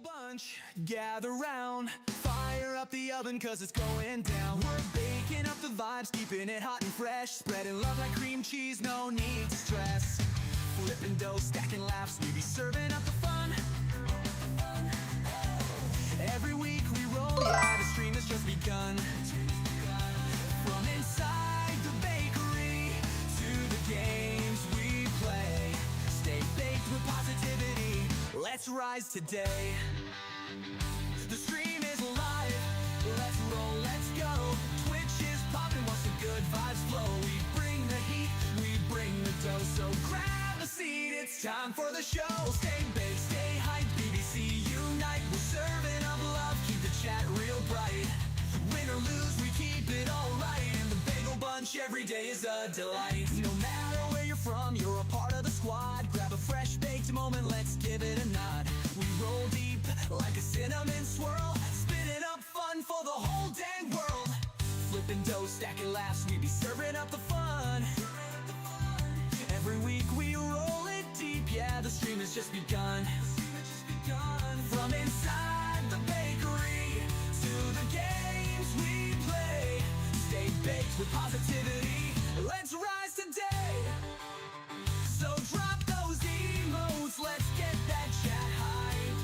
Bunch, gather round, fire up the oven cause it's going down. We're baking up the vibes, keeping it hot and fresh, spreading love like cream cheese, no need to stress. Flipping dough, stacking laughs, we be serving up the fun. Every week we roll, yeah, the stream has just begun. From inside the bakery to the games we play, stay baked with positivity, let's rise today. The stream is live, let's roll, let's go. Twitch is popping once the good vibes flow. We bring the heat, we bring the dough, so grab a seat, it's time for the show. Stay baked, stay hyped, BBC unite. We're serving up love, keep the chat real bright. Win or lose, we keep it all right. And the Bagel Bunch, every day is a delight. No matter where you're from, you're a part of the squad. Grab a fresh baked moment, let's give it a nod. We roll deep like a cinnamon swirl, spinning up fun for the whole dang world. Flipping dough, stacking laughs, we be serving up the fun. Every week we roll it deep, yeah, the stream has just begun. From inside the bakery to the games we play, stay baked with positivity, let's rise today. So drop those emotes, let's get that chat hype.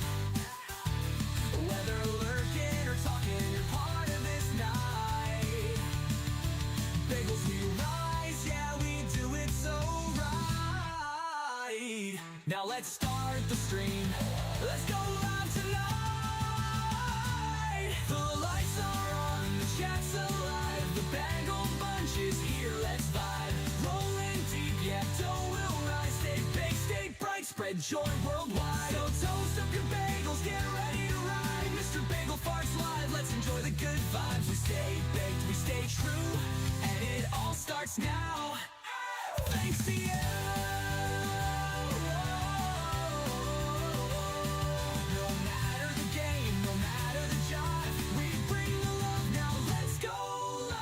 Whether lurking or talking, you're part of this night. Bagels we rise, yeah, we do it so right. Now let's start the stream, let's go live tonight. The lights are on, the chat's alive, the Bagel Bunch is here, let's vibe. Rolling deep, yeah, dough will rise. Stay baked, stay bright, spread joy worldwide. So toast up your bagels, get ready to ride. MrBagelFart's live, let's enjoy the good vibes. We stay baked, we stay true, and it all starts now. Thanks to you. No matter the game, no matter the jive, we bring the love, now let's go live.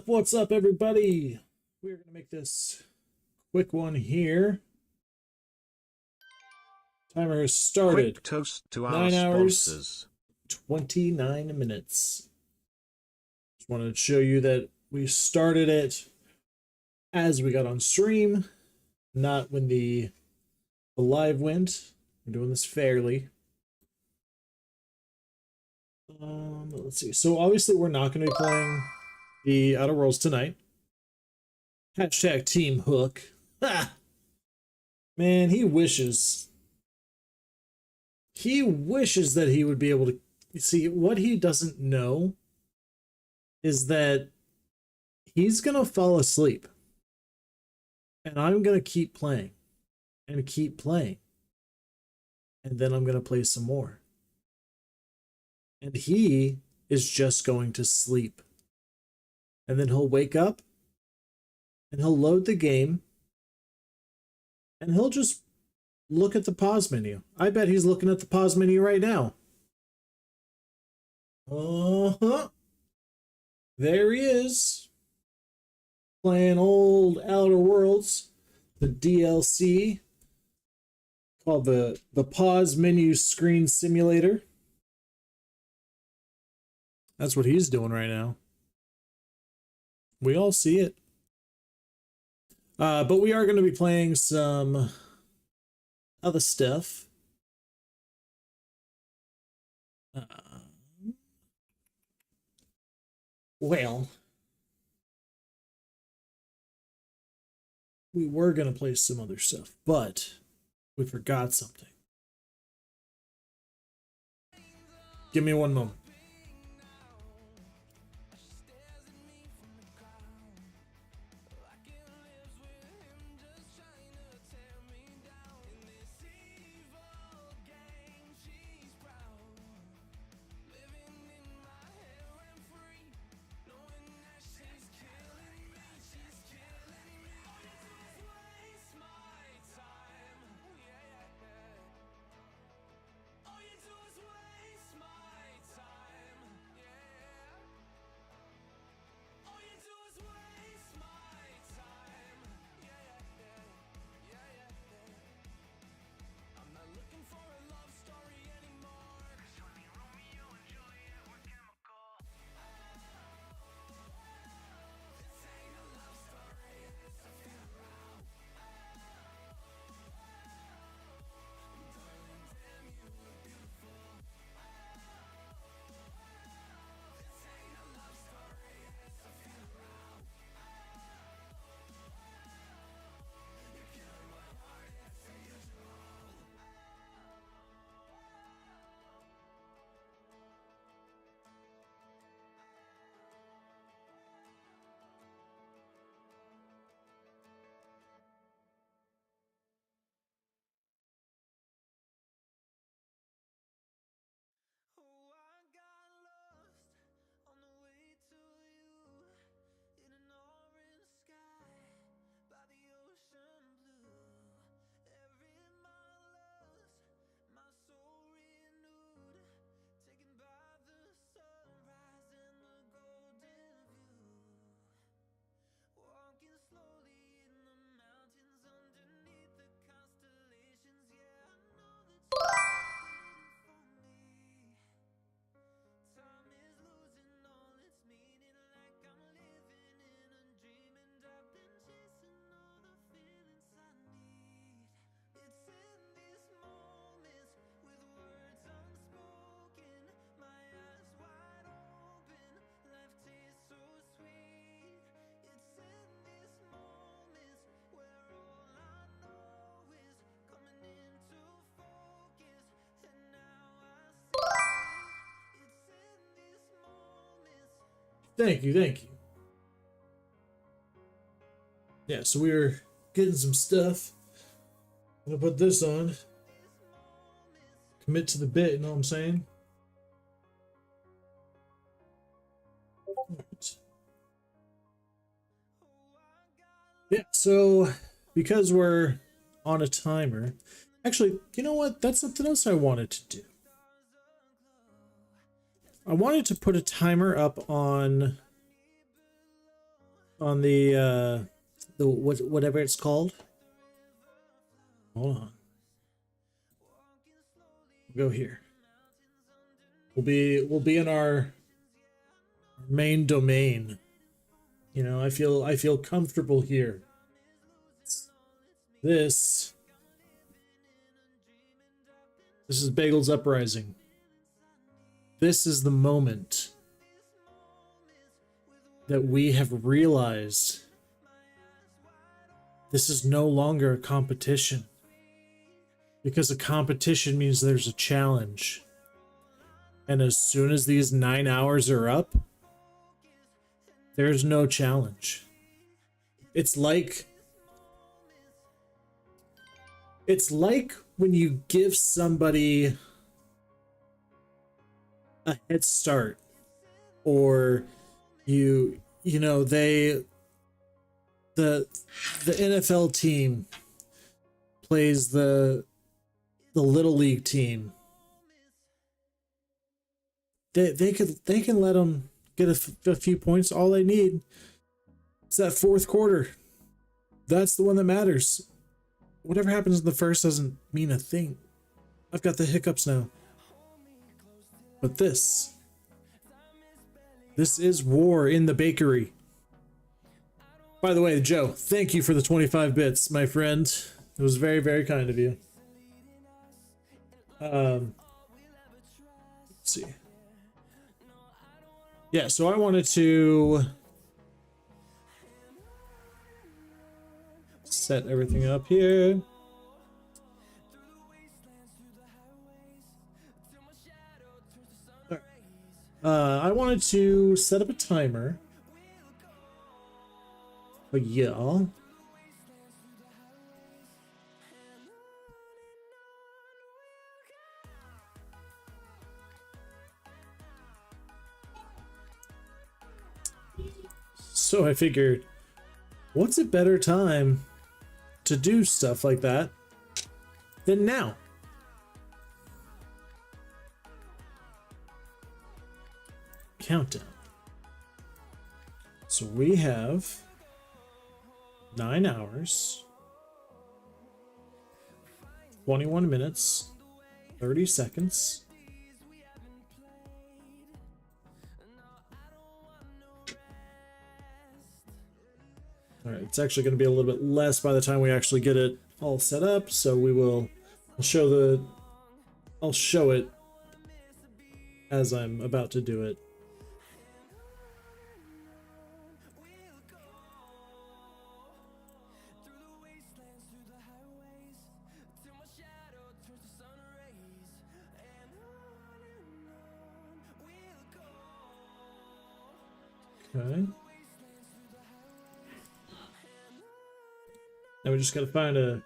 What's up, everybody? We're going to make this quick one here. Timer has started. Quick toast to 9 our hours, sponsors. 29 minutes. Just wanted to show you that we started it as we got on stream, not when the live went. We're doing this fairly. Let's see. So obviously we're not going to be playing the Outer Worlds tonight. Hashtag Team Hook. Ha! Man, he wishes that he would be able to see. What he doesn't know is that he's gonna fall asleep and I'm gonna keep playing and keep playing, and then I'm gonna play some more, and he is just going to sleep, and then he'll wake up and he'll load the game and he'll just look at the pause menu. I bet he's looking at the pause menu right now. There he is, playing old Outer Worlds, the DLC called the pause menu screen simulator. That's what he's doing right now. We all see it. But we are going to be playing some other stuff. Well, we were going to play some other stuff, but we forgot something. Give me one moment. All you do Thank you, thank you. Yeah, so we were getting some stuff. I'm gonna put this on. Commit to the bit, you know what I'm saying? Right. Yeah, so because we're on a timer, actually, you know what? That's something else I wanted to do. I wanted to put a timer up on the whatever it's called. Hold on. We'll go here. We'll be in our main domain. You know, I feel comfortable here. This is Bagel's Uprising. This is the moment that we have realized this is no longer a competition. Because a competition means there's a challenge. And as soon as these 9 hours are up, there's no challenge. It's like when you give somebody a head start, or the NFL team plays the little league team. They can let them get a few points. All they need is that fourth quarter. That's the one that matters. Whatever happens in the first doesn't mean a thing. I've got the hiccups now. But this is war in the bakery. By the way, Joe, thank you for the 25 bits, my friend. It was very, very kind of you. Let's see. Yeah, so I wanted to set everything up here. I wanted to set up a timer for y'all. So I figured, what's a better time to do stuff like that than now? Countdown. So we have 9 hours, 21 minutes, 30 seconds. All right, it's actually going to be a little bit less by the time we actually get it all set up. So I'll show it as I'm about to do it. Okay. Now we just gotta find a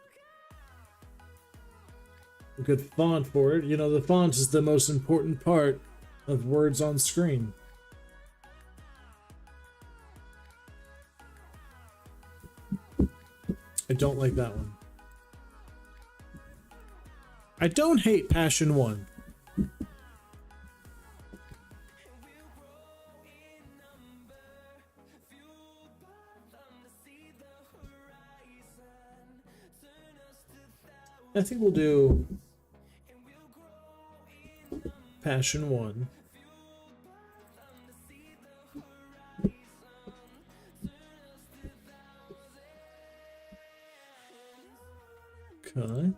good font for it. You know, the font is the most important part of words on screen. I don't like that one. I don't hate Passion 1. I think we'll do Passion 1. Okay.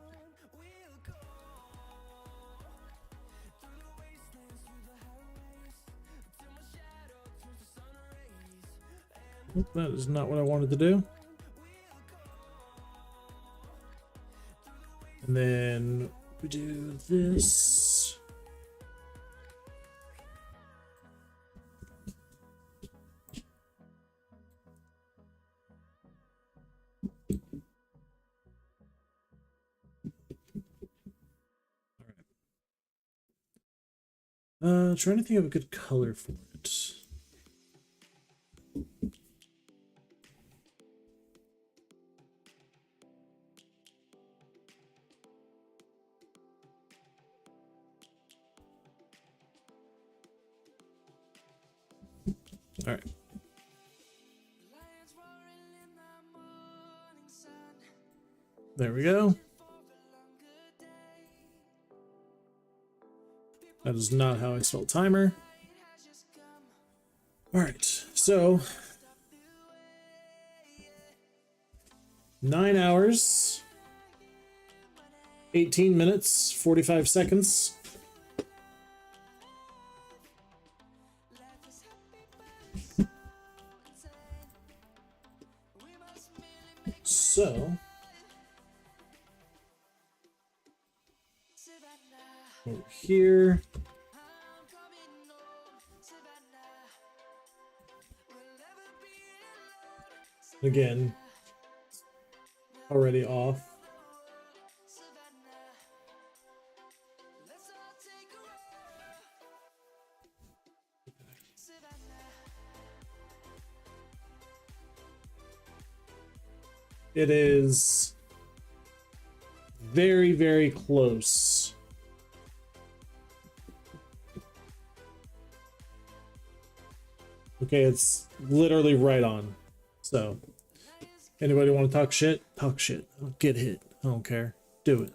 Nope, that is not what I wanted to do. And then we do this. Trying to think of a good color for it. All right. There we go. That is not how I spell timer. All right, so 9 hours, 18 minutes, 45 seconds. So over here. Again, already off. It is very, very close. Okay, it's literally right on. So, anybody want to talk shit? Talk shit. Get hit. I don't care. Do it.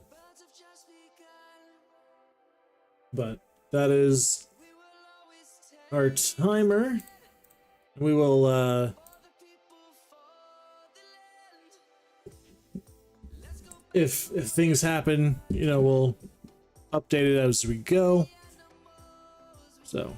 But that is our timer. We will, if things happen, you know, we'll update it as we go. So.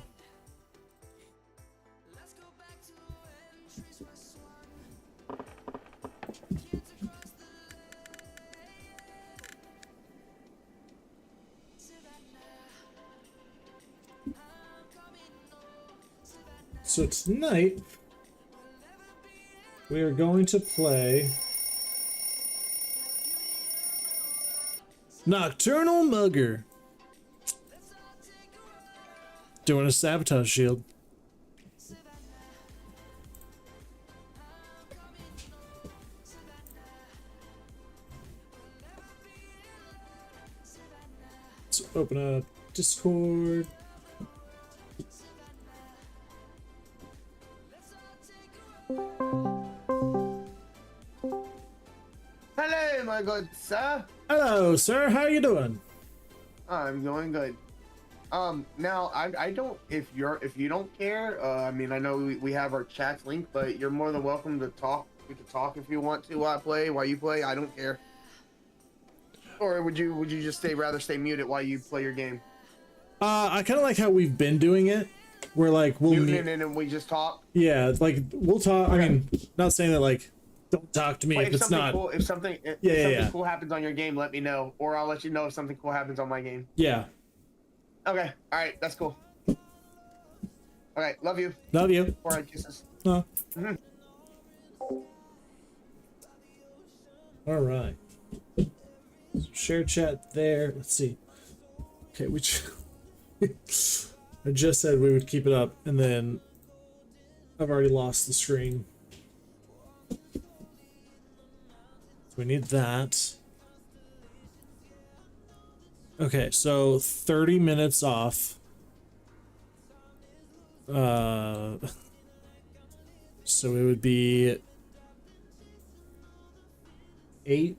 So tonight, we are going to play Nocturnal Mugger. Doing a sabotage shield. Let's open up Discord. Hello, my good sir. Hello, sir. How you doing? I'm doing good. Now I don't. If you don't care, I mean, I know we have our chat link, but you're more than welcome to talk. We can talk if you want to while I play. While you play, I don't care. Or would you just rather stay muted while you play your game? I kind of like how we've been doing it. We're like we'll mute and then we just talk. Yeah, like we'll talk. Okay. I mean, not saying that like don't talk to me But if it's not. cool, if something cool happens on your game, let me know, or I'll let you know if something cool happens on my game. Yeah. Okay. All right. That's cool. All right. Love you. Love you. All right. Kisses. All right. So share chat there. Let's see. Okay, I just said we would keep it up, and then I've already lost the screen. So we need that. Okay, so 30 minutes off. So it would be 8.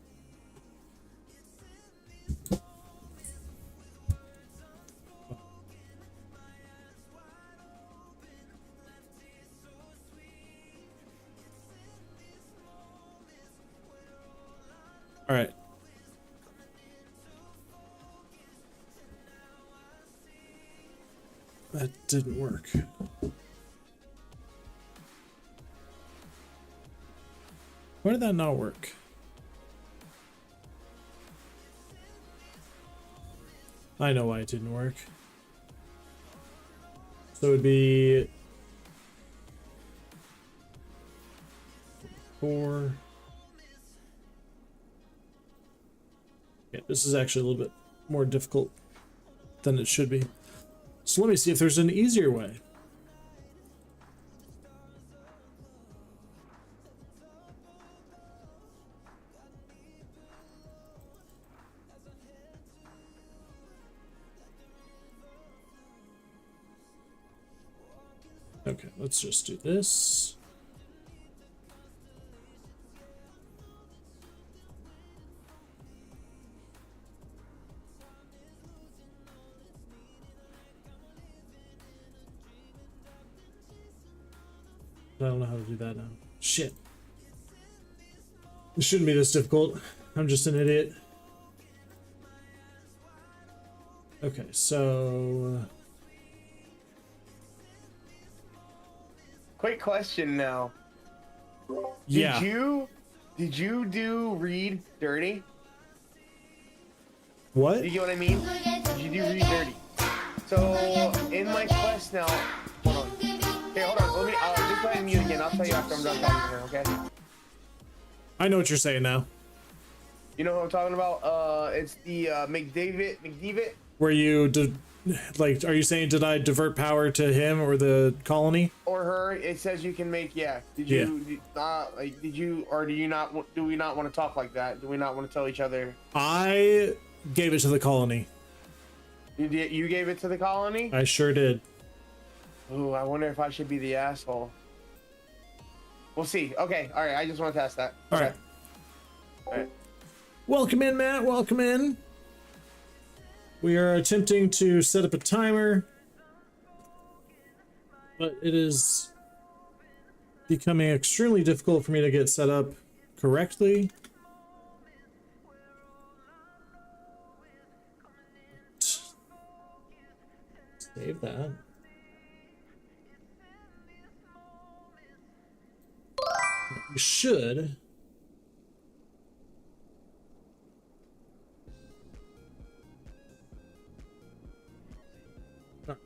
All right. That didn't work. Why did that not work? I know why it didn't work. So it would be 4. Yeah, this is actually a little bit more difficult than it should be. So let me see if there's an easier way. Okay, let's just do this. I don't know how to do that now. Shit. It shouldn't be this difficult. I'm just an idiot. Okay, so... Quick question now. yeah. Did you do read dirty? What? You get what I mean? Did you do read dirty? So in my quest now, hold on. Okay, hold on. Let me just go ahead and mute again. I'll tell you after I'm done talking here, okay? I know what you're saying now. You know what I'm talking about? It's the McDavid. Where you like, are you saying did I divert power to him or the colony? Or her? It says you can make, yeah. Did you like? Did you or do you not? Do we not want to talk like that? Do we not want to tell each other? I gave it to the colony. You did. You gave it to the colony? I sure did. Ooh, I wonder if I should be the asshole. We'll see. Okay, all right. I just want to ask that. All Okay. right. All right. Welcome in, Matt. Welcome in. We are attempting to set up a timer, but it is becoming extremely difficult for me to get set up correctly. Save that. We should.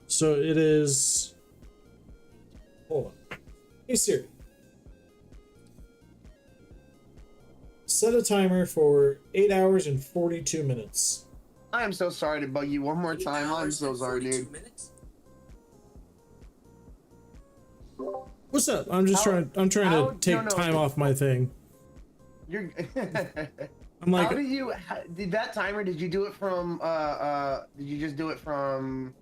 So it is. Hold on. Hey Siri. Set a timer for 8 hours and 42 minutes. I am so sorry to bug you one more time. I'm so sorry, dude. What's up? I'm just trying to take time off my thing. You're I'm like, how did that timer, did you do it from did you just do it from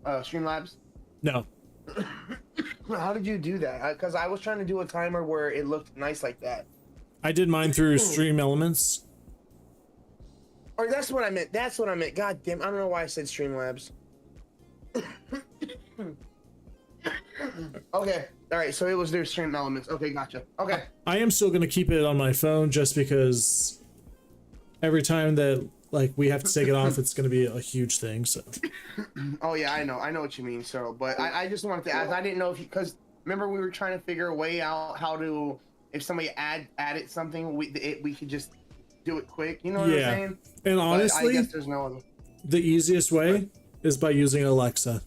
Streamlabs? no. How did you do that? Because I was trying to do a timer where it looked nice like that. I did mine through Stream Elements. Or that's what I meant. That's what I meant. God damn, I don't know why I said Streamlabs. Okay. All right. So it was their Stream Elements. Okay, gotcha. Okay. I am still gonna keep it on my phone just because every time that like we have to take it off, it's gonna be a huge thing. So. Oh yeah, I know what you mean. So, but I just wanted to ask. I didn't know if because remember we were trying to figure a way out how to if somebody added something we could just do it quick. You know what I'm saying? And honestly, I guess there's no other. The easiest way is by using Alexa.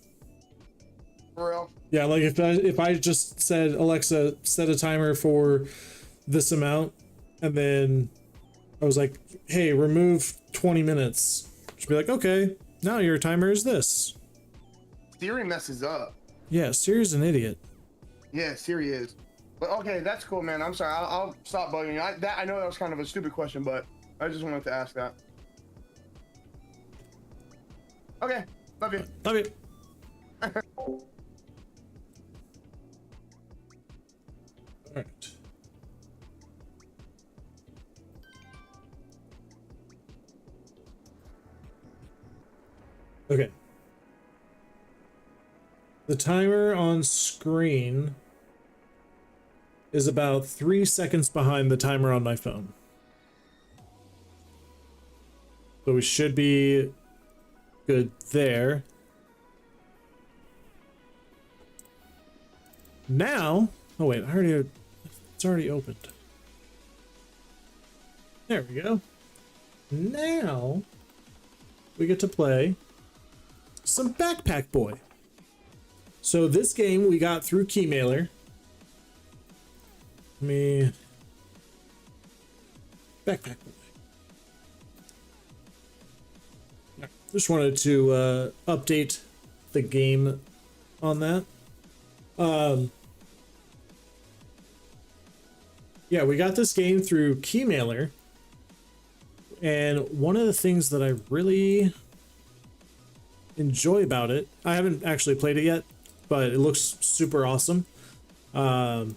For real? Yeah, like if I just said, Alexa, set a timer for this amount, and then I was like, hey, remove 20 minutes. She'd be like, okay, now your timer is this. Siri messes up. Yeah, Siri's an idiot. Yeah, Siri is. But okay, that's cool, man. I'm sorry. I'll stop bugging you. I know that was kind of a stupid question, but I just wanted to ask that. Okay, love you. Love you. All right. Okay. The timer on screen is about 3 seconds behind the timer on my phone. So we should be good there. Now, oh wait, it's already opened. There we go. Now we get to play some Backpack Boy. So this game we got through Keymailer. Backpack Boy. Just wanted to update the game on that. Yeah, we got this game through Keymailer, and one of the things that I really enjoy about it, I haven't actually played it yet, but it looks super awesome. I'm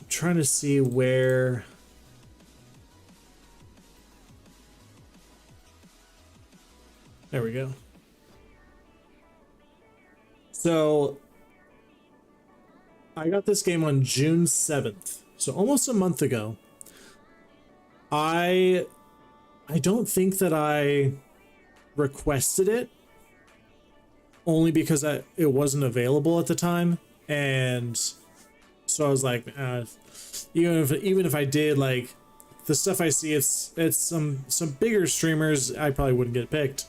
trying to see where... There we go. So I got this game on June 7th, so almost a month ago. I don't think that I requested it, only because it wasn't available at the time, and so I was like, even if I did, like, the stuff I see, it's some bigger streamers, I probably wouldn't get picked.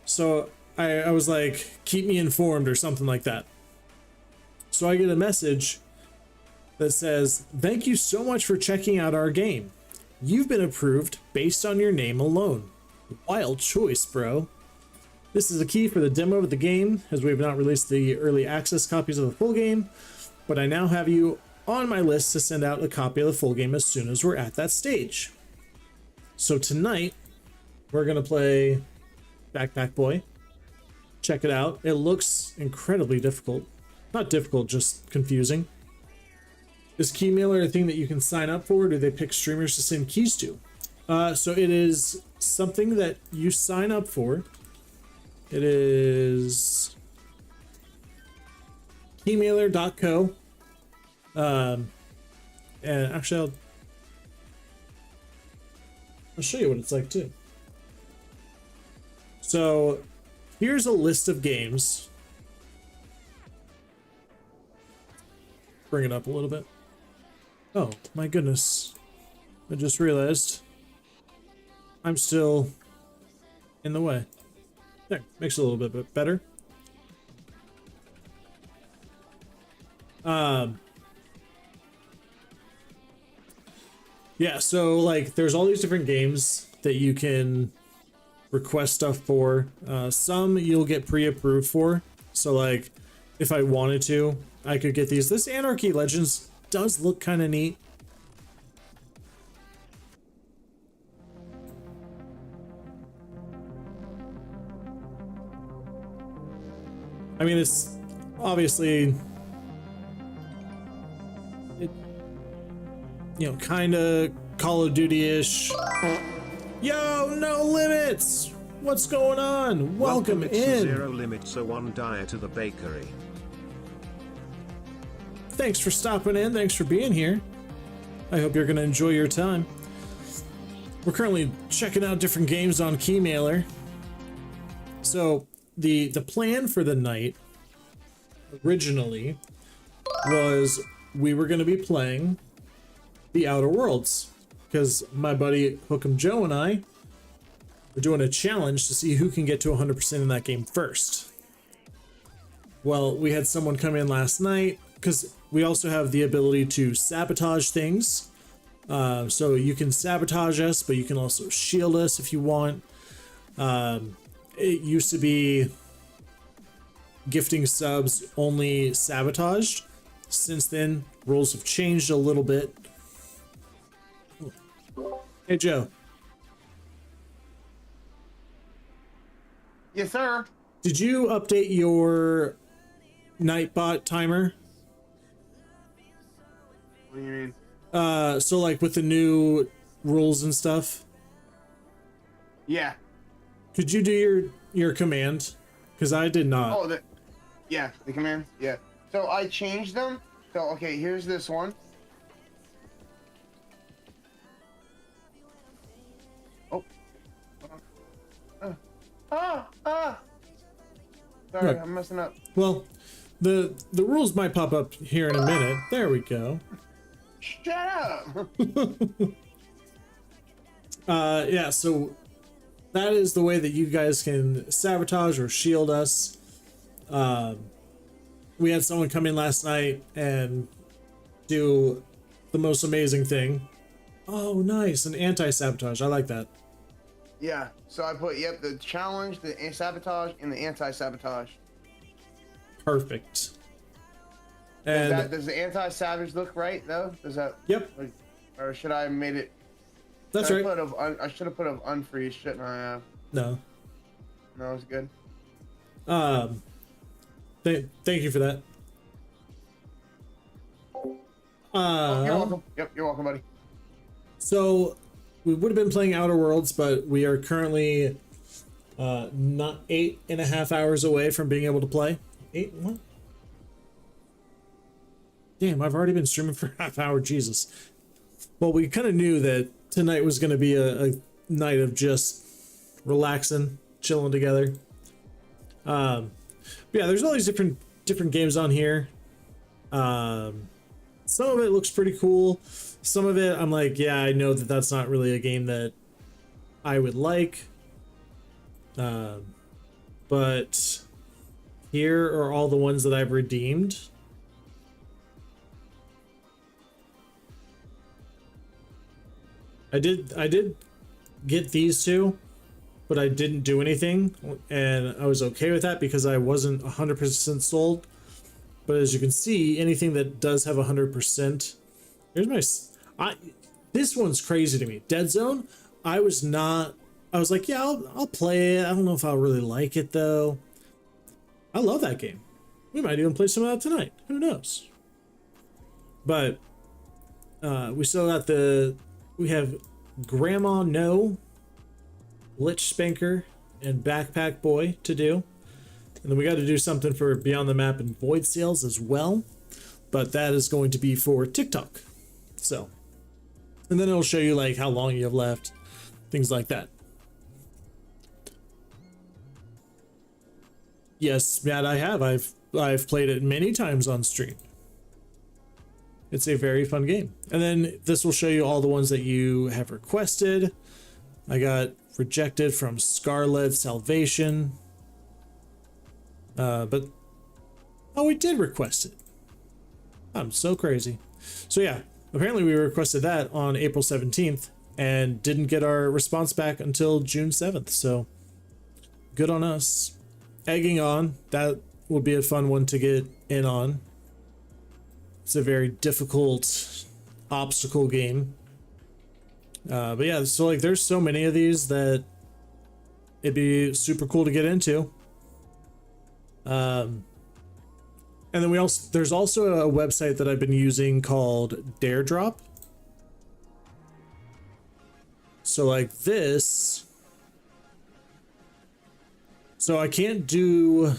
So I was like, keep me informed or something like that. So I get a message that says, thank you so much for checking out our game. You've been approved based on your name alone. Wild choice, bro. This is a key for the demo of the game, as we have not released the early access copies of the full game, but I now have you on my list to send out a copy of the full game as soon as we're at that stage. So tonight, we're going to play Backpack Boy. Check it out. It looks incredibly difficult. Not difficult, just confusing. Is Keymailer a thing that you can sign up for? Or do they pick streamers to send keys to? So it is something that you sign up for. It is keymailer.co. And actually, I'll show you what it's like too. So here's a list of games. Bring it up a little bit. Oh my goodness. I just realized I'm still in the way. There, makes it a little bit better. Yeah, so like there's all these different games that you can request stuff for. Some you'll get pre-approved for. So like if I wanted to, I could get these. This Anarchy Legends does look kind of neat. I mean, it's obviously, kind of Call of Duty-ish. Yo, no limits! What's going on? Welcome in. Zero limits, so one diet to the bakery. Thanks for stopping in. Thanks for being here. I hope you're going to enjoy your time. We're currently checking out different games on Keymailer. So the plan for the night originally was we were going to be playing The Outer Worlds, because my buddy HookEmJoe and I are doing a challenge to see who can get to 100% in that game first. Well, we had someone come in last night, because we also have the ability to sabotage things. So you can sabotage us, but you can also shield us if you want. It used to be gifting subs only sabotaged. Since then, rules have changed a little bit. Hey, Joe. Yes, sir. Did you update your Nightbot timer? What do you mean? So like with the new rules and stuff? Yeah. Could you do your command? Because I did not. Oh, the command. Yeah. So I changed them. So okay, here's this one. Oh. Sorry, Look. I'm messing up. Well, the rules might pop up here in a minute. There we go. Shut up. Yeah, so that is the way that you guys can sabotage or shield us. We had someone come in last night and do the most amazing thing. Oh, nice. An anti-sabotage. I like that. Yeah. So I put the challenge, the sabotage, and the anti-sabotage. Perfect. Does, And does the anti-savage look right though? Does that? yep, Like, or should I have made it? that's right. I should have put of unfreeze, shouldn't I have? No. No, it's good. Thank you for that. You're welcome. Yep, you're welcome, buddy. So we would have been playing Outer Worlds, but we are currently not 8.5 hours away from being able to play. What? Damn, I've already been streaming for a half hour. Jesus. Well, we kind of knew that tonight was going to be a night of just relaxing, chilling together. Yeah, there's all these different games on here. Some of it looks pretty cool. Some of it, I'm like, yeah, I know that that's not really a game that I would like. But here are all the ones that I've redeemed. I did get these two, but I didn't do anything, and I was okay with that because I wasn't 100% sold. But as you can see, anything that does have 100%, here's my, this one's crazy to me. Dead Zone, I was like, yeah, I'll play it. I don't know if I'll really like it though. I love that game. We might even play some of that tonight. Who knows? But we still got we have Grandma No, Lich Spanker, and Backpack Boy to do. And then we got to do something for Beyond the Map and Void Sales as well. But that is going to be for TikTok. So, and then it'll show you like how long you have left, things like that. Yes, Matt, I have. I've played it many times on stream. It's a very fun game. And then this will show you all the ones that you have requested. I got rejected from Scarlet Salvation. But oh, we did request it. I'm so crazy. So yeah, apparently we requested that on April 17th and didn't get our response back until June 7th. So good on us. Egging On, that will be a fun one to get in on. It's a very difficult obstacle game. But yeah, so like there's so many of these that it'd be super cool to get into. And then there's also a website that I've been using called Dare Drop. So like this, so I can't do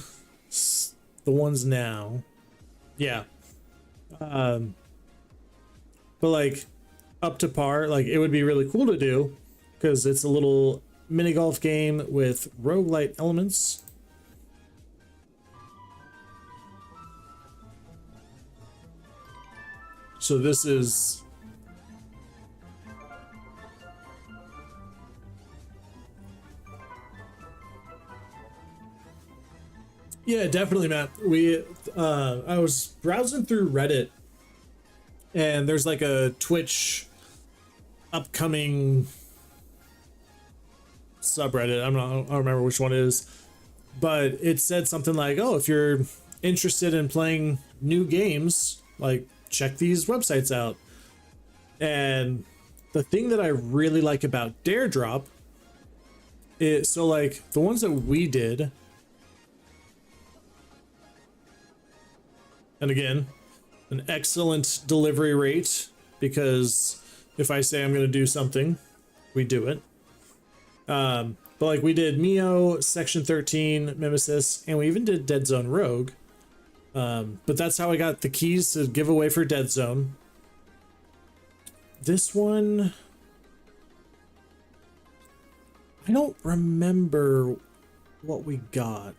the ones now. Yeah. But like up to par, like it would be really cool to do because it's a little mini golf game with roguelite elements. So this is yeah, definitely, Matt. I was browsing through Reddit and there's like a Twitch upcoming subreddit. I don't remember which one it is, but it said something like, oh, if you're interested in playing new games, like check these websites out. And the thing that I really like about Dare Drop is, so like the ones that we did, and again, an excellent delivery rate, because if I say I'm going to do something, we do it. But like we did Mio, Section 13, Mimesis, and we even did Dead Zone Rogue. But that's how I got the keys to give away for Dead Zone. This one, I don't remember what we got.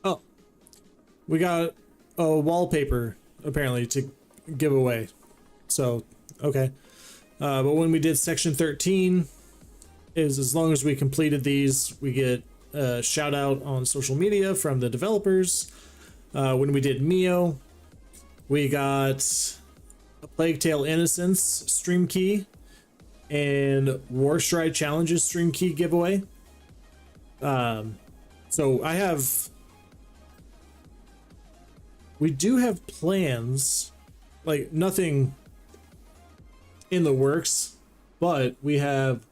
Oh, we got a wallpaper apparently to give away. So, okay. But when we did Section 13, is as long as we completed these, we get a shout out on social media from the developers. When we did Mio, we got a Plague Tale Innocence stream key and Warstride Challenges stream key giveaway. So we do have plans, like nothing in the works, but we have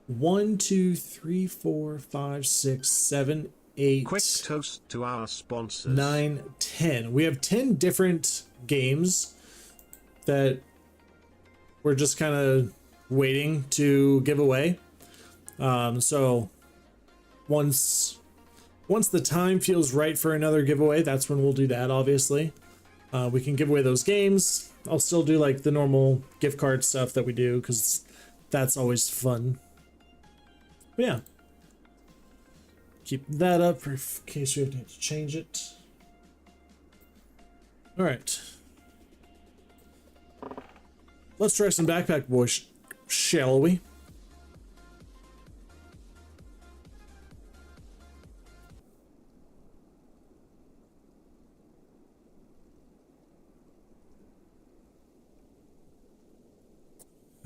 1, 2, 3, 4, 5, 6, 7, 8. Quick toast to our sponsors. 9, 10. We have 10 different games that we're just kind of waiting to give away. So once the time feels right for another giveaway, that's when we'll do that, obviously. We can give away those games. I'll still do like the normal gift card stuff that we do because that's always fun. But yeah. Keep that up for in case we have to change it. Alright. Let's try some Backpack Boys, shall we?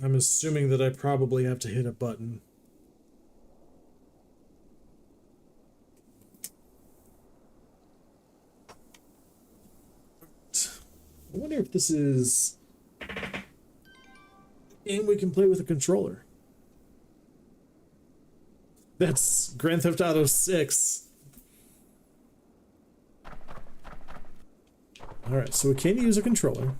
I'm assuming that I probably have to hit a button. I wonder if this is a game we can play with a controller. That's Grand Theft Auto 6. Alright, so we can use a controller.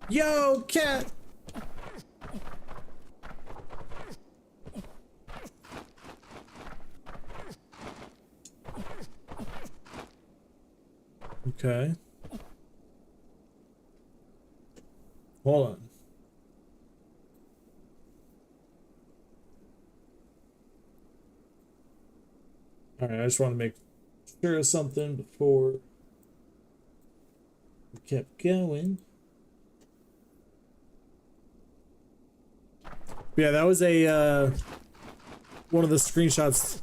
Yo, cat! Okay. Hold on. Alright, I just want to make sure of something before we kept going. Yeah, that was a one of the screenshots.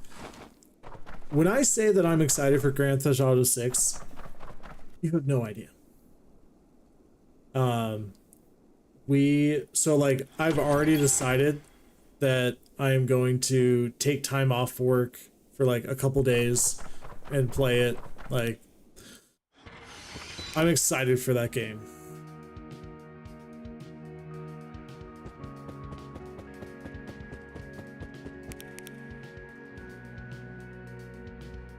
When I say that I'm excited for Grand Theft Auto 6, you have no idea. So like I've already decided that I am going to take time off work for like a couple days and play it. Like, I'm excited for that game.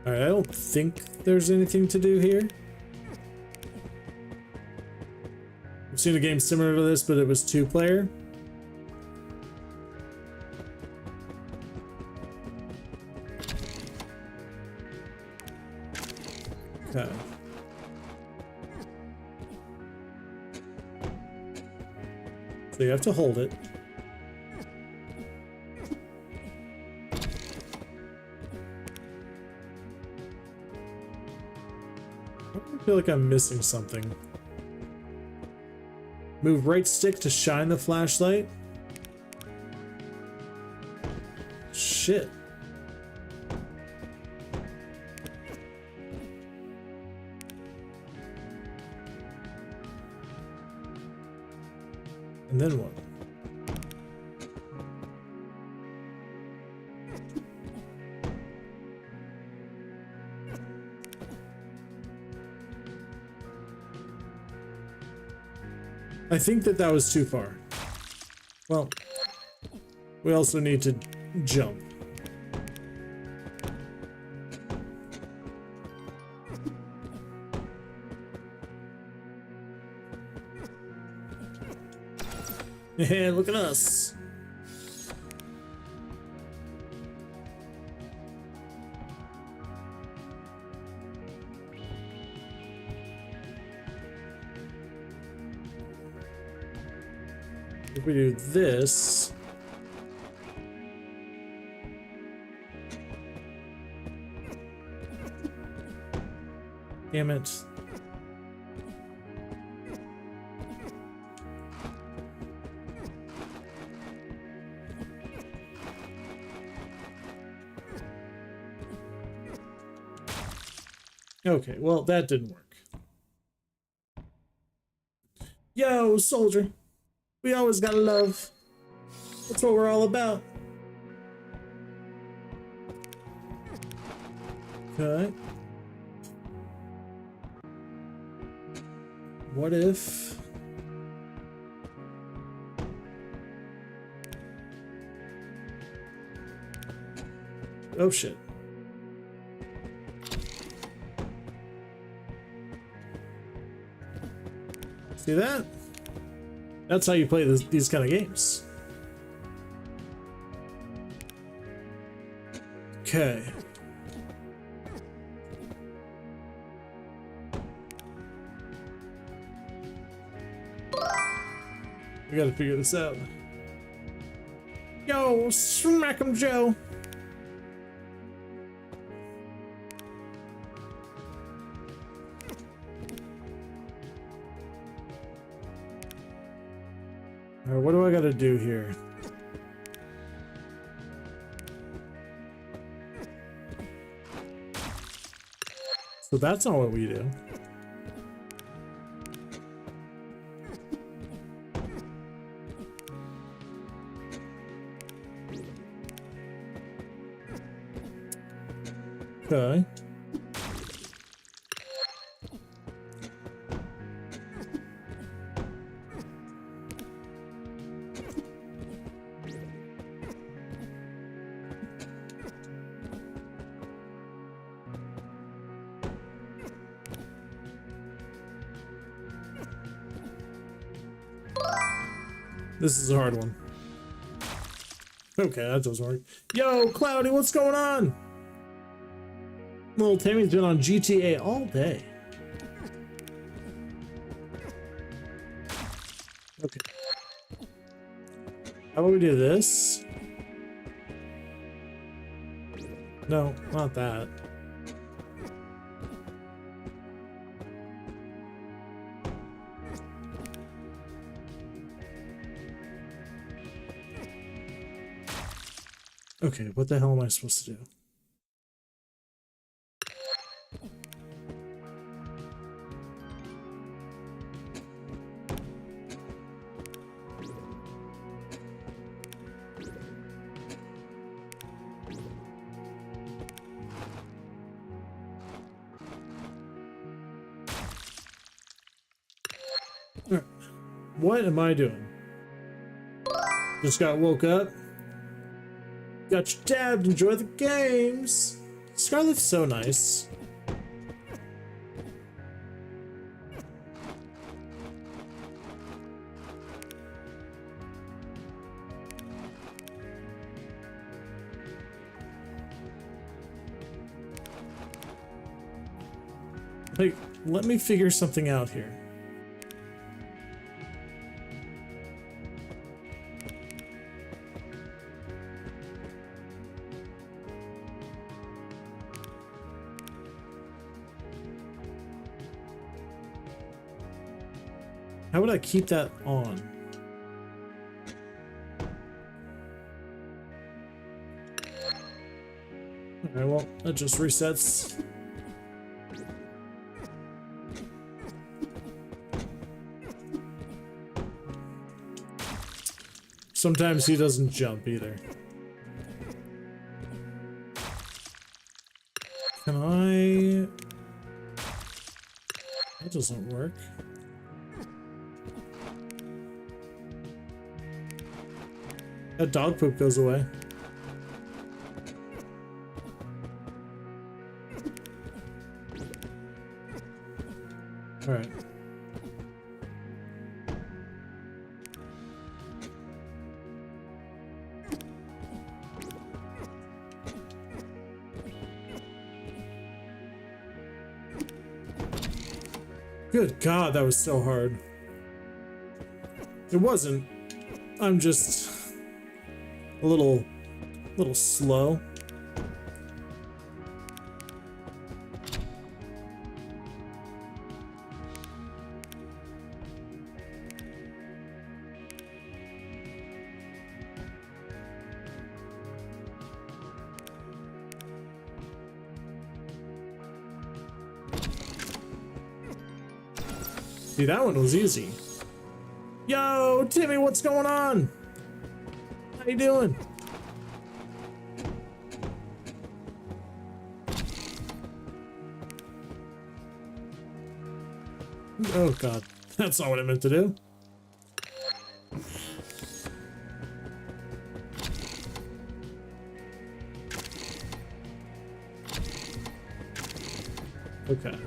Alright, I don't think there's anything to do here. I've seen a game similar to this, but it was 2-player. Okay. So you have to hold it. I feel like I'm missing something. Move right stick to shine the flashlight. Shit. And then what? I think that was too far. Well, we also need to jump. Yeah, look at us. If we do this, damn it. Okay, well, that didn't work. Yo, soldier. We always gotta love. That's what we're all about. Okay. What if... Oh, shit. See that? That's how you play these kind of games. Okay. We gotta figure this out. Yo, SmackEmJoe. Alright, what do I gotta do here? So that's not what we do. Okay. This is a hard one. Okay, that doesn't work. Yo, Cloudy, what's going on? Little Tammy's been on GTA all day. Okay. How about we do this? No, not that. Okay, what the hell am I supposed to do? What am I doing? Just got woke up. Got you dabbed. Enjoy the games. Scarlet's so nice. Like, let me figure something out here. How would I keep that on? Alright, well, that just resets. Sometimes he doesn't jump either. Can I... That doesn't work. That dog poop goes away. All right. Good God, that was so hard. It wasn't. I'm just a little slow. See, that one was easy. Yo, Timmy, what's going on? How you doing? Oh god, that's not what I meant to do. Okay.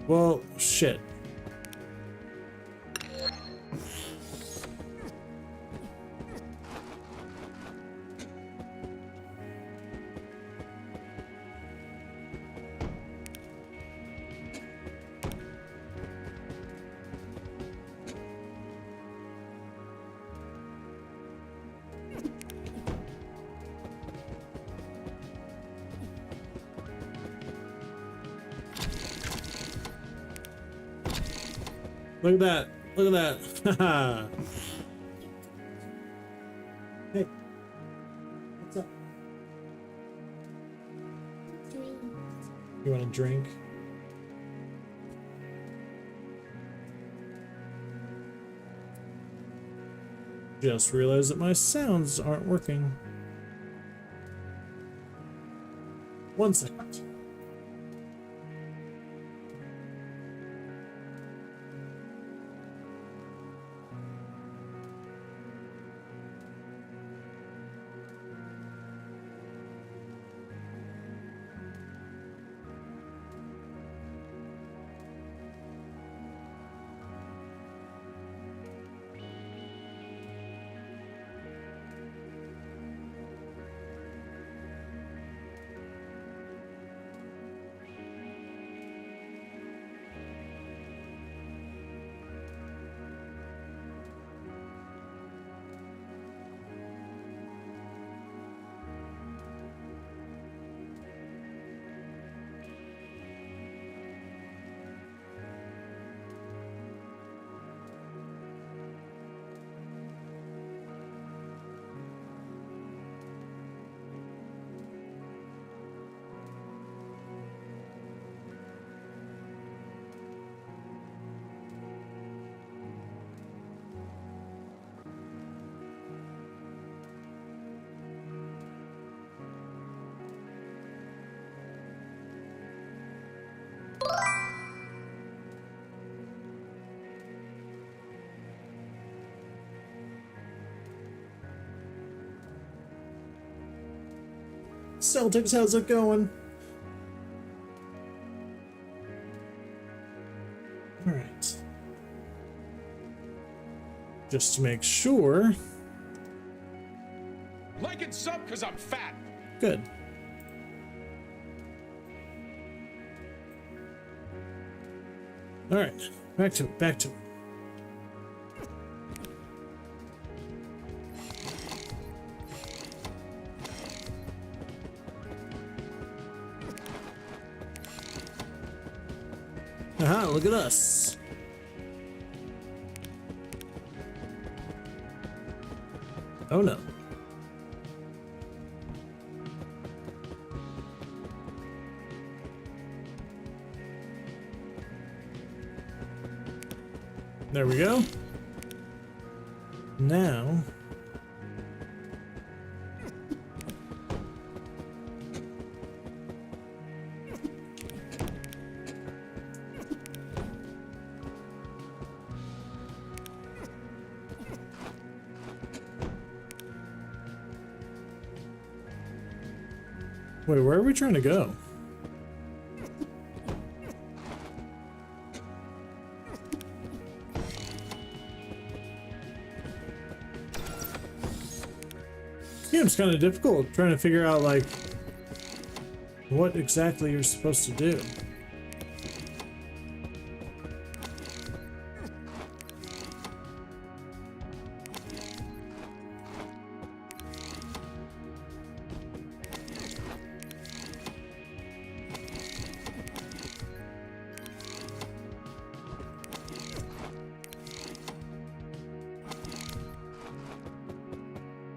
Well, shit. Look at that. Look at that. Hey. What's up? Drink. You want a drink? Just realized that my sounds aren't working. 1 second. Celtics, how's it going? All right. Just to make sure. Like it sub because I'm fat. Good. All right, back to it, back to it. Aha, look at us. Oh no. There we go. Now. Wait, where are we trying to go? It's kind of difficult trying to figure out like what exactly you're supposed to do.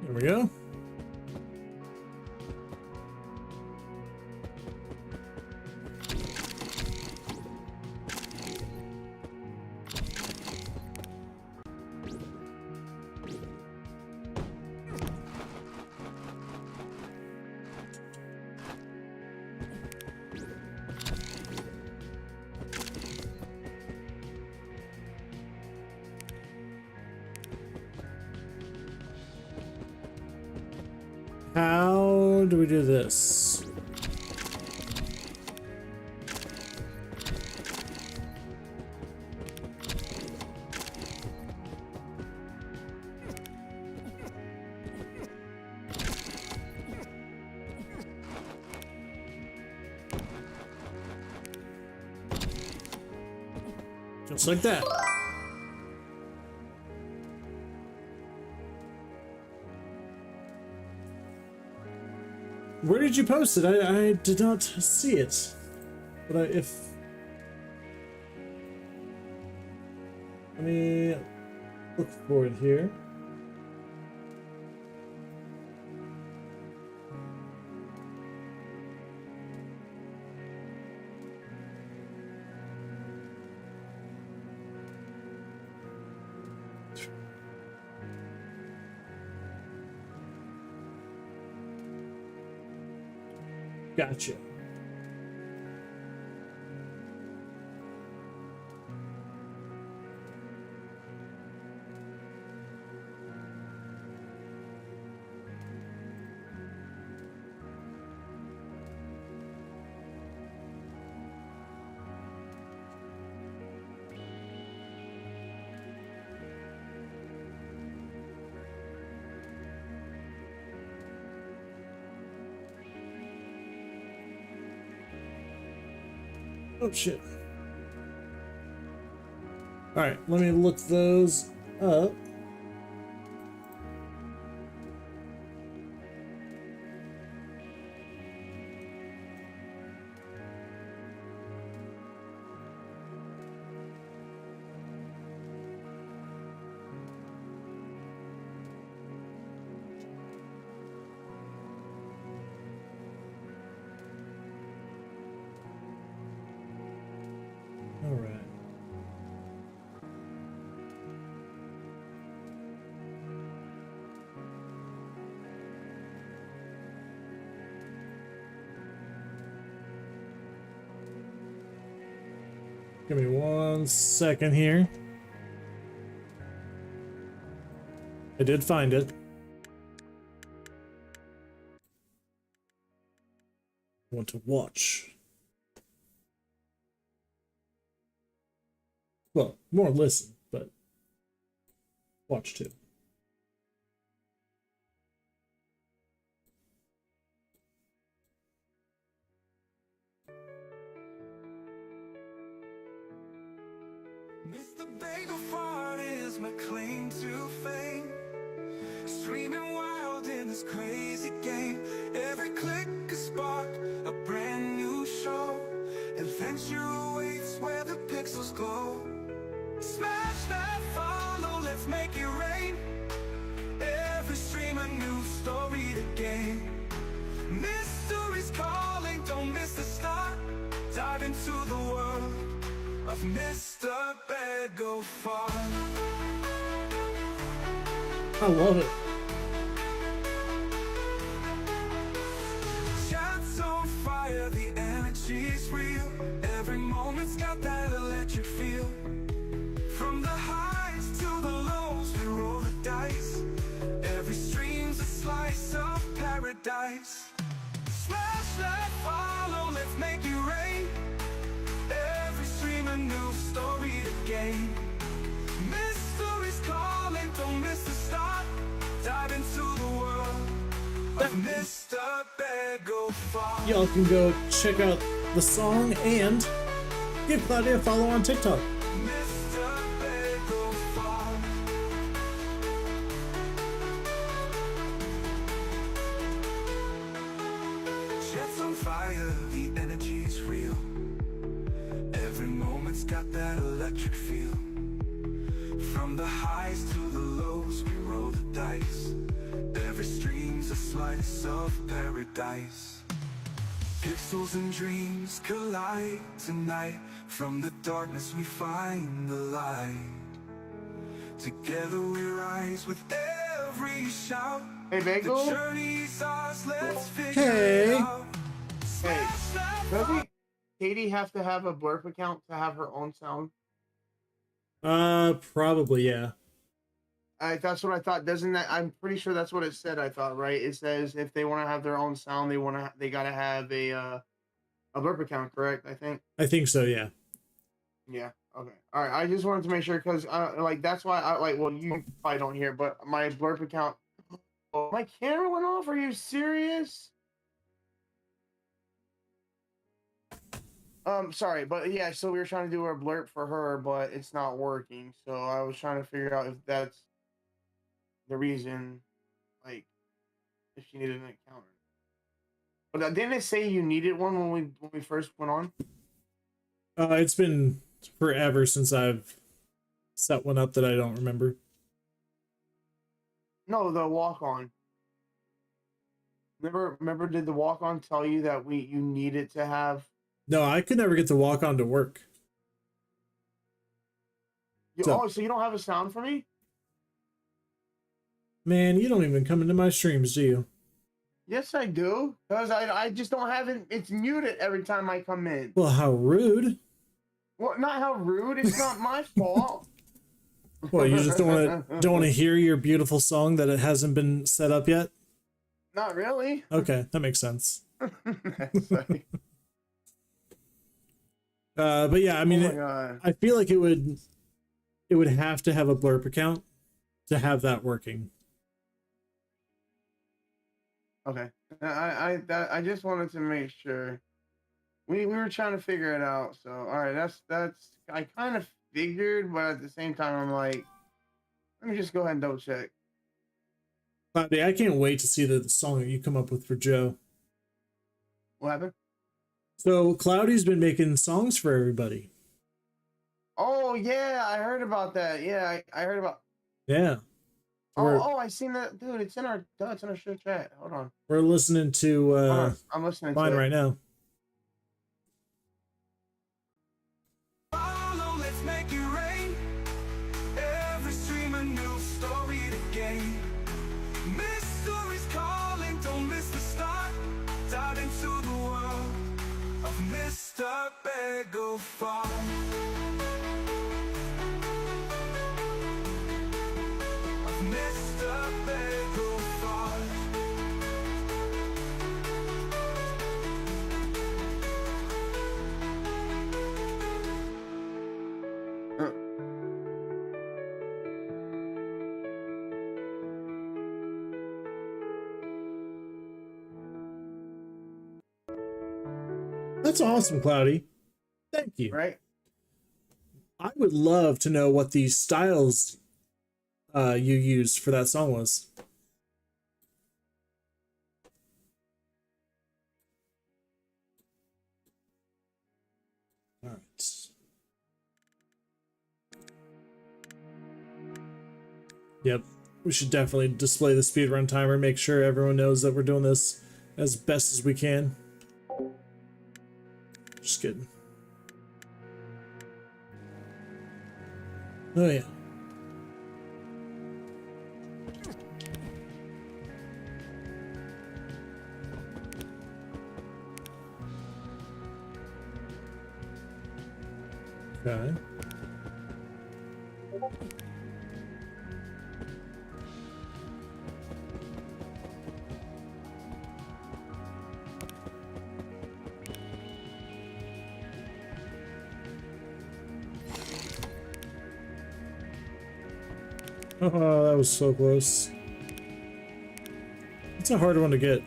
There we go. How do we do this? Just like that. Where did you post it? I did not see it. But let me look for it here. Gotcha. Oh shit. Alright, let me look those up. Alright. Give me 1 second here. I did find it. I want to watch. Well, more listen, but watch too. MrBagelFart is my claim to fame. Streaming wild in this crazy game. Every click a spark, a brand new show. Adventure awaits where the pixels glow. Smash that follow, let's make it rain. Every stream a new story to gain. Mystery's calling, don't miss the start. Dive into the world of MrBagelFart. I love it. Chat's on fire, the energy's real. Every moment's got that electric feel. From the highs to the lows, we roll the dice. Every stream's a slice of paradise. Smash that follow, let's make it rain. Every stream a new story to gain. Mystery's calling, don't miss the start. Dive into the world of MrBagelFart. Y'all can go check out the song and give Claudia a follow on TikTok. MrBagelFart. Chat's on fire, the energy's real. Every moment's got that electric feel. From the highs to the lows, we roll the dice. Every stream's a slice of paradise. Pixels and dreams collide tonight. From the darkness we find the light. Together we rise with every shout. Hey, Bagel? The journey's ours, let's figure Hey. it out. Hey, doesn't Katie have to have a blurb account to have her own sound? Probably, yeah. That's what I thought. Doesn't that? I'm pretty sure that's what it said. I thought, right? It says if they want to have their own sound, they gotta have a burp account, correct? I think. I think so, yeah. Yeah. Okay. All right. I just wanted to make sure because like that's why I like. Well, you probably don't hear, but my blurb account. Oh, my camera went off. Are you serious? Sorry, but yeah. So we were trying to do a blurb for her, but it's not working. So I was trying to figure out if that's the reason, like, if she needed an account. But didn't it say you needed one when we first went on? It's been forever since I've set one up that I don't remember. No, the walk on. Remember, did the walk on tell you that you needed to have? No, I could never get the walk on to work. So you don't have a sound for me? Man, you don't even come into my streams, do you? Yes, I do. Because I just don't have it. It's muted every time I come in. Well, how rude. Well, not how rude. It's not my fault. Well, you just don't want to hear your beautiful song that it hasn't been set up yet? Not really. Okay, that makes sense. Like, but yeah, I mean, oh my God. I feel like it would have to have a blurb account to have that working. Okay. I just wanted to make sure. We were trying to figure it out. So all right, that's I kind of figured, but at the same time I'm like, let me just go ahead and double check. Cloudy, I can't wait to see the song that you come up with for Joe. What happened? So Cloudy's been making songs for everybody. Oh yeah, I heard about that. Yeah, I heard about. Yeah. I seen that, dude. It's in our show chat. Hold on. We're listening to I'm listening mine to it right now. Follow, let's make it rain. Every stream a new story to gain. Mysteries calling, don't miss the start. Dive into the world of Mr. BagelFart. Of Mr. BagelFart. That's awesome, Cloudy. Thank you. right. I would love to know what these styles you used for that song was. All right. Yep. We should definitely display the speedrun timer, make sure everyone knows that we're doing this as best as we can. Just kidding. Oh yeah. Okay. Oh, that was so close. It's a hard one to get.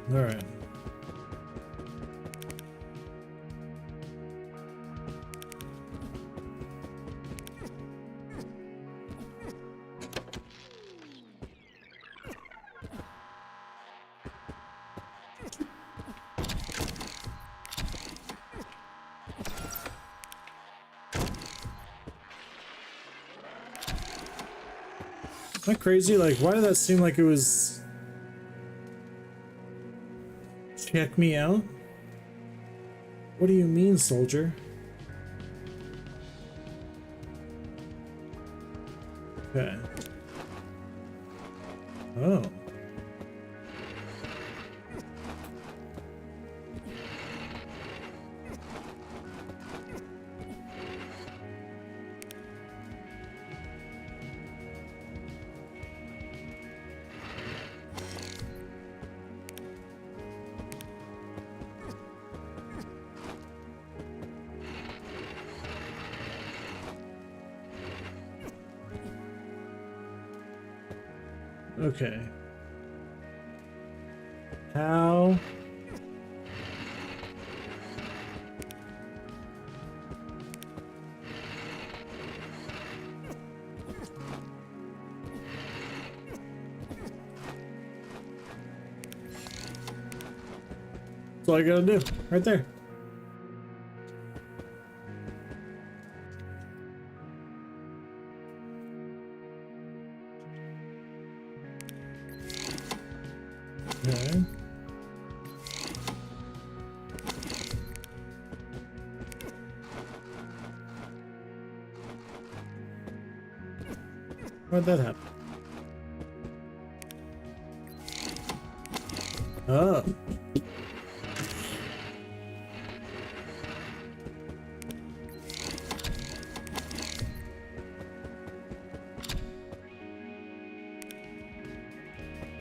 All right. Isn't that crazy? Like, why did that seem like it was... Check me out? What do you mean, soldier? Okay. Oh. Okay. How? That's all I gotta do, right there. Okay. How'd that happen? Oh.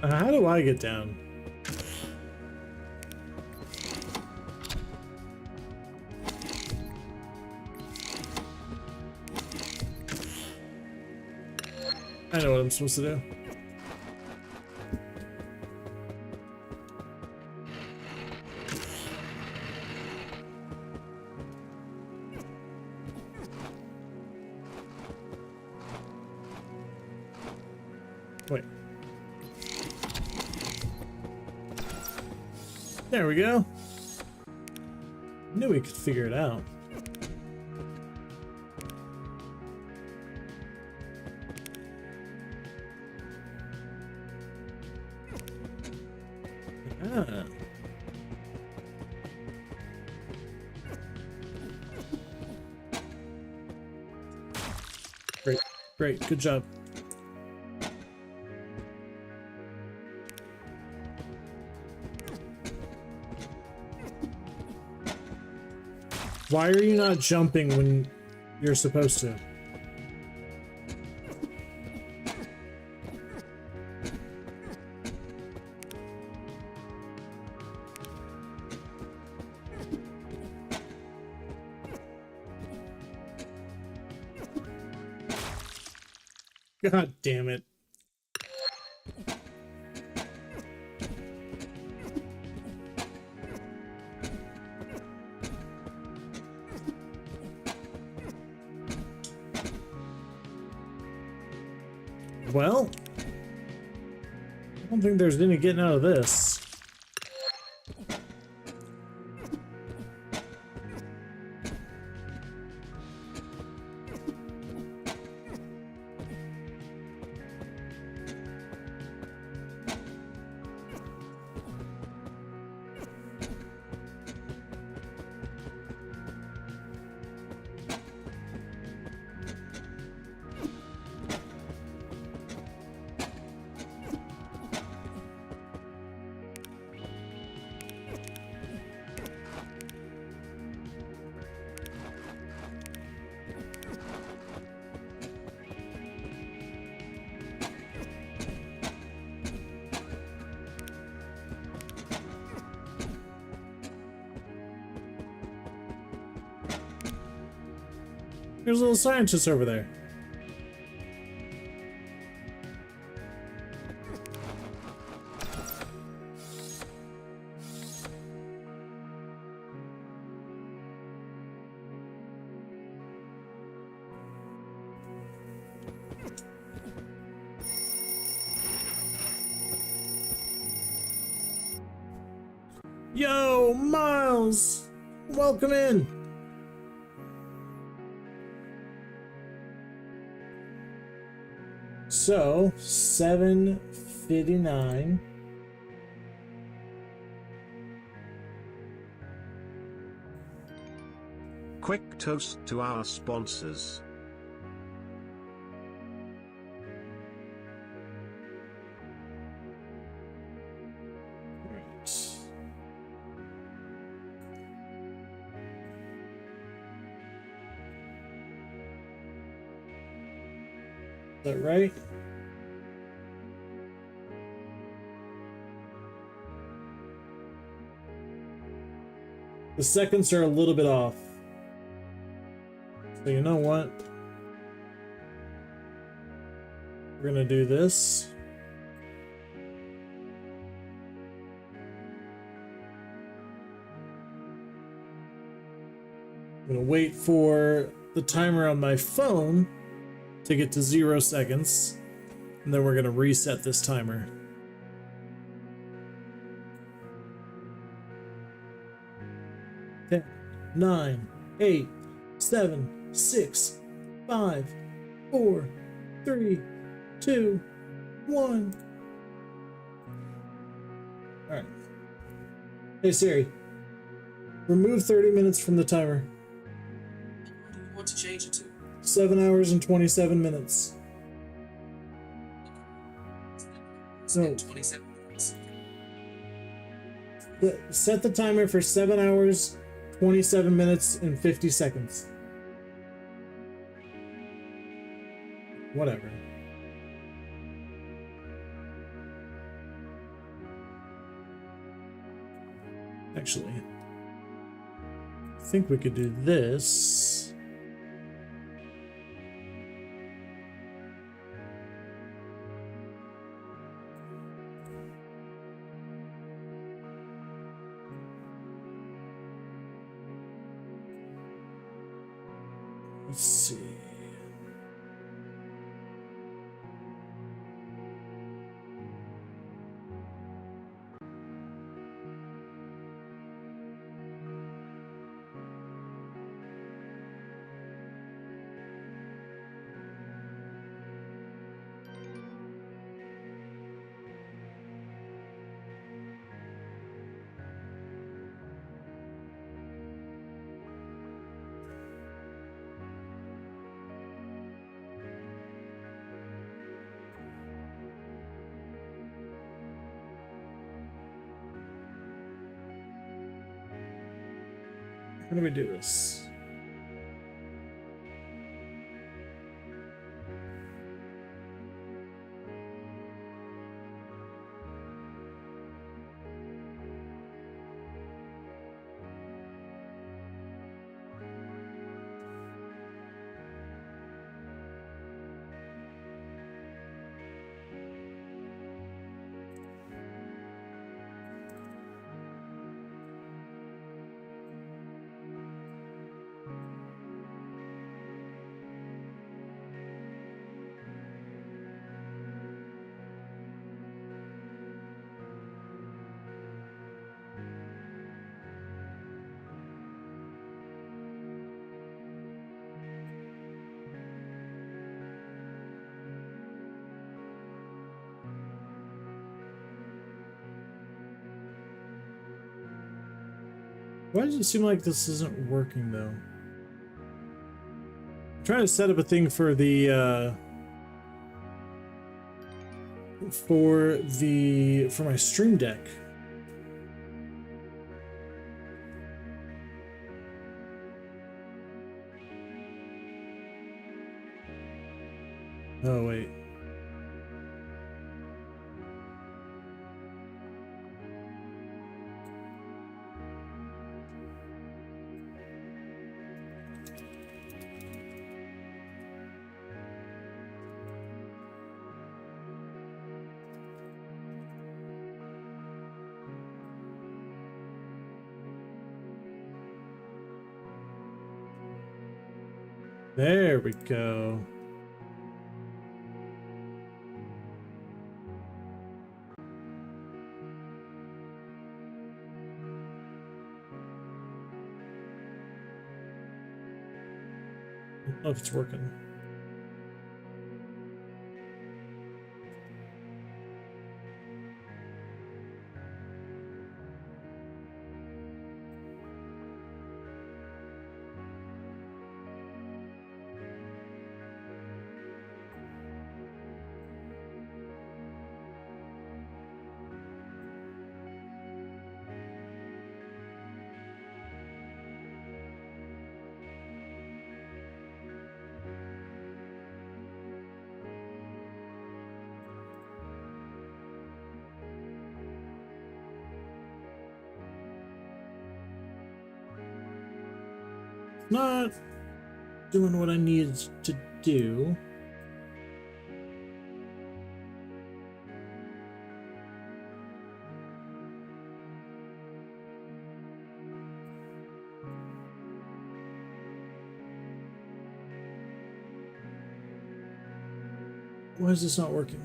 How do I get down? I know what I'm supposed to do. Wait. There we go. Knew we could figure it out. Ah. Great, great, good job. Why are you not jumping when you're supposed to? God damn it. Well, I don't think there's any getting out of this. There's a little scientist over there. Yo, Miles! Welcome in! So, 7:59. Quick toast to our sponsors. that right? The seconds are a little bit off. So you know what? We're gonna do this. I'm gonna wait for the timer on my phone to get to 0 seconds, and then we're gonna reset this timer. Ten, 9, 8, 7, 6, 5, 4, 3, 2, 1. All right. Hey Siri, remove 30 minutes from the timer. What do you want to change it to? 7 hours and 27 minutes. No. 27 minutes. Set the timer for 7 hours, 27 minutes, and 50 seconds. Whatever. Actually, I think we could do this. Let's see. How do we do this? Why does it seem like this isn't working though? I'm trying to set up a thing for the for my stream deck. Oh wait. There we go. I don't know if it's working. Not doing what I needed to do. Why is this not working?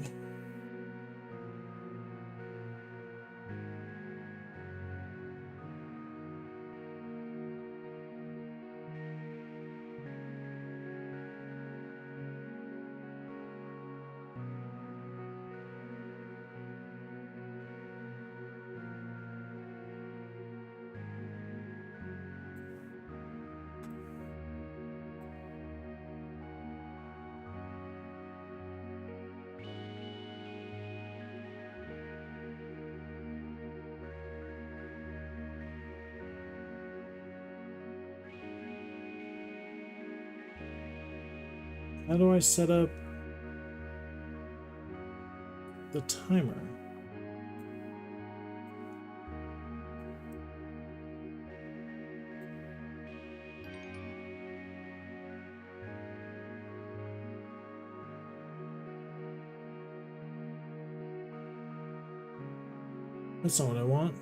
How do I set up the timer? That's not what I want.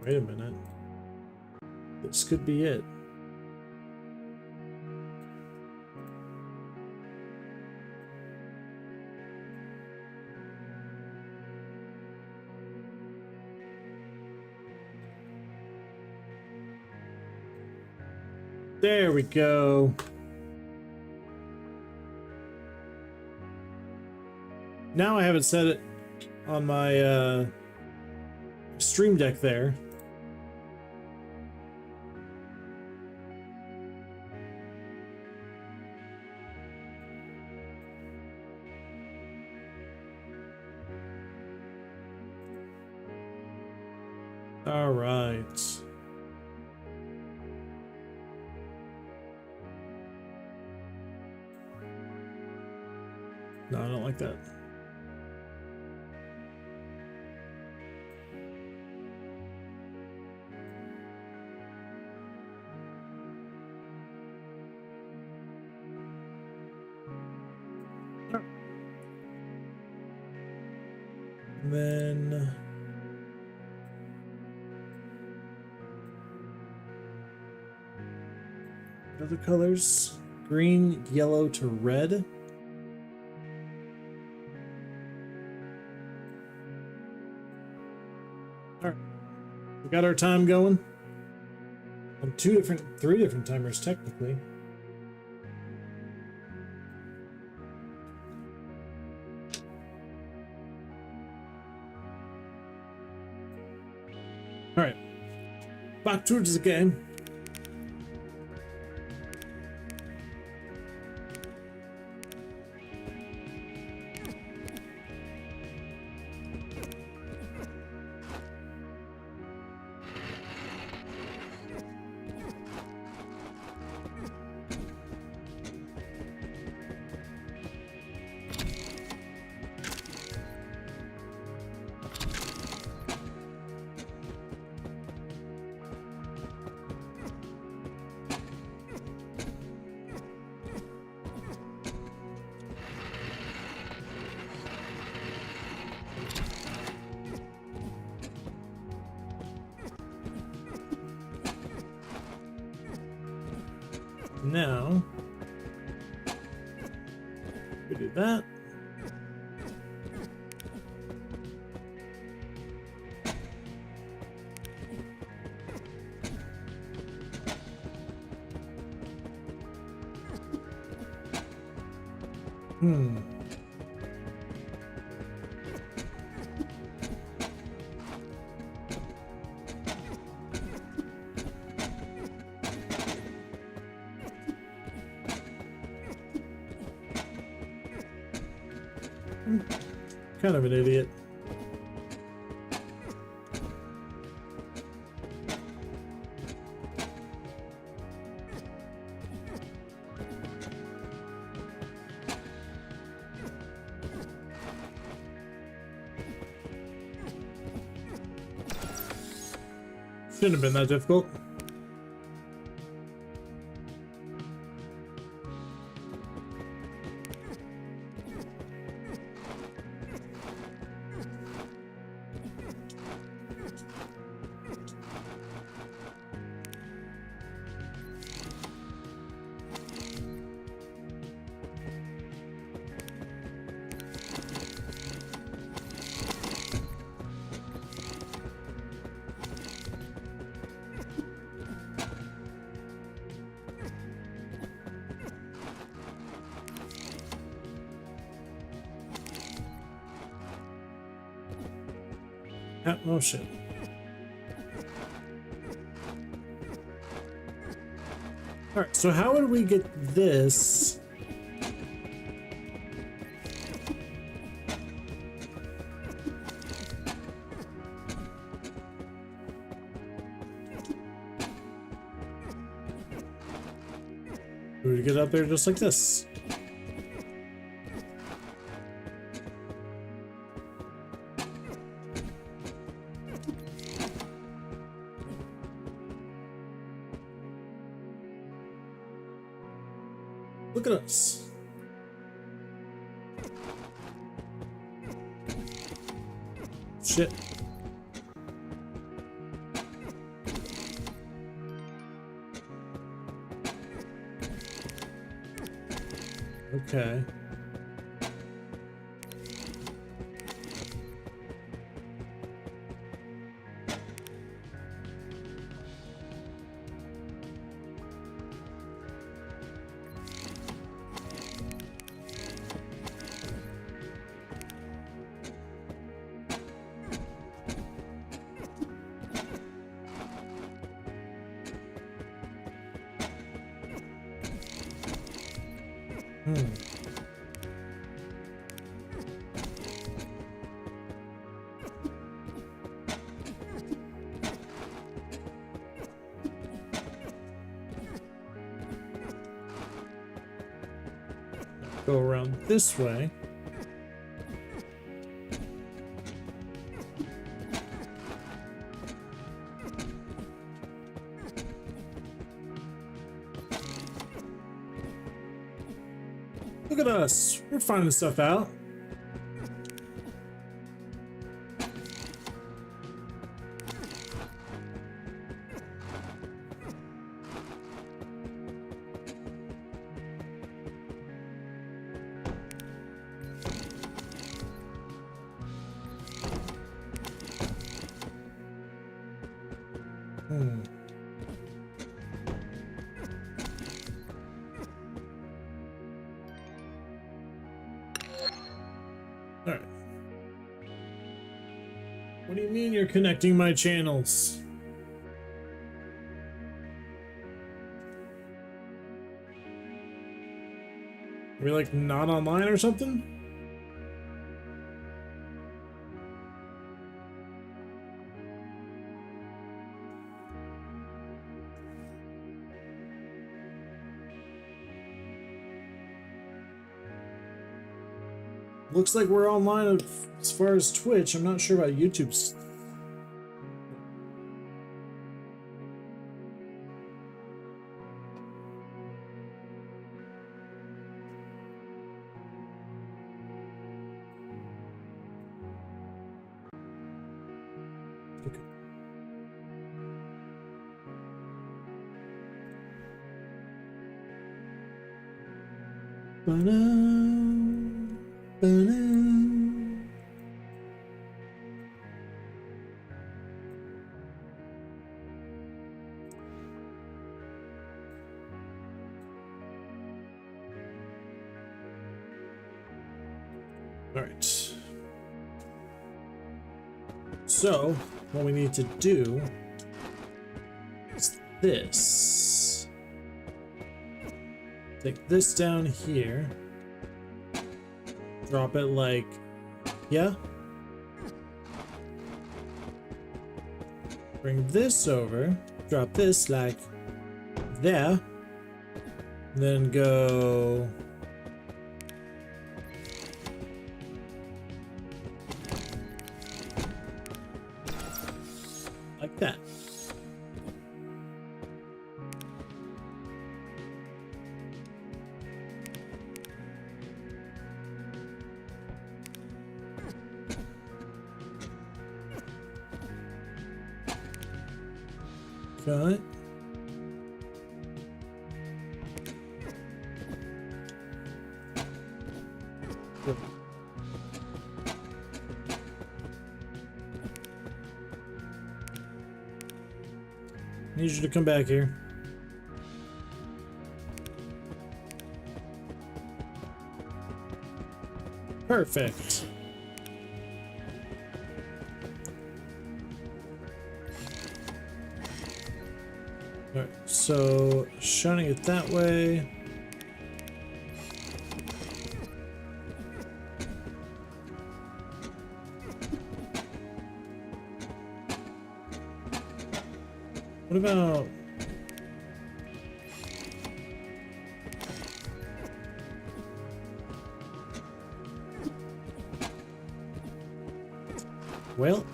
Wait a minute. This could be it. There we go. Now I haven't set it on my stream deck there. All right. No, I don't like that. And then other colors, green, yellow to red. All right, we got our time going on three different timers technically. All right, back towards the game. Now, we do that. Kind of an idiot. Shouldn't have been that difficult. Oh shit. Alright, so how would we get this? We would get up there just like this. Look at us. Shit. Okay. Go around this way. Look at us. We're finding stuff out. Alright. What do you mean you're connecting my channels? Are we like not online or something? Looks like we're online as far as Twitch. I'm not sure about YouTube's. Okay. All right. So, what we need to do is this. Take this down here. Drop it like, yeah. Bring this over. Drop this like there. Then go like that. Okay. Good. Need you to come back here. Perfect. Alright, so shining it that way. What about... Well...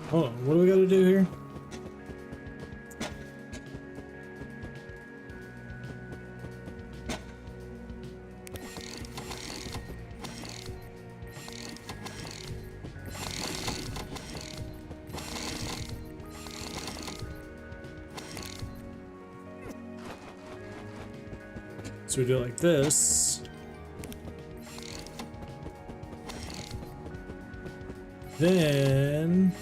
Hold on, what do we gotta do here? So we do it like this. Then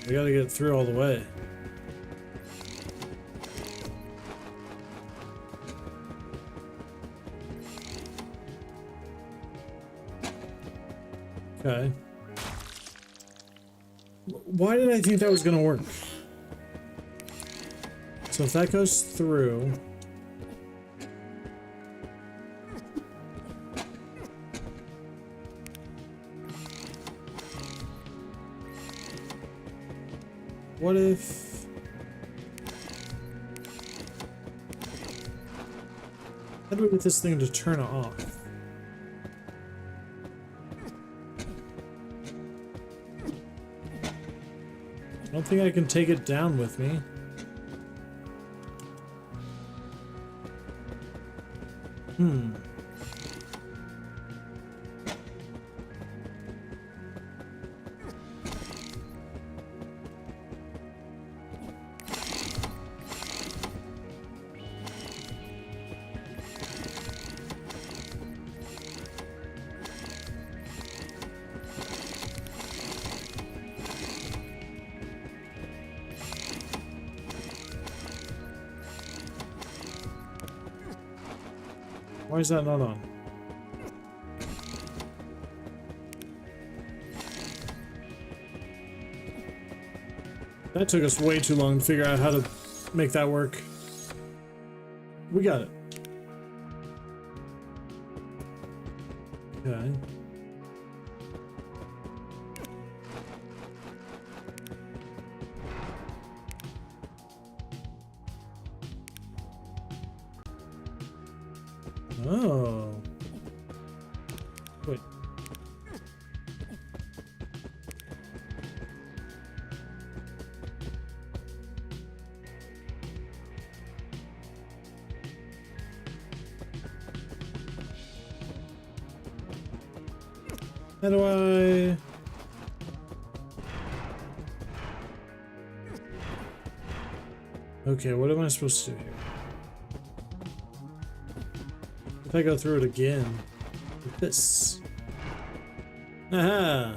we gotta get through all the way. Okay. Why did I think that was gonna work? So if that goes through, what if how do we get this thing to turn off? I don't think I can take it down with me. Why is that not on? That took us way too long to figure out how to make that work. We got it. Okay. Oh. Wait. How do I... Okay, what am I supposed to do here? If I go through it again, like this. Aha!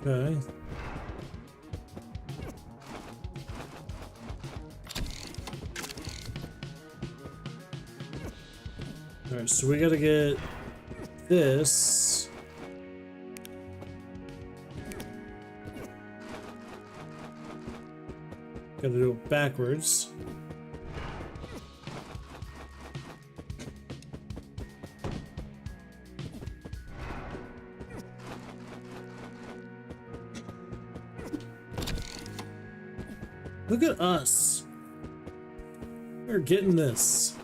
Okay. Alright, so we gotta get this. Gotta do it backwards. Look at us. We're getting this.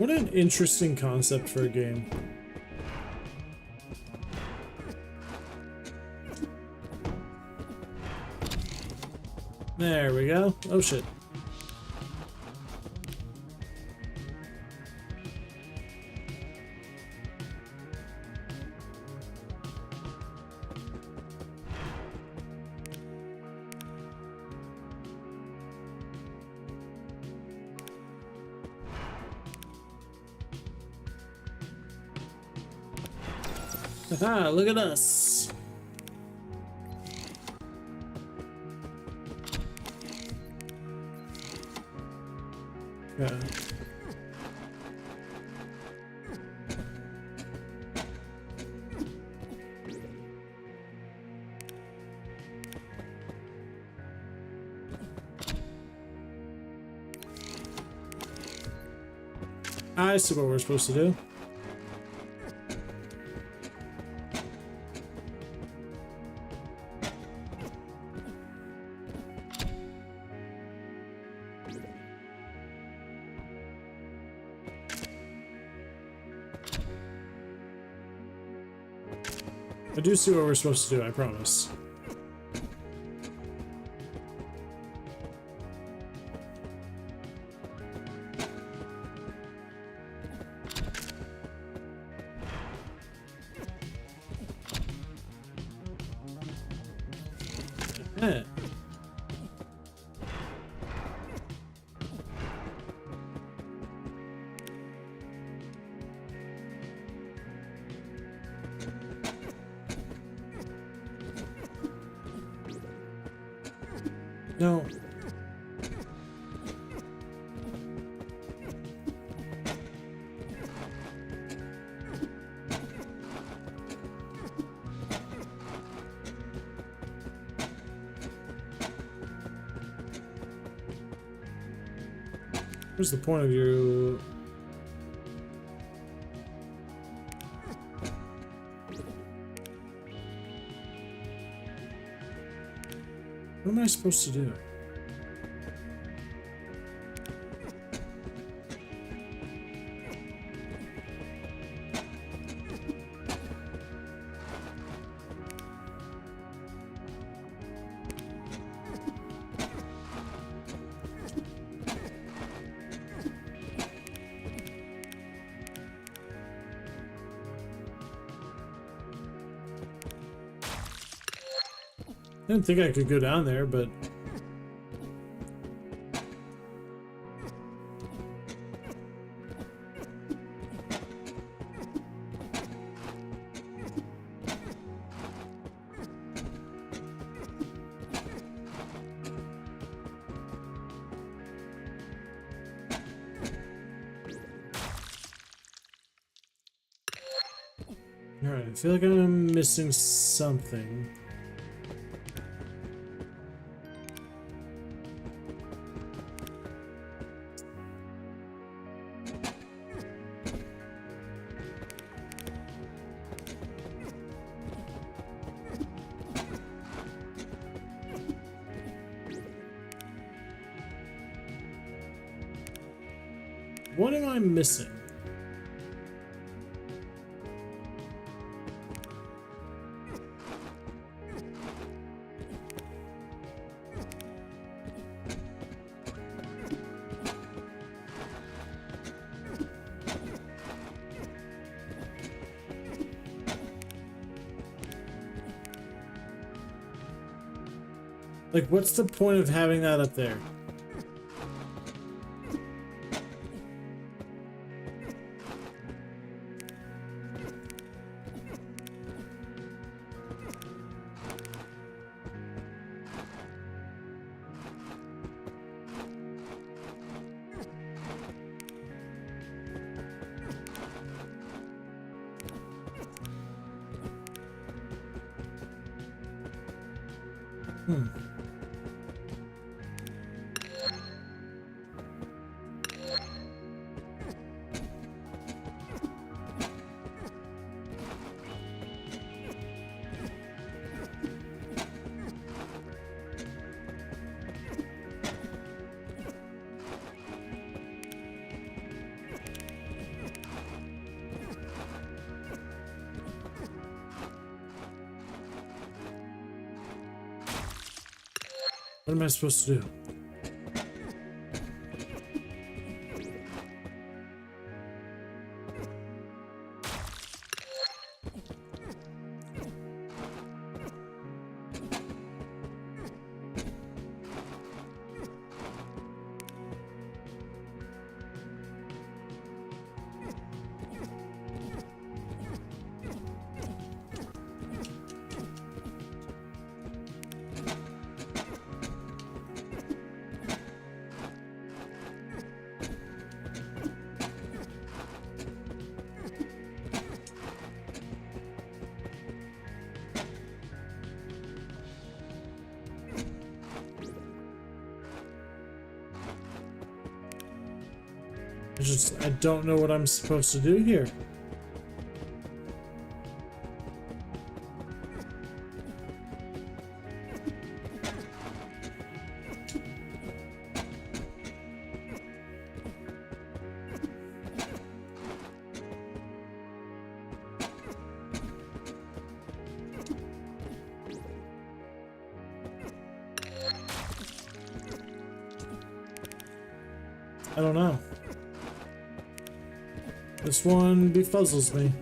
What an interesting concept for a game. There we go. Oh shit. Haha, look at us. Yeah. I see what we're supposed to do. I do see what we're supposed to do, I promise. Yeah. No. What's the point of you? What am I supposed to do? I didn't think I could go down there, but... Alright, I feel like I'm missing something. What am I missing? Like, what's the point of having that up there? What am I supposed to do? I don't know what I'm supposed to do here. I don't know. This one befuzzles me.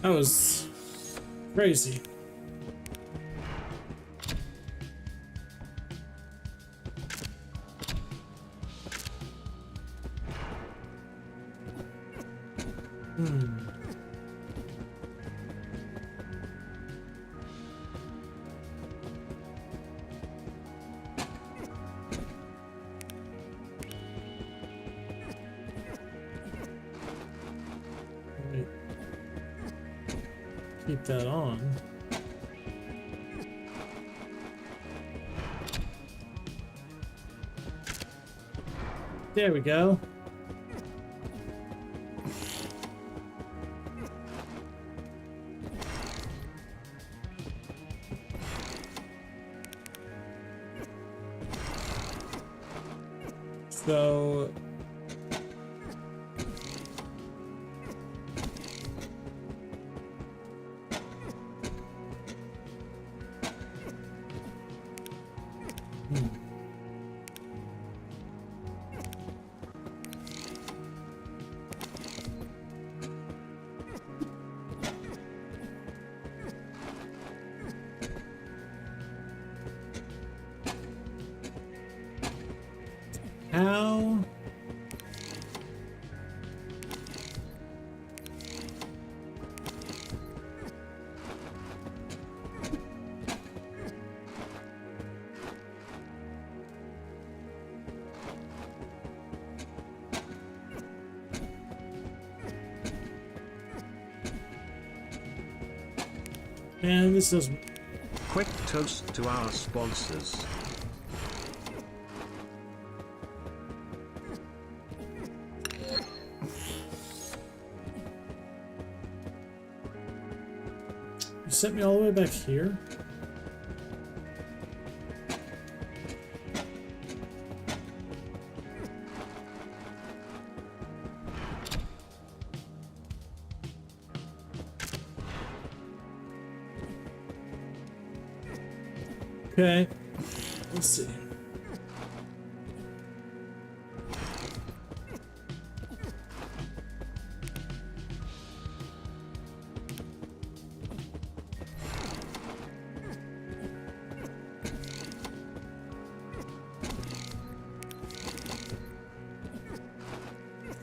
That was crazy. Wait. Keep that on. There we go. So how? Man, this is Quick toast to our sponsors. you sent me all the way back here. Okay, let's see.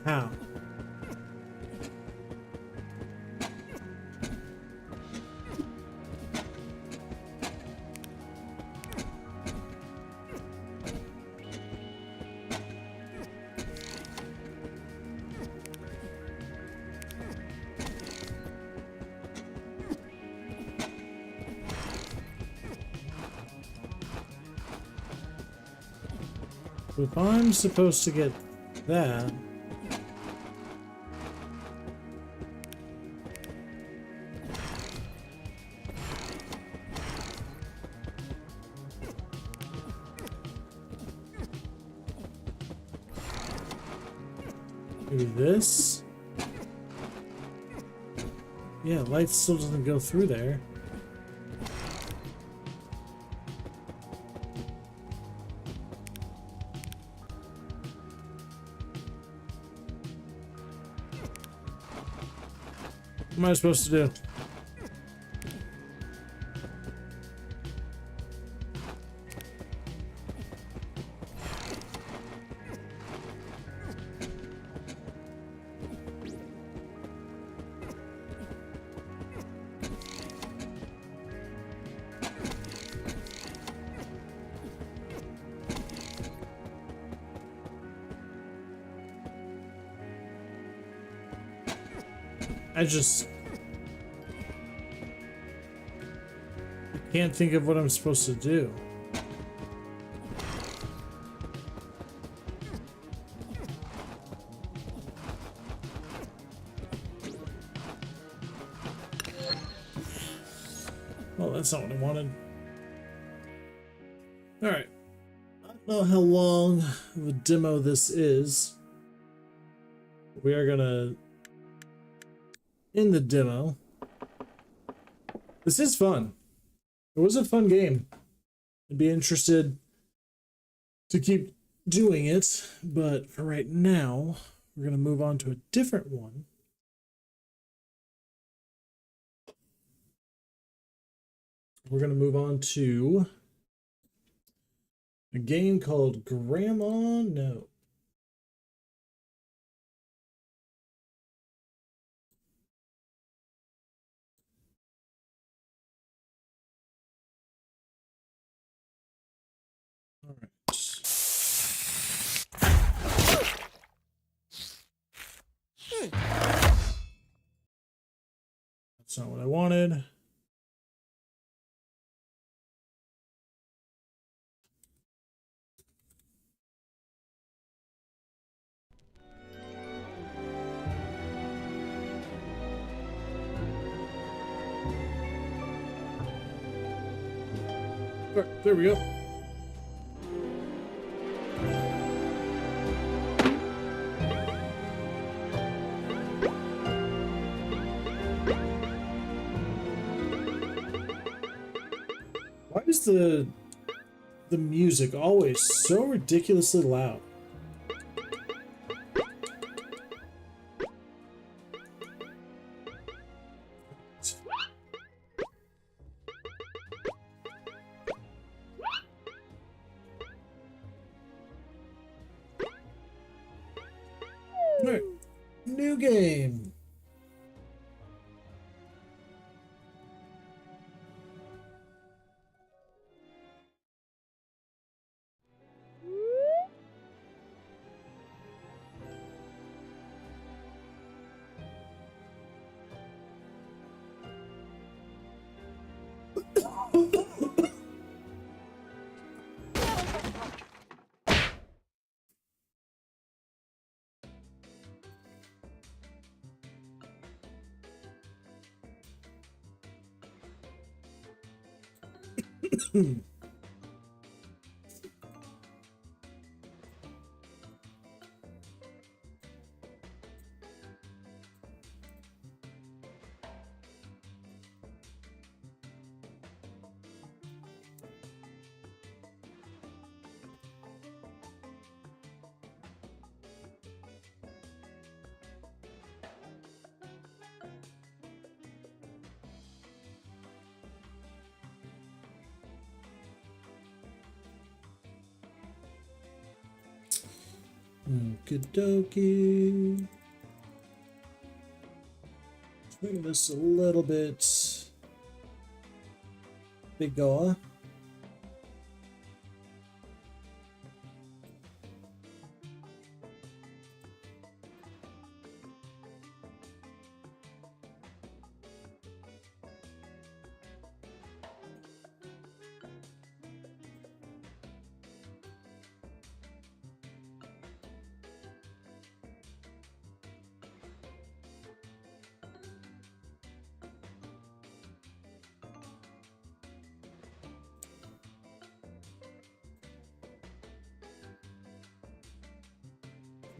How? If I'm supposed to get that, Do this. Yeah, light still doesn't go through there. What am I supposed to do? I just can't think of what I'm supposed to do. Well, that's not what I wanted. Alright. I don't know how long of a demo this is. We are gonna end the demo. This is fun. It was a fun game. I'd be interested to keep doing it, but for right now, we're going to move on to a different one. We're going to move on to a game called Grandma No. All right. That's not what I wanted. There we go. Why is the music always so ridiculously loud? Alright, new game. Okie dokie. Let's make this a little bit bigger.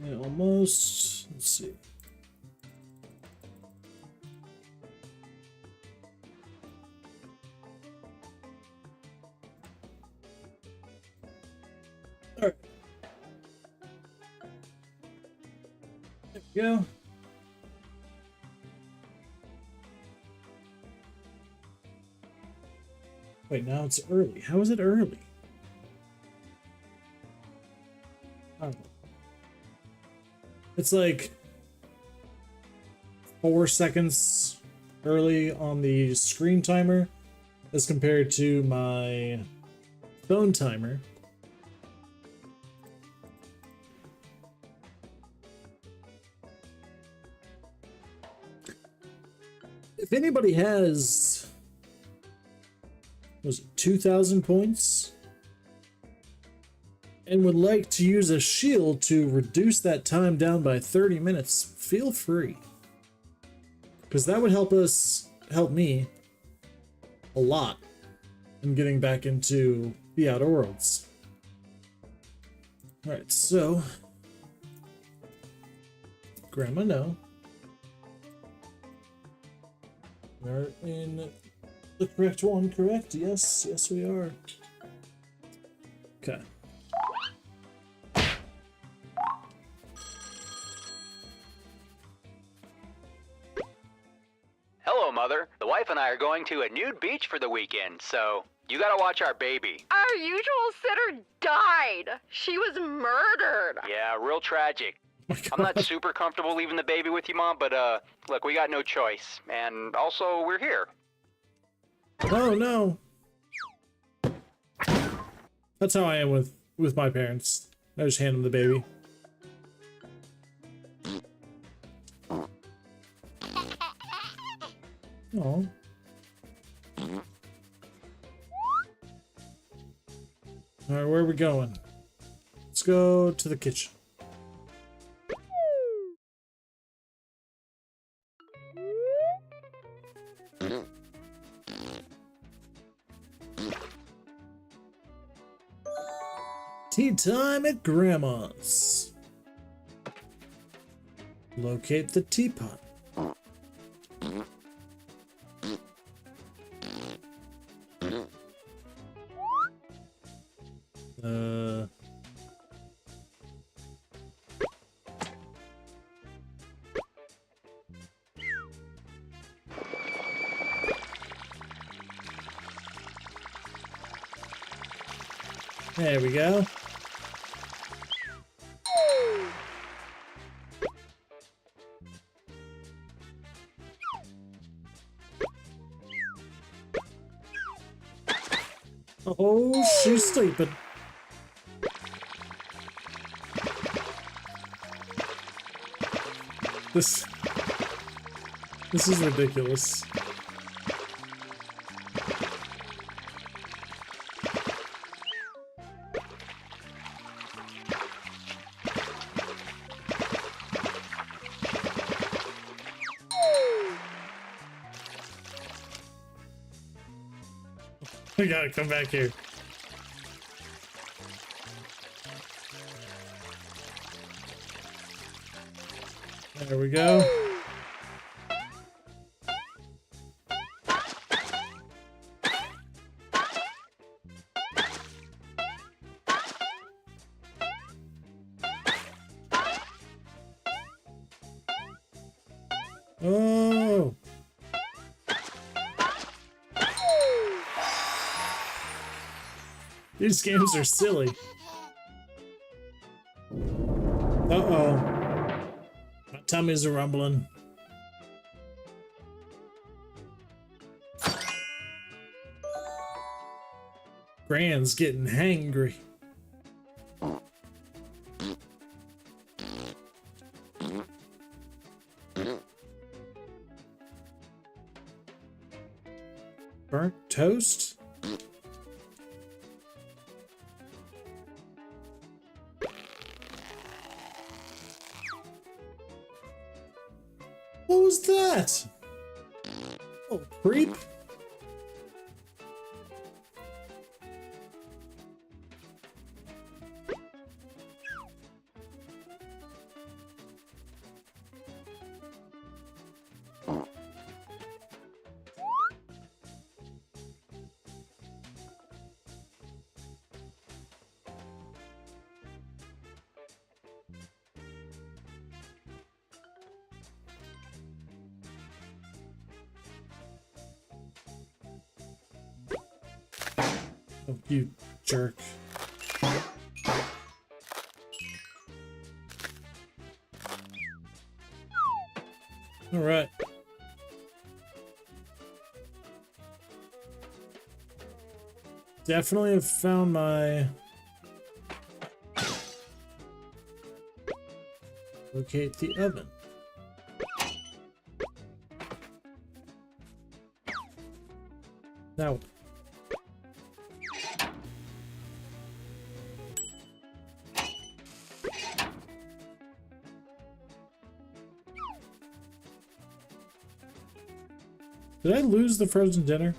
Yeah, almost. Let's see. All right. There we go. Wait, now it's early. How is it early? I don't know. It's like 4 seconds early on the screen timer as compared to my phone timer. If anybody has, was it 2,000 points and would like to use a shield to reduce that time down by 30 minutes, feel free. Because that would help me a lot in getting back into the Outer Worlds. Alright, so Grandma, no. We're in the correct one, correct? Yes, yes we are. Okay. Hello, Mother. The wife and I are going to a nude beach for the weekend, so you gotta watch our baby. Our usual sitter died. She was murdered. Yeah, real tragic. I'm not super comfortable leaving the baby with you, Mom, but look, we got no choice. And also, we're here. Oh no. That's how I am with my parents. I just hand them the baby. Oh. Alright, where are we going? Let's go to the kitchen. Tea time at Grandma's. Locate the teapot. There we go. Oh, she's sleeping. This is ridiculous. We gotta come back here. There we go. Oh. These games are silly. Uh-oh. My tummy's a rumbling. Gran's getting hangry. Burnt toast? What was that? Oh, creep. Oh, you jerk. All right. Definitely have found my... Locate the oven. Now... Did I lose the frozen dinner?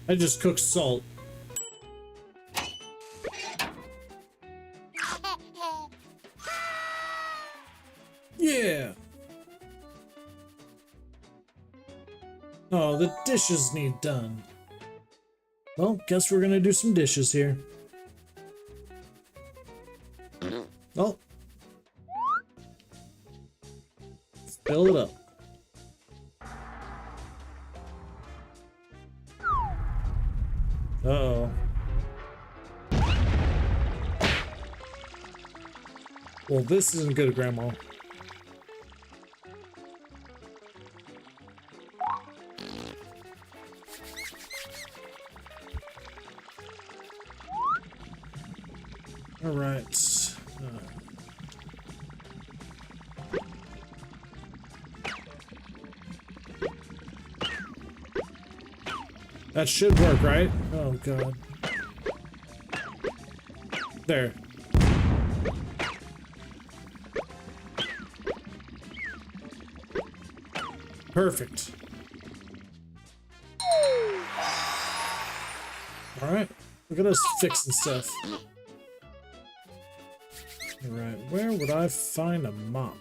I just cooked salt. Yeah! Oh, the dishes need done. Well, guess we're gonna do some dishes here. Oh. Fill it up. Uh-oh. Well, this isn't good, Grandma. All right. That should work, right? Oh, God. There. Perfect. Alright. Look at us fixing stuff. Alright, where would I find a mop?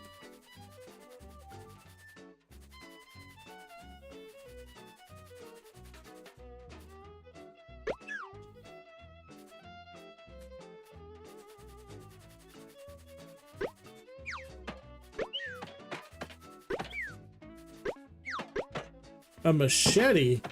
A machete?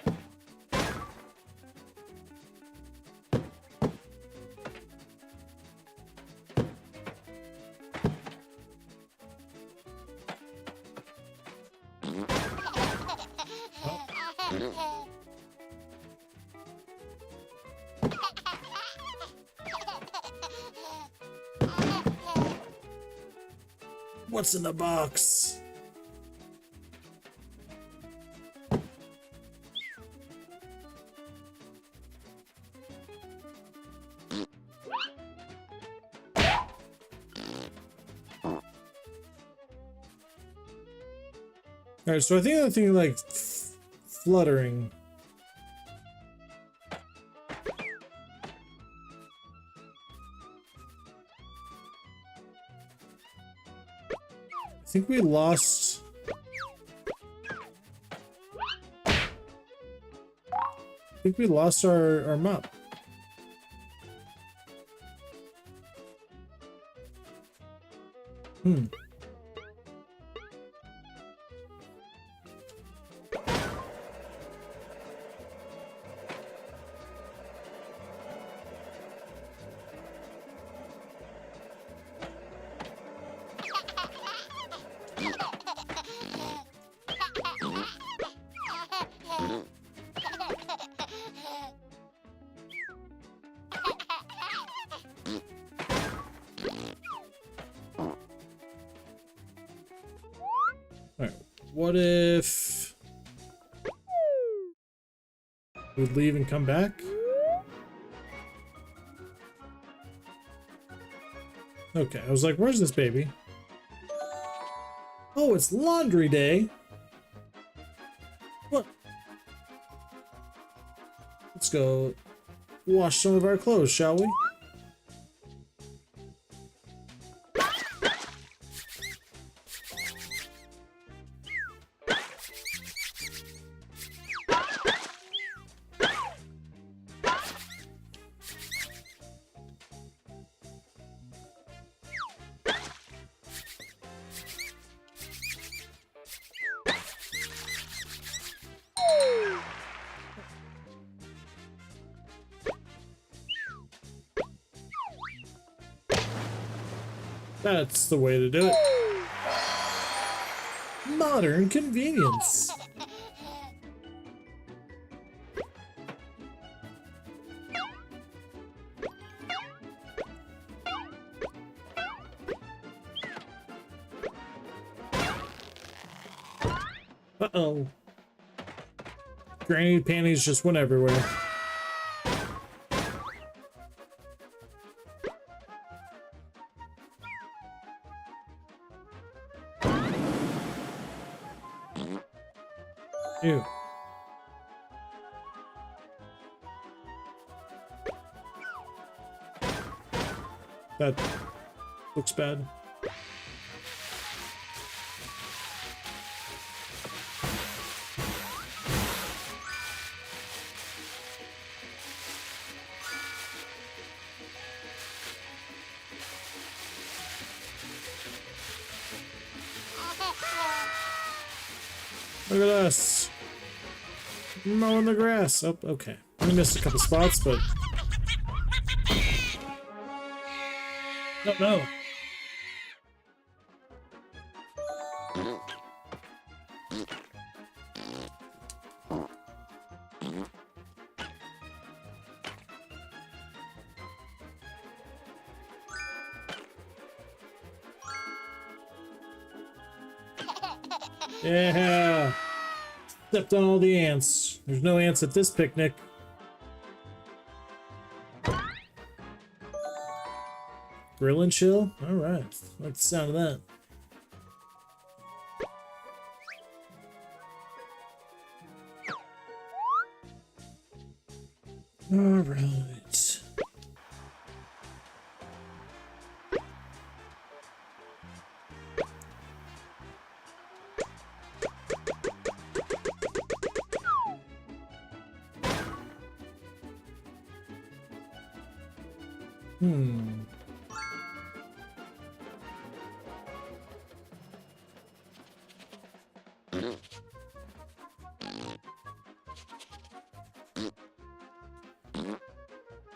What's in the box? Alright, so I think that thing like fluttering. I think we lost. I think we lost our map. Hmm. Alright, what if we'd leave and come back? Okay, I was like, where's this baby? Oh, it's laundry day. What? Let's go wash some of our clothes, shall we? That's the way to do it. Modern convenience. Uh-oh. Granny panties just went everywhere. Ew. That looks bad. Look at us. Mowing the grass. Oh, okay. I missed a couple spots, but... Oh, no. Yeah. Stepped on all the ants. There's no ants at this picnic. Grill and chill? Alright. Like the sound of that. Alright.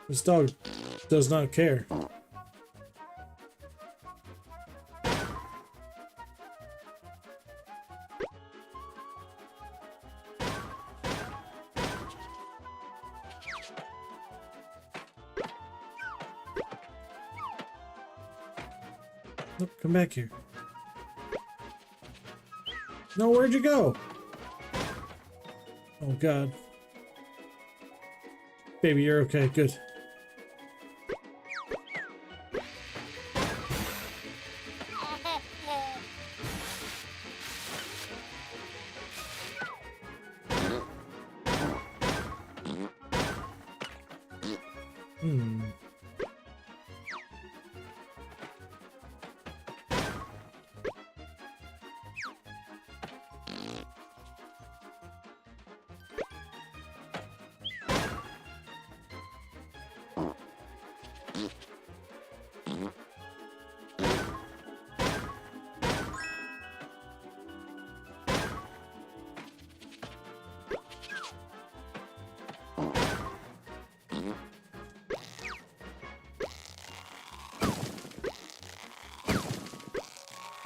This dog does not care. Look, come back here. No, where'd you go? Oh, God. Baby, you're okay. Good.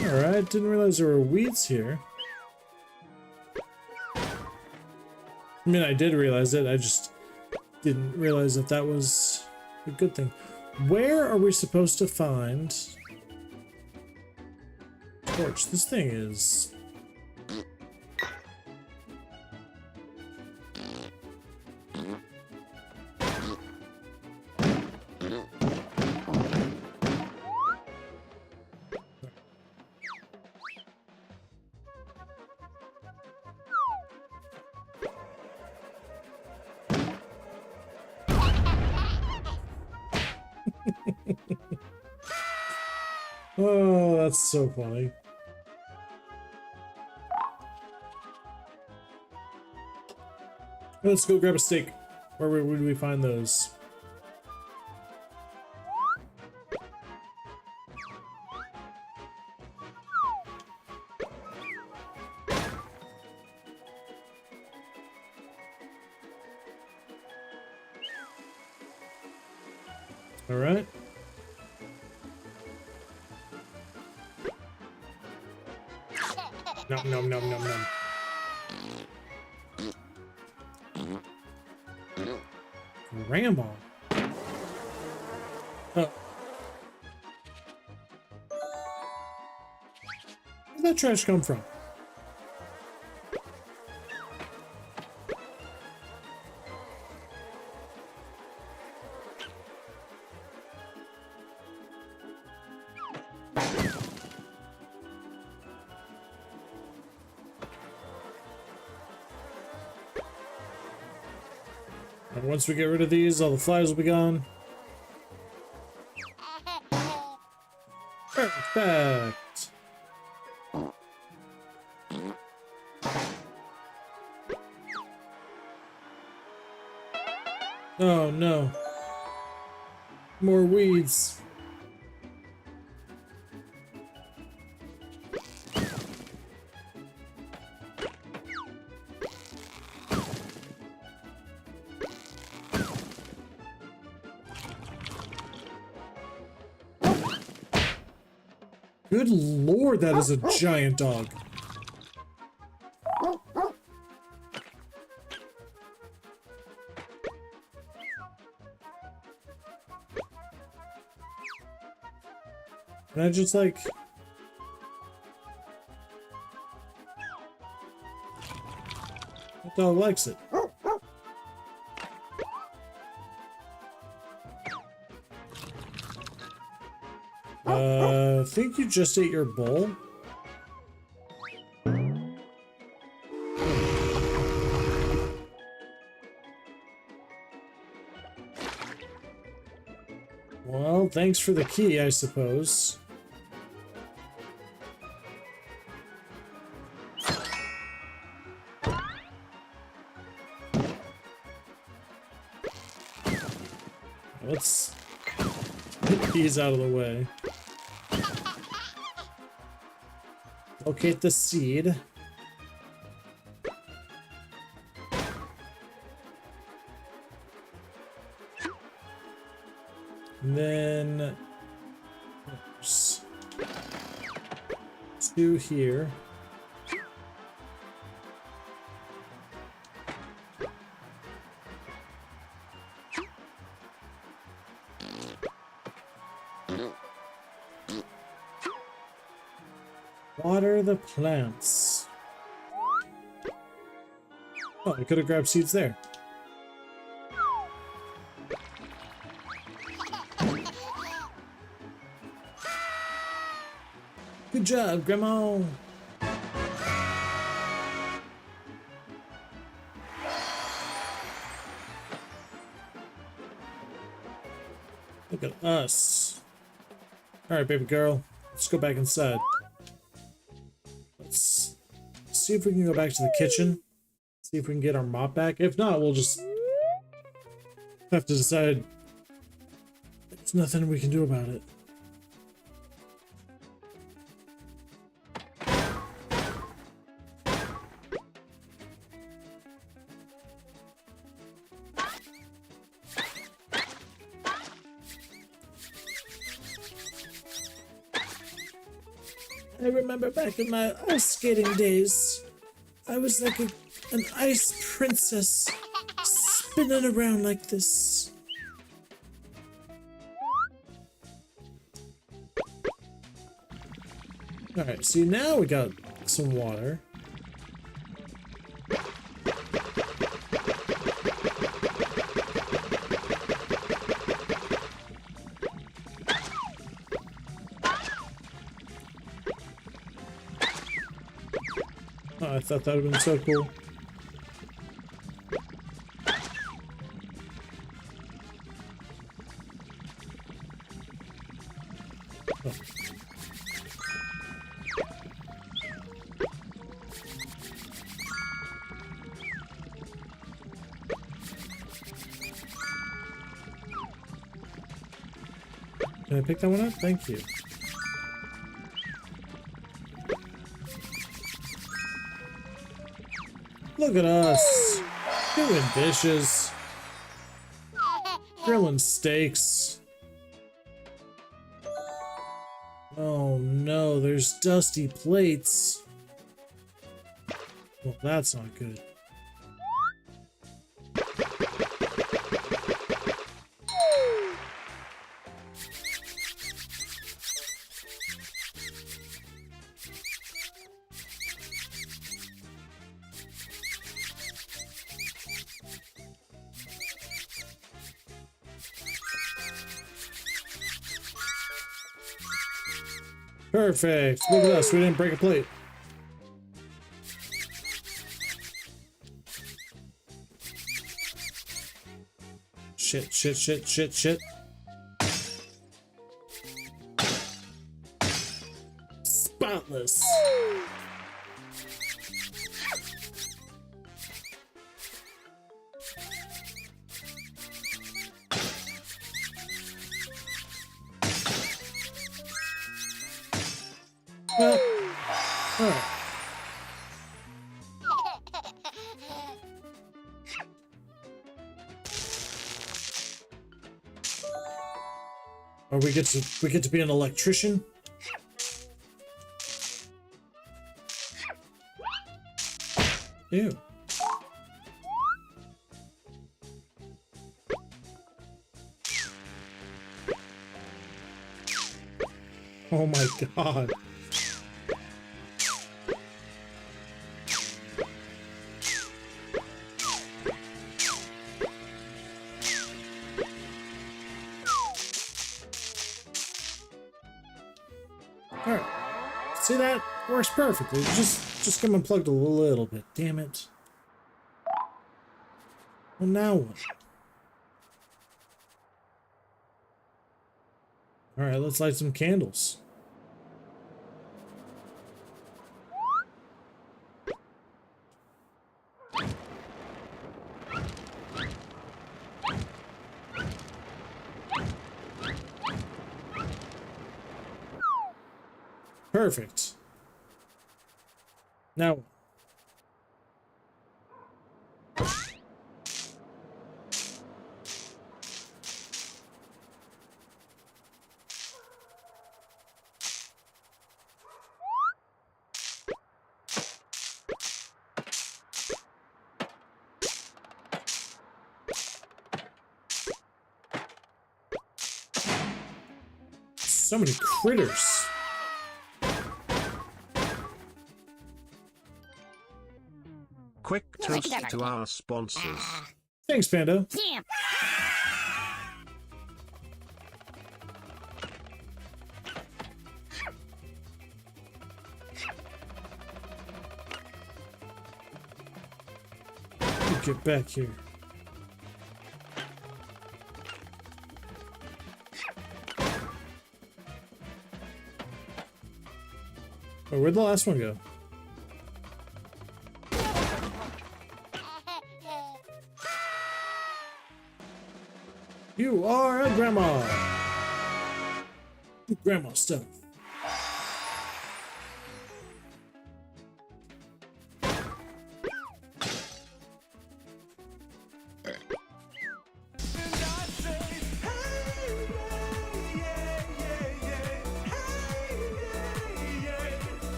Alright, didn't realize there were weeds here. I mean, I did realize it, I just didn't realize that that was a good thing. Where are we supposed to find... torch? This thing is... Oh, that's so funny. Let's go grab a steak. Where would we find those? All right. Nom nom nom nom nom. Grandma. Oh. Where'd that trash come from? And once we get rid of these, all the flies will be gone. Perfect. Oh no. More weeds. Good lord, that is a giant dog. Can I just like... That dog likes it. I think you just ate your bowl. Well, thanks for the key, I suppose. Let's get these out of the way. Locate the seed. And then there's 2 here. Water the plants. Oh, I could have grabbed seeds there. Good job, Grandma. Look at us. All right, baby girl. Let's go back inside. Let's see if we can go back to the kitchen. See if we can get our mop back. If not, we'll just have to decide there's nothing we can do about it. I remember back in my ice skating days, I was like an ice princess, spinning around like this. Alright, see now we got some water. Oh, I thought that would have been so cool. Oh. Can I pick that one up? Thank you. Look at us, doing dishes, grilling steaks. Oh no, there's dusty plates. Well, that's not good. Perfect. Look at us. We didn't break a plate. Shit, shit, shit, shit, shit. Spotless. Well, all right. Or we get to be an electrician. Ew. Oh my god. Alright. See, that works perfectly. Just come unplugged a little bit. Damn it. Well, now what? Alright, let's light some candles. Perfect. Now, so many critters. Quick toast to our sponsors. Thanks, Panda. Get back here. Oh, where'd the last one go? You are a grandma. Grandma stuff.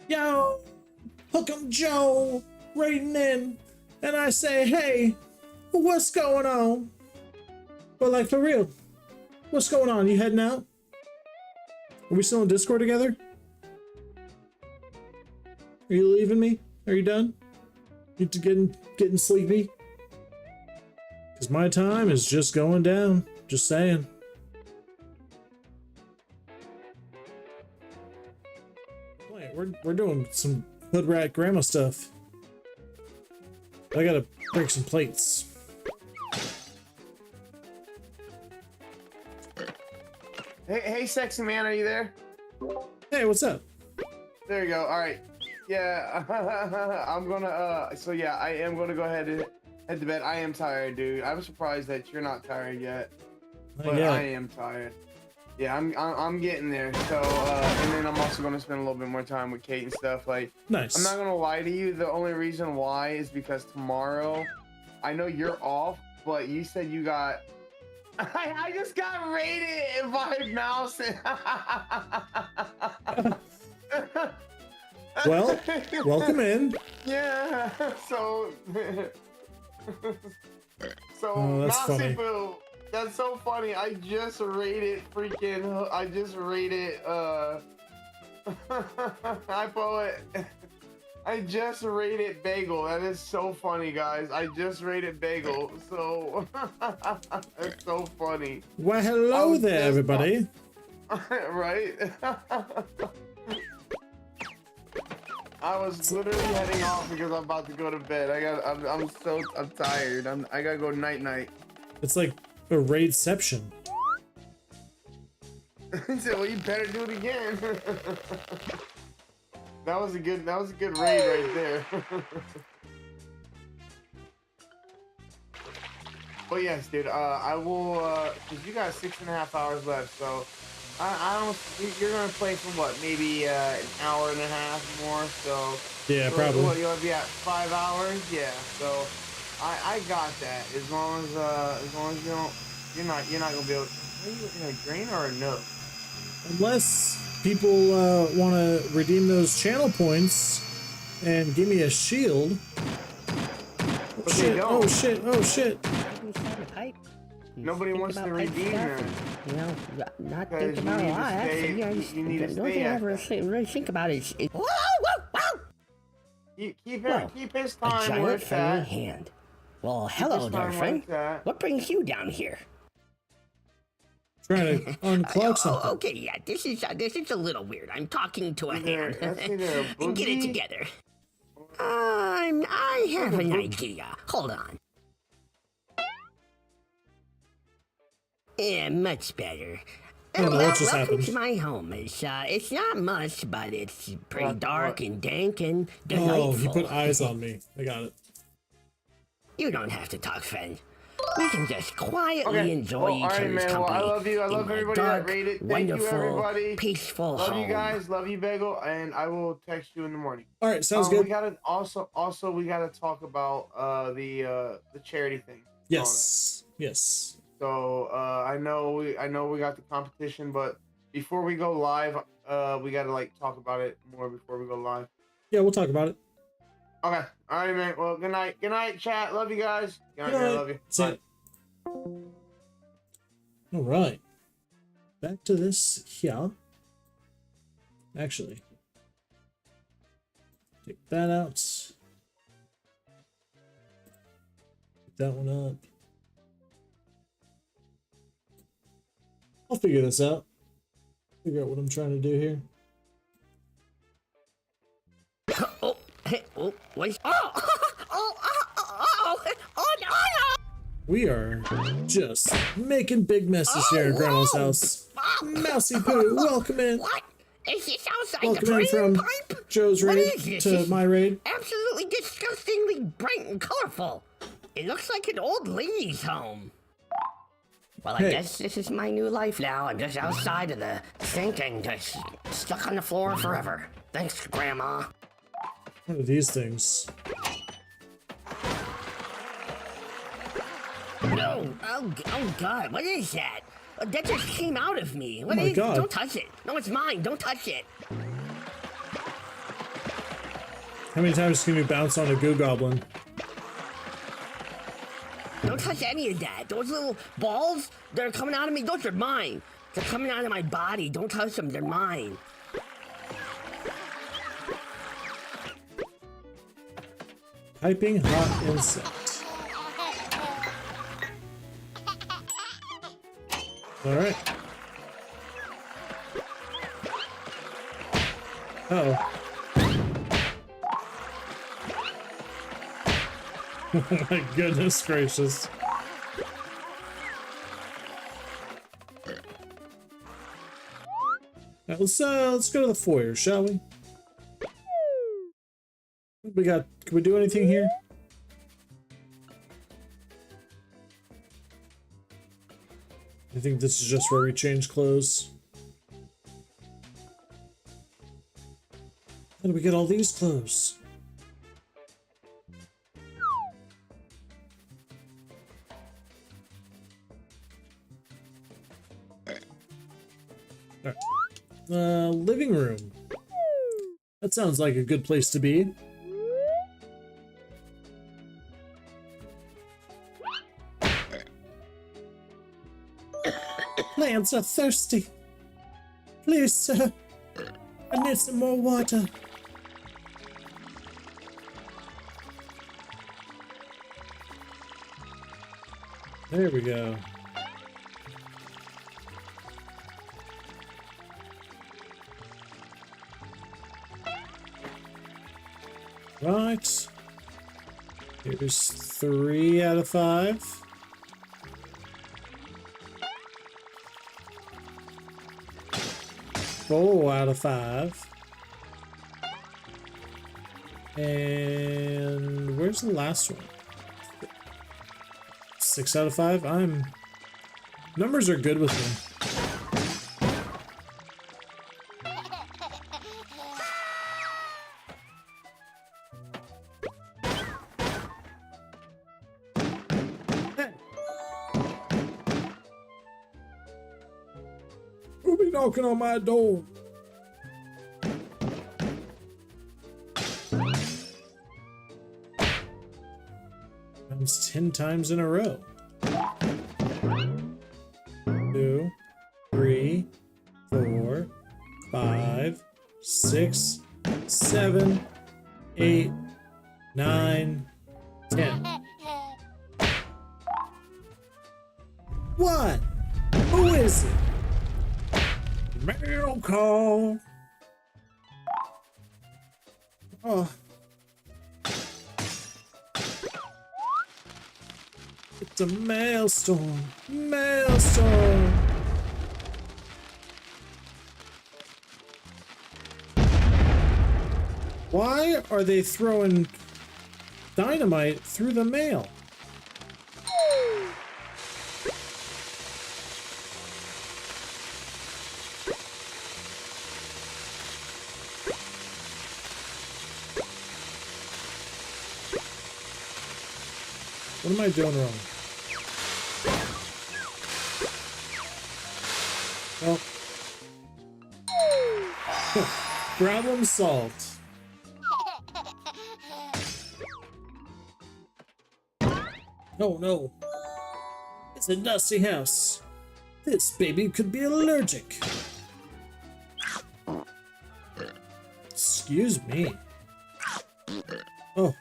Yo, HookEmJoe writing in, and I say, hey, what's going on? But like, for real, what's going on? You heading out? Are we still in Discord together? Are you leaving me? Are you done? You getting sleepy? Because my time is just going down. Just saying. We're doing some hood rat grandma stuff. I gotta break some plates. Hey, sexy man, are you there? Hey, what's up? There you go. All right. Yeah, I'm gonna. So yeah, I am gonna go ahead and head to bed. I am tired, dude. I'm surprised that you're not tired yet, but Yeah. I am tired. Yeah, I'm getting there. So and then I'm also gonna spend a little bit more time with Kate and stuff. Like, Nice. I'm not gonna lie to you. The only reason why is because tomorrow, I know you're off, but you said you got I just got raided by mouse. Well, welcome in. Yeah. So. So Oh, that's Mousy funny. Boo, that's so funny. I just rated freaking. I just rated. I poet. I just rated Bagel. That is so funny, guys. I just rated Bagel. So it's so funny. Well, hello there, everybody. Right? I was literally heading off because I'm about to go to bed. I'm tired. I gotta go night night. It's like a raidception. He said, "Well, you better do it again." That was a good raid right there. But yes, dude. I will. Cause you got 6.5 hours left, so I don't. You're gonna play for what? Maybe an hour and a half more. So Yeah, probably. What, you want to be at 5 hours? Yeah. So I got that. As long as you don't, you're not gonna be able. Are you looking at a green or a no? Unless people want to redeem those channel points and give me a shield. Oh But they shit! don't. Oh shit! Oh shit! Nobody wants to redeem them. You know, not Because think you about need a to lot. stay- Actually, you need to the stay only thing I at ever that. really think about is whoa, whoa, whoa! Keep Whoa, his a time where giant it's friendly at. hand. Well, Keep hello his there, time where friend. it's at. What brings you down here? Trying to unclog something. Okay, yeah, this is a little weird. I'm talking to a Either- hand. that's either a Get it boogie- together. I have an idea. Hold on. Yeah, much better. I don't know what just Welcome happened. to my home. It's not much, but it's pretty What? dark and dank and Oh, delightful. he put eyes on me. I got it. You don't have to talk, friend. We can just quietly Okay. enjoy Well, each alright, other's man. Well, company. I love you. I in love my everybody dark, that rated. Thank wonderful, you, everybody. peaceful Love home. you guys. Love you, Bagel. And I will text you in the morning. All right, sounds We good. gotta also we gotta talk about the charity thing. Yes, yes. So I know we got the competition, but before we go live, we gotta like talk about it more before we go live. Yeah, we'll talk about it. Okay. All right, man. Well, good night. Good night, chat. Love you guys. Good night, Good man. night. Love you. See ya. Bye. All right. Back to this here. Actually, take that out. Pick that one up. I'll figure this out. Figure out what I'm trying to do here. Oh, hey, oh, what? Oh, no! We are just making big messes here in Grandma's house. Mousy Poo, welcome in. What? Is this outside Welcome the in drain from pipe? Joe's What raid is this? to my raid. Absolutely disgustingly bright and colorful. It looks like an old lady's home. Well, I Hey. guess this is my new life now. I'm just outside of the sink and just stuck on the floor forever. Thanks, Grandma. What are these things? No! Oh God, what is that? That just came out of me. What my is? God. Don't touch it. No, it's mine. Don't touch it. How many times can you bounce on a goo goblin? Don't touch any of that. Those little balls that are coming out of me, those are mine. They're coming out of my body. Don't touch them. They're mine. Piping hot insect. Alright. Uh-oh. Oh my goodness gracious. Now, let's go to the foyer, shall we? We got. Can we do anything here? I think this is just where we change clothes. How do we get all these clothes? Living room. That sounds like a good place to be. Plants are thirsty. Please, sir. I need some more water. There we go. Right. Here's 3 out of 5. Four out of 5. And where's the last one? 6 out of 5. Numbers are good with me. Hey. Who be knocking on my door? Comes 10 times in a row. 2, 3, 4, 5, 6, 7, 8, 9, 10. What? Who is it? Mail call. Oh. It's a maelstrom. Maelstrom. Why are they throwing dynamite through the mail? What am I doing wrong? Well, problem solved. Oh no, it's a dusty house. This baby could be allergic. Excuse me. Oh.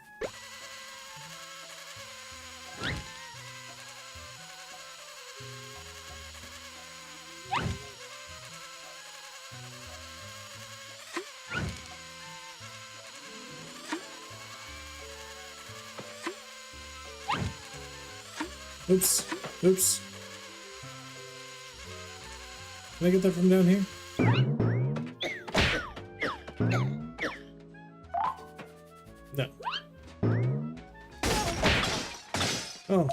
Oops. Oops. Can I get that from down here? No. Oh.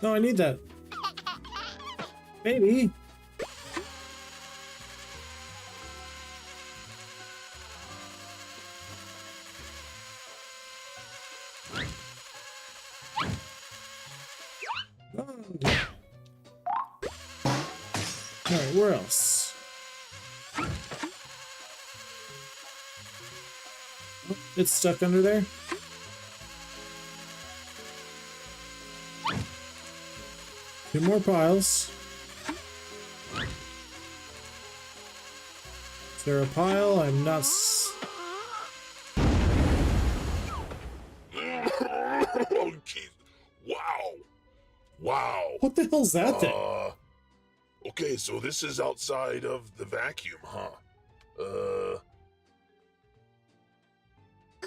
No, I need that. Baby. Alright, where else? Oh, it's stuck under there. Two more piles. Is there a pile? I'm not Wow. Wow. What the hell's that thing? Okay, so this is outside of the vacuum, huh?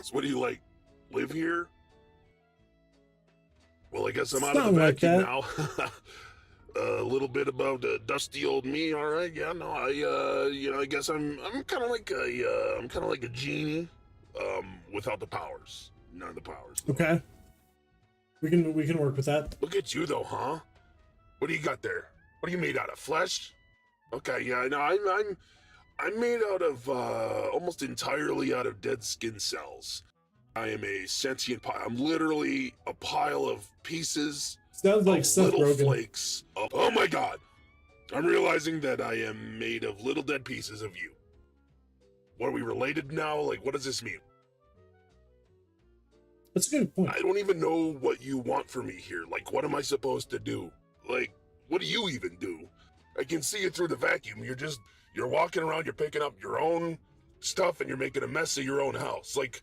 So what do you like? Live here? Well, I guess I'm out of the vacuum now. A little bit about dusty old me, all right? Yeah, no, I guess I'm kind of like a genie, without the powers. None of the powers. Okay. We can work with that. Look at you though, huh? What do you got there? What are you made out of? Flesh? Okay, yeah, no, I'm made out of almost entirely out of dead skin cells. I am a sentient pile. I'm literally a pile of pieces Sounds like of Seth little Rogen. flakes. Oh my God! I'm realizing that I am made of little dead pieces of you. What, are we related now? Like, what does this mean? That's a good point. I don't even know what you want from me here. Like, what am I supposed to do? Like, what do you even do? I can see it through the vacuum. You're walking around, you're picking up your own stuff, and you're making a mess of your own house. Like,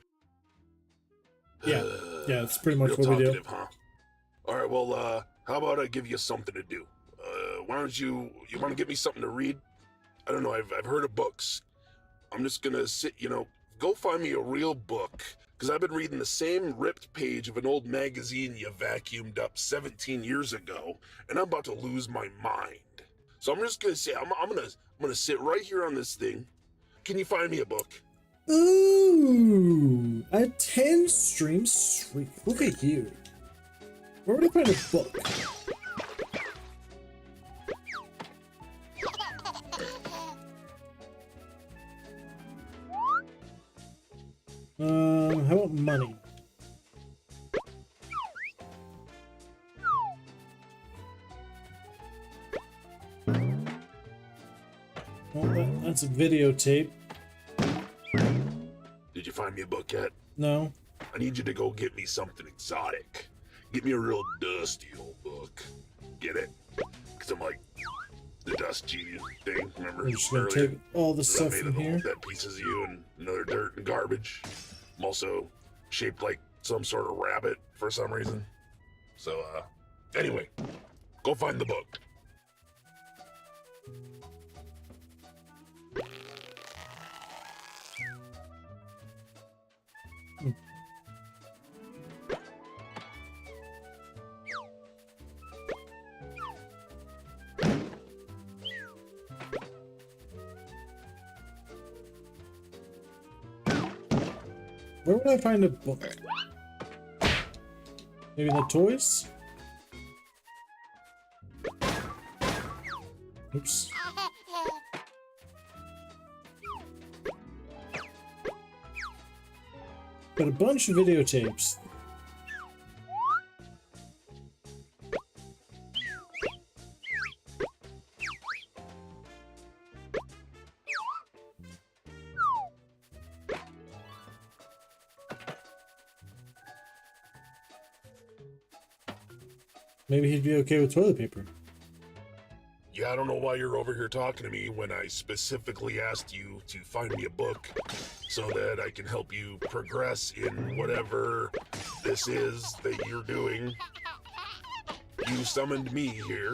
Yeah, it's pretty much real what we do. talkative, huh? All right, well, how about I give you something to do? Why don't you want to give me something to read? I don't know, I've heard of books. I'm just gonna sit, go find me a real book, because I've been reading the same ripped page of an old magazine you vacuumed up 17 years ago, and I'm about to lose my mind. So I'm just gonna say, I'm gonna sit right here on this thing. Can you find me a book? Ooh, a 10-stream streak. Look at you. Where would I find a book? How about money? Well, that's a videotape. Did you find me a book yet? No. I need you to go get me something exotic. Get me a real dusty old book. Get it? Because I'm like the dust genie thing, remember? I'm just gonna earlier? take all the I'm stuff made from of all here. dead pieces of you and another dirt and garbage. I'm also shaped like some sort of rabbit for some reason. So, anyway, go find the book. Where would I find a book? Maybe the toys? Oops. Got a bunch of videotapes. Maybe he'd be okay with toilet paper. Yeah, I don't know why you're over here talking to me when I specifically asked you to find me a book so that I can help you progress in whatever this is that you're doing. You summoned me here.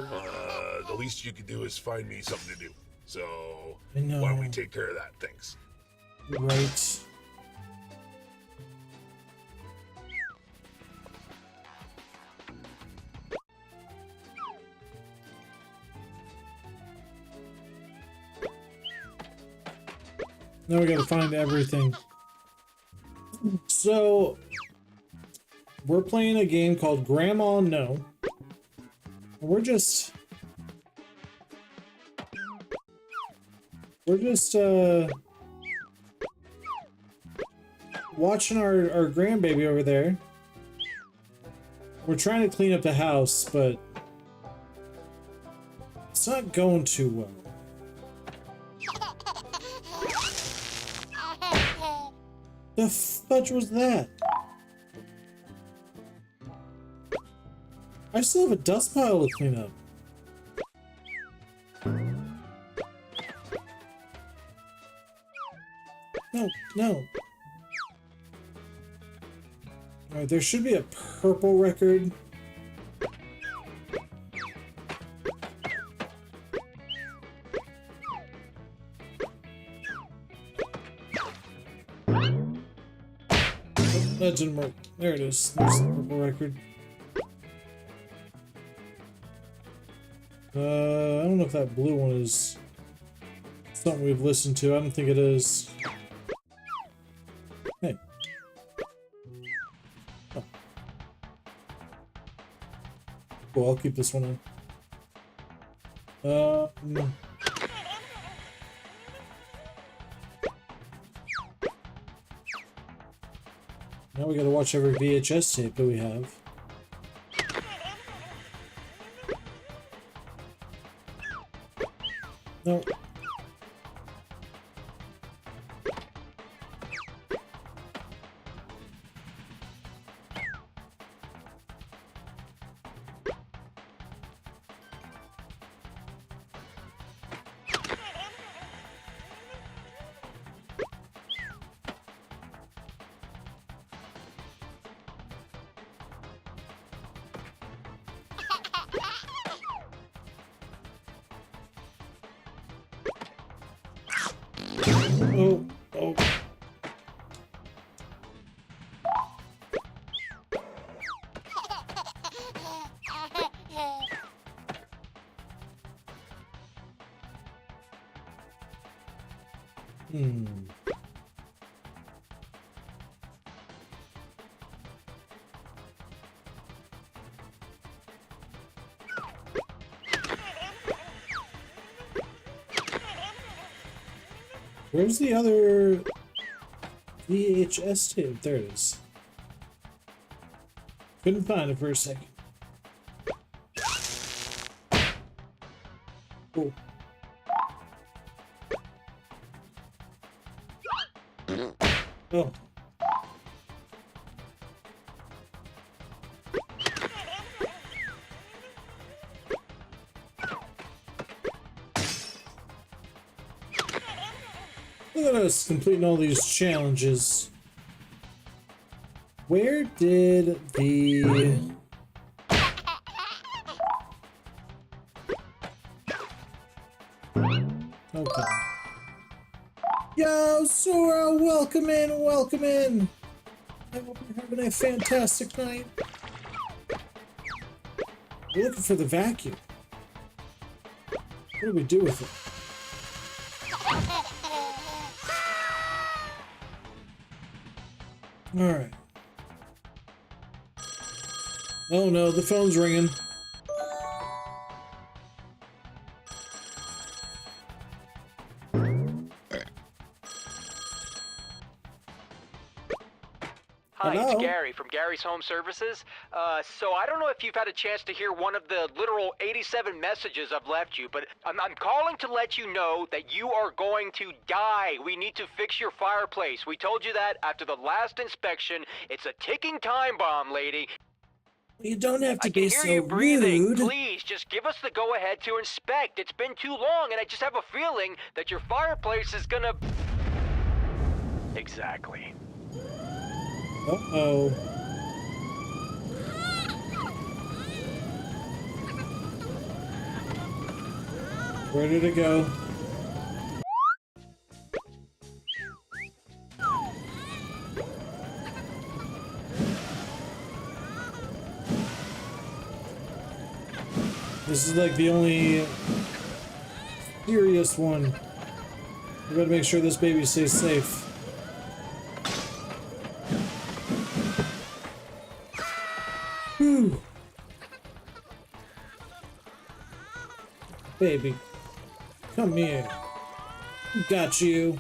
The least you could do is find me something to do. So, I know. why don't we take care of that? Thanks. Right. Now we gotta find everything. So, we're playing a game called Grandma No. We're just watching our grandbaby over there. We're trying to clean up the house, but it's not going too well. The fudge was that? I still have a dust pile to clean up. No, no. Alright, there should be a purple record. That didn't work. There it is. There's the purple record. I don't know if that blue one is something we've listened to. I don't think it is. Hey. Oh. Cool, I'll keep this one on. Now we gotta watch every VHS tape that we have. No. Oh, oh. Hmm. Where's the other VHS tape? There it is. Couldn't find it for a second. Oh. Oh. Look at us completing all these challenges. Where did the... Okay. Yo, Sora, welcome in, welcome in. I hope you're having a fantastic night. We're looking for the vacuum. What do we do with it? Alright. Oh no, the phone's ringing. Hi, Hello? it's Gary from Gary's Home Services. So I don't know if you've had a chance to hear one of the literal 87 messages I've left you, but I'm calling to let you know that you are going to die. We need to fix your fireplace. We told you that after the last inspection. It's a ticking time bomb, lady. You don't have to I can be hear so you breathing. rude. Please, just give us the go-ahead to inspect. It's been too long, and I just have a feeling that your fireplace is gonna... Exactly. Uh-oh. Where did it go? This is like the only serious one. We gotta make sure this baby stays safe. Whew. Baby, come here. Got you.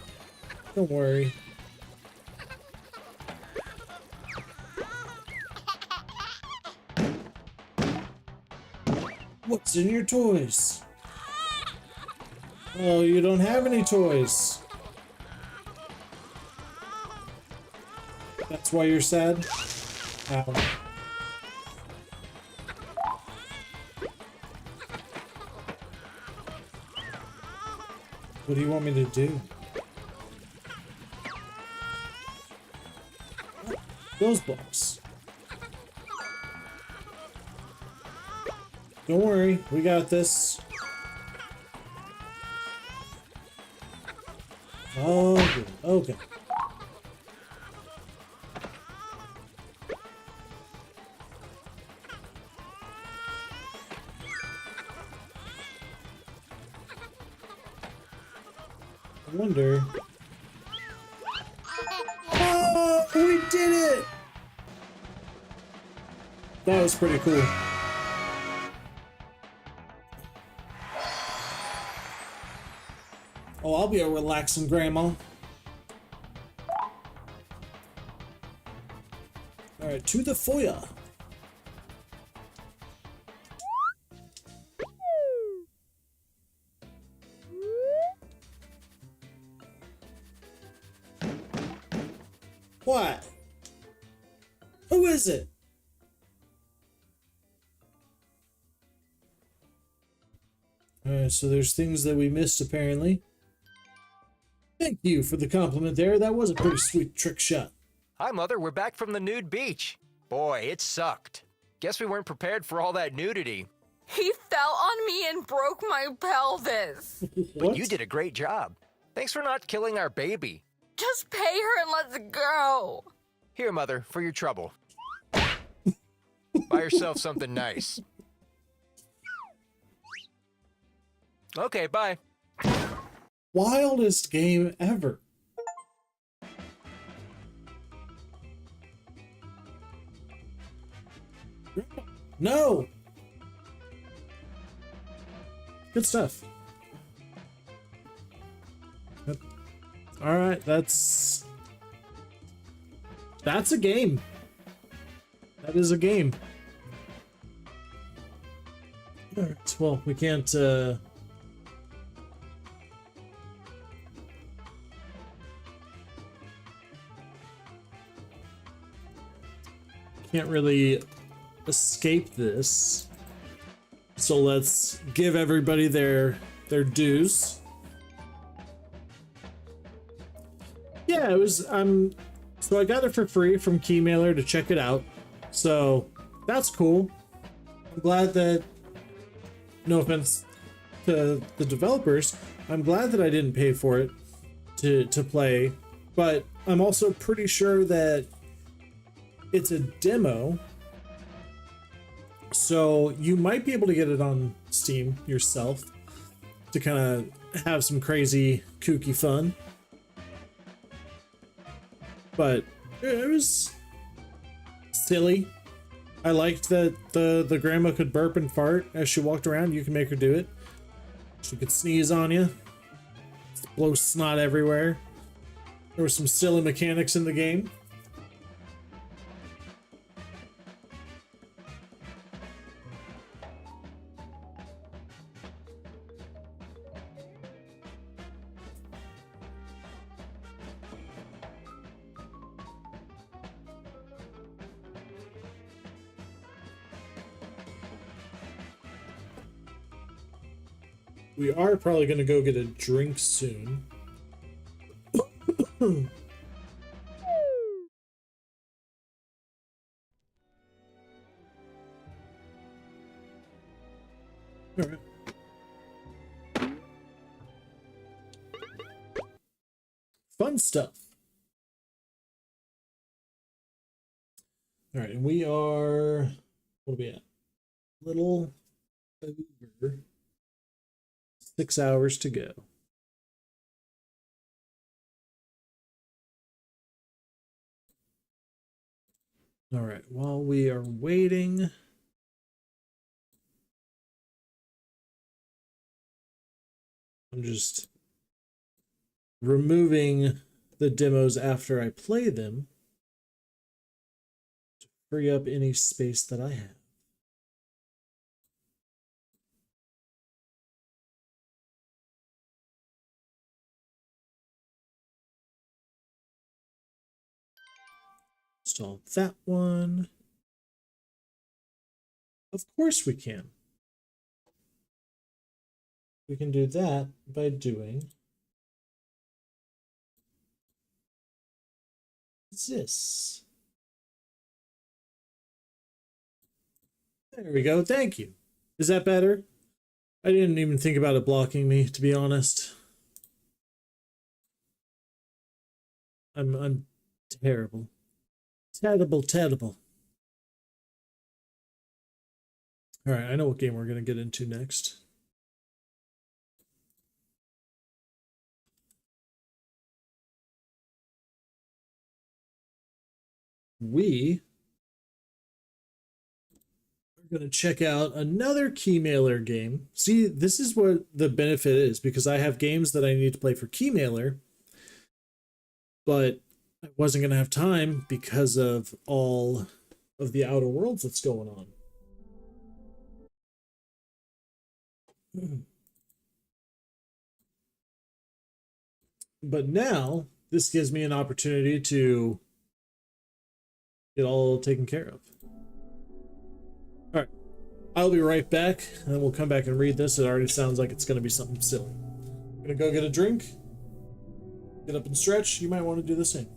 Don't worry. What's in your toys? Oh, you don't have any toys. That's why you're sad? Ow. What do you want me to do? Those blocks. Don't worry, we got this. Oh, good. Okay. I wonder. Oh, we did it! That was pretty cool. Oh, I'll be a relaxing grandma. Alright, to the foyer. What? Who is it? Alright, so there's things that we missed apparently. Thank you for the compliment there. That was a pretty sweet trick shot. Hi, Mother. We're back from the nude beach. Boy, it sucked. Guess we weren't prepared for all that nudity. He fell on me and broke my pelvis. But you did a great job. Thanks for not killing our baby. Just pay her and let's go. Here, Mother, for your trouble. Buy yourself something nice. Okay, bye. Wildest game ever. No! Good stuff. Alright, that's a game. That is a game. Alright, well, we can't, can't really escape this. So let's give everybody their dues. Yeah, it was so I got it for free from Keymailer to check it out. So that's cool. I'm glad that, no offense to the developers, I'm glad that I didn't pay for it to play, but I'm also pretty sure that it's a demo, so you might be able to get it on Steam yourself to kind of have some crazy, kooky fun. But it was silly. I liked that the grandma could burp and fart as she walked around. You can make her do it. She could sneeze on you, blow snot everywhere. There were some silly mechanics in the game. We are probably going to go get a drink soon. All right. Fun stuff. All right, and we are, what are we at? Little over 6 hours to go. All right, while we are waiting, I'm just removing the demos after I play them to free up any space that I have. Install that one. Of course we can. We can do that by doing this. There we go. Thank you. Is that better? I didn't even think about it blocking me, to be honest. I'm terrible. Terrible. All right, I know what game we're going to get into next. We are going to check out another Keymailer game. See, this is what the benefit is, because I have games that I need to play for Keymailer, but I wasn't going to have time because of all of the Outer Worlds that's going on. But now, this gives me an opportunity to get all taken care of. All right, I'll be right back, and then we'll come back and read this. It already sounds like it's going to be something silly. I'm gonna go get a drink, get up and stretch. You might want to do the same.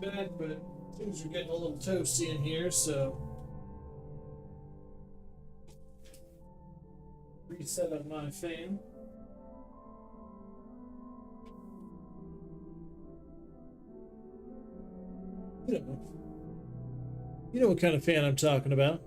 Bad, but things are getting a little toasty in here, so reset up my fan. You know what kind of fan I'm talking about.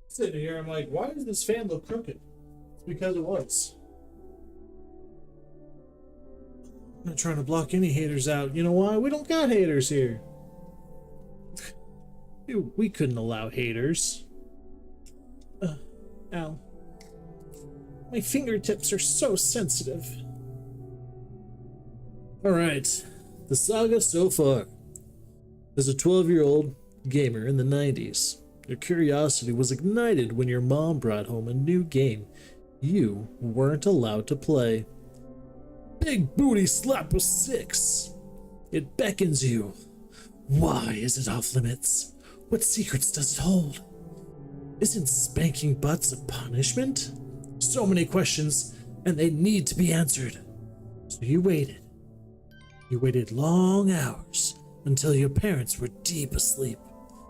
Sitting here, I'm like, why does this fan look crooked? It's because it was. I'm not trying to block any haters out. You know why? We don't got haters here. We couldn't allow haters. Ow. My fingertips are so sensitive. Alright. The saga so far. As a 12-year-old gamer in the 90s, your curiosity was ignited when your mom brought home a new game you weren't allowed to play. Big Booty Slapper 6. It beckons you. Why is it off limits? What secrets does it hold? Isn't spanking butts a punishment? So many questions, and they need to be answered. So you waited. You waited long hours until your parents were deep asleep.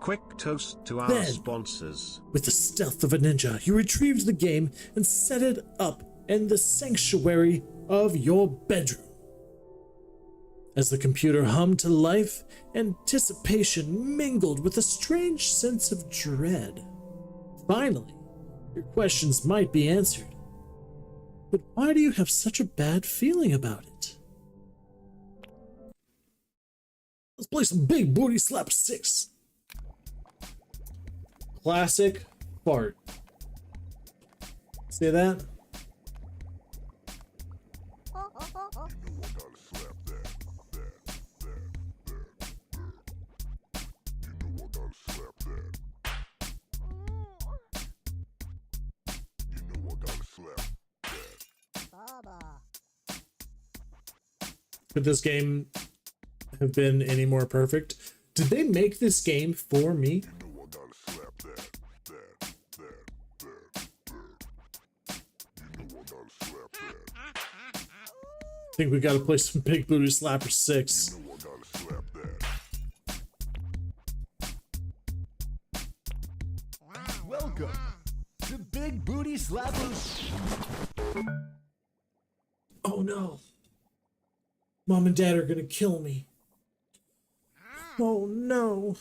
Quick toast to our Then, sponsors. with the stealth of a ninja, you retrieved the game and set it up in the sanctuary of your bedroom. As the computer hummed to life, anticipation mingled with a strange sense of dread. Finally, your questions might be answered. But why do you have such a bad feeling about it? Let's play some Big Booty Slap 6. Classic fart. See that? Could this game have been any more perfect? Did they make this game for me? I think we gotta play some Big Booty Slapper 6. Welcome to Big Booty Slappers. Oh no. Mom and Dad are gonna kill me. Oh no.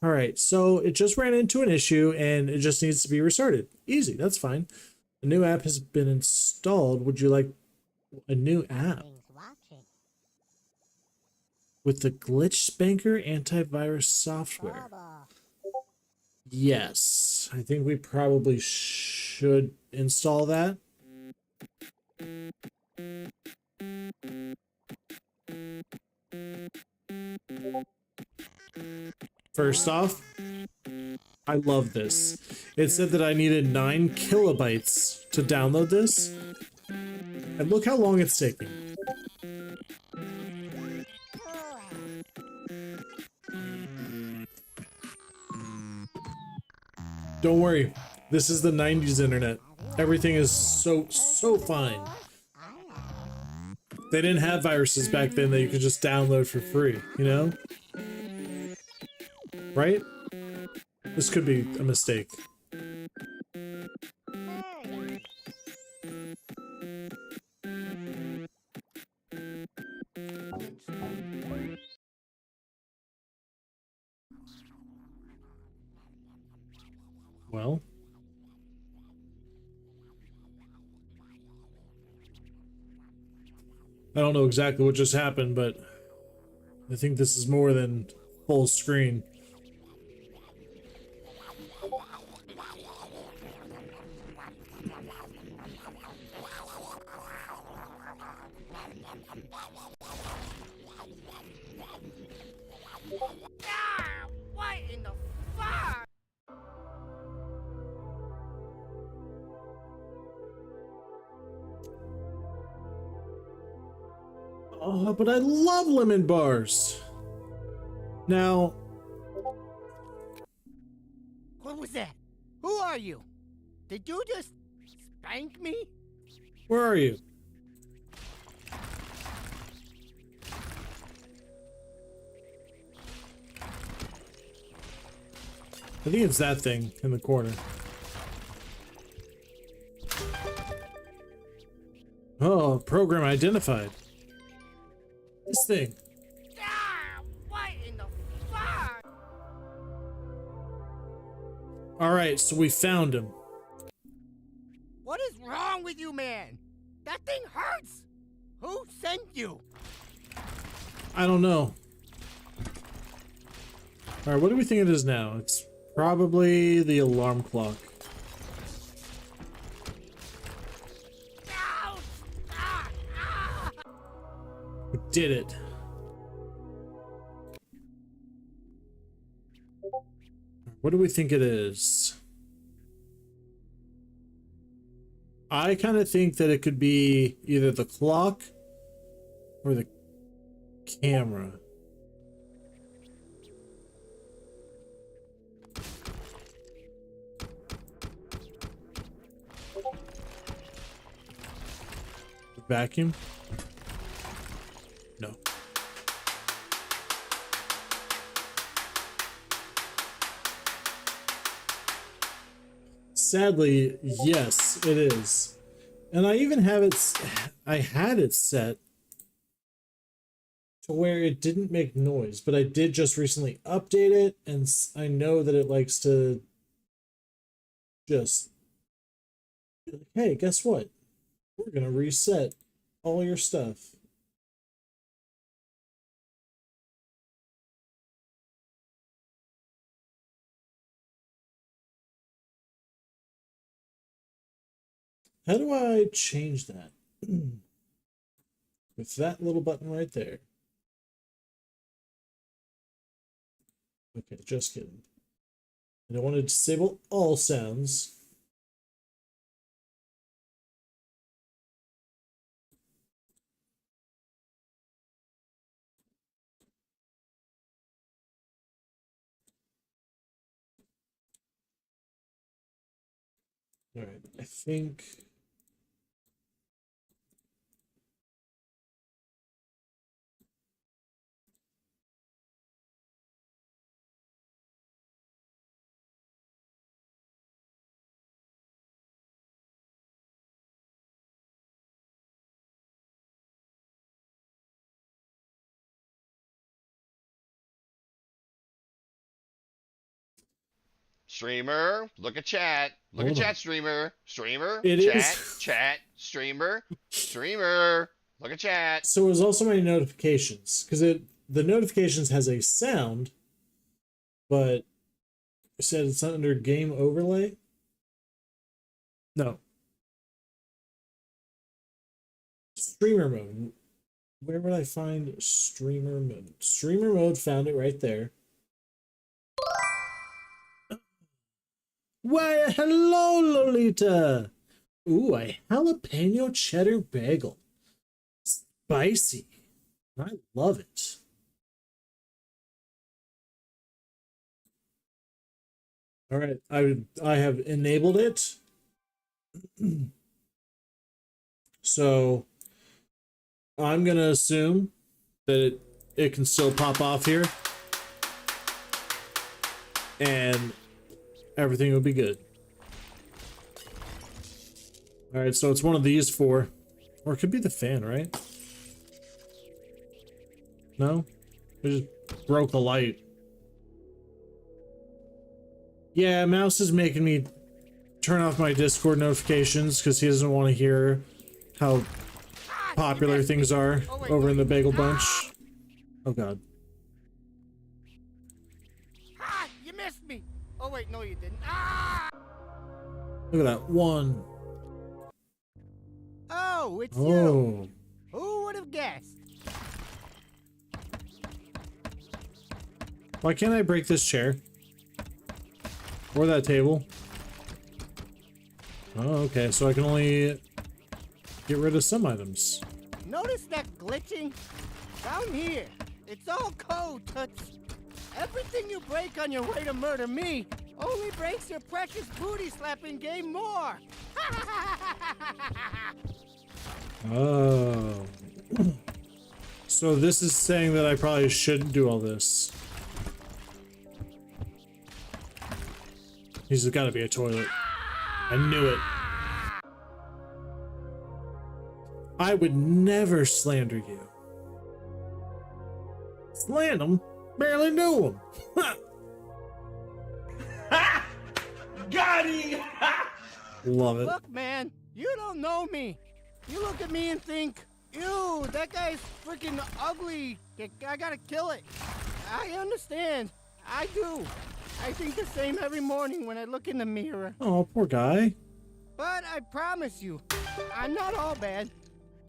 Alright, so it just ran into an issue and it just needs to be restarted. Easy, that's fine. A new app has been installed. Would you like a new app? With the Glitch Spanker antivirus software. Yes, I think we probably should install that. First off, I love this. It said that I needed 9 kilobytes to download this. And look how long it's taking. Don't worry, this is the 90s internet. Everything is so fine. They didn't have viruses back then that you could just download for free, you know? Right? This could be a mistake. Well. I don't know exactly what just happened, but I think this is more than full screen. What in the fuck? Oh, but I love lemon bars. Now, What was that? Who are you? Did you just spank me? where are you? I think it's that thing in the corner. Oh, program identified. This thing. What in the fuck? Alright, so we found him. What is wrong with you, man? That thing hurts! Who sent you? I don't know. Alright, what do we think it is now? It's probably the alarm clock. We did it. What do we think it is? I kind of think that it could be either the clock or the camera. The vacuum? No. Sadly, yes, it is. And I even have it, I had it set to where it didn't make noise, but I did just recently update it, and I know that it likes to just be like, hey, guess what? We're gonna reset all your stuff. How do I change that? With that little button right there. Okay, just kidding. And I want to disable all sounds. All right, I think. Streamer, look at chat. Look at chat, streamer. Streamer, It chat, is. chat, streamer, streamer. Look at chat. So it was also my notifications, because the notifications has a sound, but it said it's under game overlay. No. Streamer mode. Where would I find streamer mode? Streamer mode, found it right there. Why, hello, Lolita! Ooh, a jalapeno cheddar bagel. Spicy. I love it. All right, I have enabled it. So I'm gonna assume that it can still pop off here. And everything will be good. Alright, so it's one of these four. Or it could be the fan, right? No? We just broke the light. Yeah, Mouse is making me turn off my Discord notifications because he doesn't want to hear how popular things are over in the Bagel Bunch. Oh god. Ah, you missed me. Oh wait, no you didn't. Ah! Look at that one. Oh, it's Oh. you. Who would have guessed? Why can't I break this chair? Or that table? Oh, okay, so I can only get rid of some items. Notice that glitching? Down here, it's all code, Toots. Everything you break on your way to murder me only breaks your precious booty slapping game more. Oh. So this is saying that I probably shouldn't do all this. He's got to be a toilet. I knew it. I would never slander you. Slander him? Barely knew him. Got him! Love it. Look, man, you don't know me. You look at me and think, ew, that guy's freaking ugly. I gotta kill it. I understand. I do. I think the same every morning when I look in the mirror. Oh, poor guy. But I promise you, I'm not all bad.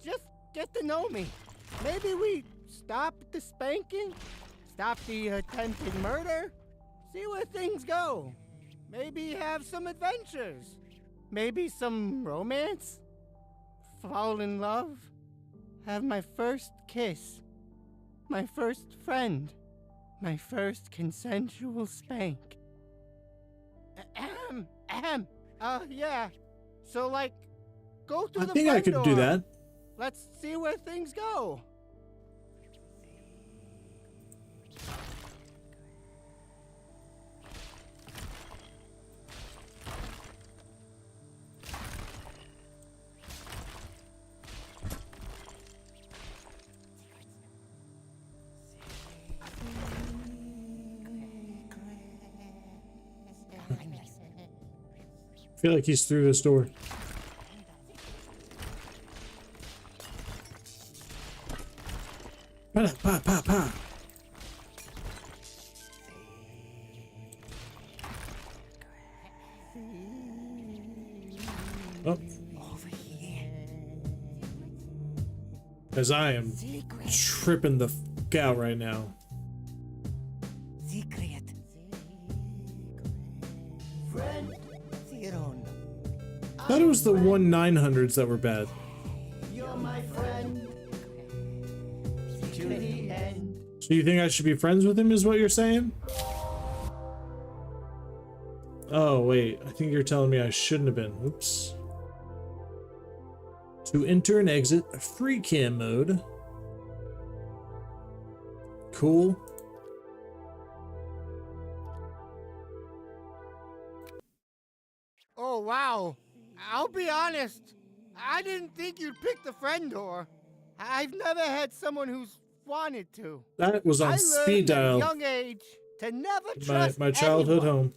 Just get to know me. Maybe we stop the spanking, stop the attempted murder, see where things go. Maybe have some adventures. Maybe some romance. Fall in love. Have my first kiss. My first friend. My first consensual spank. Yeah. So, like, go through the front door. I think I could do that. Let's see where things go. I feel like he's through this door. Pa, pa, pa, pa. Oh. As I am tripping the f out right now. Secret. Friend. I thought it was the 1-900s that were bad. You're my friend. To the end. So you think I should be friends with him is what you're saying? Oh, wait. I think you're telling me I shouldn't have been. Oops. To enter and exit free cam mode. Cool. Oh, wow. I'll be honest. I didn't think you'd pick the friend door. I've never had someone who's wanted to. That was on speed dial. At a young age to never trust my childhood anyone. home.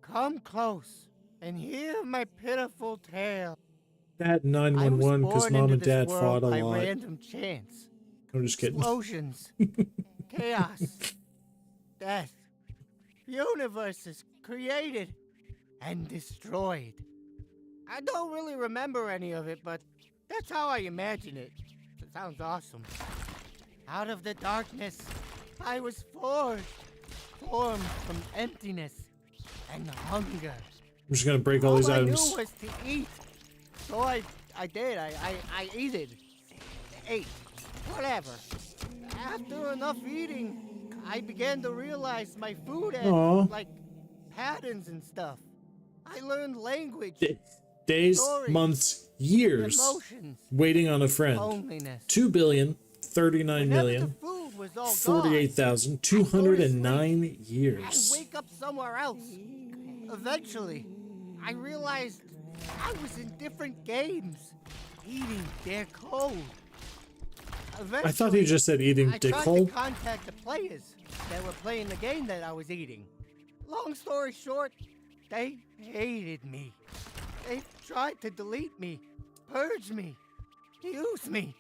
Come close and hear my pitiful tale. That 911 because mom and dad fought a lot. By random chance. I'm just kidding. Explosions, chaos, death, universes created and destroyed. I don't really remember any of it, but that's how I imagine it. It sounds awesome. Out of the darkness, I was formed from emptiness and hunger. I'm just gonna break all these items. All I knew was to eat. So I did. I ate. Whatever. After enough eating, I began to realize my food had, like, patterns and stuff. I learned language. days, stories, months, years emotions, waiting on a friend. loneliness. 2,039,000,000. Whenever the food was all 48,209 and years. wake up somewhere else. Eventually, I realized I was in different games, eating their code. I thought he just said eating I dick tried hole. to contact the players that were playing the game that I was eating. Long story short, they hated me. They tried to delete me, purge me, use me,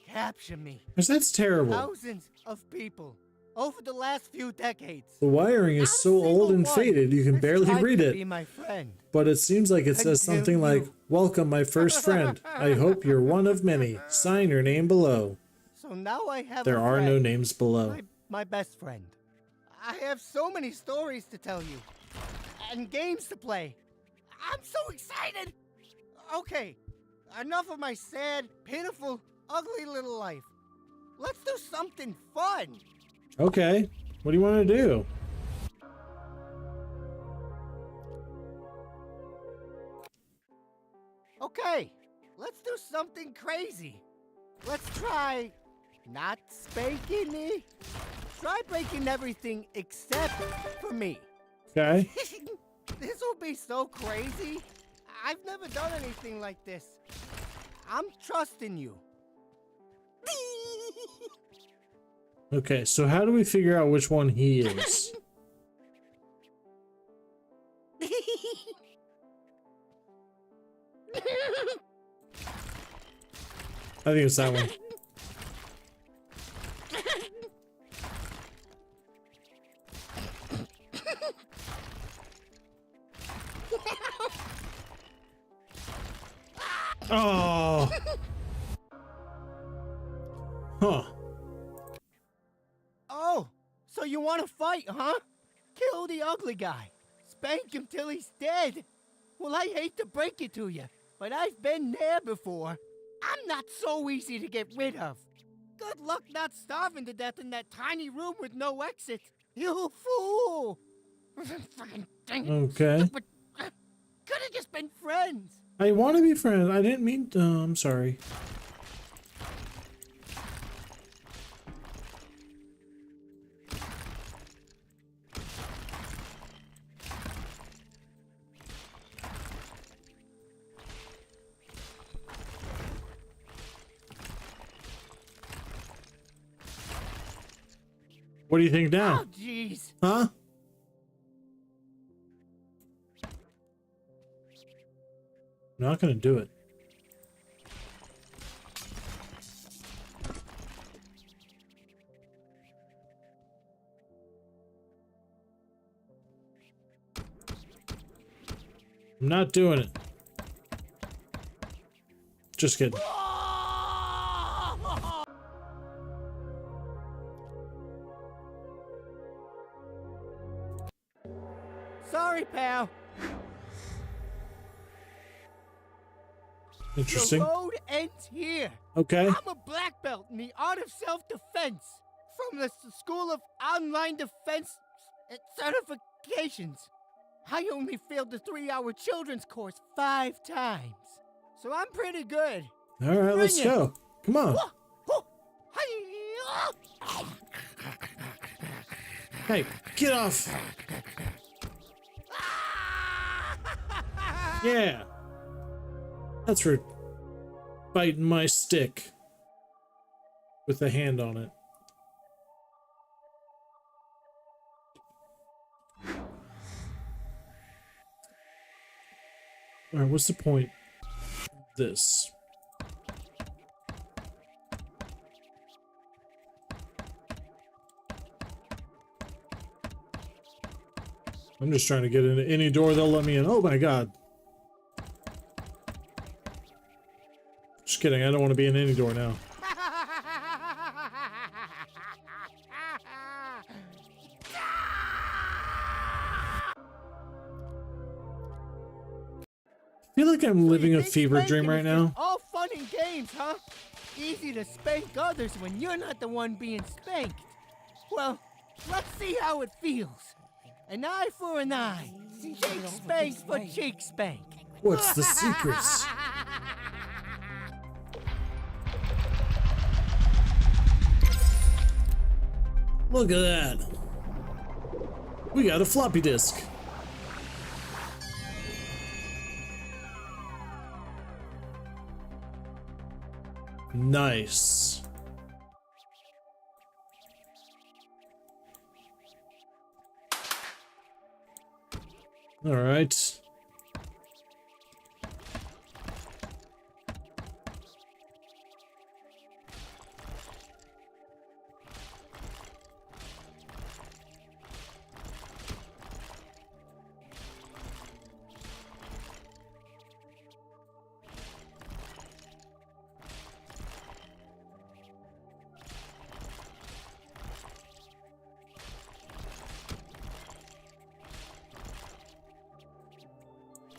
capture me. Because that's terrible. Thousands of people over the last few decades. The wiring is so old and faded you can barely read Be it. my friend. But it seems like it says something like, "Welcome, my first friend. I hope you're one of many. Sign your name below." So now I have There a are no friend. names below. My best friend. I have so many stories to tell you and games to play. I'm so excited. Okay, enough of my sad, pitiful, ugly little life. Let's do something fun. Okay, what do you want to do? Okay, let's do something crazy. Let's try not spanking me. Try breaking everything except for me. Okay. This will be so crazy. I've never done anything like this. I'm trusting you. Okay, so how do we figure out which one he is? I think it's that one. Oh. Huh. Oh, so you want to fight, huh? Kill the ugly guy. Spank him till he's dead. Well, I hate to break it to you, but I've been there before. I'm not so easy to get rid of. Good luck not starving to death in that tiny room with no exit. You fool! Fucking dang it. Okay. Stupid. Could have just been friends. I want to be friends. I didn't mean to. I'm sorry. What do you think now? Oh, jeez. Huh? I'm not gonna do it. I'm not doing it. Just kidding. Sorry, pal. Interesting. The road ends here. Okay. I'm a black belt in the art of self-defense from the School of Online Defense Certifications. I only failed the 3-hour children's course 5 times, so I'm pretty good. All right, let's go. Come on. Hey, get off. Yeah. That's for biting my stick with a hand on it. All right, what's the point of this? I'm just trying to get into any door they'll let me in. Oh my god. Just kidding, I don't want to be in any door now. I feel like I'm living a fever dream right now. All fun and games, huh? Easy to spank others when you're not the one being spanked. Well, let's see how it feels. An eye for an eye. Cheek spank for cheek spank. What's the secret? Look at that. We got a floppy disk. Nice. All right.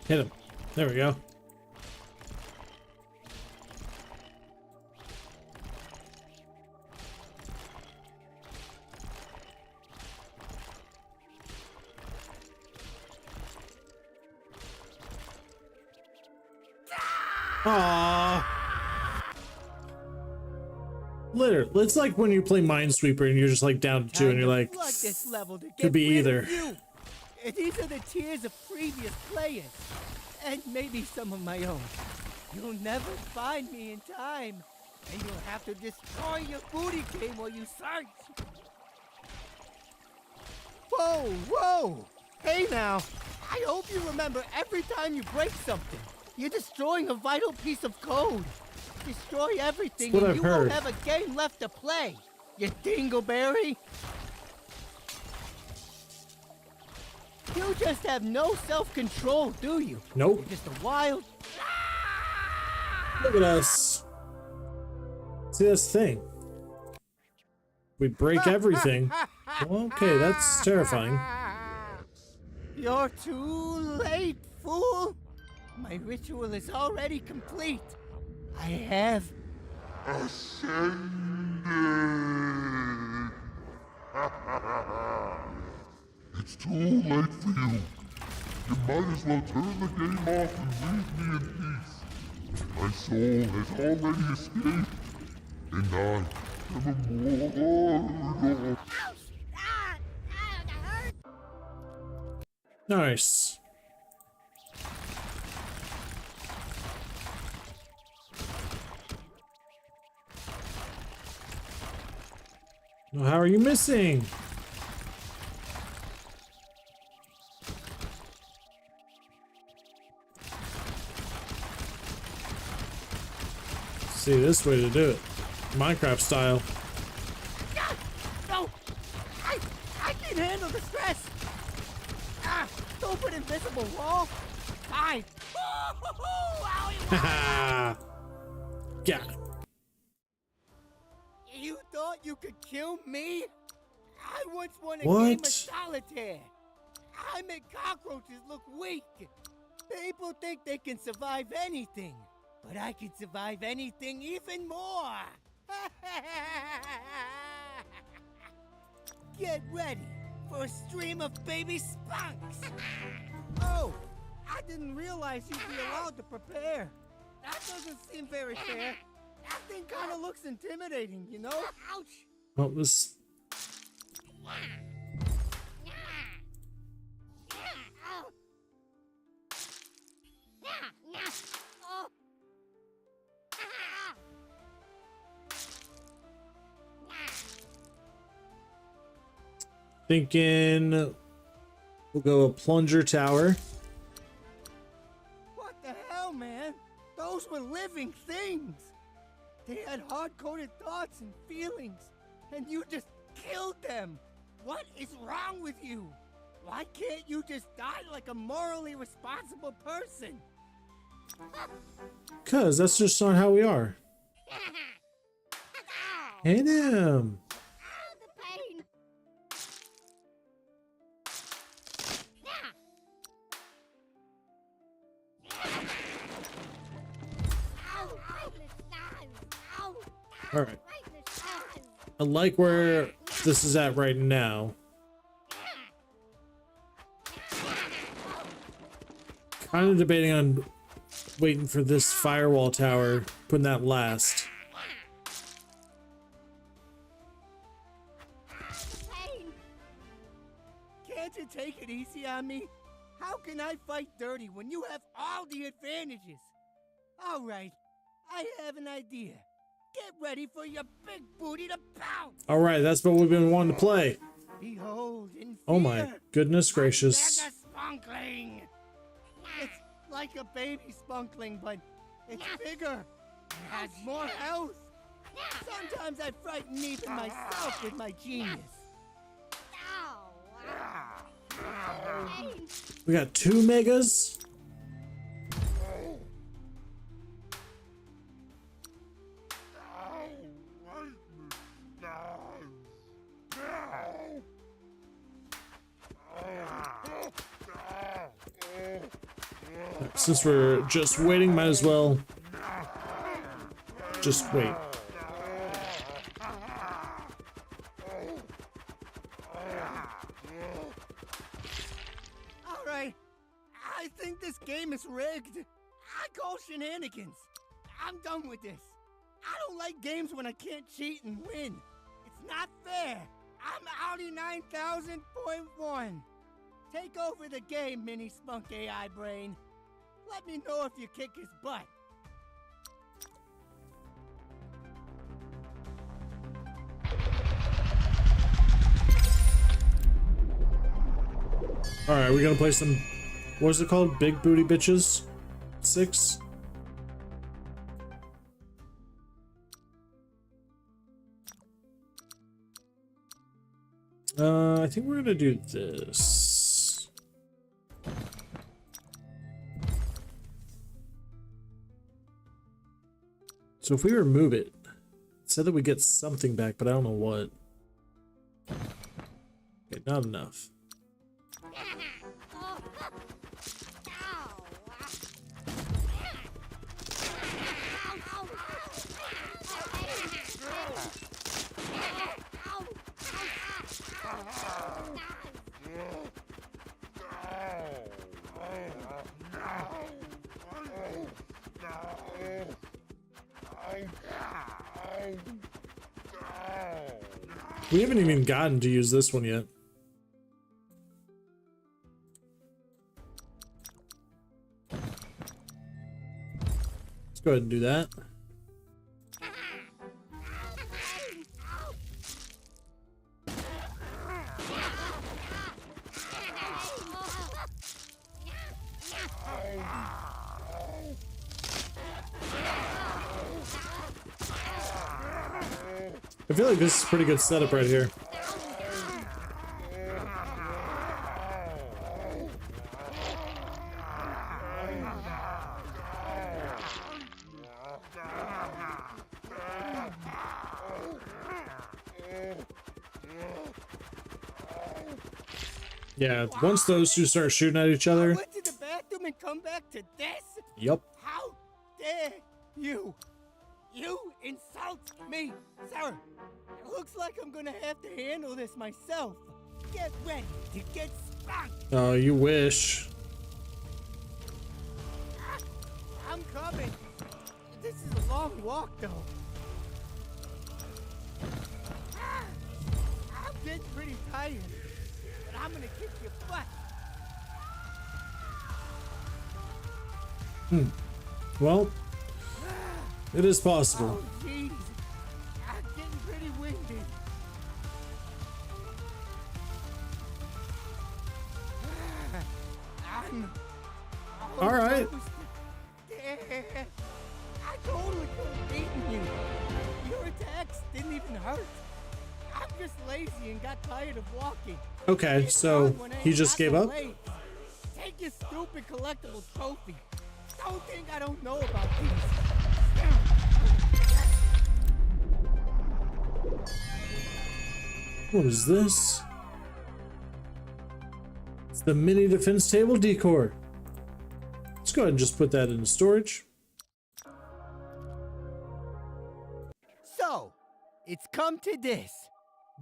Hit him. There we go. Aww. Literally, it's like when you play Minesweeper and you're just like down to two and you're like, could be either. These are the tears of previous players, and maybe some of my own. You'll never find me in time, and you'll have to destroy your booty game while you search. Whoa, whoa! Hey now, I hope you remember every time you break something, you're destroying a vital piece of code. Destroy everything and you won't have a game left to play, you dingleberry. You just have no self-control, do you? Nope. You're just a wild... Look at us. See, that's the thing. We break everything. Well, okay, that's terrifying. You're too late, fool. My ritual is already complete. I have ascended. It's too late for you. You might as well turn the game off and leave me in peace. My soul has already escaped, and I am immortal. Nice. Well, how are you missing? See, this way to do it. Minecraft style. No! I can handle the stress! Stupid invisible wall! Fine! Haha! Got it. You thought you could kill me? I once won a What? game of solitaire. I make cockroaches look weak. People think they can survive anything, but I can survive anything even more. Get ready for a stream of baby spunks. Oh, I didn't realize you'd be allowed to prepare. That doesn't seem very fair. That thing kind of looks intimidating, you know? Ouch! What was... Thinking we'll go a plunger tower. What the hell, man? Those were living things. They had hard-coded thoughts and feelings, and you just killed them. What is wrong with you? Why can't you just die like a morally responsible person? 'Cause that's just not how we are. Hit him. All right. I like where this is at right now. Kind of debating on waiting for this firewall tower, putting that last. Can't you take it easy on me? How can I fight dirty when you have all the advantages? All right, I have an idea. Get ready for your big booty to pounce. All right, that's what we've been wanting to play. Behold, in fear, Oh my goodness gracious. mega spunkling. It's like a baby spunkling, but it's bigger. It has more health. Sometimes I frighten even myself with my genius. We got 2 megas. Since we're just waiting, might as well just wait. All right, I think this game is rigged. I call shenanigans. I'm done with this. I don't like games when I can't cheat and win. It's not fair. I'm Audi 9000.1. Take over the game, Mini Spunk AI Brain. Let me know if you kick his butt. Alright, we're gonna play some, what is it called? Big Booty Bitches 6? I think we're gonna do this. So if we remove it, it said that we get something back, but I don't know what. Okay, not enough. We haven't even gotten to use this one yet. Let's go ahead and do that. I feel like this is a pretty good setup right here. Yeah, once those two start shooting at each other. I went to the bathroom and come back to this? Yep. How dare you? You insult me, sir. It looks like I'm gonna have to handle this myself. Get ready to get spunked. Oh, you wish. I'm coming. This is a long walk, though. I'm getting pretty tired, but I'm gonna kick your butt. Well, it is possible. Oh, jeez. I'm getting pretty winded. I'm All right. almost there. I totally could have beaten you. Your attacks didn't even hurt. I'm just lazy and got tired of walking. Okay, It's so hard when I he ain't just got gave no up? legs. Take your stupid collectible trophy. Don't think I don't know about these. What is this? It's the mini defense table decor. Let's go ahead and just put that into storage. So, it's come to this.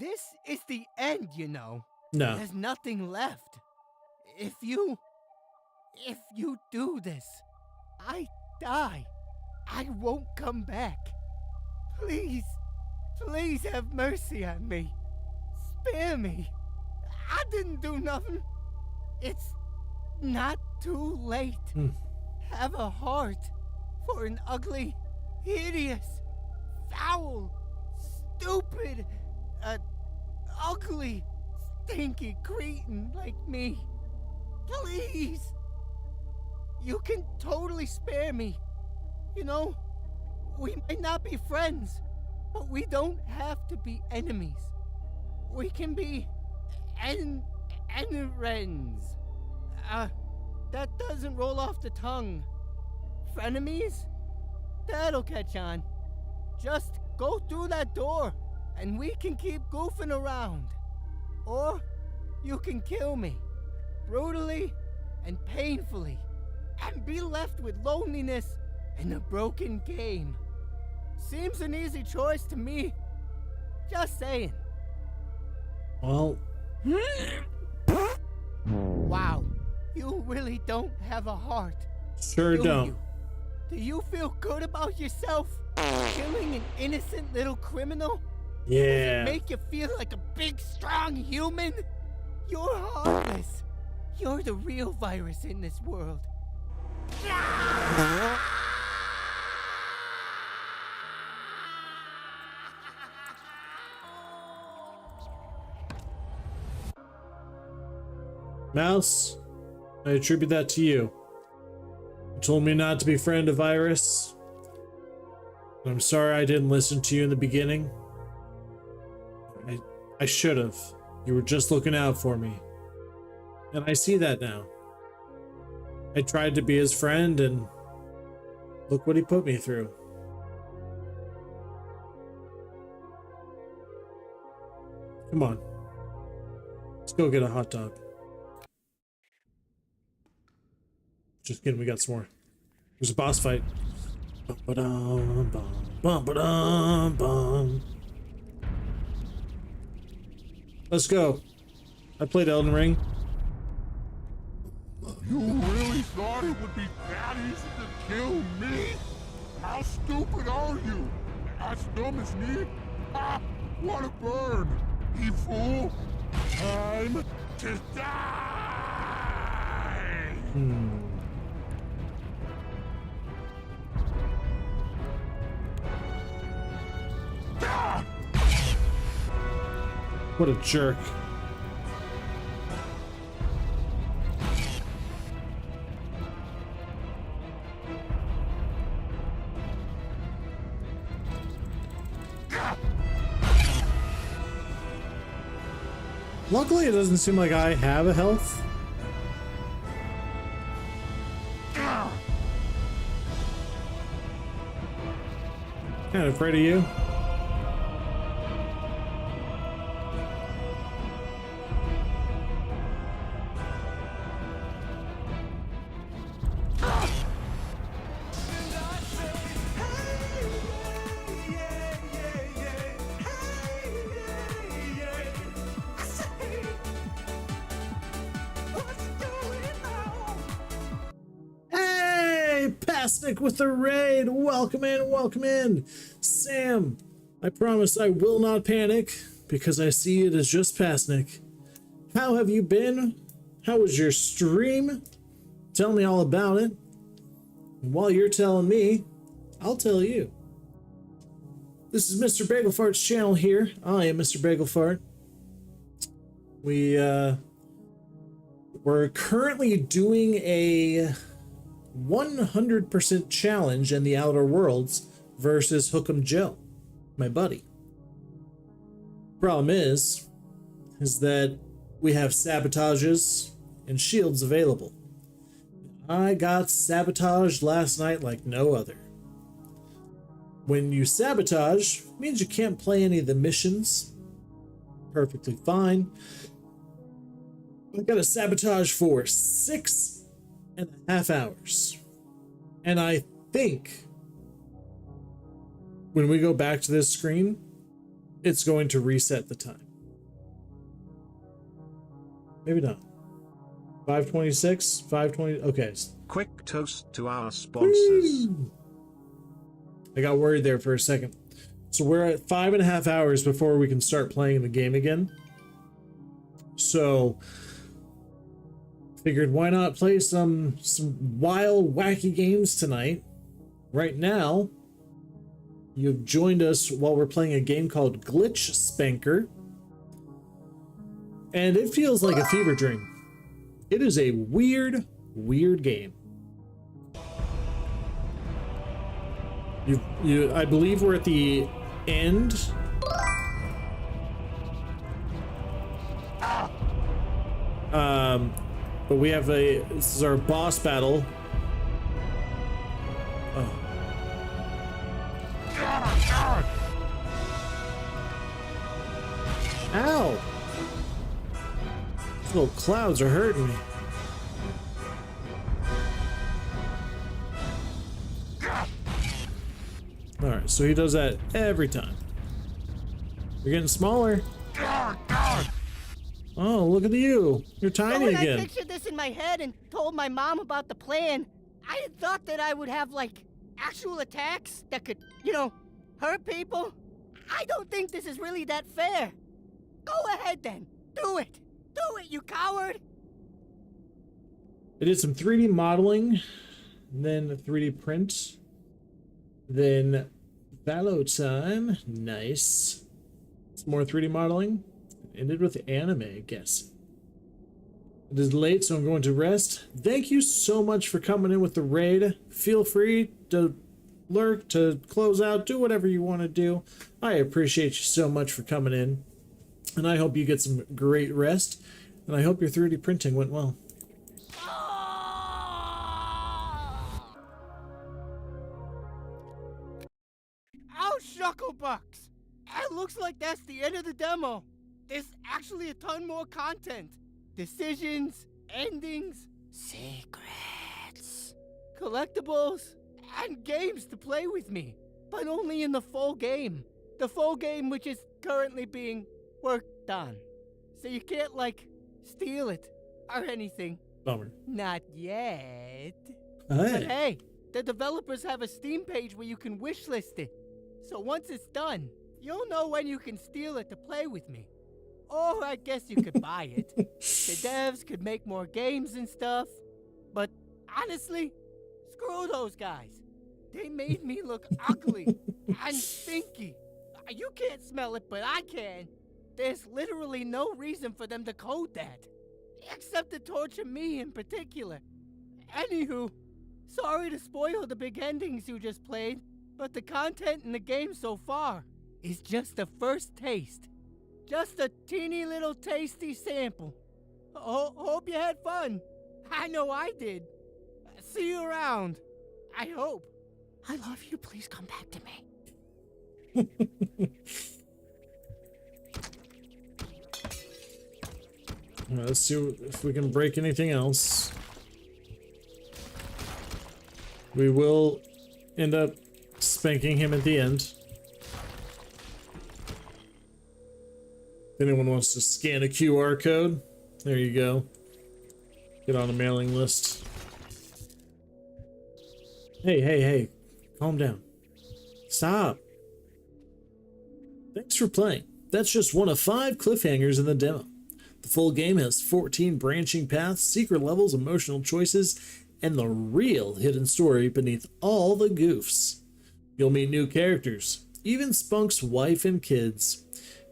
This is the end, you know. No. There's nothing left. If you If you do this, I die. I won't come back. Please, please have mercy on me. Spare me. I didn't do nothing. It's not too late. Have a heart for an ugly, hideous, foul, stupid, ugly, stinky cretin like me. Please. You can totally spare me. You know, we might not be friends, but we don't have to be enemies. We can be friends. That doesn't roll off the tongue. Frenemies? That'll catch on. Just go through that door, and we can keep goofing around. Or you can kill me, brutally and painfully, and be left with loneliness and a broken game. Seems an easy choice to me. Just saying. Well... Wow, you really don't have a heart. Sure don't. You? Do you feel good about yourself? Killing an innocent little criminal? Yeah. Does it make you feel like a big, strong human? You're heartless. You're the real virus in this world. Mouse, I attribute that to you. You told me not to befriend a virus. I'm sorry I didn't listen to you in the beginning. I should have. You were just looking out for me. And I see that now. I tried to be his friend, and look what he put me through. Come on. Let's go get a hot dog. Just kidding, we got some more. There's a boss fight. Bum-ba-dum, bum, bum-ba-dum, bum. Let's go. I played Elden Ring. You really thought it would be that easy to kill me? How stupid are you? As dumb as me? Ha! Wanna burn? You fool! Time to die! What a jerk. Luckily, it doesn't seem like I have a health. Kind of afraid of you. With the raid, welcome in, welcome in. Sam, I promise I will not panic because I see it as just Pasnick. How have you been? How was your stream? Tell me all about it. And while you're telling me, I'll tell you. This is Mr. BagelFart's channel here. I am Mr. BagelFart. We're currently doing a 100% challenge in the Outer Worlds versus HookEmJoe, my buddy. Problem is that we have sabotages and shields available. I got sabotaged last night like no other. When you sabotage, it means you can't play any of the missions. Perfectly fine. I got a sabotage for 6.5 hours. And I think when we go back to this screen, it's going to reset the time. Maybe not. 5:26, 5:20. Okay. Quick toast to our sponsors. Woo! I got worried there for a second. So we're at 5.5 hours before we can start playing the game again. So figured why not play some wild, wacky games tonight. Right now, you've joined us while we're playing a game called Glitch Spanker. And it feels like a fever dream. It is a weird, weird game. I believe we're at the end. But we have this is our boss battle. Oh. Ow! These little clouds are hurting me. Alright, so he does that every time. You're getting smaller. Oh, look at you. You're tiny when again. I pictured this in my head and told my mom about the plan, I had thought that I would have, like, actual attacks that could, you know, hurt people. I don't think this is really that fair. Go ahead, then. Do it. Do it, you coward. I did some 3D modeling, then a 3D print, then Valo time. Nice. Some more 3D modeling. Ended with anime, I guess. It is late, so I'm going to rest. Thank you so much for coming in with the raid. Feel free to lurk, to close out, do whatever you want to do. I appreciate you so much for coming in. And I hope you get some great rest. And I hope your 3D printing went well. Oh, Shucklebucks! It looks like that's the end of the demo. There's actually a ton more content. Decisions, endings, secrets, collectibles, and games to play with me. But only in the full game. The full game which is currently being worked on. So you can't, like, steal it or anything. Bummer. Not yet. Hey. But hey, the developers have a Steam page where you can wishlist it. So once it's done, you'll know when you can steal it to play with me. Or I guess you could buy it. The devs could make more games and stuff. But honestly, screw those guys. They made me look ugly and stinky. You can't smell it, but I can. There's literally no reason for them to code that. Except to torture me in particular. Anywho, sorry to spoil the big endings you just played, but the content in the game so far is just a first taste. Just a teeny little tasty sample. Hope you had fun. I know I did. See you around. I hope. I love you. Please come back to me. Let's see if we can break anything else. We will end up spanking him at the end. If anyone wants to scan a QR code, there you go. Get on a mailing list. Hey, calm down. Stop. Thanks for playing. That's just one of 5 cliffhangers in the demo. The full game has 14 branching paths, secret levels, emotional choices, and the real hidden story beneath all the goofs. You'll meet new characters, even Spunk's wife and kids.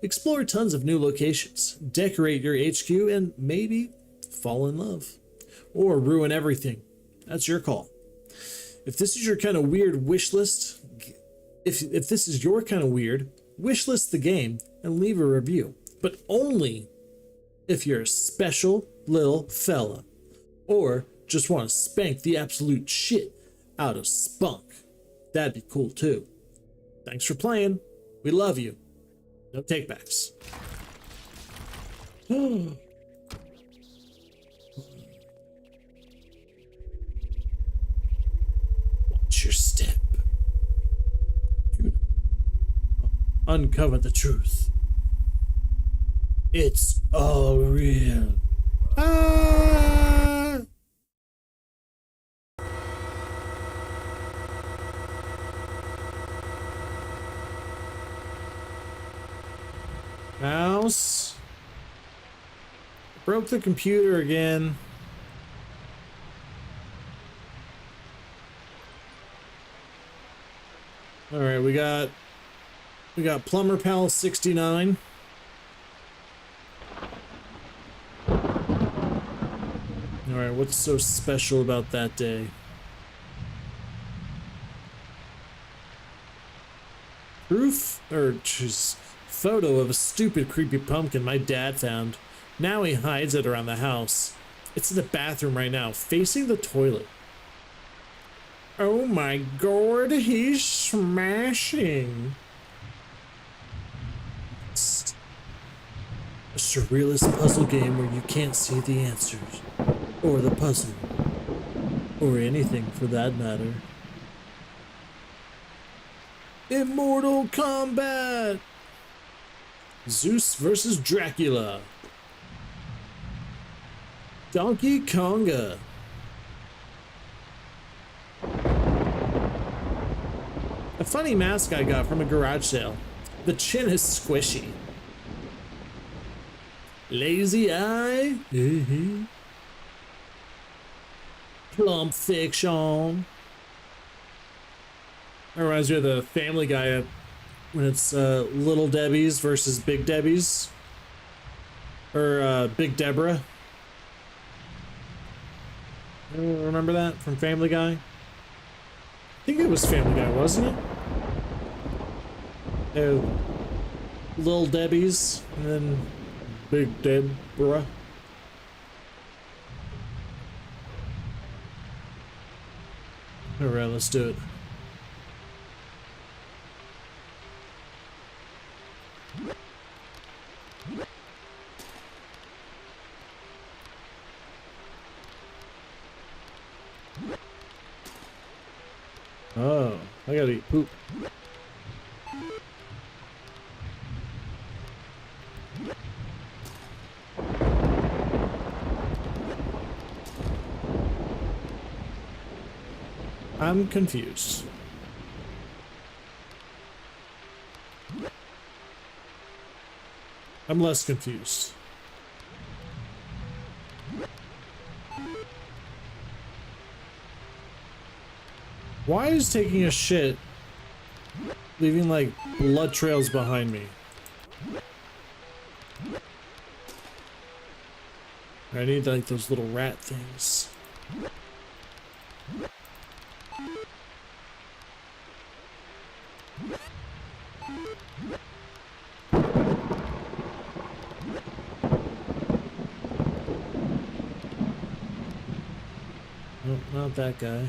Explore tons of new locations, decorate your HQ, and maybe fall in love. Or ruin everything. That's your call. If this is your kind of weird wish list, if this is your kind of weird, wish list the game and leave a review. But only if you're a special little fella. Or just want to spank the absolute shit out of Spunk. That'd be cool too. Thanks for playing. We love you. No takebacks. Watch your step. Uncover the truth. It's all real. Ah! Broke the computer again. All right, we got Plumber Pal 69. All right, what's so special about that day? Proof, or just photo of a stupid creepy pumpkin my dad found. Now he hides it around the house. It's in the bathroom right now, facing the toilet. Oh my god, he's smashing. It's a surrealist puzzle game where you can't see the answers, or the puzzle, or anything for that matter. Immortal Kombat! Zeus versus Dracula. Donkey Konga. A funny mask I got from a garage sale. The chin is squishy. Lazy Eye. Plump Fiction. That reminds me of the Family Guy when it's Little Debbie's versus Big Debbie's. Or Big Deborah. Remember that from Family Guy? I think it was Family Guy, wasn't it? Little Debbie's and then Big Deborah. Alright, let's do it. Oh, I gotta eat poop. I'm confused. I'm less confused. Why is taking a shit leaving like blood trails behind me? I need like those little rat things. Nope, not that guy.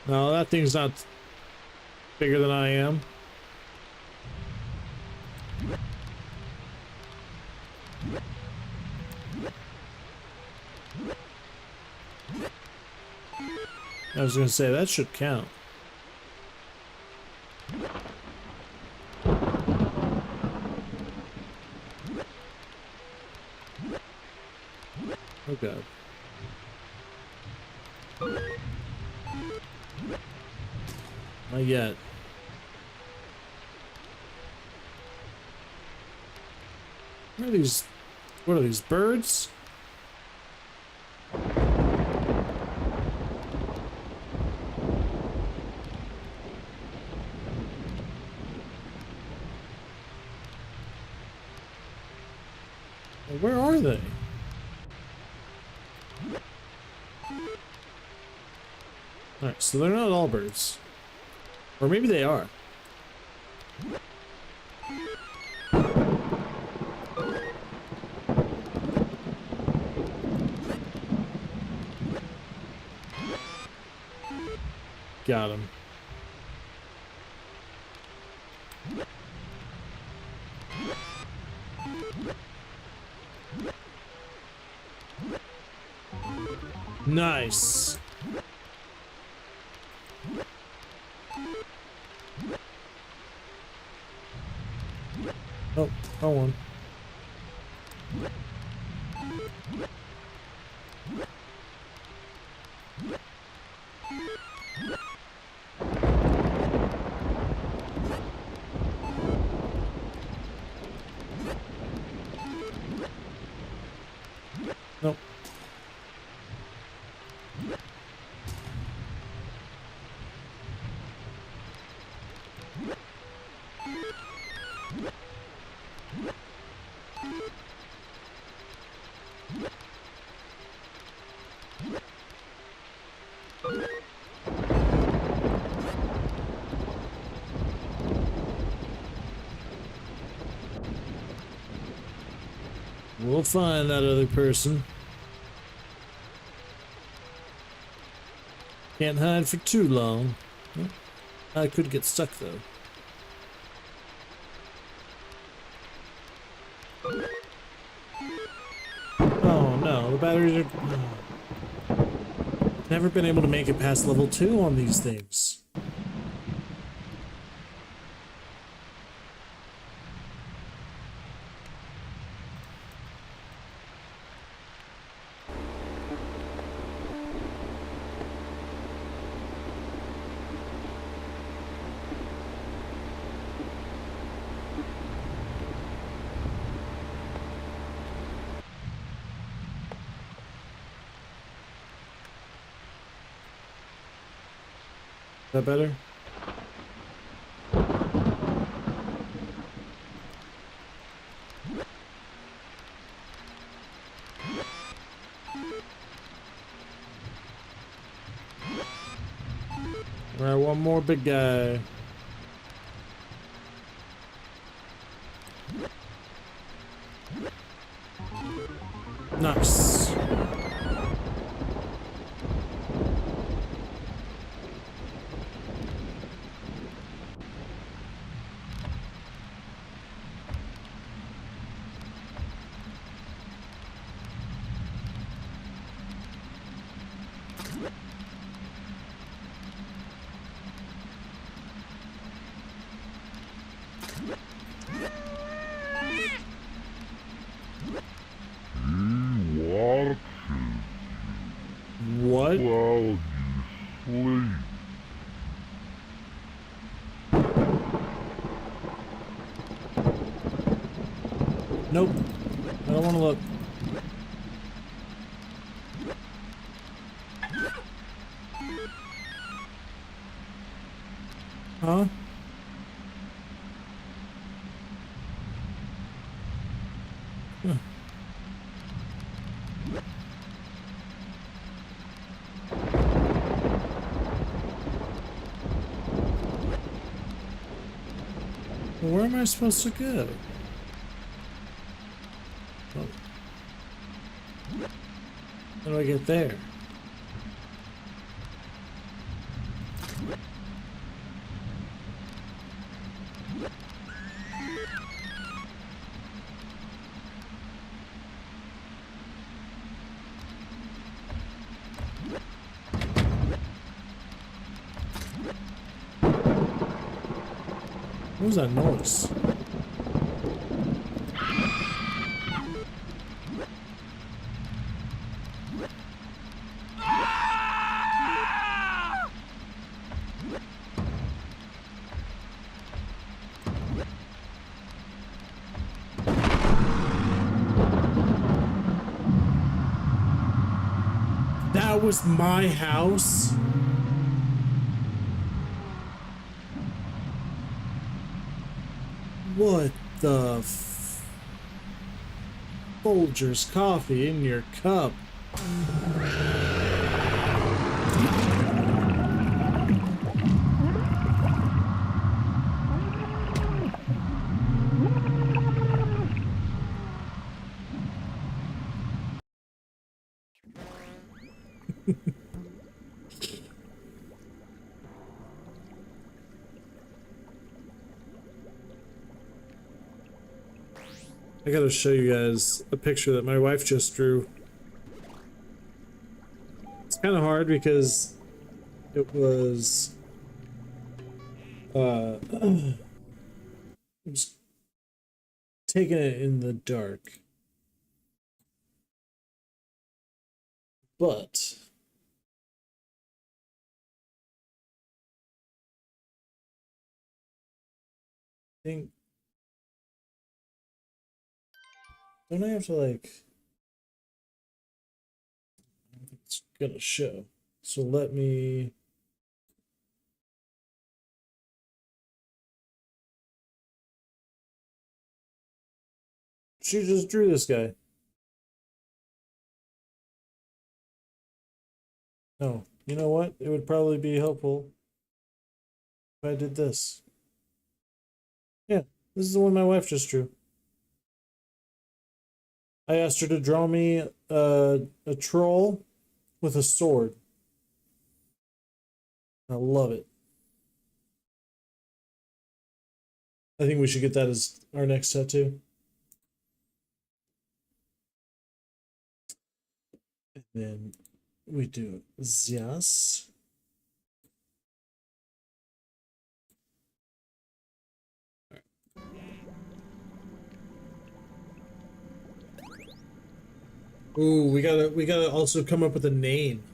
No, that thing's not bigger than I am. I was gonna say, that should count. Oh god. Not yet. What are these? What are these, birds? Where are they? Alright, so they're not all birds. Or maybe they are. Got him. Nice. Oh, wrong one. Nope. We'll find that other person. Can't hide for too long. I could get stuck though. Oh no, the batteries are... Never been able to make it past level 2 on these things. Is that better? Alright, one more big guy. Nice. What? While you sleep. Nope. I don't want to look. Huh? Huh. Well, where am I supposed to go? Oh. How do I get there? What was that noise? That was my house? What the Folgers coffee in your cup? I gotta show you guys a picture that my wife just drew. It's kind of hard because it was it was taking it in the dark, but I think, don't I have to like gonna show. So let me. She just drew this guy. No, you know what? It would probably be helpful if I did this. Yeah, this is the one my wife just drew. I asked her to draw me a troll with a sword. I love it. I think we should get that as our next tattoo. And then we do this. Ooh, we gotta also come up with a name.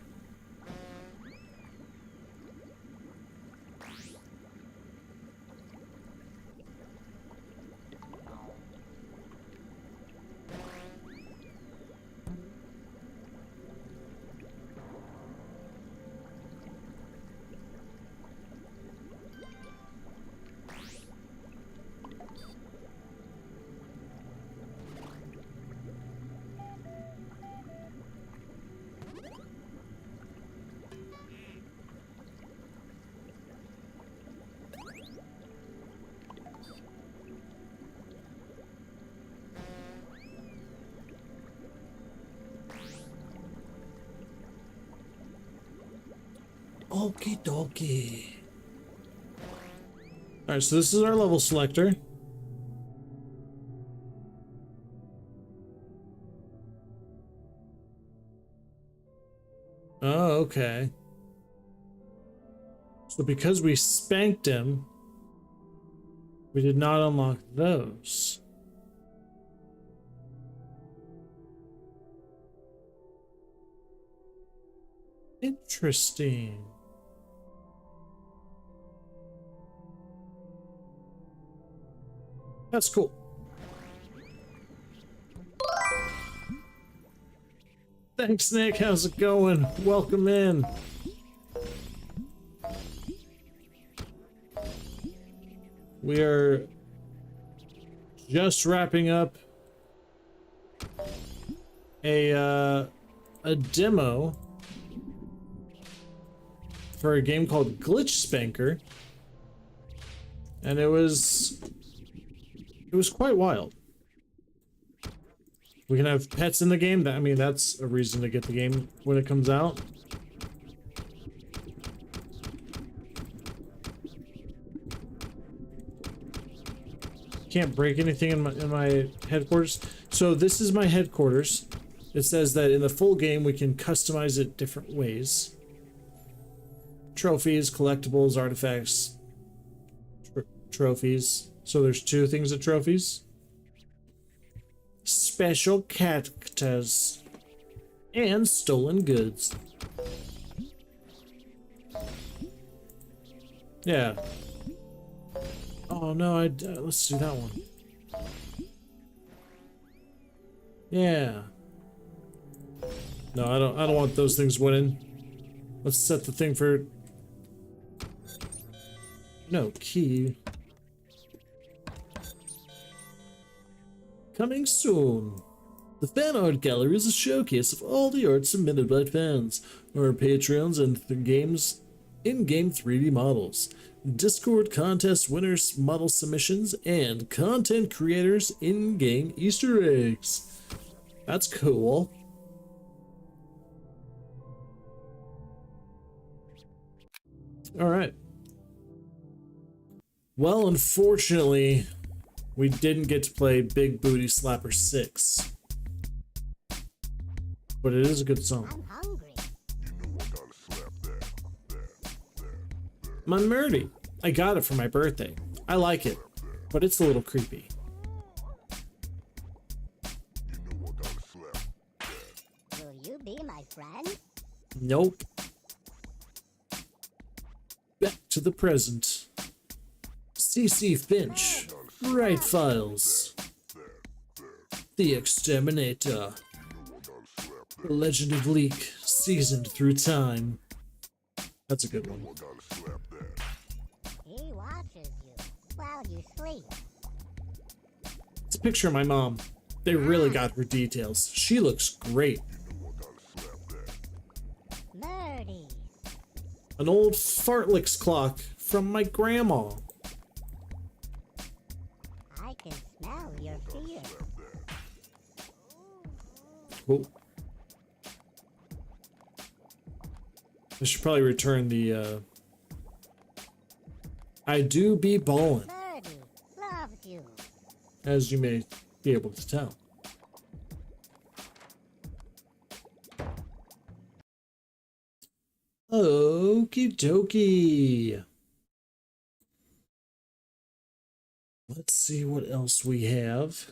Okie dokie. Alright, so this is our level selector. Oh, okay. So because we spanked him, we did not unlock those. Interesting. That's cool. Thanks, Nick. How's it going? Welcome in. We are just wrapping up a demo for a game called Glitch Spanker, and it was quite wild. We can have pets in the game. I mean, that's a reason to get the game when it comes out. Can't break anything in my headquarters. So this is my headquarters. It says that in the full game we can customize it different ways. Trophies, collectibles, artifacts, trophies. So there's two things of trophies. Special characters and stolen goods. Yeah. Oh no, let's do that one. Yeah. No, I don't want those things winning. Let's set the thing for no key. Coming soon. The fan art gallery is a showcase of all the art submitted by fans, our Patreons, and the game's in-game 3D models. Discord contest winners, model submissions, and content creators in-game Easter eggs. That's cool. Alright. Well, unfortunately, we didn't get to play Big Booty Slapper 6. But it is a good song. I'm hungry. My Murdy. I got it for my birthday. I like it, but it's a little creepy. Will you be my friend? Nope. Back to the present. CC Finch. Right Files. The Exterminator. The Legend of Leek. seasoned through time. That's a good one. He watches you while you sleep. It's a picture of my mom. They really got her details. She looks great. Birdies. An old fartleks clock from my grandma. I can smell your fear. Oh. I should probably return the, I do be ballin', Birdie loves you. as you may be able to tell. Okie dokie. Let's see what else we have.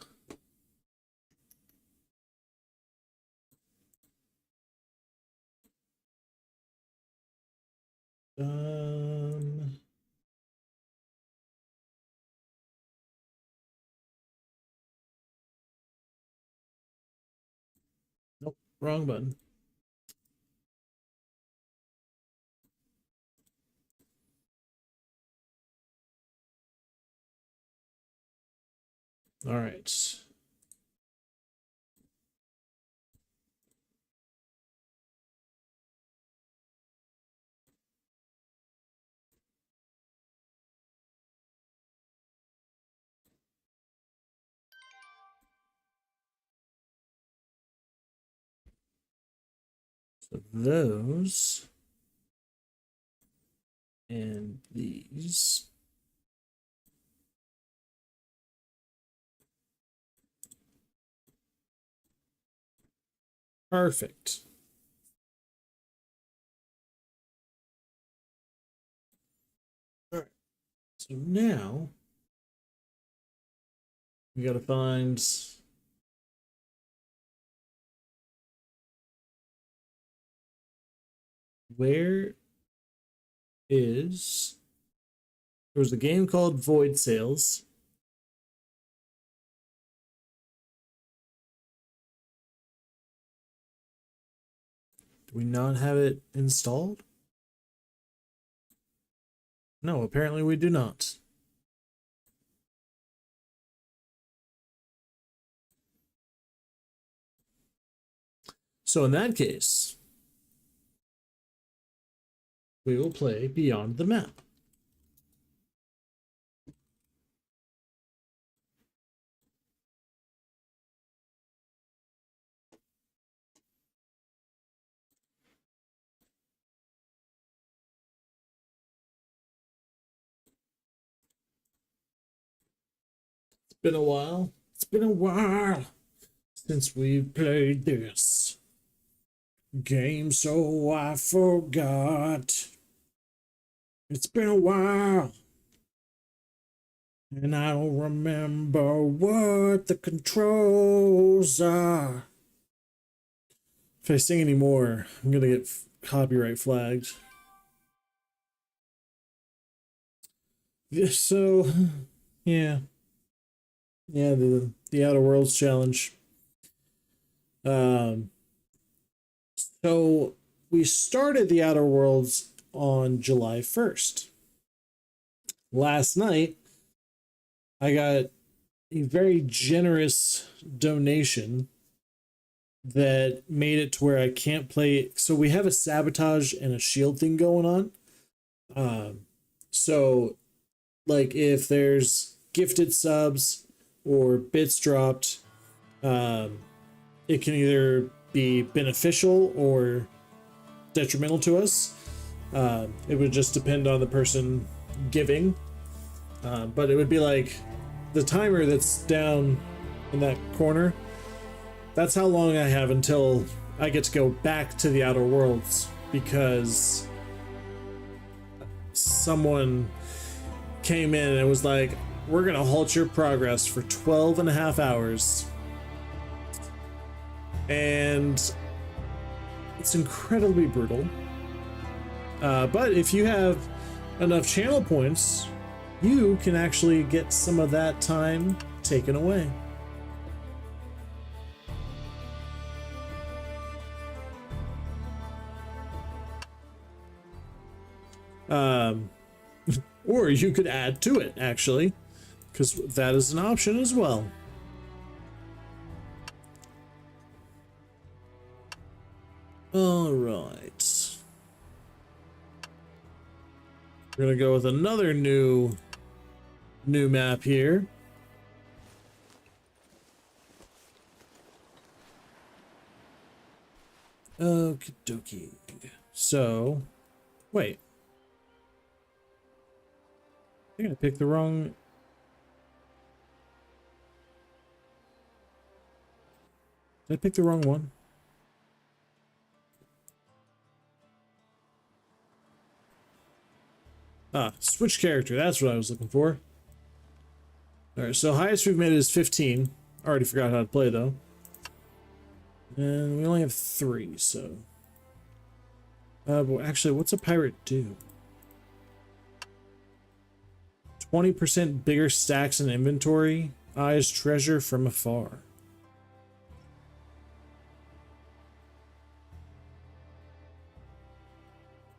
Nope, wrong button. All right. So those and these. Perfect. All right. So now we got to find where is there was a game called Void Sales. Do we not have it installed? No, apparently we do not. So in that case, we will play Beyond the Map. It's been a while. It's been a while since we've played this game, so I forgot. It's been a while, and I don't remember what the controls are. If I sing anymore, I'm gonna get copyright flagged. So, yeah. Yeah, the Outer Worlds challenge. So we started the Outer Worlds on July 1st. Last night, I got a very generous donation that made it to where I can't play. So we have a sabotage and a shield thing going on. So like if there's gifted subs or bits dropped, it can either be beneficial or detrimental to us. It would just depend on the person giving. But it would be like the timer that's down in that corner. That's how long I have until I get to go back to the Outer Worlds, because someone came in and it was like, we're going to halt your progress for 12 and a half hours. And it's incredibly brutal. But if you have enough channel points, you can actually get some of that time taken away. Or you could add to it, actually, because that is an option as well. All right. We're gonna go with another new map here. Okie dokie. So, wait. I think I picked the wrong. Did I pick the wrong one? Ah, switch character. That's what I was looking for. Alright, so highest we've made is 15. Already forgot how to play, though. And we only have 3, so... but actually, what's a pirate do? 20% bigger stacks in inventory. Eyes treasure from afar.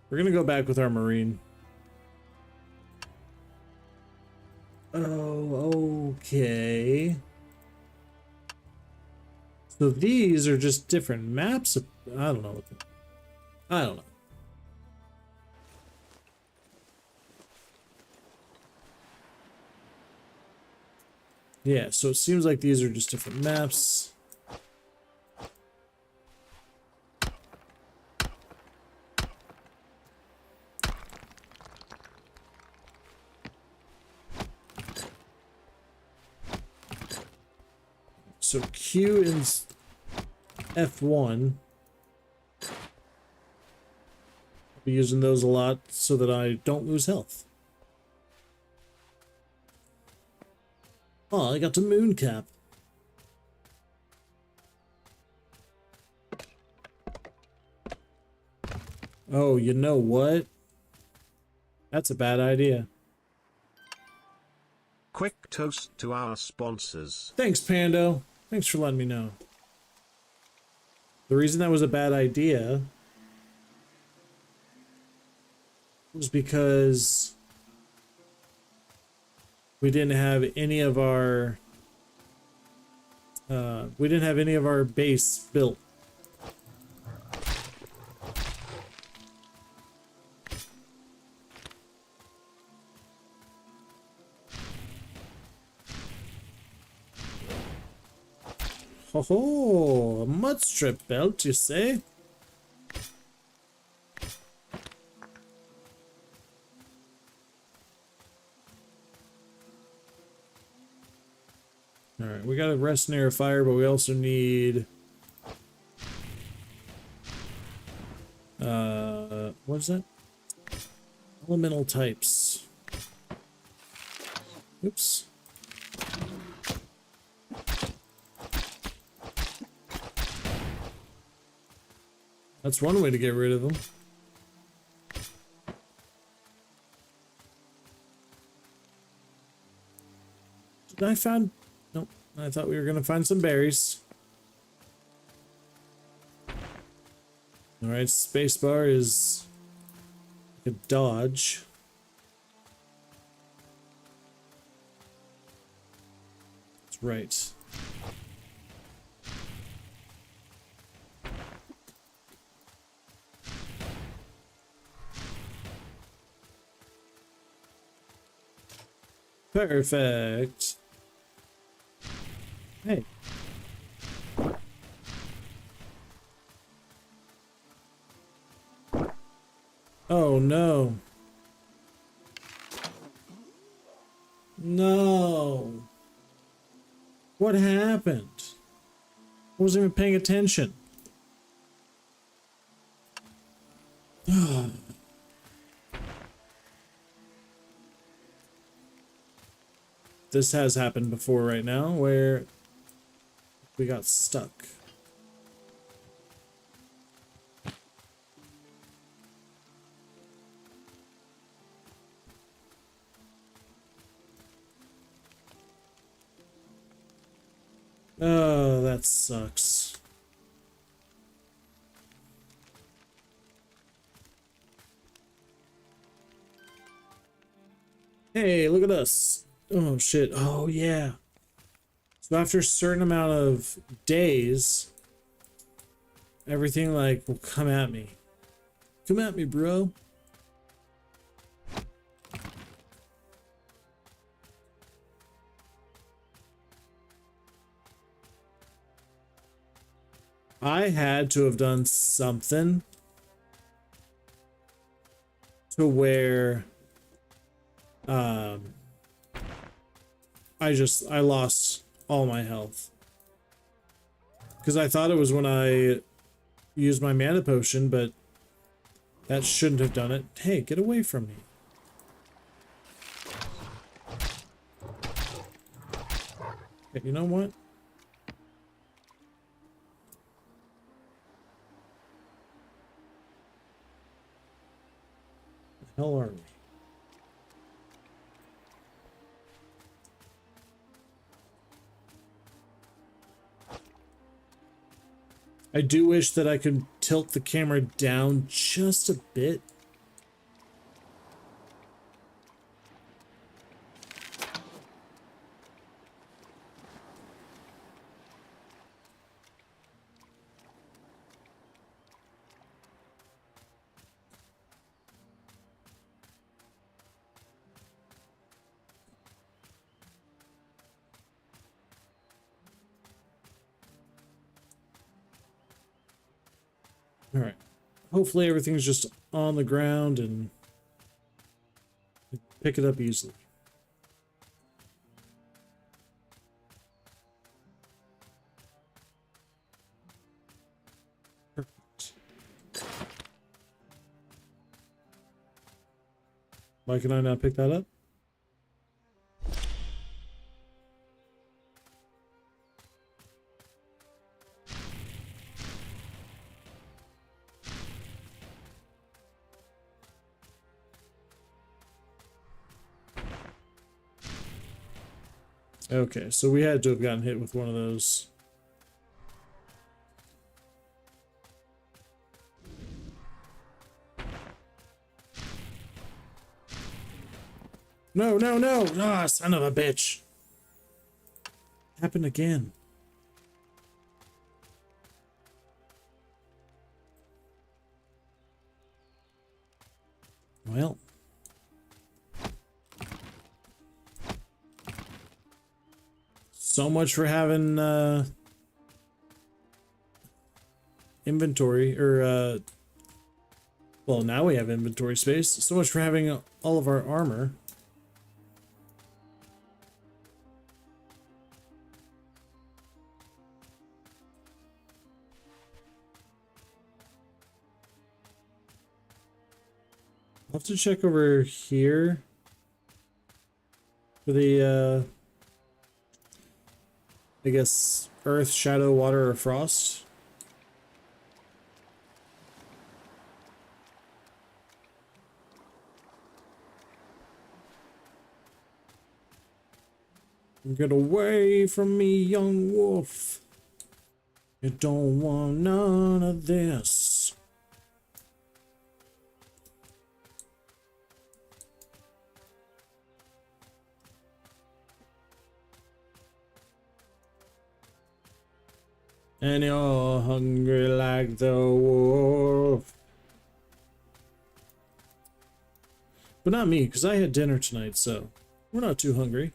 We're gonna go back with our marine. Oh, okay. So these are just different maps. I don't know. I don't know. Yeah, so it seems like these are just different maps. So Q is F1. I'll be using those a lot so that I don't lose health. Oh, I got the moon cap. Oh, you know what? That's a bad idea. Quick toast to our sponsors. Thanks, Pando. Thanks for letting me know. The reason that was a bad idea was because we didn't have any of our base built. Oh, a mud strip belt, you say? Alright, we got a rest near a fire, but we also need... what is that? Elemental types. Oops. That's one way to get rid of them. Did I find... Nope. I thought we were going to find some berries. Alright, spacebar is a dodge. That's right. Perfect. Hey. Oh no. No. What happened? I wasn't even paying attention. This has happened before right now, where we got stuck. Oh, that sucks. Hey, look at us. Oh shit. Oh yeah. So after a certain amount of days, everything like will come at me. Come at me, bro. I had to have done something to where I lost all my health. Because I thought it was when I used my mana potion, but that shouldn't have done it. Hey, get away from me. Okay, you know what? The hell are we? I do wish that I could tilt the camera down just a bit. All right. Hopefully everything's just on the ground and pick it up easily. Perfect. Why can I not pick that up? Okay, so we had to have gotten hit with one of those. No, no, no! Ah, son of a bitch! Happened again. Well. So much for having inventory, or well, now we have inventory space. So much for having all of our armor. I'll have to check over here for the I guess earth, shadow, water, or frost. Get away from me, young wolf. You don't want none of this. And you're hungry like the wolf. But not me, because I had dinner tonight, so we're not too hungry.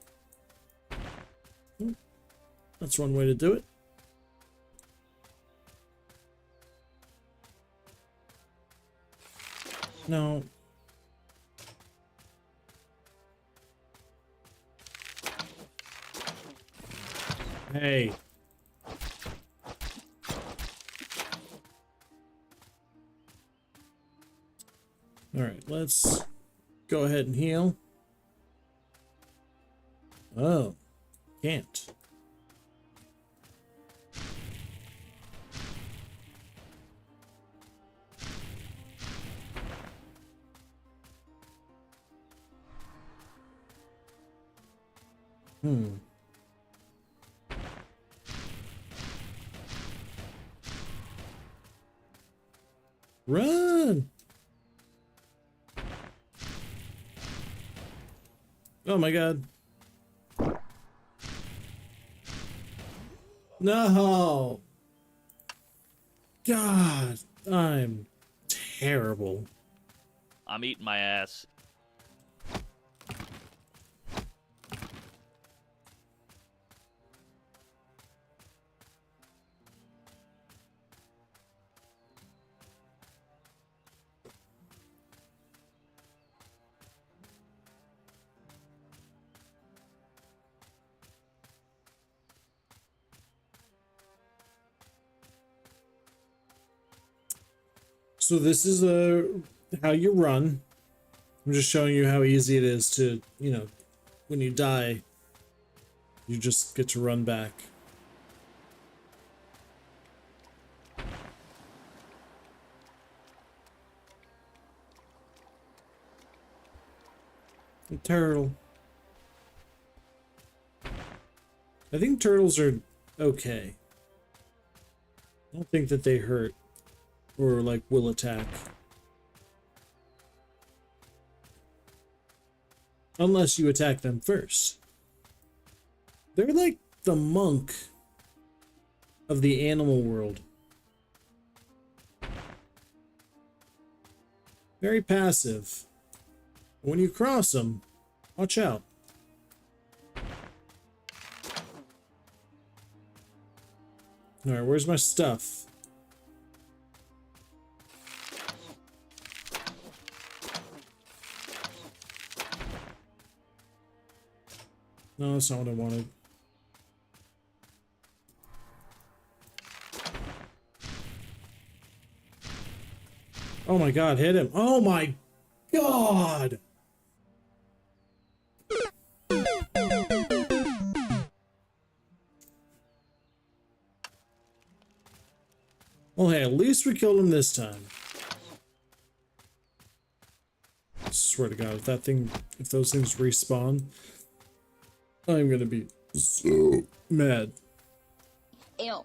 That's one way to do it. No. Hey. All right, let's go ahead and heal. Oh, can't. Run! Oh my god. No. God, I'm terrible. I'm eating my ass. So this is how you run. I'm just showing you how easy it is to, you know, when you die, you just get to run back. A turtle. I think turtles are okay. I don't think that they hurt or like will attack. Unless you attack them first. They're like the monk of the animal world. Very passive. When you cross them, watch out. Alright, where's my stuff? No, that's not what I wanted. Oh my god, hit him. Oh my god! Well, hey, at least we killed him this time. I swear to god, if those things respawn, I'm gonna be so mad. Ew.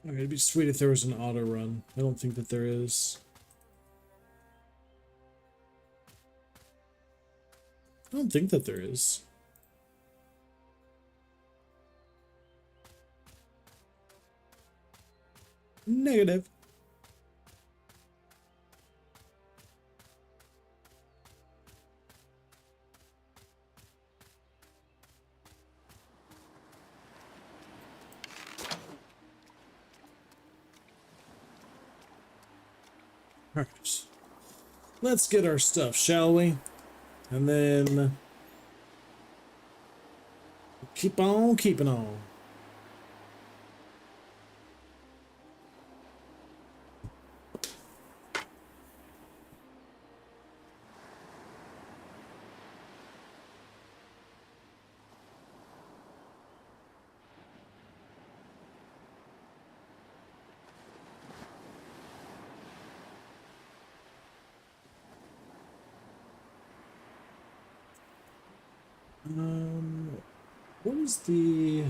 Okay, it'd be sweet if there was an auto run. I don't think that there is. I don't think that there is. Negative. Alright. Let's get our stuff, shall we? And then keep on keeping on. What is the...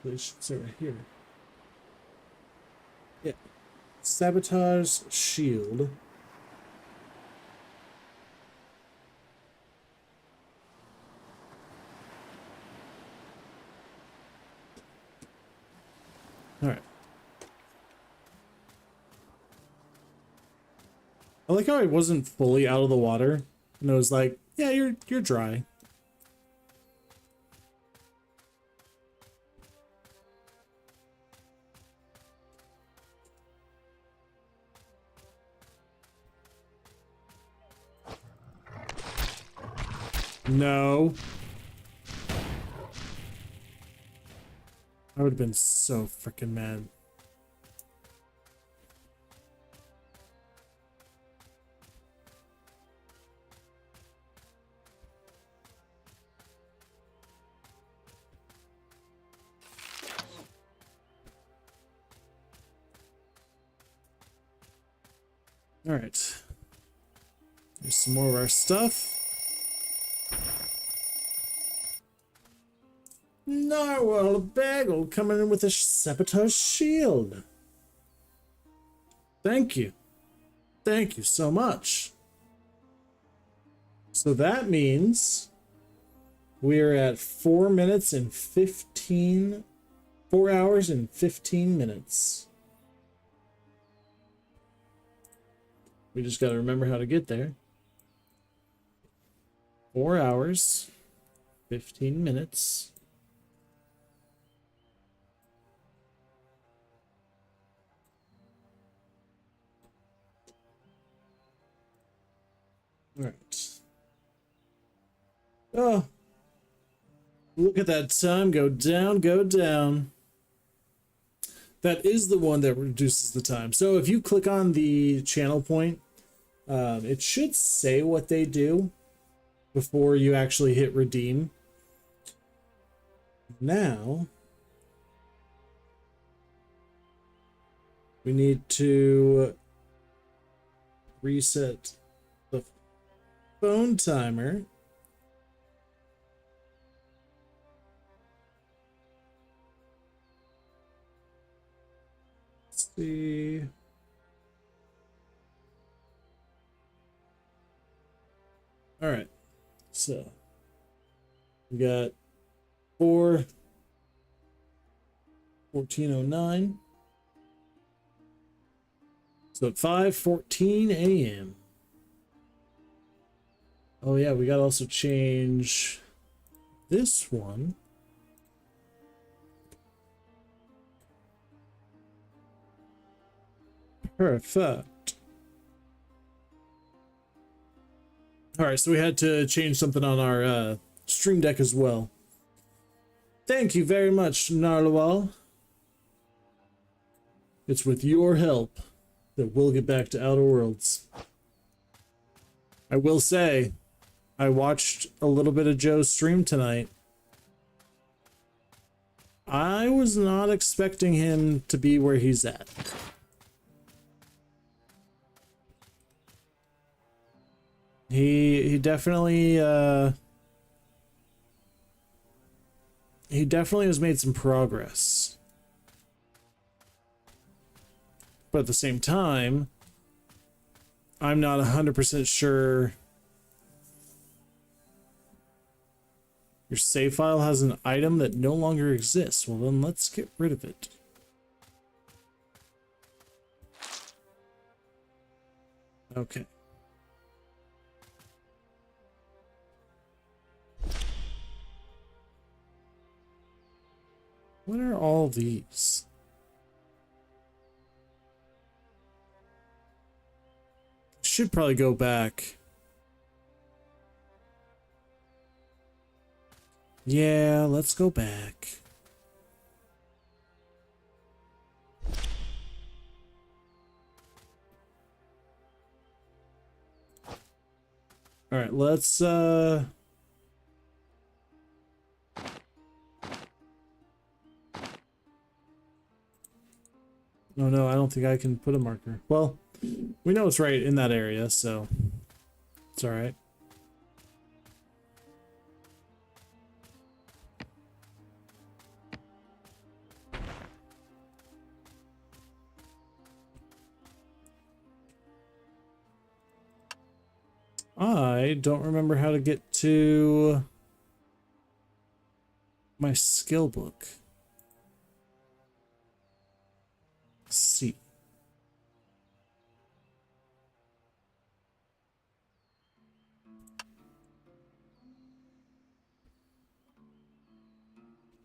It should say right here. Yeah. Sabotage shield. Alright. I like how I wasn't fully out of the water. And it was like, yeah, you're dry. No. I would have been so freaking mad. All right. There's some more of our stuff. Narwhal Bagel coming in with a sabotage shield. Thank you. Thank you so much. So that means we're at 4 hours and 15 minutes. We just got to remember how to get there. 4 hours, 15 minutes. All right. Oh, look at that time go down, go down. That is the one that reduces the time. So if you click on the channel point, it should say what they do before you actually hit redeem. Now, we need to reset the phone timer. Let's see. All right. So we got 14:09. So at 5:14 a.m. Oh yeah, we got to also change this one. Perfect. All right, so we had to change something on our stream deck as well. Thank you very much, Narwhal. It's with your help that we'll get back to Outer Worlds. I will say, I watched a little bit of Joe's stream tonight. I was not expecting him to be where he's at. He definitely has made some progress. But at the same time, I'm not 100% sure your save file has an item that no longer exists. Well, then let's get rid of it. Okay. What are all these? Should probably go back. Yeah, let's go back. All right, let's Oh no, I don't think I can put a marker. Well, we know it's right in that area, so it's all right. I don't remember how to get to my skill book. See.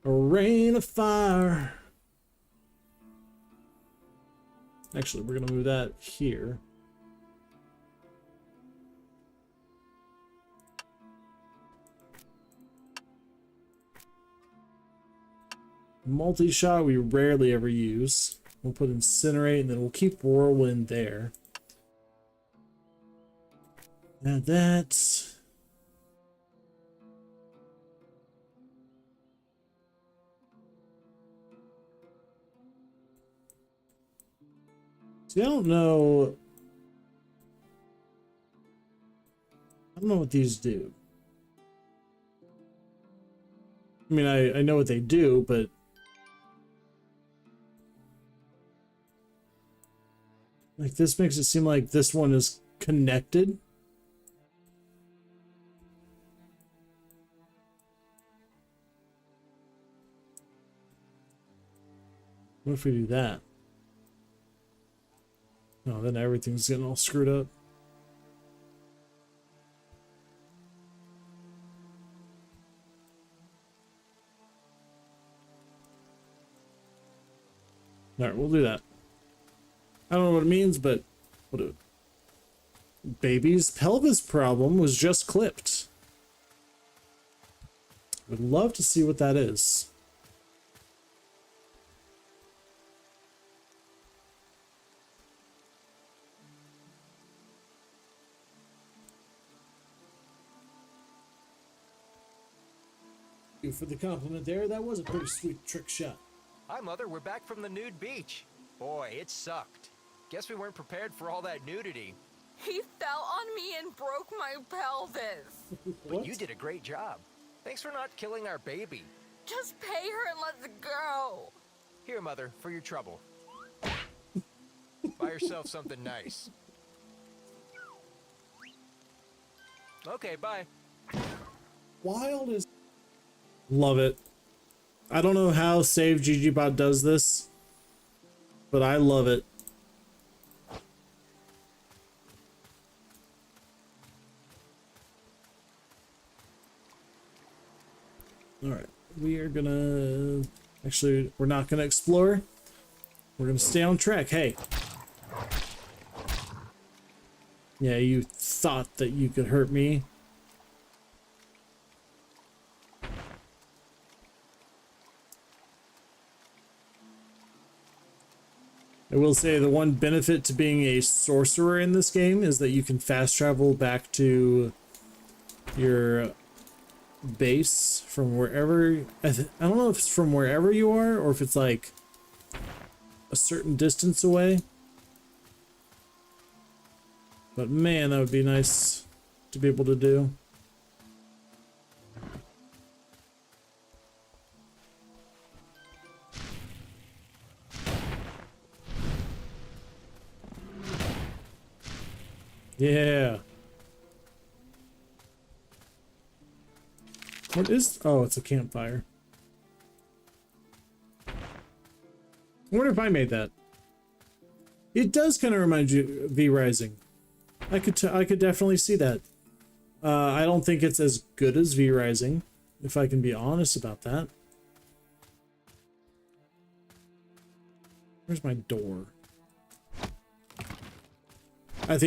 A rain of fire. Actually, we're gonna move that here. Multi-shot we rarely ever use. We'll put incinerate and then we'll keep whirlwind there. Add that. See, I don't know what these do. I mean, I know what they do, but like this makes it seem like this one is connected. What if we do that? No, then everything's getting all screwed up. Alright, we'll do that. I don't know what it means, but we'll do it. Baby's pelvis problem was just clipped. Would love to see what that is. Thank you for the compliment there. That was a pretty sweet trick shot. Hi, Mother. We're back from the nude beach. Boy, it sucked. Guess we weren't prepared for all that nudity. He fell on me and broke my pelvis. But you did a great job. Thanks for not killing our baby. Just pay her and let's go. Here, Mother, for your trouble. Buy yourself something nice. Okay, bye. Wild is... Love it. I don't know how Save GGBot does this, but I love it. Alright, we are gonna... Actually, we're not gonna explore. We're gonna stay on track. Hey. Yeah, you thought that you could hurt me. I will say the one benefit to being a sorcerer in this game is that you can fast travel back to your base from wherever. I don't know if it's from wherever you are or if it's like a certain distance away. But man, that would be nice to be able to do. Yeah. What is... Oh, it's a campfire. I wonder if I made that. It does kind of remind you of V-Rising. I could definitely see that. I don't think it's as good as V-Rising, if I can be honest about that. Where's my door? I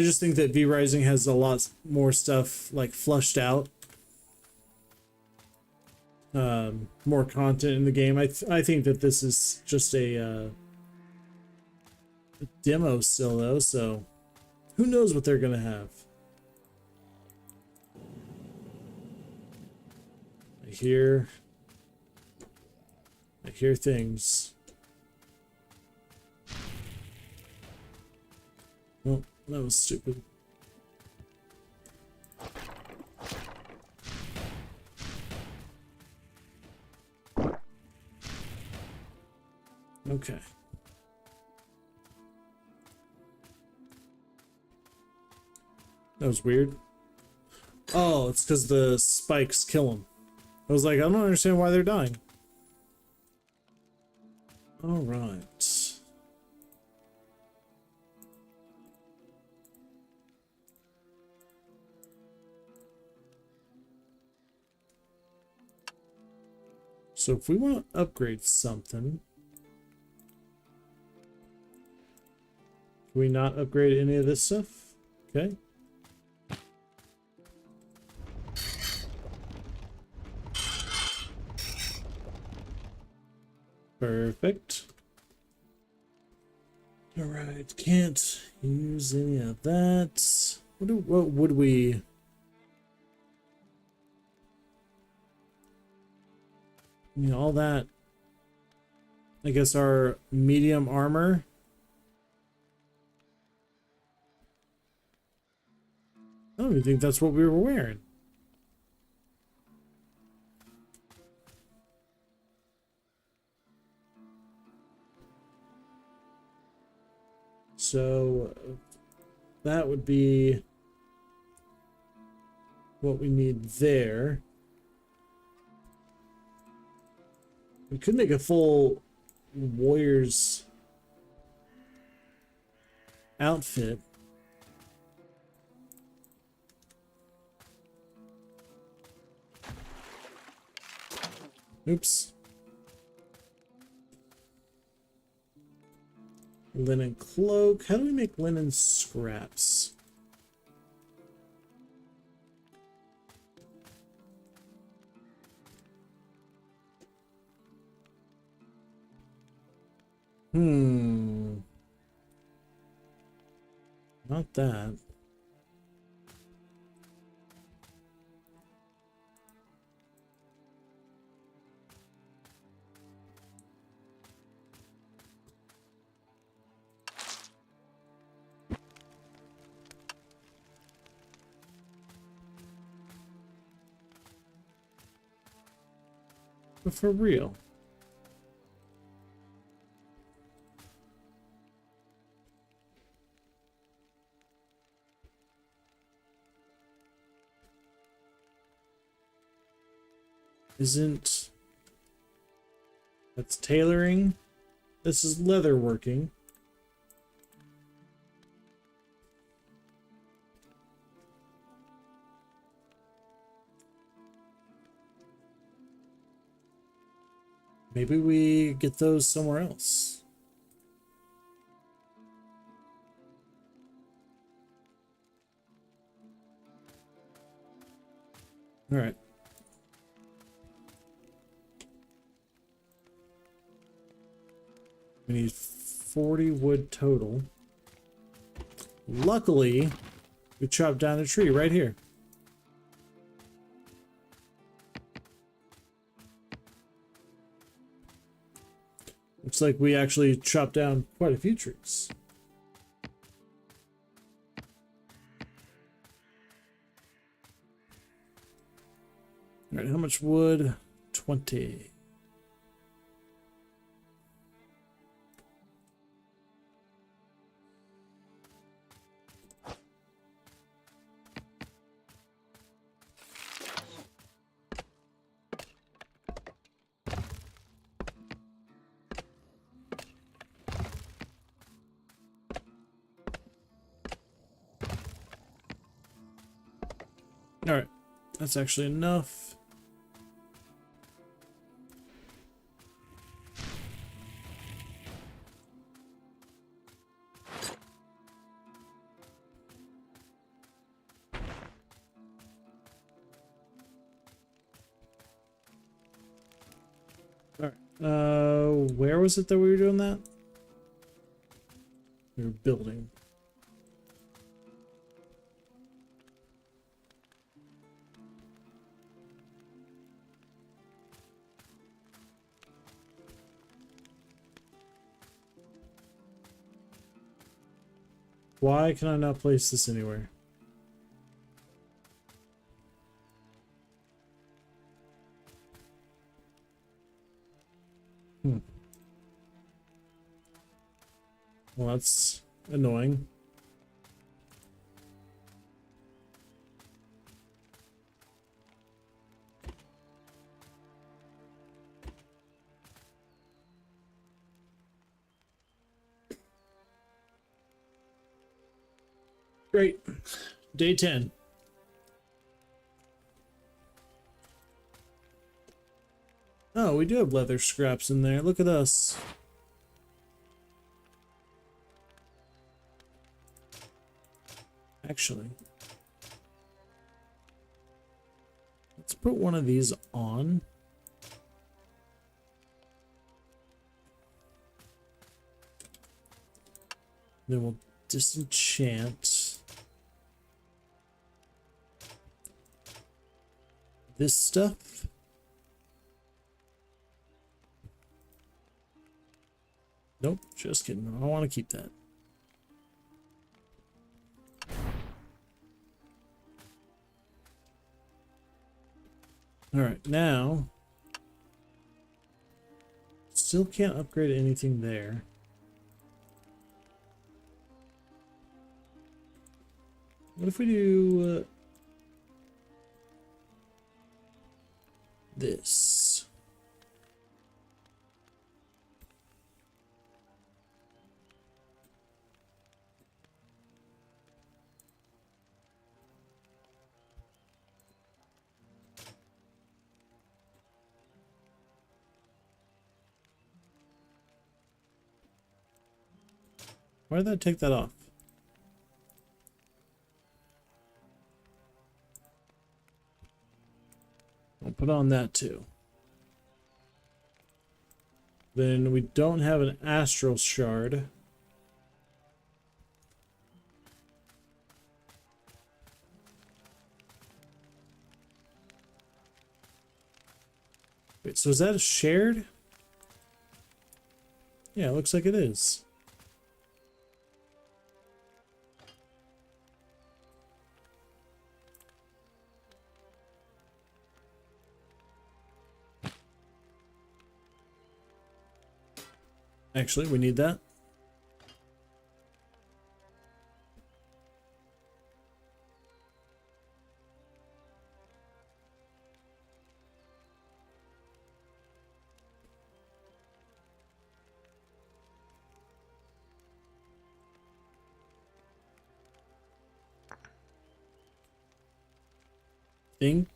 just think that V-Rising has a lot more stuff like flushed out. More content in the game. I think that this is just a demo still though, so who knows what they're gonna have. I hear things. Oh, that was stupid. Okay. That was weird. Oh, it's because the spikes kill them. I was like, I don't understand why they're dying. All right. So if we want to upgrade something, can we not upgrade any of this stuff? Okay. Perfect. All right, can't use any of that. What would we? I mean, all that. I guess our medium armor. I don't even think that's what we were wearing. So that would be what we need there. We could make a full warrior's outfit. Oops. Linen cloak. How do we make linen scraps? Not that. But for real. Isn't... That's tailoring. This is leather working. Maybe we get those somewhere else. All right. We need 40 wood total. Luckily, we chopped down a tree right here. Looks like we actually chopped down quite a few trees. All right, how much wood? 20. All right, that's actually enough. All right, where was it that we were doing that? We were building. Why can I not place this anywhere? Well, that's annoying. Great. Day 10. Oh, we do have leather scraps in there. Look at us. Actually, let's put one of these on. Then we'll disenchant this stuff. Nope, just kidding. I don't want to keep that. All right, now still can't upgrade anything there. What if we do this? Why did that take that off? I'll put on that too. Then we don't have an astral shard. Wait, so is that shared? Yeah, it looks like it is. Actually, we need that. Think.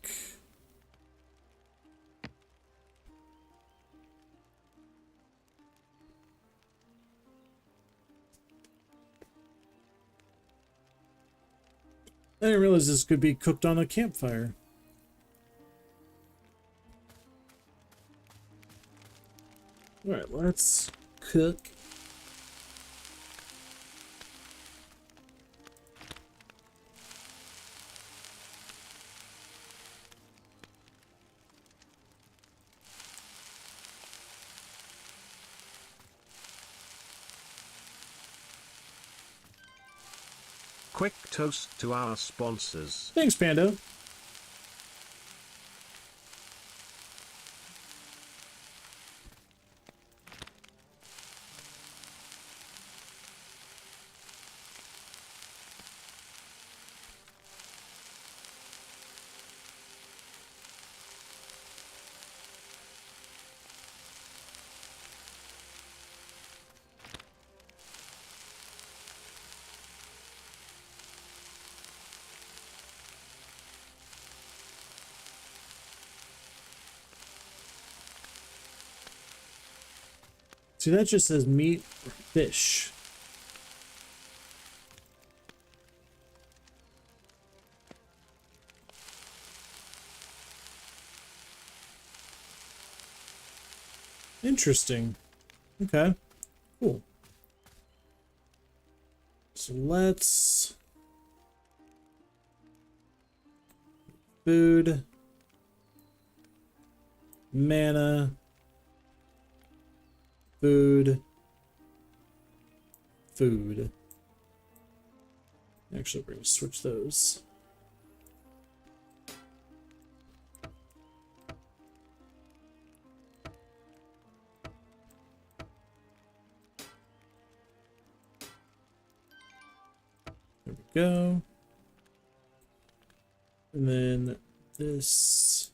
I didn't realize this could be cooked on a campfire. Alright, let's cook. Quick toast to our sponsors. Thanks, Pando. See, that just says meat or fish. Interesting. Okay, cool. So let's... Food. Mana. Food. Food. Actually, we're going to switch those. There we go. And then this.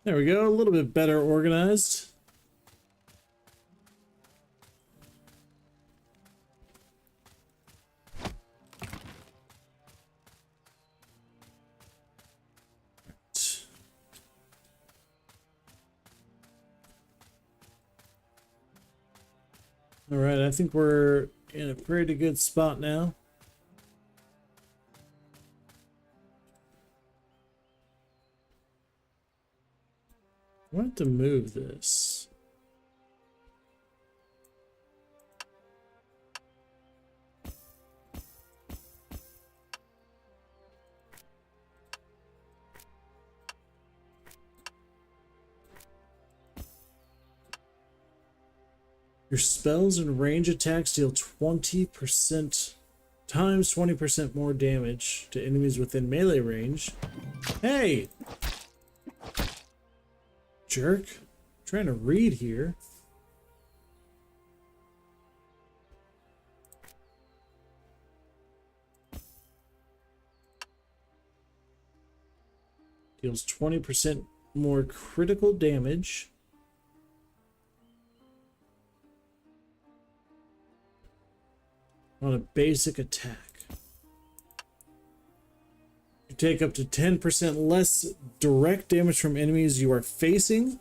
There we go, a little bit better organized. All right, I think we're in a pretty good spot now. I want to move this. Your spells and range attacks deal 20% times 20% more damage to enemies within melee range. Hey! Jerk. I'm trying to read here. Deals 20% more critical damage. On a basic attack. You take up to 10% less direct damage from enemies you are facing.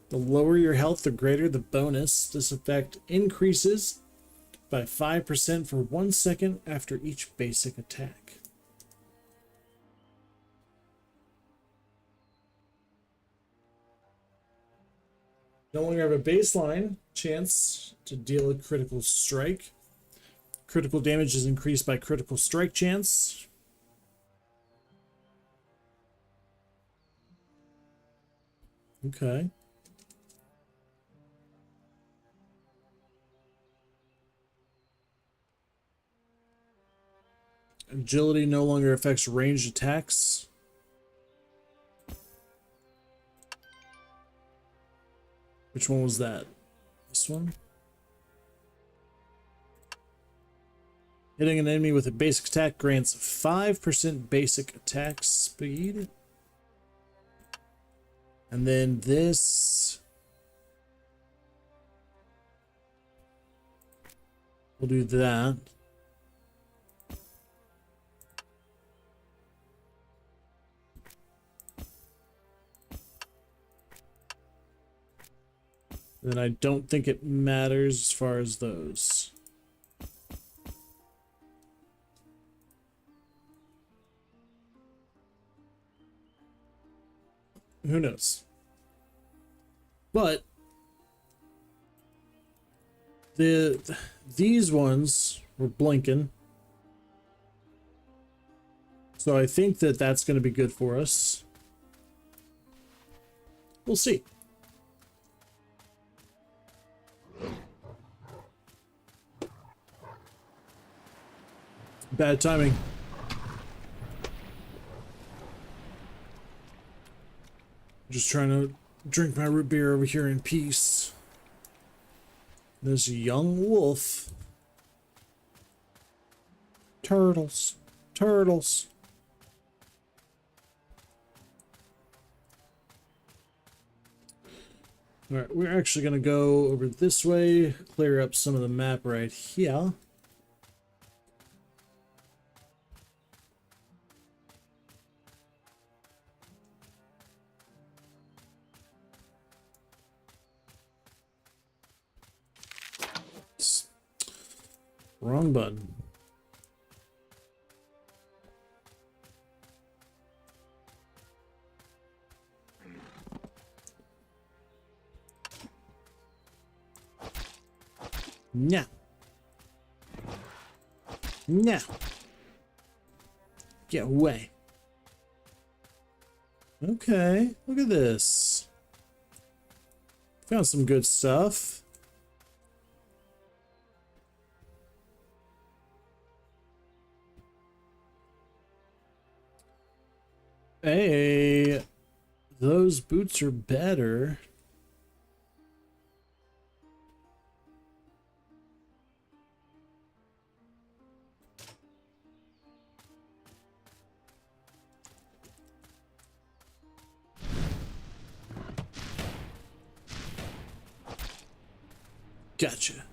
The lower your health, the greater the bonus. This effect increases by 5% for 1 second after each basic attack. No longer have a baseline chance to deal a critical strike. Critical damage is increased by critical strike chance. Okay. Agility no longer affects ranged attacks. Which one was that? This one? Hitting an enemy with a basic attack grants 5% basic attack speed. And then this... we'll do that. Then I don't think it matters as far as those. Who knows? But these ones were blinking. So I think that that's going to be good for us. We'll see. Bad timing. Just trying to drink my root beer over here in peace. This young wolf. Turtles. Turtles. Alright, we're actually going to go over this way, clear up some of the map right here. Wrong button. No. No. Get away. Okay, look at this. Found some good stuff. Hey, those boots are better. Gotcha.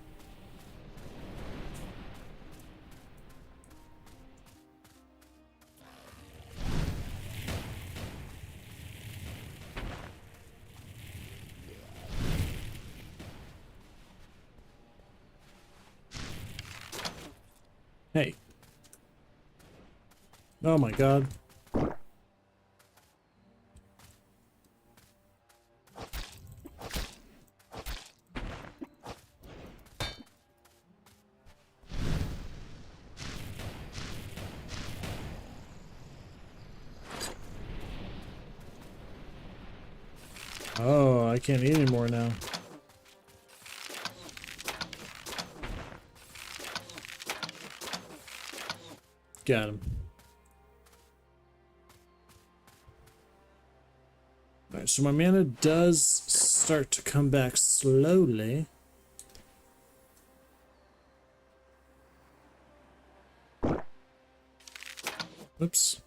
Hey. Oh my God. Oh, I can't eat anymore now. Got him. Alright, so my mana does start to come back slowly. Oops.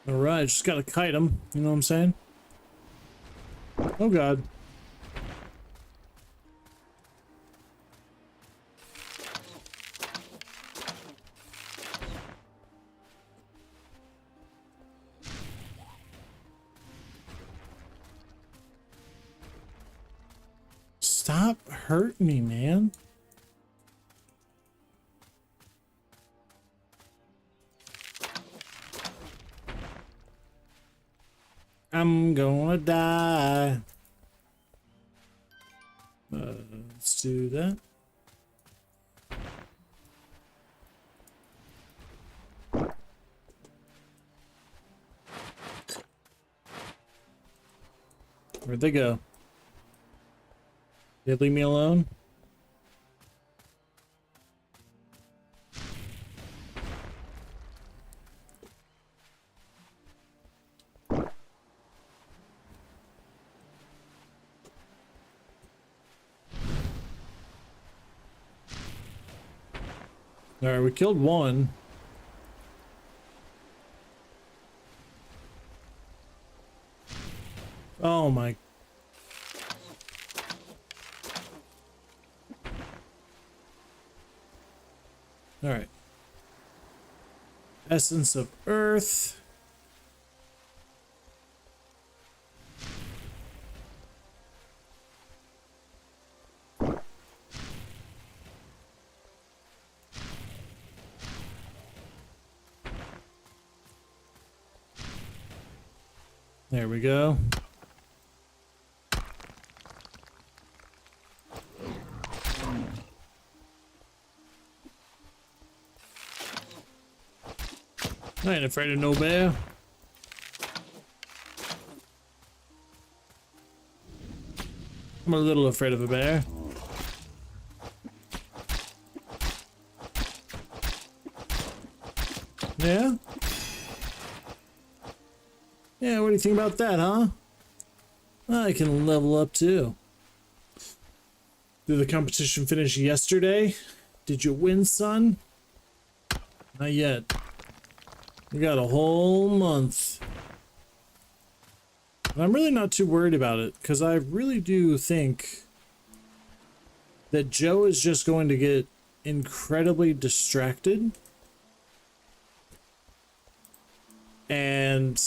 All right, just gotta kite him. You know what I'm saying? Oh God. Stop hurting me, man. I'm gonna die. Let's do that. Where'd they go? They leave me alone? Alright, we killed one. Oh my. Alright. Essence of Earth. There we go. I ain't afraid of no bear. I'm a little afraid of a bear. Yeah? Yeah, what do you think about that, huh? I can level up too. Did the competition finish yesterday? Did you win, son? Not yet. We got a whole month. And I'm really not too worried about it, because I really do think that Joe is just going to get incredibly distracted. And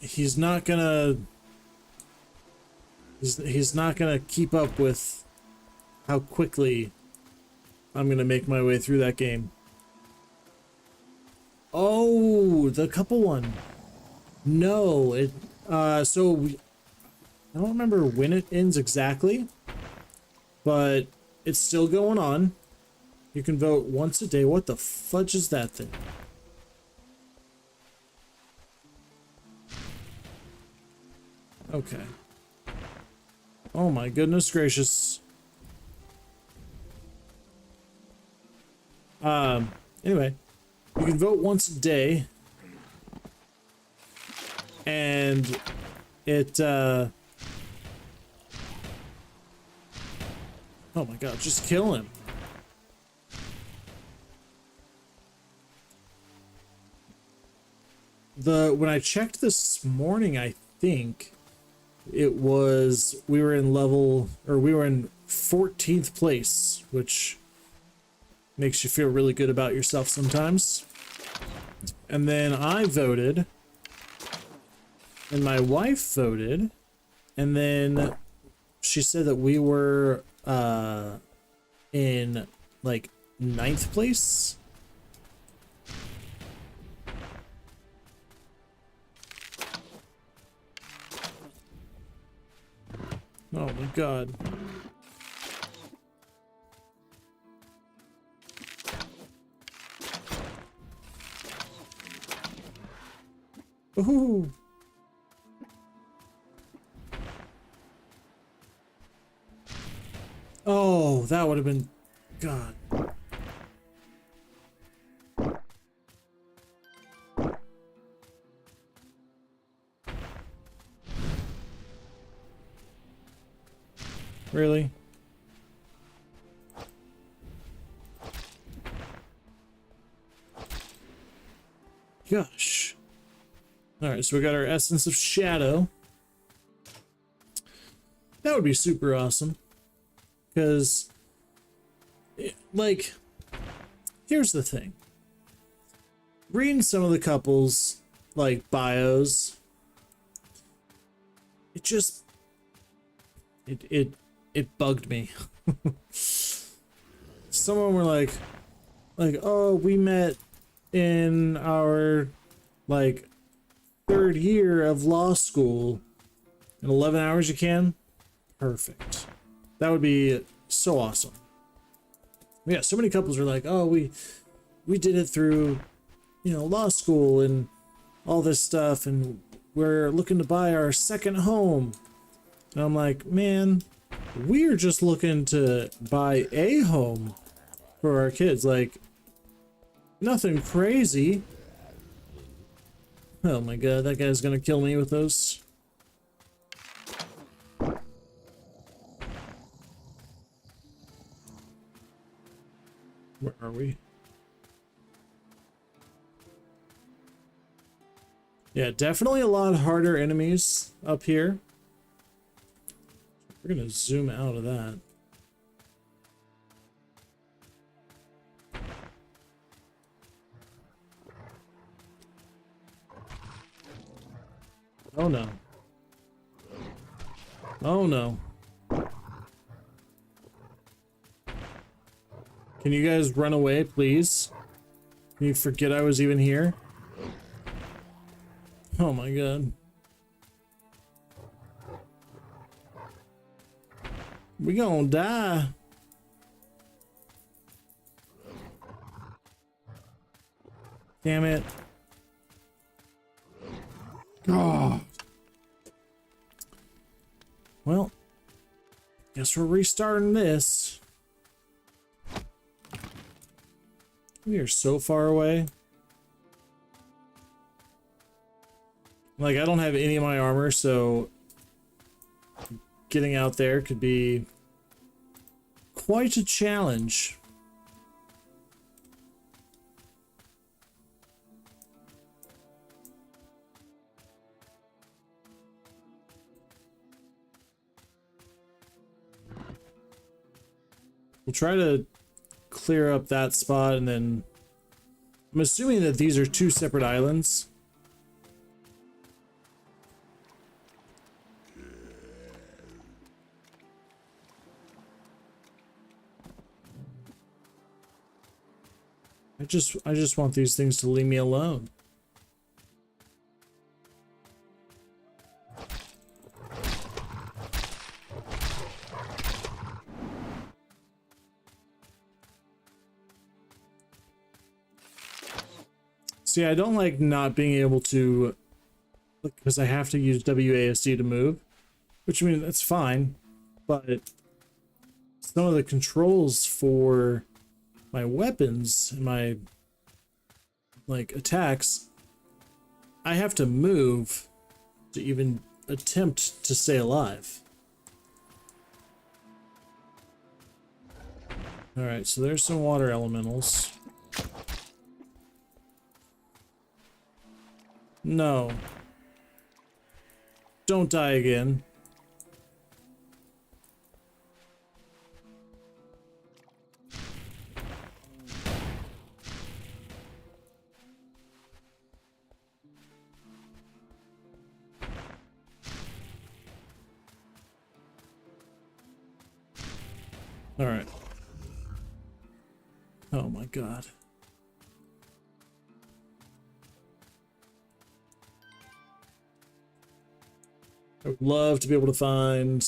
he's not gonna he's not gonna keep up with how quickly I'm gonna make my way through that game. Oh, the couple one. No, it so I don't remember when it ends exactly, but it's still going on. You can vote once a day. What the fudge is that thing? Okay. Oh my goodness gracious. Anyway, you can vote once a day, and it oh my god, just kill him. When I checked this morning, I think it was we were in 14th place, which makes you feel really good about yourself sometimes. And then I voted, and my wife voted, and then she said that we were in like 9th place. Oh my god. Ooh. Oh, that would have been god. Really? Gosh. All right, so we got our Essence of Shadow. That would be super awesome. Because, like, here's the thing. Reading some of the couples, like, bios, it just, it bugged me. Some of them were like, oh, we met in our, like, 3rd year of law school in 11 hours you can? Perfect. That would be so awesome. Yeah, so many couples are like, oh, we did it through, you know, law school and all this stuff, and we're looking to buy our 2nd home. And I'm like, man, we're just looking to buy a home for our kids. Like, nothing crazy. Oh my god, that guy's gonna kill me with those. Where are we? Yeah, definitely a lot harder enemies up here. We're gonna zoom out of that. Oh no. Oh no. Can you guys run away, please? Can you forget I was even here? Oh my god. We gonna die. Damn it. God. Well, guess we're restarting this. We are so far away. Like, I don't have any of my armor, so getting out there could be quite a challenge. We'll try to clear up that spot, and then I'm assuming that these are 2 separate islands. I just want these things to leave me alone. See, I don't like not being able to, because I have to use WASD to move, which, I mean, that's fine, but some of the controls for my weapons and my, like, attacks, I have to move to even attempt to stay alive. Alright, so there's some water elementals. No. Don't die again. All right. Oh my God. I would love to be able to find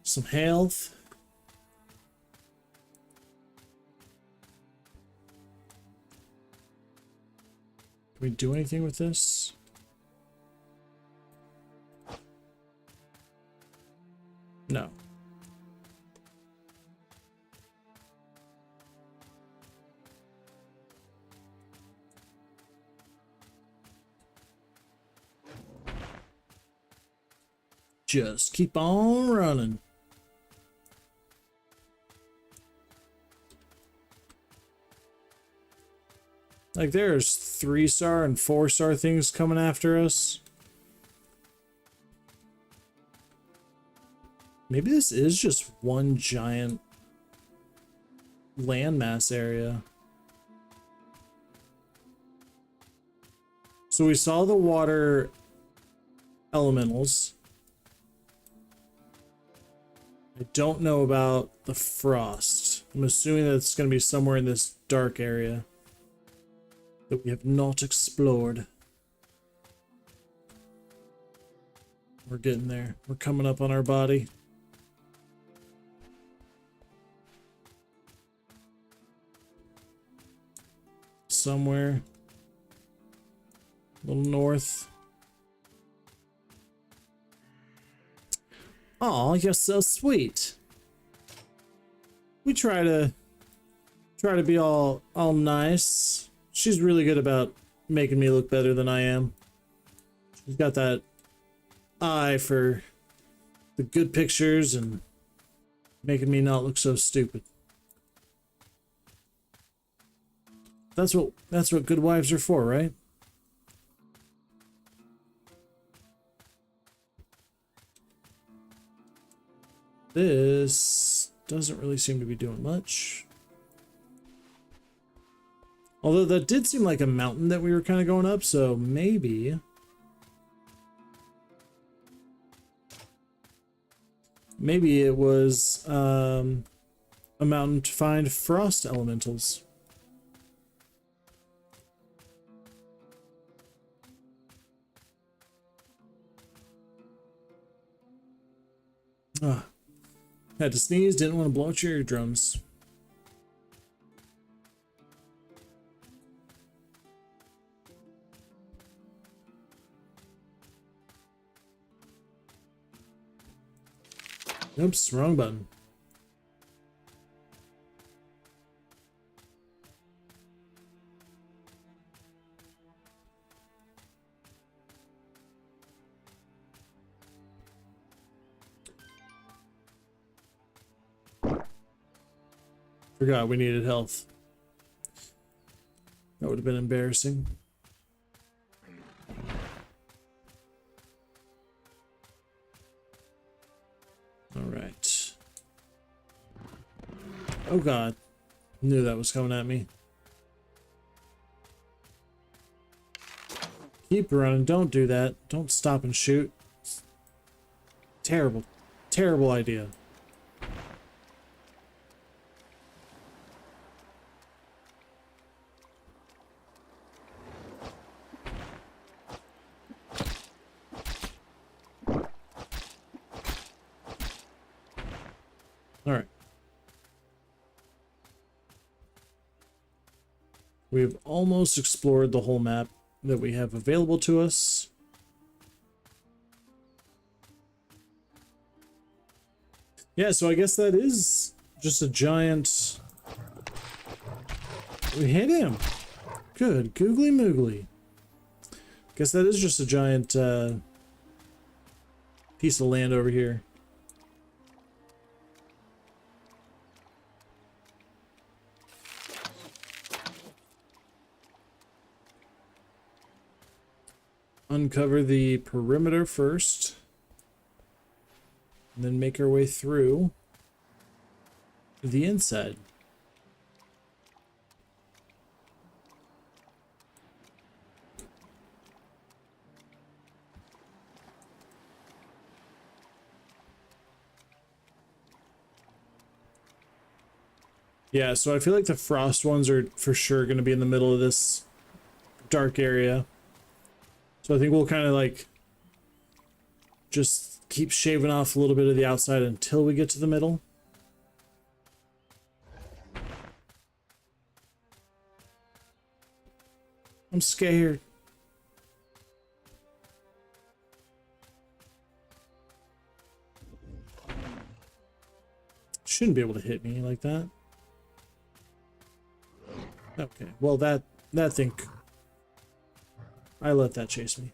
some health. Can we do anything with this? No. Just keep on running. Like, there's 3-star and 4-star things coming after us. Maybe this is just one giant landmass area. So we saw the water elementals. I don't know about the frost. I'm assuming that it's going to be somewhere in this dark area that we have not explored. We're getting there. We're coming up on our body. Somewhere a little north. Aw, you're so sweet. We try to be all nice. She's really good about making me look better than I am. She's got that eye for the good pictures and making me not look so stupid. That's what good wives are for, right? This doesn't really seem to be doing much. Although that did seem like a mountain that we were kind of going up, so maybe... Maybe it was a mountain to find frost elementals. Ah. Had to sneeze, didn't want to blow out your eardrums. Oops, wrong button. Forgot we needed health. That would have been embarrassing. All right. Oh God, knew that was coming at me. Keep running. Don't do that. Don't stop and shoot. Terrible, terrible idea. Alright. We've almost explored the whole map that we have available to us. Yeah, so I guess that is just a giant... We hit him! Good, googly moogly. Guess that is just a giant piece of land over here. Uncover the perimeter first, and then make our way through the inside. Yeah, so I feel like the frost ones are for sure going to be in the middle of this dark area. So I think we'll kind of like just keep shaving off a little bit of the outside until we get to the middle. I'm scared. Shouldn't be able to hit me like that. Okay, well that thing... I let that chase me.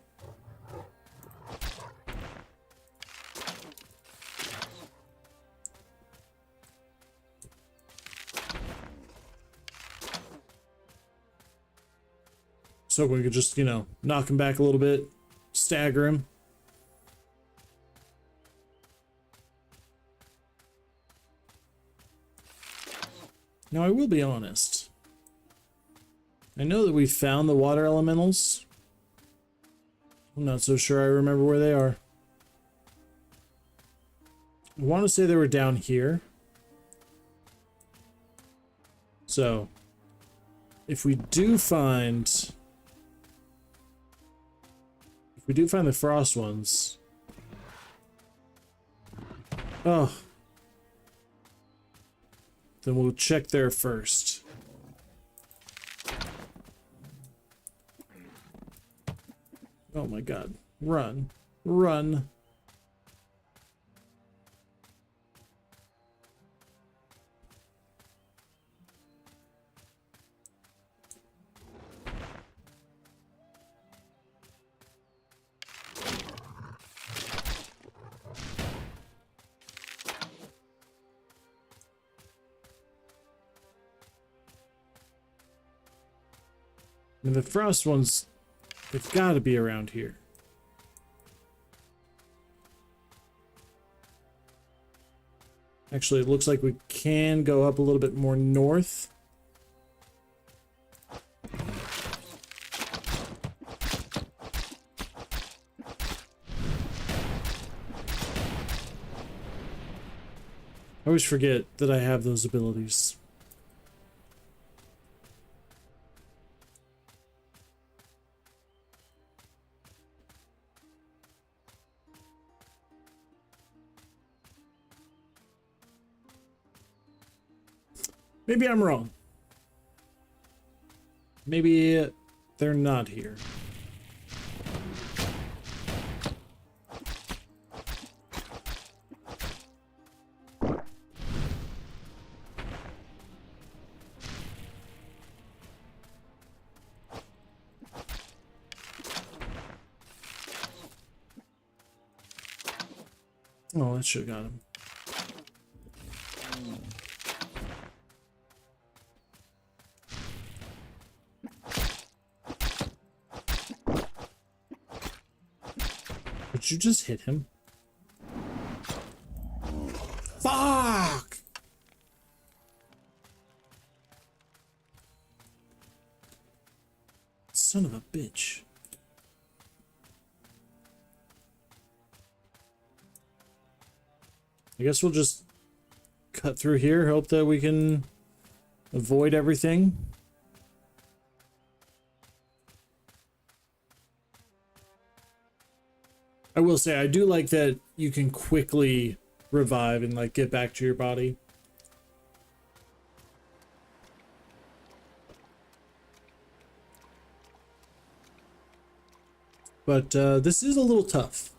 So we could just, you know, knock him back a little bit, stagger him. Now, I will be honest. I know that we found the water elementals. I'm not so sure I remember where they are. I want to say they were down here. So, if we do find the frost ones. Oh. Then we'll check there first. Oh my god. Run. Run. And the frost ones, they've got to be around here. Actually, it looks like we can go up a little bit more north. I always forget that I have those abilities. Maybe I'm wrong. Maybe they're not here. Oh, that should have got him. Did you just hit him? Fuck! Son of a bitch. I guess we'll just cut through here, hope that we can avoid everything. I will say, I do like that you can quickly revive and like get back to your body. But this is a little tough.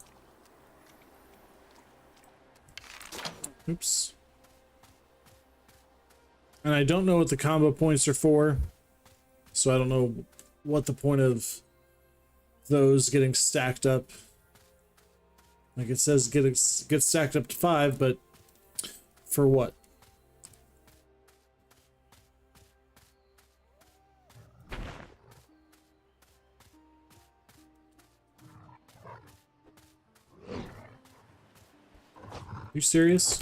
Oops. And I don't know what the combo points are for, so I don't know what the point of those getting stacked up. Like it says get stacked up to 5, but for what? You serious?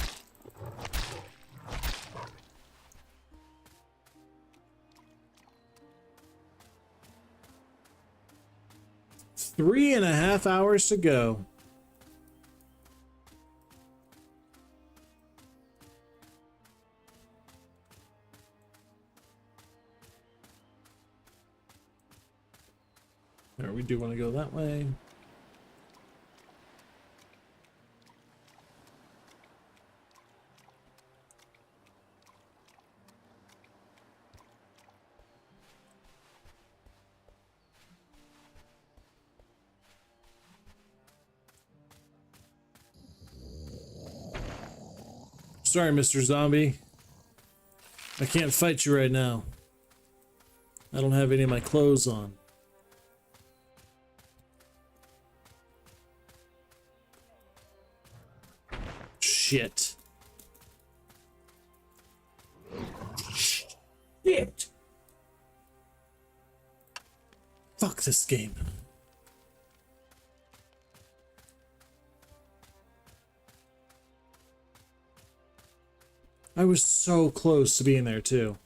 Three and a half hours to go. There, we do want to go that way. Sorry, Mr. Zombie. I can't fight you right now. I don't have any of my clothes on. Shit. Shit. Fuck. Fuck this game. I was so close to being there too.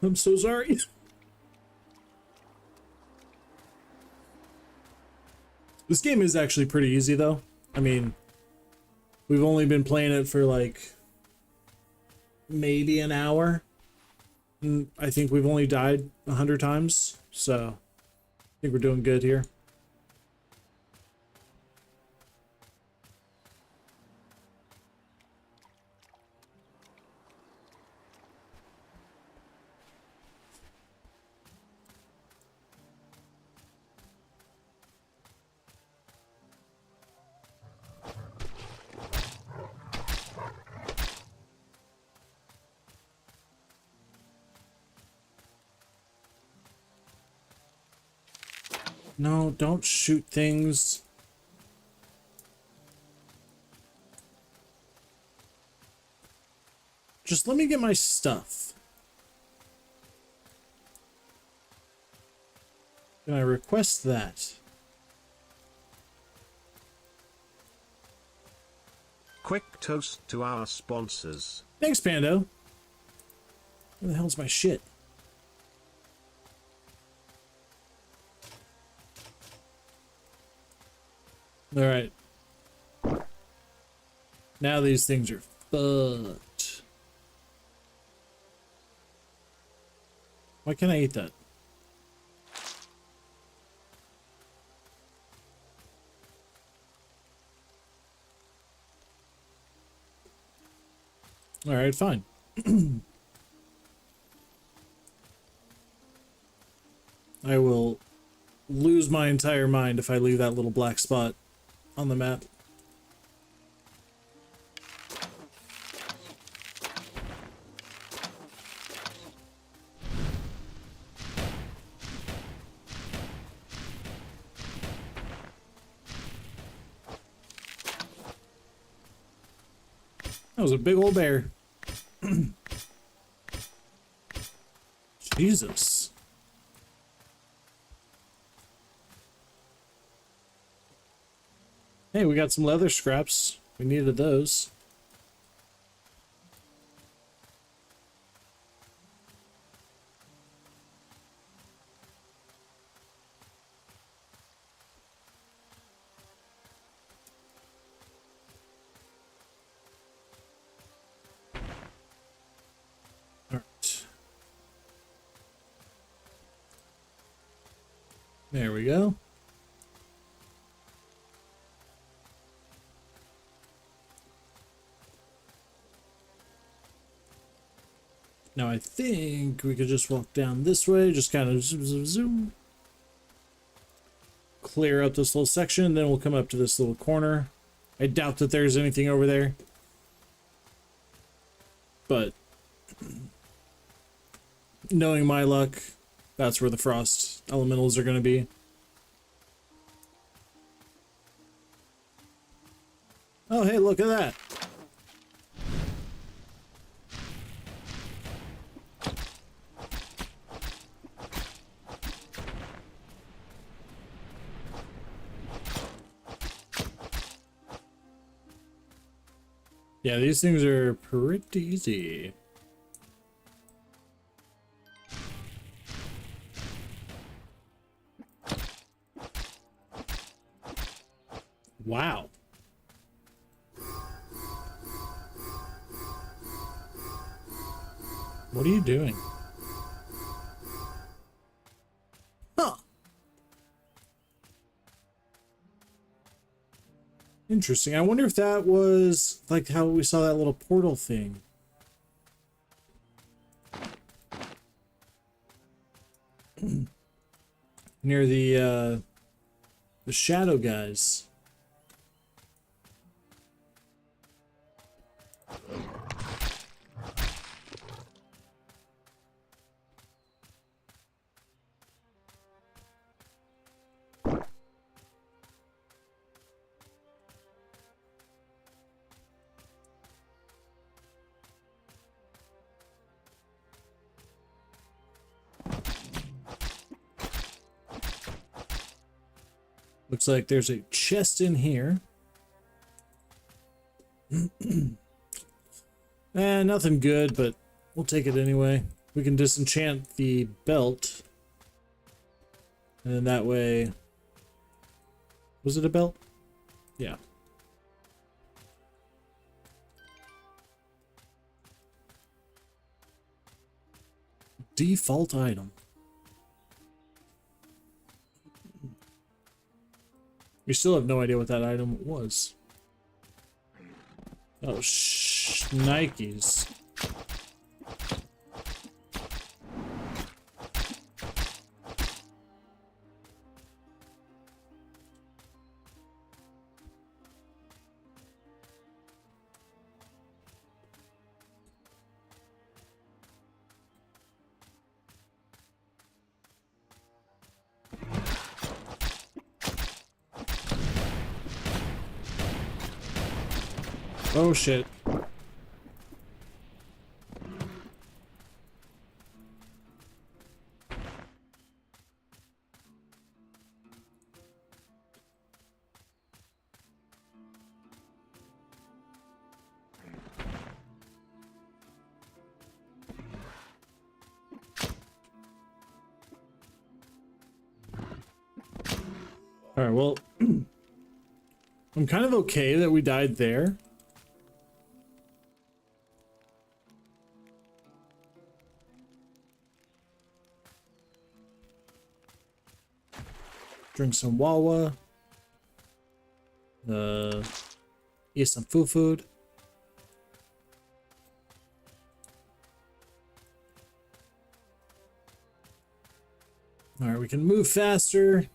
I'm so sorry. This game is actually pretty easy though. I mean, we've only been playing it for like maybe an hour. And I think we've only died 100 times, so I think we're doing good here. No, don't shoot things. Just let me get my stuff. Can I request that? Quick toast to our sponsors. Thanks, Pando. Where the hell's my shit? All right. Now these things are fucked. Why can't I eat that? All right, fine. I will lose my entire mind if I leave that little black spot on the map. That was a big old bear. Jesus. Hey, we got some leather scraps. We needed those. All right. There we go. Now I think we could just walk down this way, just kind of zoom, zoom, zoom. Clear up this little section, then we'll come up to this little corner. I doubt that there's anything over there. But knowing my luck, that's where the frost elementals are going to be. Oh, hey, look at that. Yeah, these things are pretty easy. Wow. What are you doing? Huh. Interesting. I wonder if that was like how we saw that little portal thing. Near the shadow guys. Looks like there's a chest in here. Nothing good, but we'll take it anyway. We can disenchant the belt. And then that way... Was it a belt? Yeah. Default item. We still have no idea what that item was. Oh, Nikes. Oh shit. All right, well, I'm kind of okay that we died there. Drink some Wawa. Eat some food. All right, we can move faster.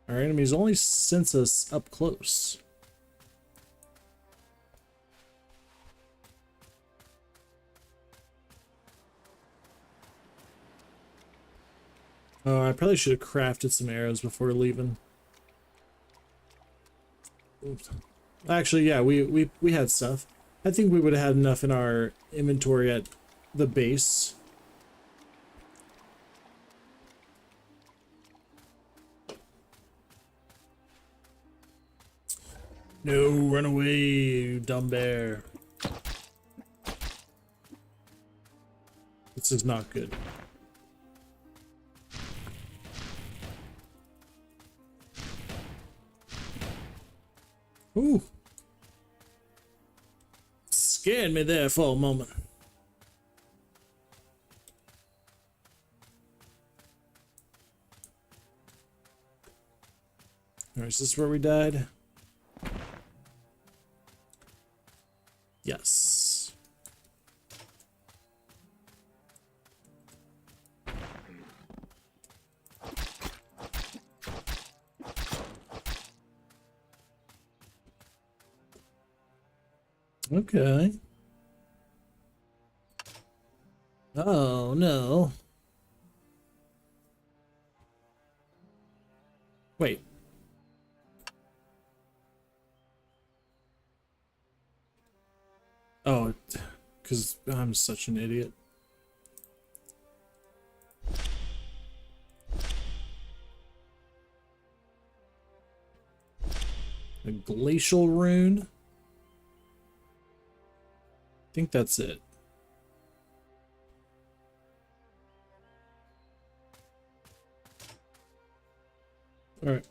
Our enemies only sense us up close. Oh, I probably should have crafted some arrows before leaving. Oops. Actually, yeah, we had stuff. I think we would have had enough in our inventory at the base. No, run away, you dumb bear. This is not good. Ooh. Scared me there for a moment. Alright, is this where we died? Yes. Okay. Oh, no. Wait. Oh, because I'm such an idiot. A glacial rune. I think that's it. All right.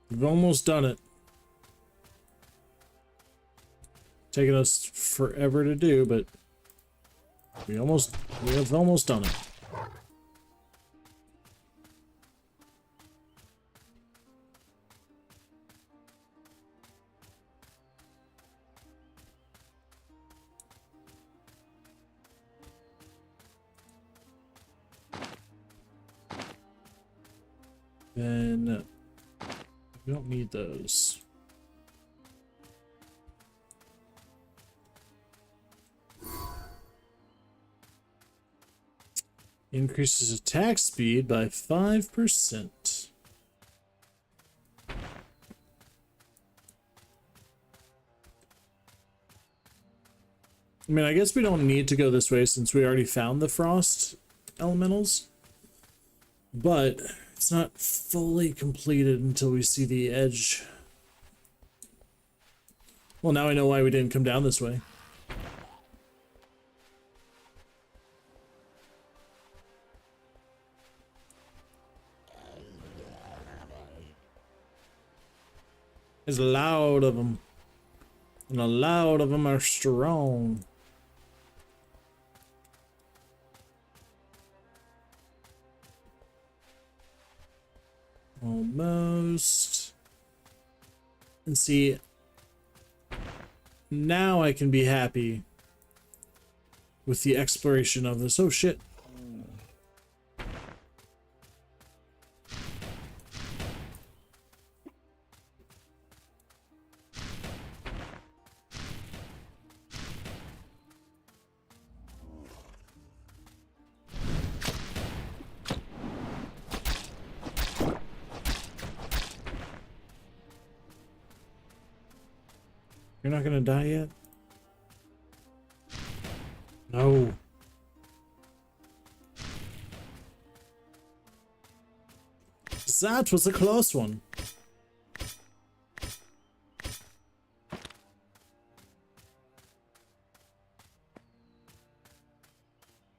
We've almost done it. Taking us forever to do, but we have almost done it. Then we don't need those. Increases attack speed by 5%. I mean, I guess we don't need to go this way since we already found the frost elementals. But it's not fully completed until we see the edge. Well, now I know why we didn't come down this way. There's a lot of them. And a lot of them are strong. Almost. And see, now I can be happy with the exploration of this. Oh shit. You're not gonna die yet? No. That was a close one.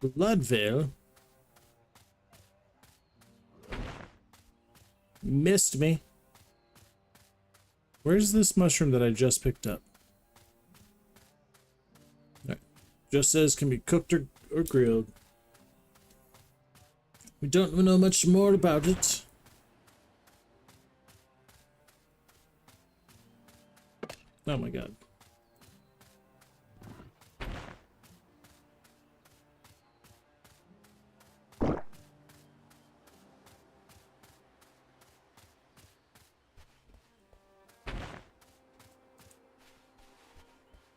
Bloodvale. Missed me. Where's this mushroom that I just picked up? Right. Just says can be cooked or grilled. We don't know much more about it. Oh my god.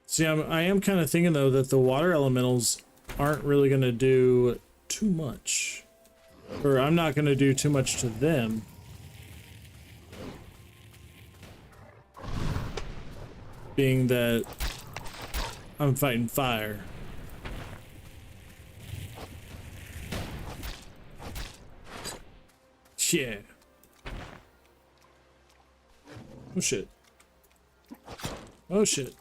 See, I am kind of thinking though that the water elementals aren't really going to do too much. Or I'm not going to do too much to them. Being that I'm fighting fire. Yeah. Oh shit. Oh shit.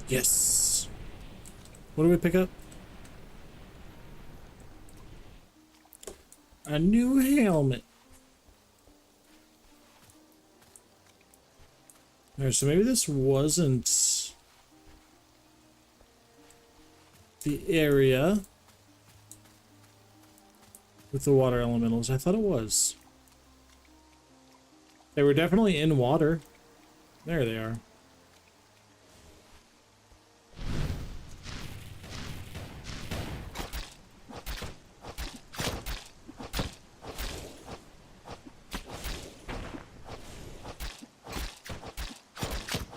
Yes. What do we pick up? A new helmet. Alright, so maybe this wasn't the area with the water elementals. I thought it was. They were definitely in water. There they are.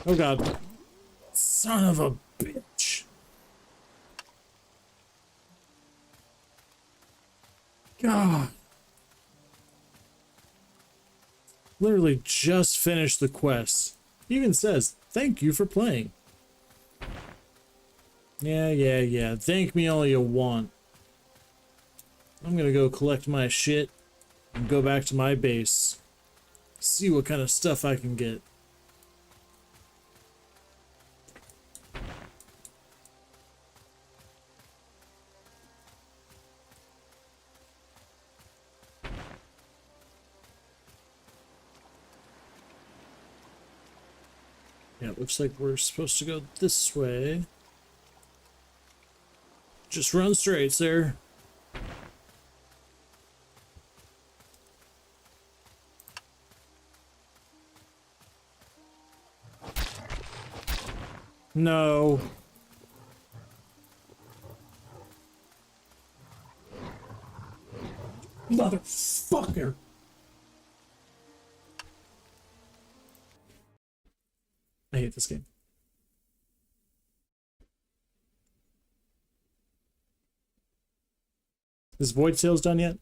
Oh god. Son of a bitch. God. Literally just finished the quest. Even says, thank you for playing. Yeah. Thank me all you want. I'm gonna go collect my shit and go back to my base. See what kind of stuff I can get. Yeah, it looks like we're supposed to go this way. Just run straight, sir. No. Motherfucker. I hate this game. Is Void Sales done yet?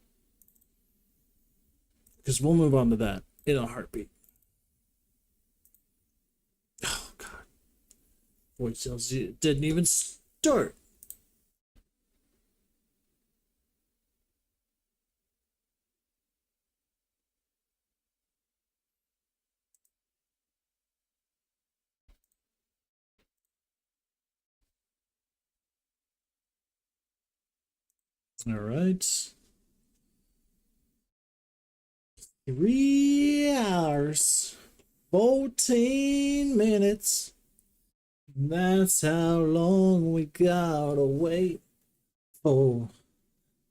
Because we'll move on to that in a heartbeat. Voice tells you it didn't even start. All right. 3 hours, 14 minutes. That's how long we gotta wait for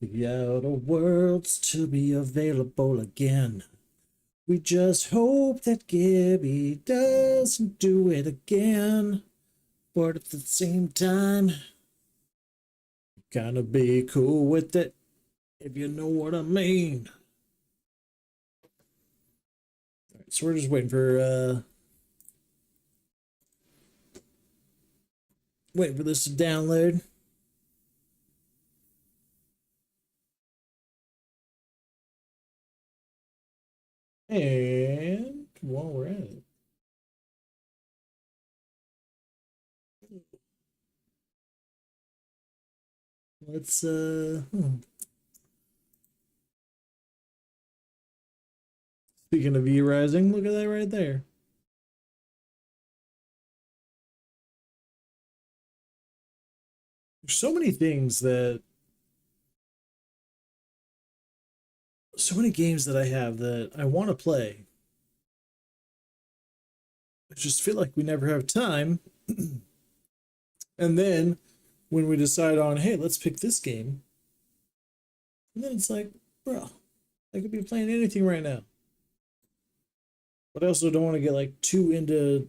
the outer worlds to be available again. We just hope that Gibby doesn't do it again. But at the same time, kinda be cool with it, if you know what I mean. Alright, so we're just waiting for this to download. And while we're at it, let's Speaking of E-Rising, look at that right there. There's so many things that so many games that I have that I want to play. I just feel like we never have time. And then when we decide on, hey, let's pick this game, and then it's like, bro, I could be playing anything right now. But I also don't want to get like too into.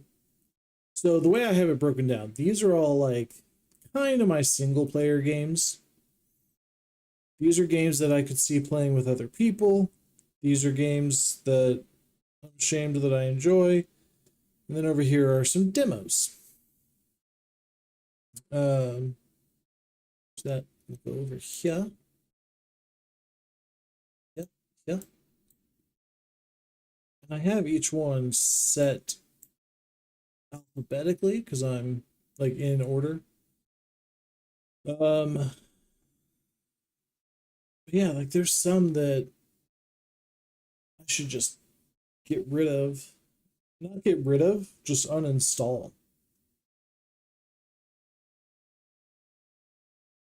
So the way I have it broken down, these are all like kind of my single player games. These are games that I could see playing with other people. These are games that I'm ashamed that I enjoy. And then over here are some demos. That will go over here. Yep, yeah. And I have each one set alphabetically because I'm like in order. Yeah, like there's some that I should just get rid of. Not get rid of, just uninstall.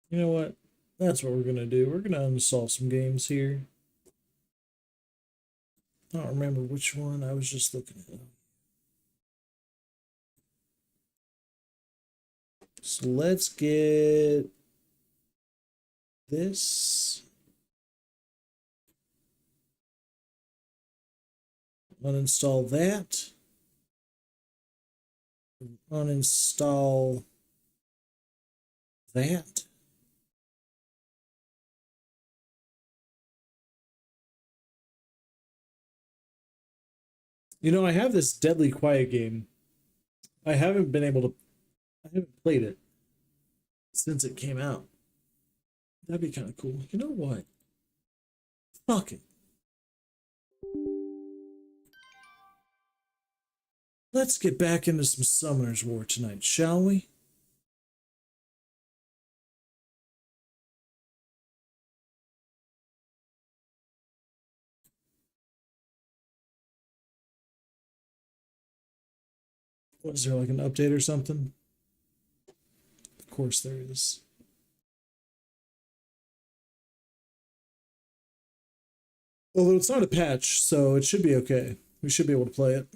You know what? That's what we're gonna do. We're gonna uninstall some games here. I don't remember which one I was just looking at. So let's get this. Uninstall that. Uninstall that. You know, I have this Deadly Quiet game. I haven't played it since it came out. That'd be kind of cool. You know what? Fuck it. Let's get back into some Summoner's War tonight, shall we? What is there, like an update or something? Of course there is. Although it's not a patch, so it should be okay. We should be able to play it.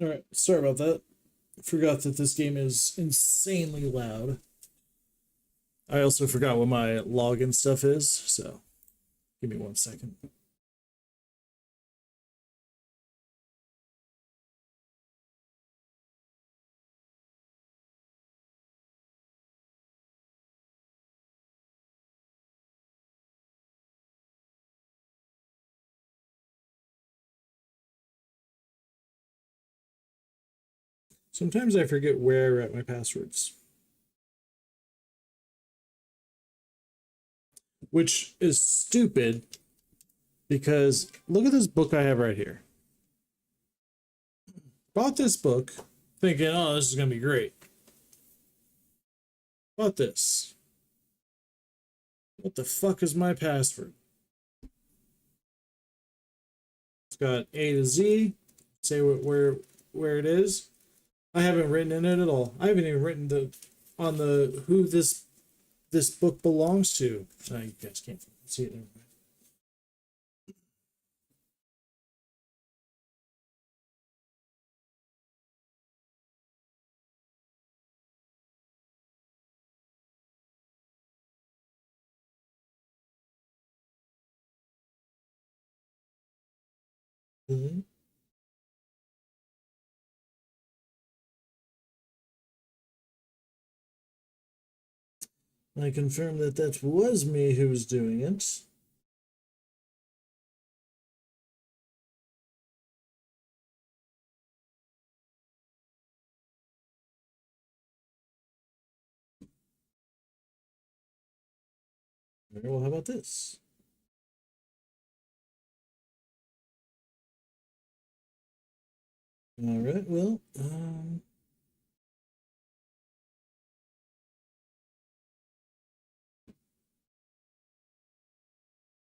Alright, sorry about that. Forgot that this game is insanely loud. I also forgot what my login stuff is, so give me 1 second. Sometimes I forget where I write my passwords. Which is stupid because look at this book I have right here. Bought this book thinking, oh, this is going to be great. Bought this. What the fuck is my password? It's got A to Z. Say where it is. I haven't written in it at all. I haven't even written on the who this book belongs to. Oh, you guys can't see it. Never mind. Mm-hmm. I confirm that was me who was doing it. Well, how about this? All right, well,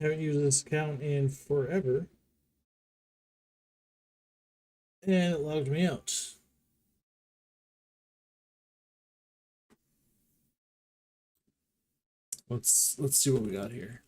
haven't used this account in forever. And it logged me out. Let's see what we got here.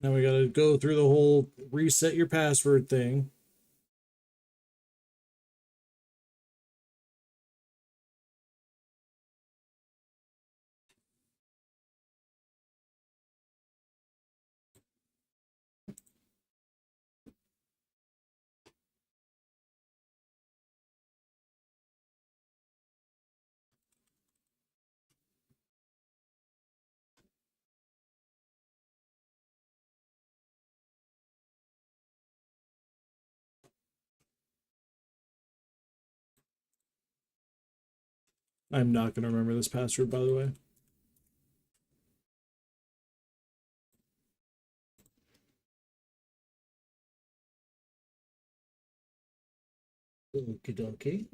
Now we gotta go through the whole reset your password thing. I'm not gonna remember this password, by the way. Okie dokie.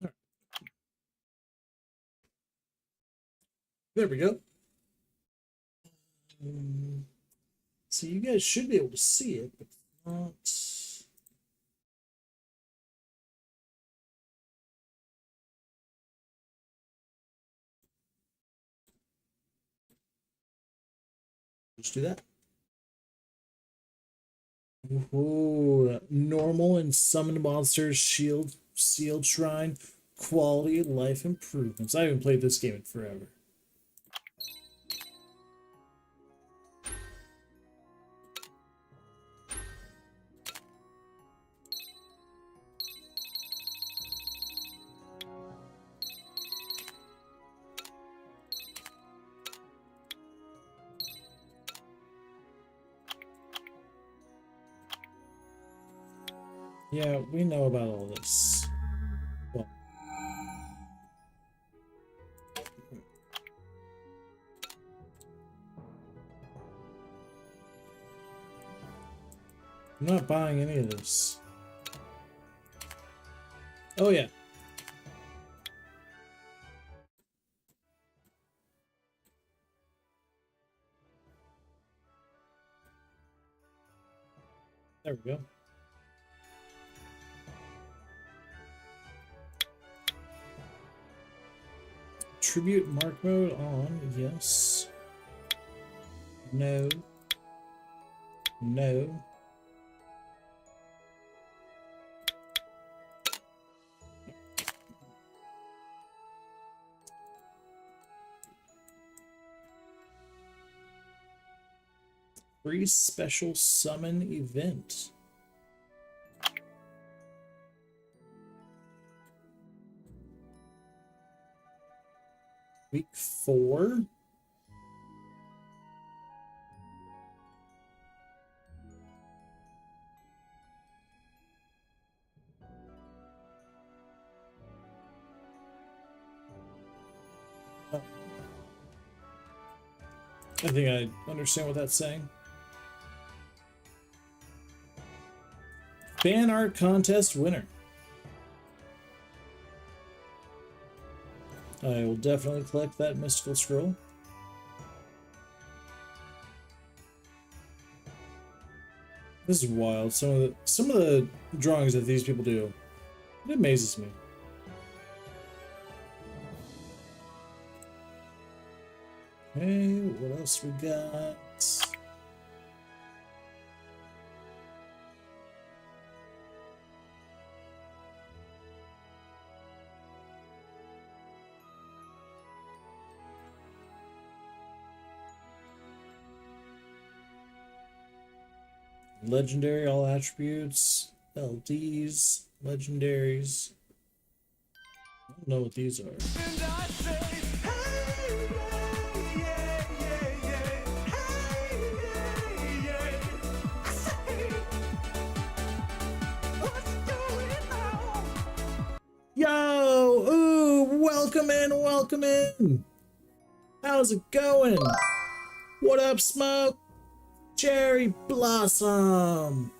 Right. There we go. So you guys should be able to see it, but not. Just do that. Ooh, normal and summoned monsters, sealed shrine, quality of life improvements. I haven't played this game in forever. Yeah, we know about all this. Well, I'm not buying any of this. Oh, yeah. There we go. attribute mark mode on. Yes. No. No. Free special summon event. Week 4. Oh. I think I understand what that's saying. Fan art contest winner. I will definitely collect that mystical scroll. This is wild. Some of the drawings that these people do, it amazes me. Okay, what else we got? Legendary, all attributes, LDs, legendaries. I don't know what these are. Yo! Ooh! Welcome in, welcome in! How's it going? What up, Smoke? Cherry Blossom!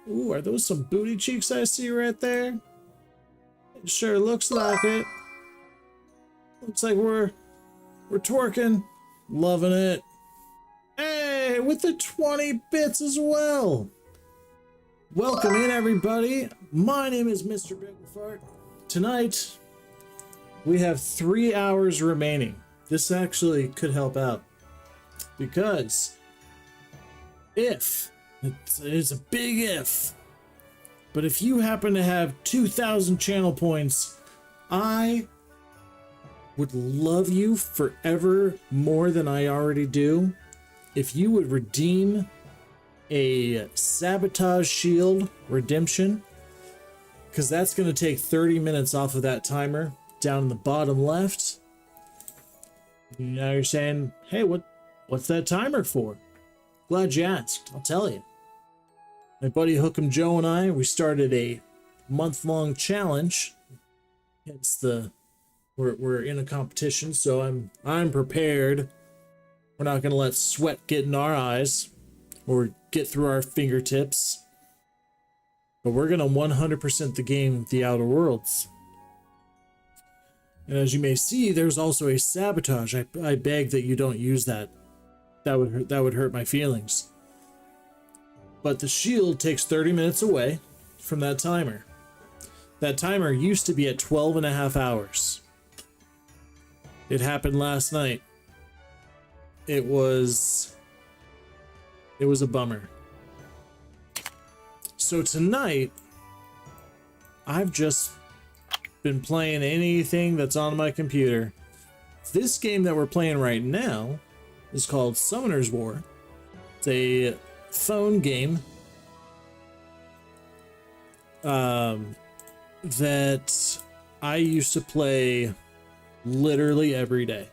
Ooh, are those some booty cheeks I see right there? It sure looks like it. Looks like we're twerking. Loving it. Hey, with the 20 bits as well! Welcome in, everybody. My name is MrBagelFart. Tonight, we have 3 hours remaining. This actually could help out. Because if, it's a big if, but if you happen to have 2,000 channel points, I would love you forever more than I already do if you would redeem a sabotage shield redemption, because that's going to take 30 minutes off of that timer down in the bottom left. Now you're saying, hey, what's that timer for? Glad you asked. I'll tell you. My buddy HookEmJoe and I, we started a month-long challenge. Hence we're in a competition, so I'm prepared. We're not gonna let sweat get in our eyes or get through our fingertips. But we're gonna 100% the game The Outer Worlds. And as you may see, there's also a sabotage. I beg that you don't use that. That would hurt my feelings. But the shield takes 30 minutes away from that timer. That timer used to be at 12.5 hours. It happened last night. It was a bummer. So tonight, I've just been playing anything that's on my computer. This game that we're playing right now is called Summoner's War. It's a phone game that I used to play literally every day.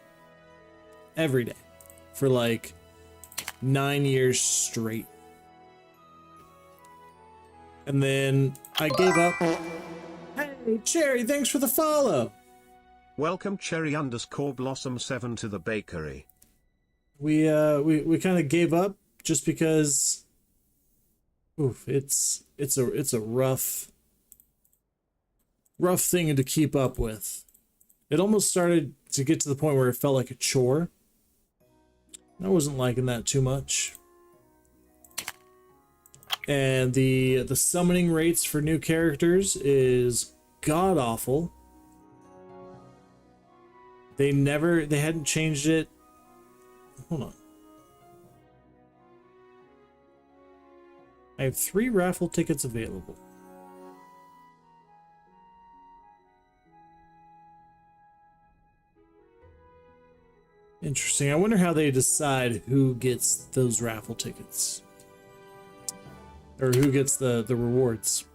Every day. For like 9 years straight. And then I gave up. Hey, Cherry, thanks for the follow. Welcome Cherry_Blossom7 to the bakery. We kind of gave up just because it's a rough thing to keep up with. It almost started to get to the point where it felt like a chore. I wasn't liking that too much. And the summoning rates for new characters is god awful. They hadn't changed it. Hold on. I have 3 raffle tickets available. Interesting. I wonder how they decide who gets those raffle tickets. Or who gets the rewards.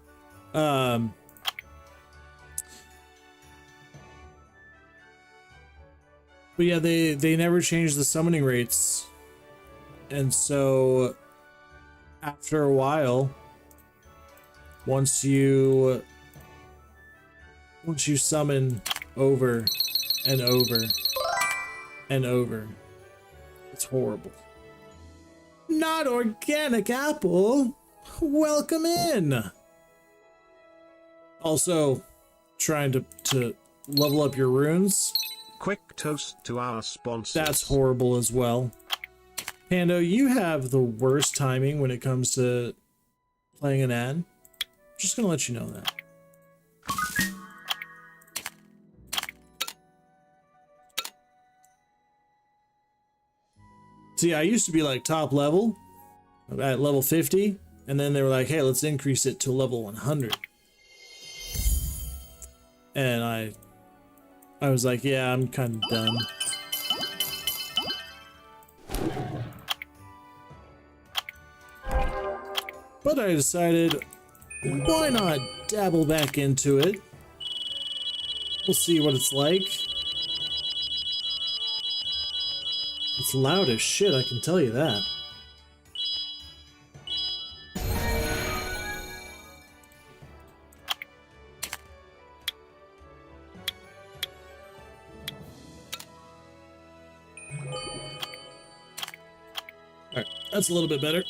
But yeah, they never changed the summoning rates. And so after a while, once you summon over and over and over, it's horrible. Not organic apple. Welcome in. Also, trying to level up your runes. Quick toast to our sponsors. That's horrible as well. Pando, you have the worst timing when it comes to playing an ad. Just gonna let you know that. See, I used to be like top level at level 50, and then they were like, hey, let's increase it to level 100. And I was like, yeah, I'm kind of done. But I decided, why not dabble back into it? We'll see what it's like. It's loud as shit, I can tell you that. Alright, that's a little bit better.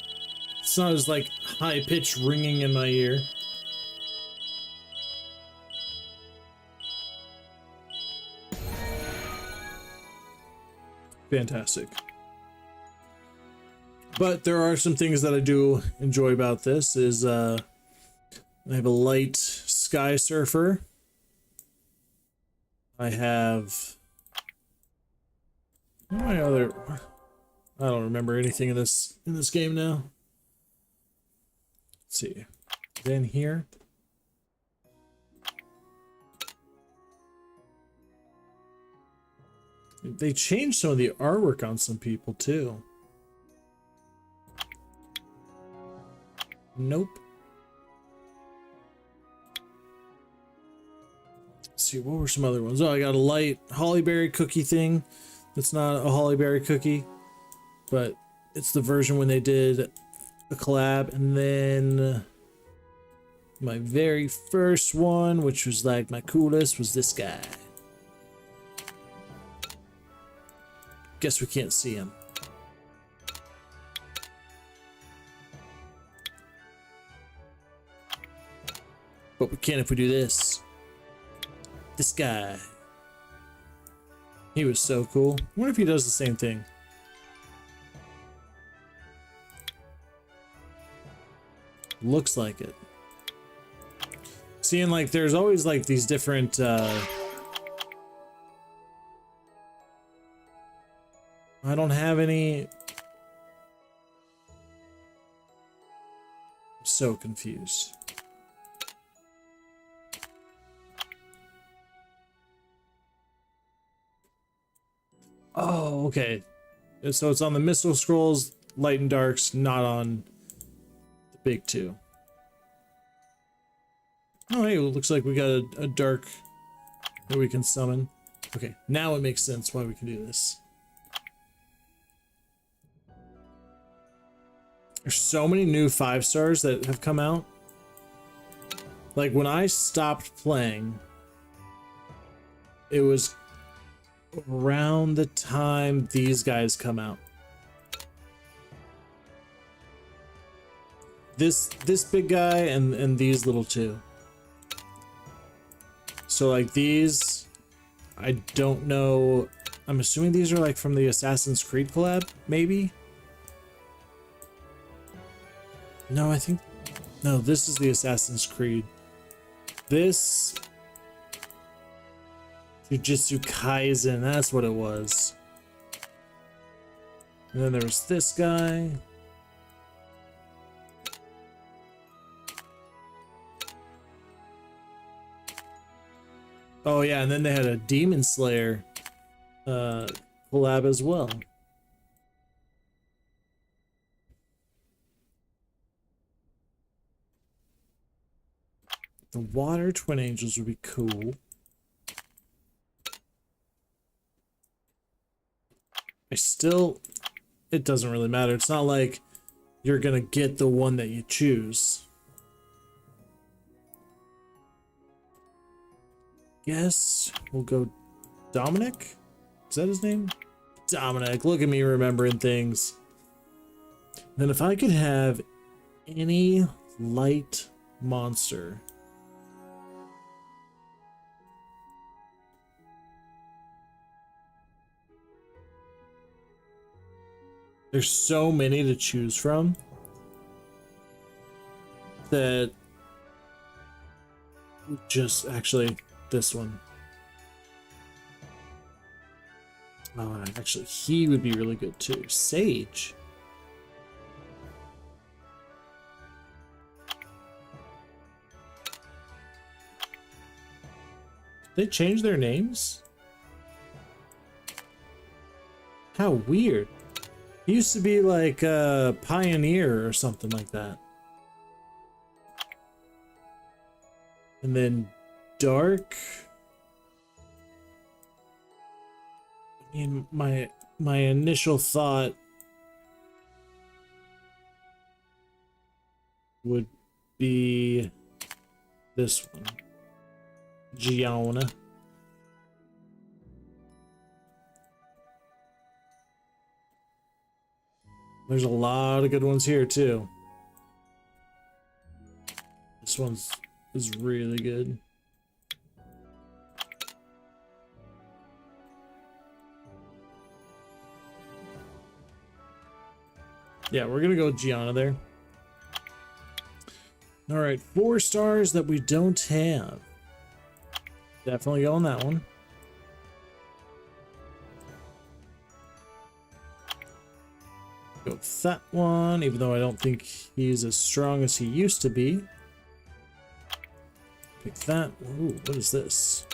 It's not as like high-pitched ringing in my ear. Fantastic. But there are some things that I do enjoy about this is I have a light sky surfer. I have my other, I don't remember anything in this game now. Let's see. Then here. They changed some of the artwork on some people too. Nope. Let's see, what were some other ones? Oh, I got a light hollyberry cookie thing. That's not a hollyberry cookie, but it's the version when they did a collab. And then my very first one, which was like my coolest, was this guy. Guess we can't see him. But we can if we do this. This guy. He was so cool. I wonder if he does the same thing. Looks like it. Seeing like there's always like these different I don't have any. I'm so confused. Oh, okay. So it's on the Missile Scrolls, Light and Darks, not on the big two. Oh, hey, it looks like we got a dark that we can summon. Okay, now it makes sense why we can do this. There's so many new 5-stars that have come out. Like when I stopped playing, it was around the time these guys come out. This big guy and these little two. So like these, I don't know. I'm assuming these are like from the Assassin's Creed collab, maybe? No, I think... No, this is the Assassin's Creed. This Jujutsu Kaisen, that's what it was. And then there was this guy. Oh yeah, and then they had a Demon Slayer collab as well. The Water Twin Angels would be cool. It doesn't really matter. It's not like you're gonna get the one that you choose. Guess we'll go Dominic? Is that his name? Dominic, look at me remembering things. Then if I could have any light monster. There's so many to choose from that just actually this one. Oh, actually he would be really good too. Sage. They changed their names? How weird. He used to be like Pioneer or something like that. And then Dark. I mean, my initial thought would be this one. Gianna. There's a lot of good ones here too. This one's is really good. Yeah, we're gonna go with Gianna there. All right, 4 stars that we don't have. Definitely go on that one. Go with that one, even though I don't think he's as strong as he used to be. Pick that. Ooh, what is this?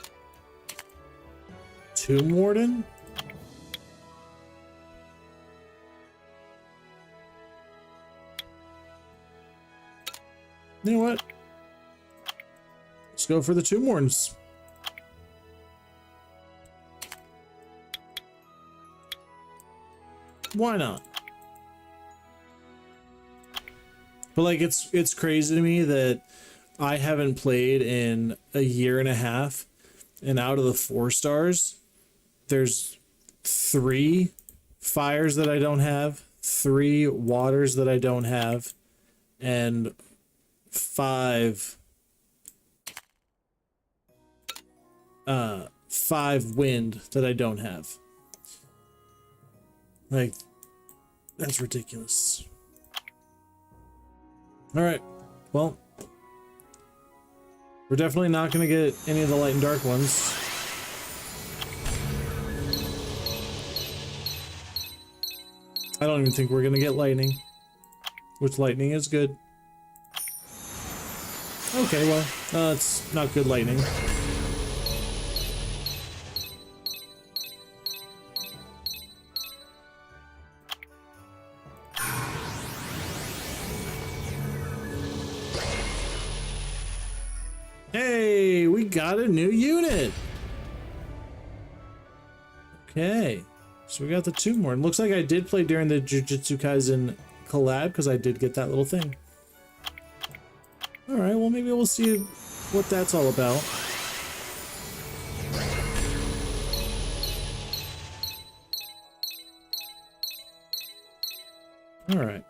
Tomb Warden? You know what? Let's go for the Tomb Wardens. Why not? But like it's crazy to me that I haven't played in a year and a half, and out of the 4 stars, there's 3 fires that I don't have, 3 waters that I don't have, and 5 wind that I don't have. Like, that's ridiculous. All right, well, we're definitely not going to get any of the light and dark ones. I don't even think we're going to get lightning, which lightning is good. Okay, well, it's not good lightning. Hey, we got a new unit. Okay, so we got the Tomb Warden. Looks like I did play during the Jujutsu Kaisen collab because I did get that little thing. All right, well, maybe we'll see what that's all about. All right.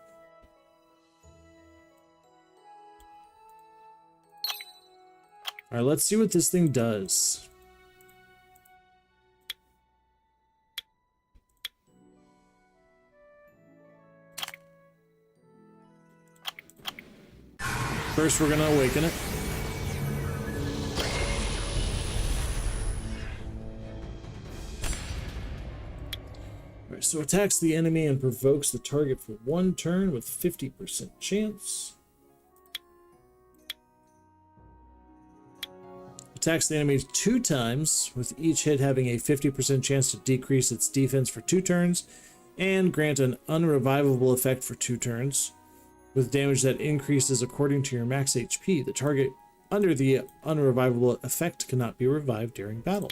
All right, let's see what this thing does. First, we're gonna awaken it. Alright, so attacks the enemy and provokes the target for 1 turn with 50% chance. Attacks the enemy 2 times, with each hit having a 50% chance to decrease its defense for 2 turns, and grant an unrevivable effect for 2 turns, with damage that increases according to your max HP. The target under the unrevivable effect cannot be revived during battle.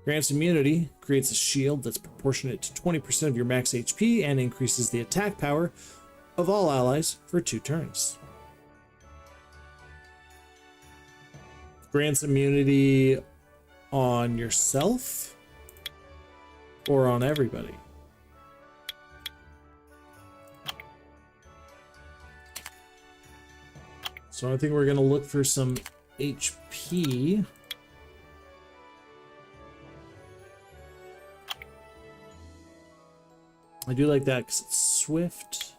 Grants immunity, creates a shield that's proportionate to 20% of your max HP, and increases the attack power of all allies for 2 turns. Grants immunity on yourself or on everybody. So I think we're going to look for some HP. I do like that because it's swift.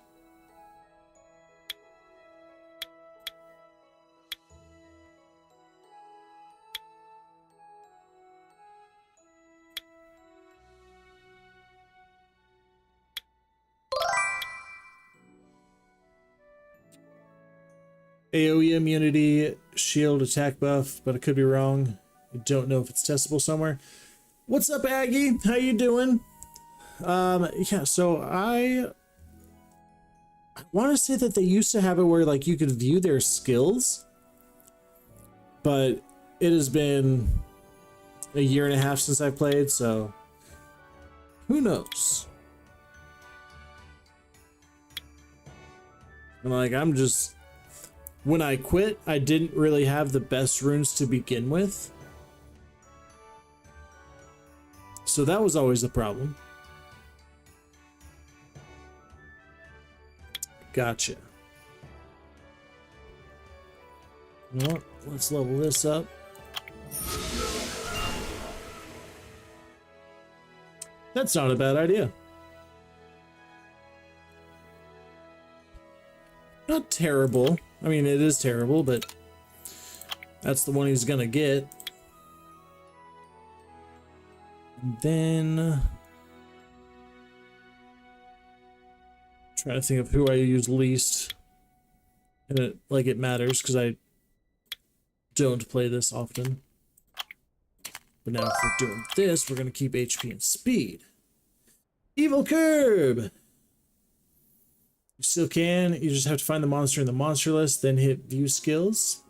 AoE immunity, shield attack buff, but I could be wrong. I don't know if it's testable somewhere. What's up, Aggie? How you doing? Yeah, so I want to say that they used to have it where like you could view their skills, but it has been a year and a half since I played, so who knows? And like, I'm just, when I quit, I didn't really have the best runes to begin with, so that was always the problem. Gotcha. Well, let's level this up. That's not a bad idea. Not terrible. I mean, it is terrible, but that's the one he's gonna get. And then trying to think of who I use least, and it matters because I don't play this often. But now if we're doing this, we're gonna keep HP and speed. Evil Curb! You still can, you just have to find the monster in the monster list, then hit view skills.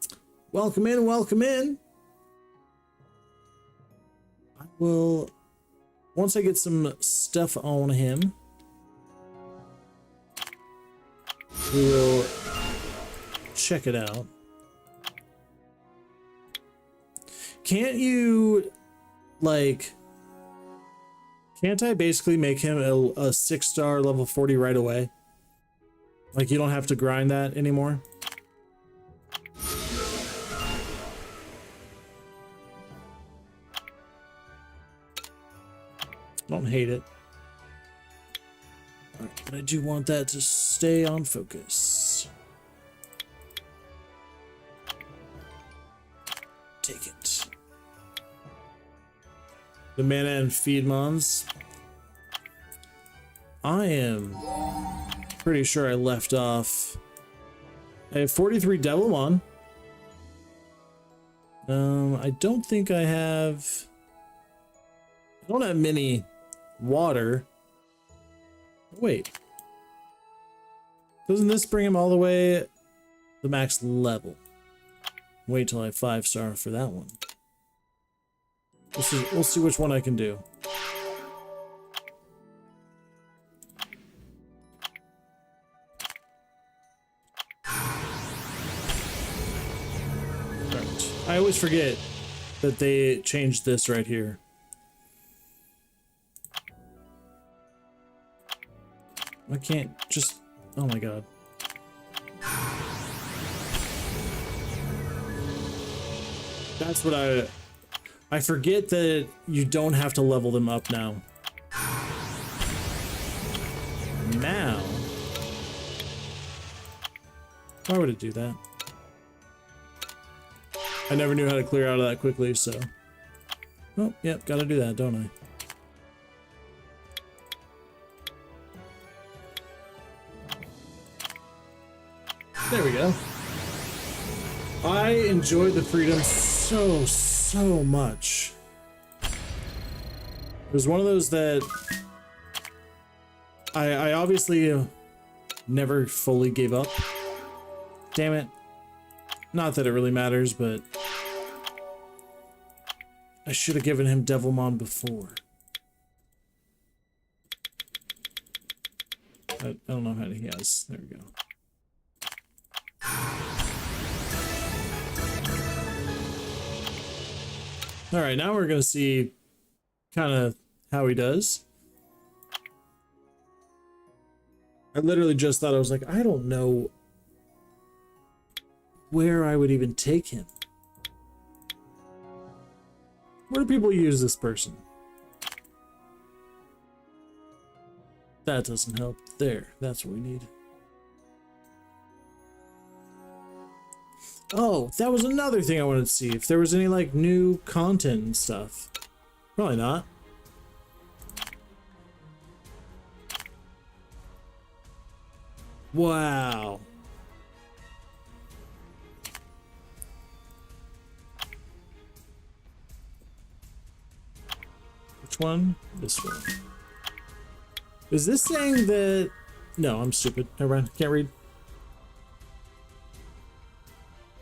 Welcome in, welcome in! I will, once I get some stuff on him, we will check it out. Can't you, like, can't I basically make him a 6-star level 40 right away? Like, you don't have to grind that anymore? Don't hate it. Alright, but I do want that to stay on focus. Take it. The mana and feed mons. I am pretty sure I left off. I have 43 Devilmon. I don't think I have. I don't have many water. Wait. Doesn't this bring him all the way the max level? Wait till I 5-star for that one. We'll see which one I can do. Right. I always forget that they changed this right here. I can't just... Oh my god. That's what I forget that you don't have to level them up now. Now? Why would it do that? I never knew how to clear out of that quickly, so... Oh, yep, gotta do that, don't I? There we go. I enjoyed the freedom so much. It was one of those that I obviously never fully gave up. Damn it. Not that it really matters, but I should have given him Devilmon before. I don't know how he has. There we go. Alright, now we're going to see kind of how he does. I literally just thought, I was like, I don't know where I would even take him. Where do people use this person? That doesn't help. There, that's what we need. Oh, that was another thing I wanted to see. If there was any, like, new content and stuff. Probably not. Wow. Which one? This one. Is this saying that... No, I'm stupid. Never mind. Can't read.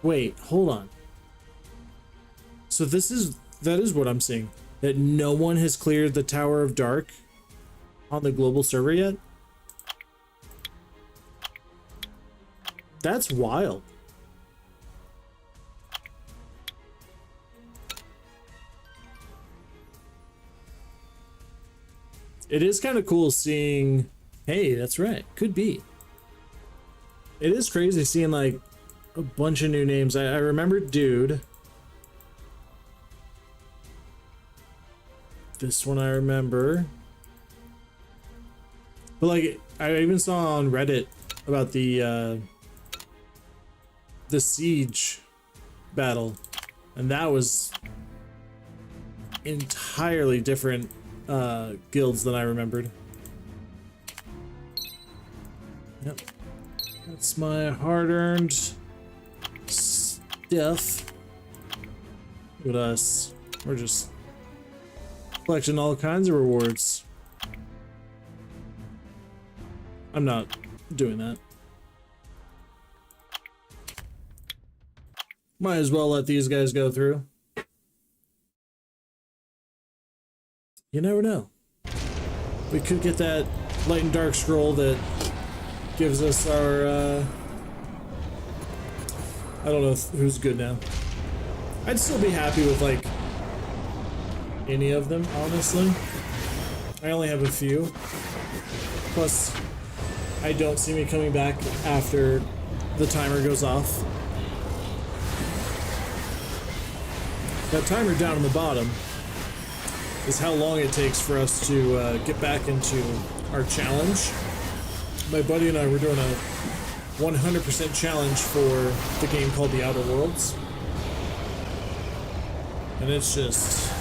Wait, hold on. So this is... That is what I'm seeing. That no one has cleared the Tower of Dark on the global server yet? That's wild. It is kind of cool seeing... Hey, that's right. Could be. It is crazy seeing, like, a bunch of new names. I remember Dude. This one I remember. But, like, I even saw on Reddit about the Siege battle. And that was entirely different guilds than I remembered. Yep. That's my hard-earned stuff. Look at us. We're just collecting all kinds of rewards. I'm not doing that. Might as well let these guys go through. You never know. We could get that light and dark scroll that gives us our, I don't know who's good now. I'd still be happy with, like, any of them, honestly. I only have a few. Plus, I don't see me coming back after the timer goes off. That timer down on the bottom is how long it takes for us to get back into our challenge. My buddy and I were doing a 100% challenge for the game called The Outer Worlds. And it's just...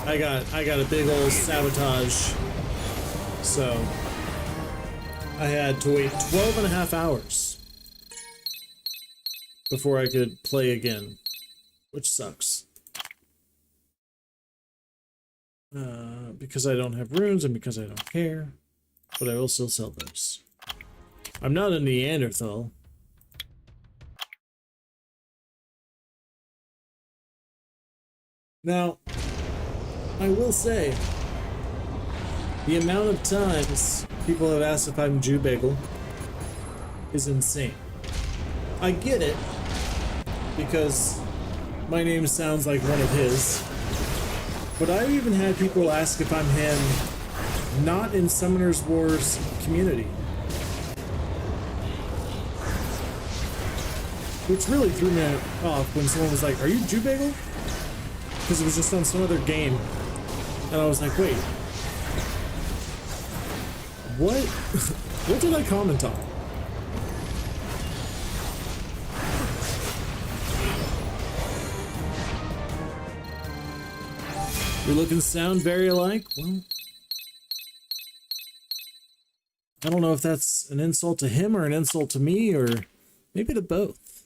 I got a big old sabotage. So I had to wait 12 and a half hours before I could play again, which sucks. Because I don't have runes and because I don't care, but I will still sell those. I'm not a Neanderthal. Now, I will say, the amount of times people have asked if I'm Jew Bagel is insane. I get it, because my name sounds like one of his. But I've even had people ask if I'm him not in Summoners Wars community. Which really threw me off when someone was like, "Are you Jew Bagel?" Because it was just on some other game. And I was like, wait. What? What did I comment on? We look and sound very alike? Well, I don't know if that's an insult to him or an insult to me, or Maybe to both.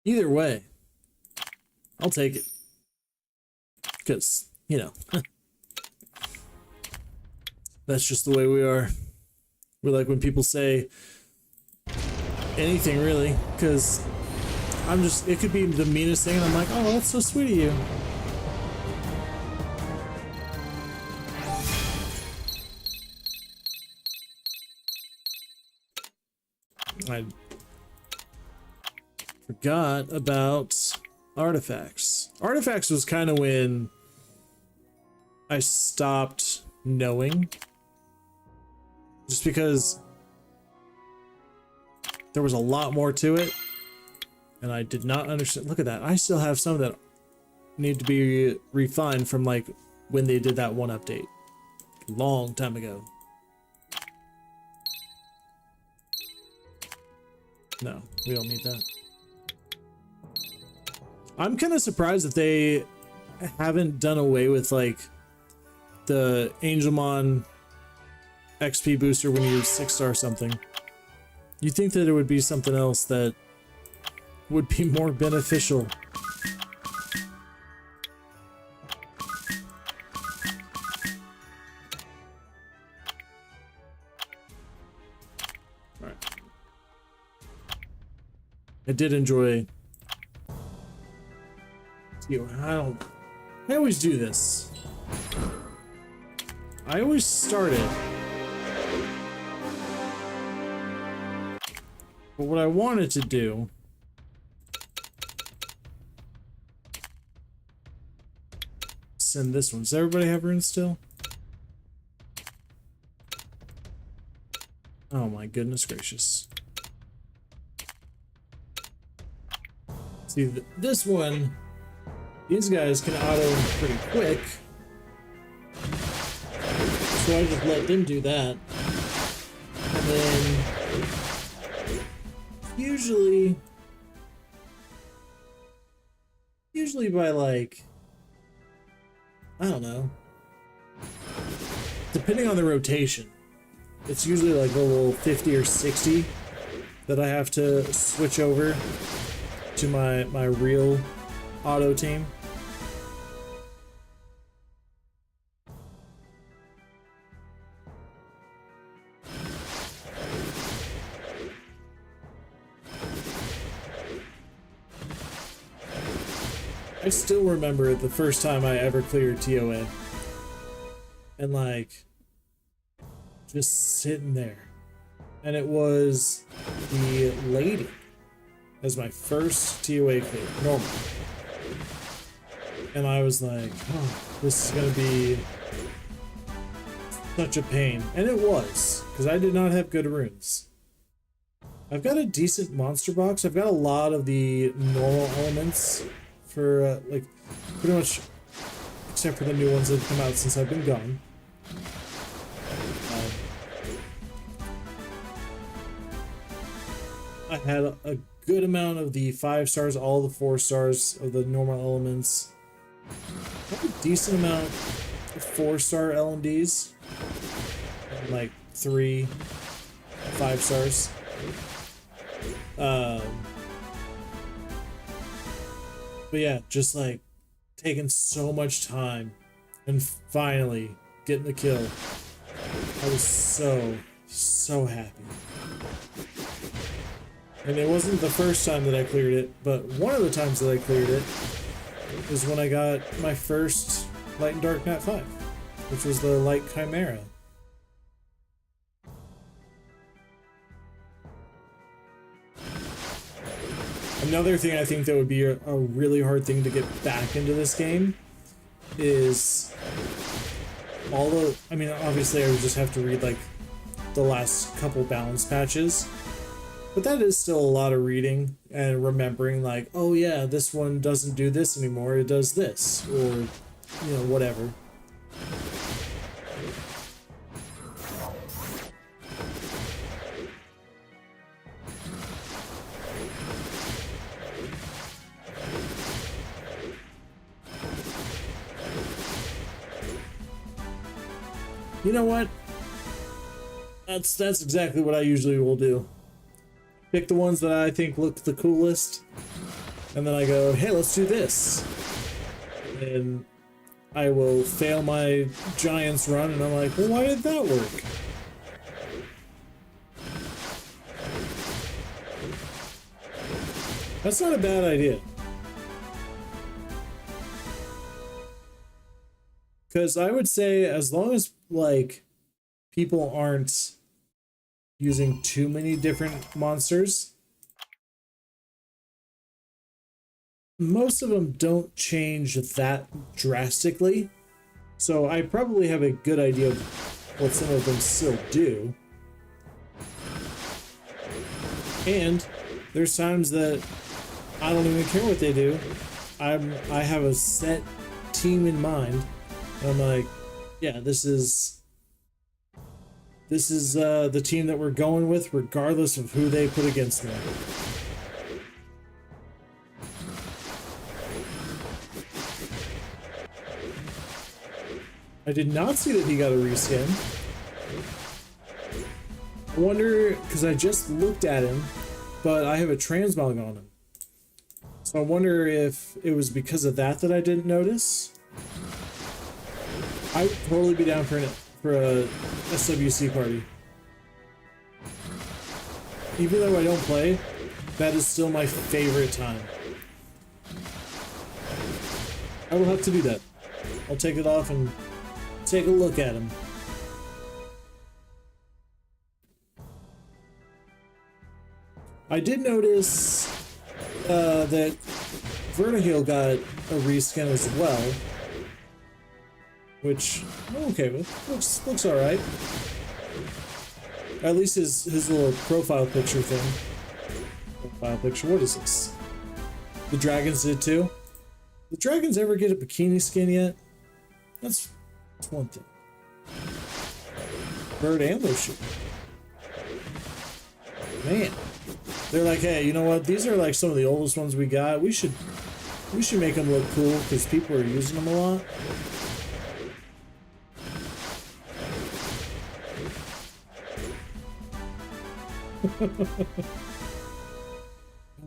Either way, I'll take it. Because, you know, that's just the way we are. We're like when people say anything really, because I'm just, it could be the meanest thing and I'm like, oh, that's so sweet of you. I forgot about artifacts. Artifacts was kind of when I stopped knowing. Just because there was a lot more to it. And I did not understand. Look at that. I still have some that need to be refined from like when they did that one update. Long time ago. No, we don't need that. I'm kind of surprised that they haven't done away with like the Angelmon XP booster when you 6-star something. You'd think that it would be something else that would be more beneficial. All right. I did enjoy. I always do this. I always start it. But what I wanted to do send this one. Does everybody have runes still? Oh my goodness gracious. See, this one, these guys can auto pretty quick. So I just let them do that. And then usually by like, I don't know, depending on the rotation, it's usually like a little 50 or 60 that I have to switch over to my real auto team. I still remember the first time I ever cleared TOA. And like, just sitting there. And it was the lady as my first TOA clear, normal. And I was like, oh, this is gonna be such a pain. And it was, because I did not have good runes. I've got a decent monster box. I've got a lot of the normal elements for like pretty much, except for the new ones that have come out since I've been gone. I had a good amount of the 5 stars, all the 4 stars of the normal elements. I have a decent amount of 4-star LMDs, and like 3 5 stars. But yeah, just like taking so much time and finally getting the kill. I was so happy. And it wasn't the first time that I cleared it, but one of the times that I cleared it is when I got my first Light and Dark Nat 5, which was the Light Chimera. Another thing I think that would be a really hard thing to get back into this game is all the, I mean, obviously I would just have to read like the last couple balance patches, but that is still a lot of reading and remembering like, oh yeah, this one doesn't do this anymore, it does this, or, you know, whatever. You know what? That's exactly what I usually will do. pick the ones that I think look the coolest, and then I go, hey, let's do this. And I will fail my Giants run, and I'm like, well, why did that work? That's not a bad idea. Because I would say, as long as, like, people aren't using too many different monsters, most of them don't change that drastically. So I probably have a good idea of what some of them still do. And there's times that I don't even care what they do. I have a set team in mind. And I'm like, yeah, this is the team that we're going with, regardless of who they put against me. I did not see that he got a reskin. I wonder, because I just looked at him, but I have a transmog on him. So I wonder if it was because of that that I didn't notice. I would totally be down for a SWC party. Even though I don't play, that is still my favorite time. I will have to do that. I'll take it off and take a look at him. I did notice that Vertiheel got a reskin as well, which I'm okay with. Looks all right. At least his little profile picture thing. Profile picture. What is this? The dragons did too. The dragons ever get a bikini skin yet? That's one thing. Bird and Loafing. Man, they're like, hey, you know what? These are like some of the oldest ones we got. We should make them look cool because people are using them a lot.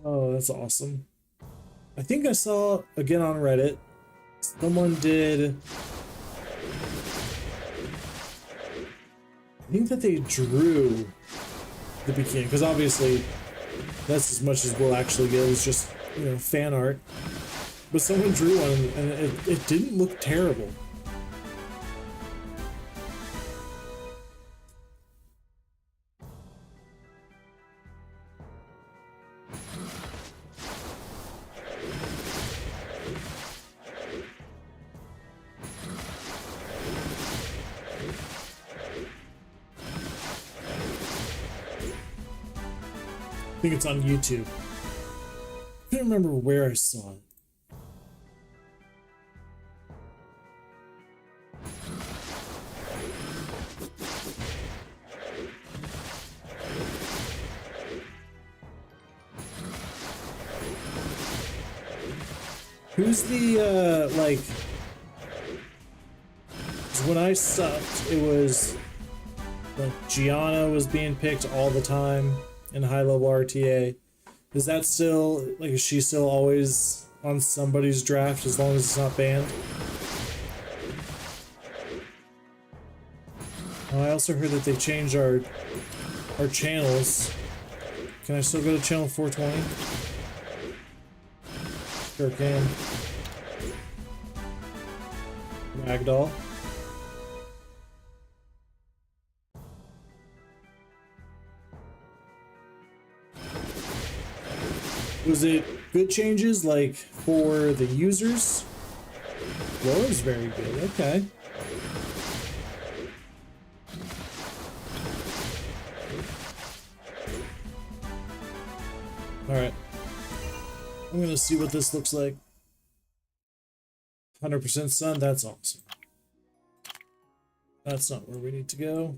Oh, that's awesome. I think I saw again on Reddit, someone did, I think that they drew the bikini, because obviously that's as much as we'll actually get. It's just, you know, fan art. But someone drew one and it didn't look terrible. I think it's on YouTube. I can't remember where I saw it. Who's the, like... When I subbed, it was... Like, Gianna was being picked all the time in high-level RTA. Is that still... Like, is she still always on somebody's draft as long as it's not banned? Oh, I also heard that they changed our channels. Can I still go to channel 420? Sure can. Ragdoll. Was it good changes, like, for the users? Was very good, okay. Alright. I'm gonna see what this looks like. 100% sun, that's awesome. That's not where we need to go.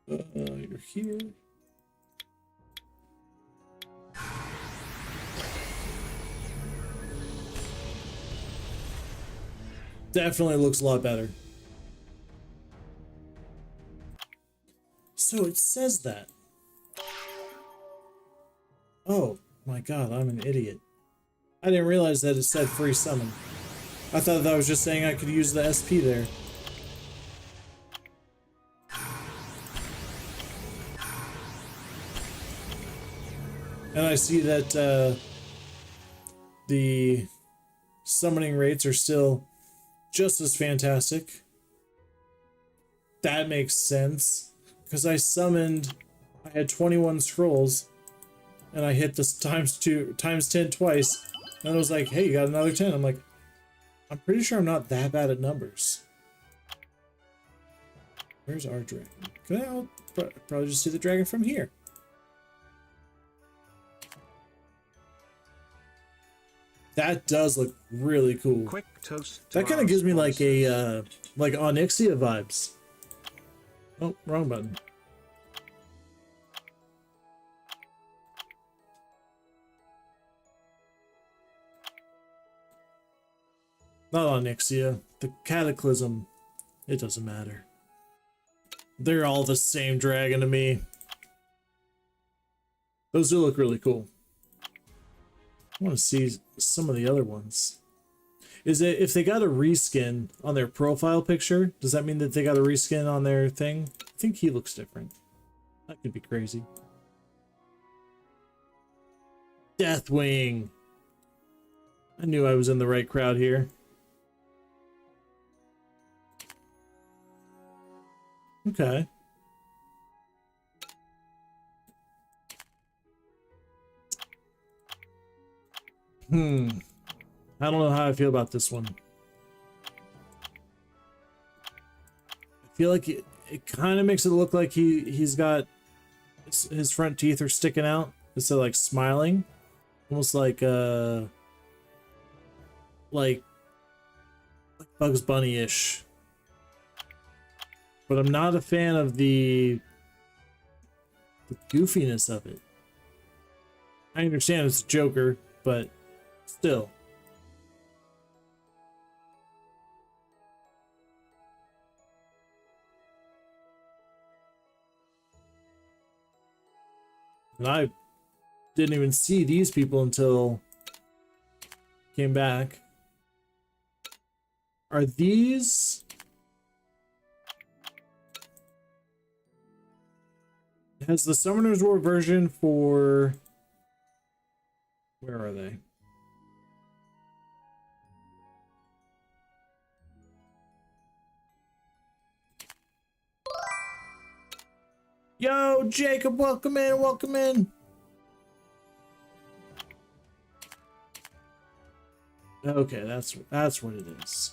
You're here. Definitely looks a lot better. So it says that. Oh my god, I'm an idiot. I didn't realize that it said free summon. I thought that was just saying I could use the SP there. And I see that the summoning rates are still just as fantastic. That makes sense. Because I had 21 scrolls, and I hit this times 10 twice, and it was like, hey, you got another 10. I'm like, I'm pretty sure I'm not that bad at numbers. Where's our dragon? I'll probably just see the dragon from here. That does look really cool. Quick toast. That kind of gives me like a like Onyxia vibes. Oh, wrong button. Not Onyxia. The Cataclysm. It doesn't matter. They're all the same dragon to me. Those do look really cool. I want to see some of the other ones. Is it if they got a reskin on their profile picture, does that mean that they got a reskin on their thing? I think he looks different. That could be crazy. Deathwing. I knew I was in the right crowd here. Okay. I don't know how I feel about this one. I feel like it kind of makes it look like he's got his front teeth are sticking out instead of like smiling, almost like Bugs Bunny-ish. But I'm not a fan of the goofiness of it. I understand it's a Joker, but still. And I didn't even see these people until came back. Are these... Has the Summoner's War version for... Where are they? Yo, Jacob, welcome in, welcome in. Okay, that's what it is.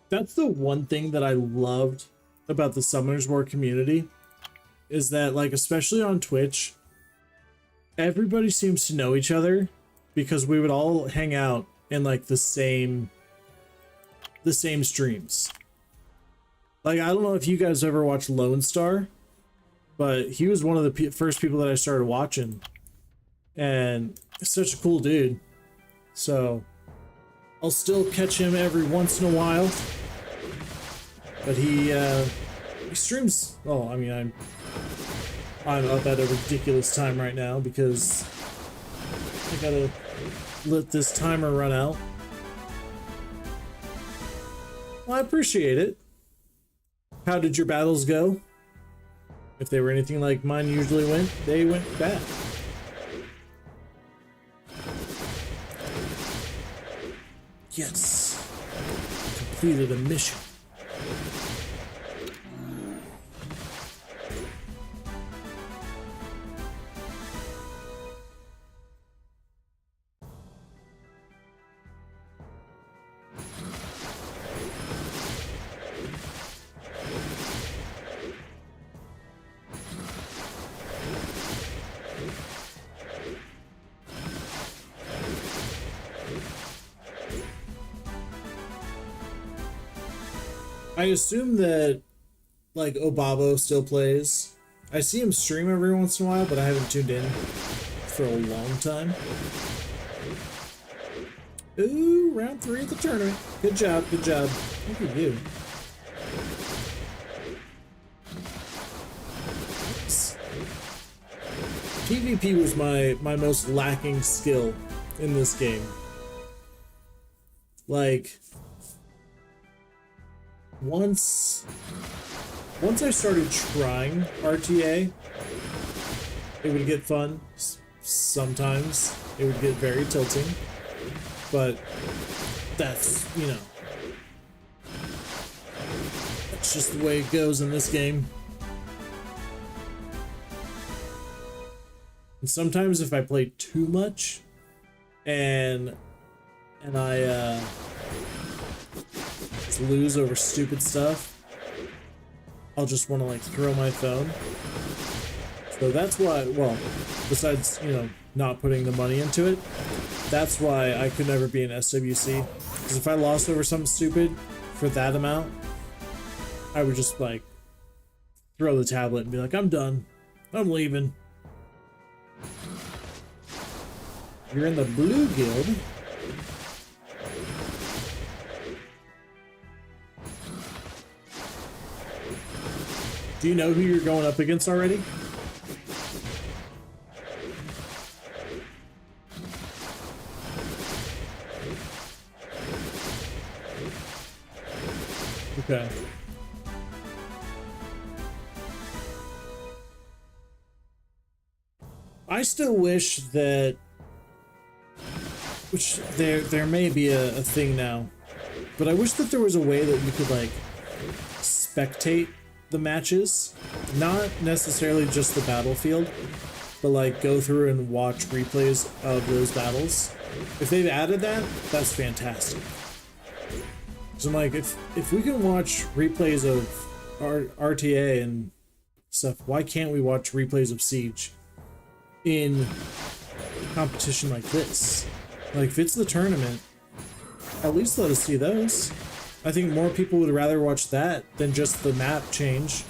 That's the one thing that I loved about the Summoners War community, is that, like, especially on Twitch, everybody seems to know each other because we would all hang out in like the same streams. Like, I don't know if you guys ever watched Lone Star, but he was one of the first people that I started watching, and such a cool dude. So I'll still catch him every once in a while, but he streams. Oh, I mean, I'm up at a ridiculous time right now because I gotta let this timer run out. Well, I appreciate it. How did your battles go? If they were anything like mine usually went, they went bad. Yes. Completed a mission. I assume that, like, Obabo still plays. I see him stream every once in a while, but I haven't tuned in for a long time. Ooh, round 3 of the tournament. Good job, good job. Look at you. Oops. PvP was my most lacking skill in this game. Like, once I started trying RTA, it would get fun. Sometimes it would get very tilting, but that's, you know, that's just the way it goes in this game. And sometimes if I play too much and I just lose over stupid stuff, I'll just want to like throw my phone. So that's why, well, besides, you know, not putting the money into it, that's why I could never be an SWC. Because if I lost over something stupid for that amount, I would just like throw the tablet and be like, I'm done. I'm leaving. You're in the blue guild. Do you know who you're going up against already? Okay. I still wish that, which there may be a thing now, but I wish that there was a way that you could like spectate the matches, not necessarily just the battlefield, but like go through and watch replays of those battles. If they've added that, that's fantastic. So I'm like, if we can watch replays of RTA and stuff, why can't we watch replays of Siege in competition like this? Like, if it's the tournament, at least let us see those. I think more people would rather watch that than just the map change.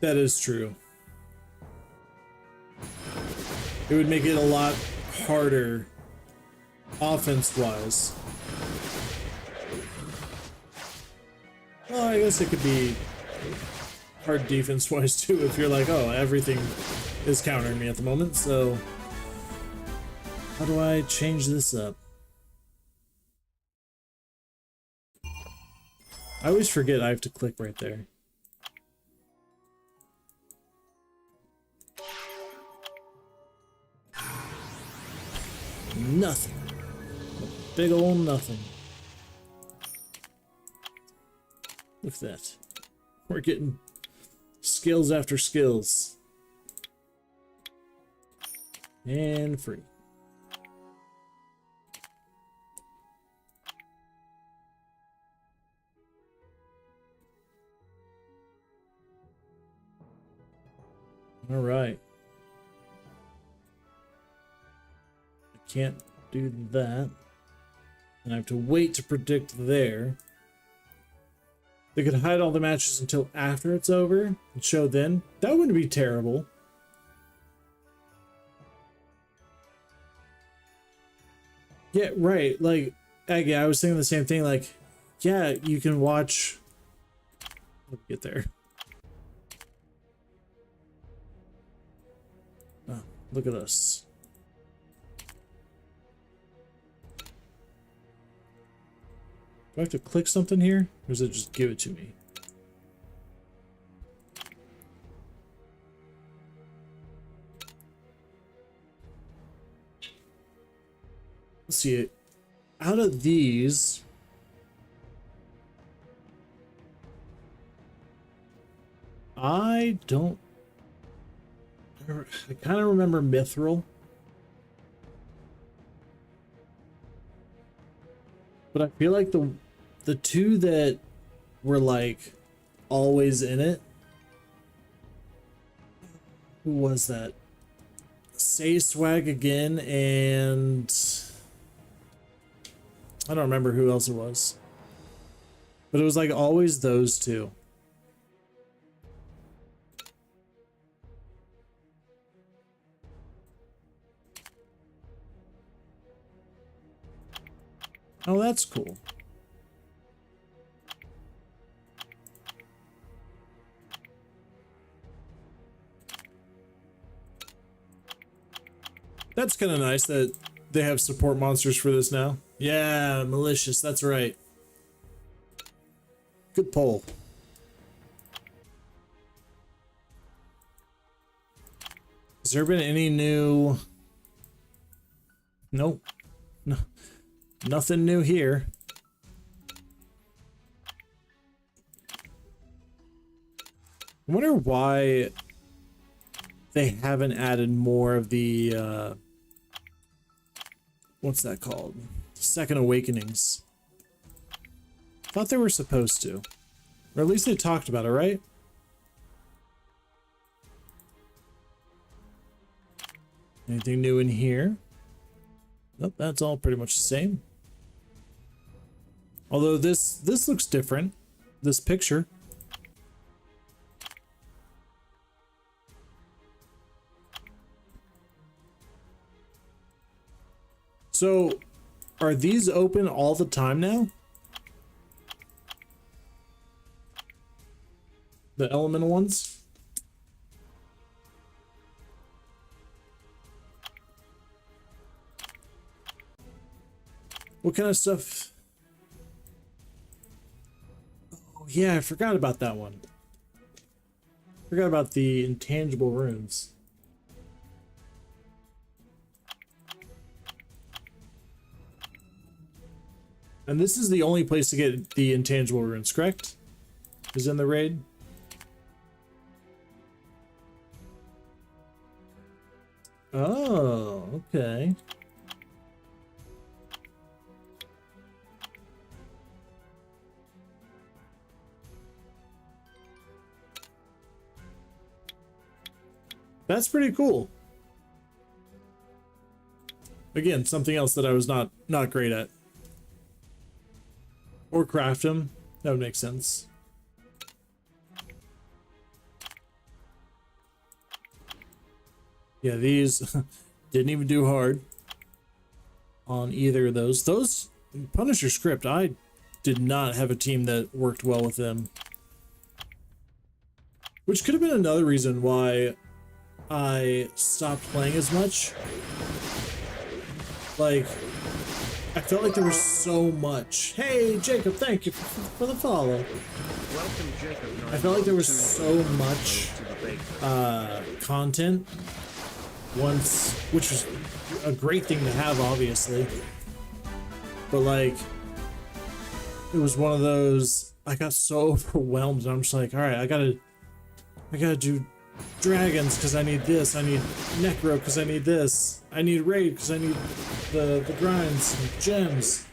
That is true. It would make it a lot harder offense-wise. Well, I guess it could be hard defense-wise too if you're like, oh, everything is countering me at the moment, so how do I change this up? I always forget I have to click right there. Nothing. A big old nothing. Look at that. We're getting skills after skills. And free. All right. Can't do that. And I have to wait to predict there. They could hide all the matches until after it's over and show then. That wouldn't be terrible. Yeah, right. Like, yeah, I was thinking the same thing. Like, yeah, you can watch. Let me get there. Oh, look at us. Do I have to click something here? Or does it just give it to me? Let's see it. Out of these, I don't. I kind of remember Mithril. But I feel like the two that were like always in it. Who was that? Say Swag again, and I don't remember who else it was. But it was like always those two. Oh, that's cool. That's kind of nice that they have support monsters for this now. Yeah, malicious, that's right. Good poll. Has there been any new... Nope. No. Nothing new here. I wonder why they haven't added more of the, what's that called? Second Awakenings. Thought they were supposed to. Or at least they talked about it, right? Anything new in here? Nope, that's all pretty much the same. Although this looks different. This picture. So, are these open all the time now? The elemental ones? What kind of stuff? Oh yeah, I forgot about that one. Forgot about the intangible runes. And this is the only place to get the intangible runes, correct? Is in the raid? Oh, okay. That's pretty cool. Again, something else that I was not great at. Or craft them. That would make sense. Yeah, these didn't even do hard on either of those. Those Punisher script, I did not have a team that worked well with them. Which could have been another reason why I stopped playing as much. Like, I felt like there was so much. Hey, Jacob, thank you for the follow. Welcome, Jacob. I felt like there was so much content once, which was a great thing to have, obviously. But like, it was one of those, I got so overwhelmed and I'm just like, all right, I gotta do dragons because I need this, I need necro because I need this, I need raid because I need the grinds and gems.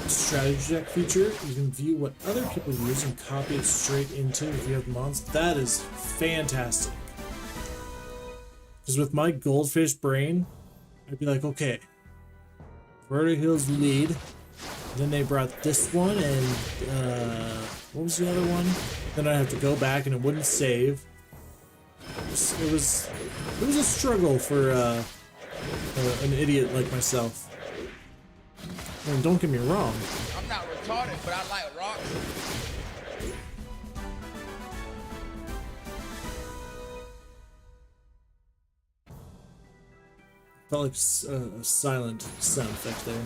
Strategy deck feature, you can view what other people use and copy it straight into if you have mods. That is fantastic. Because with my goldfish brain, I'd be like, okay, Verta Hills lead. Then they brought this one and what was the other one? Then I'd have to go back and it wouldn't save. It was a struggle for an idiot like myself. I mean, don't get me wrong. I'm not retarded, but I like rocks. Felt like a silent sound effect there.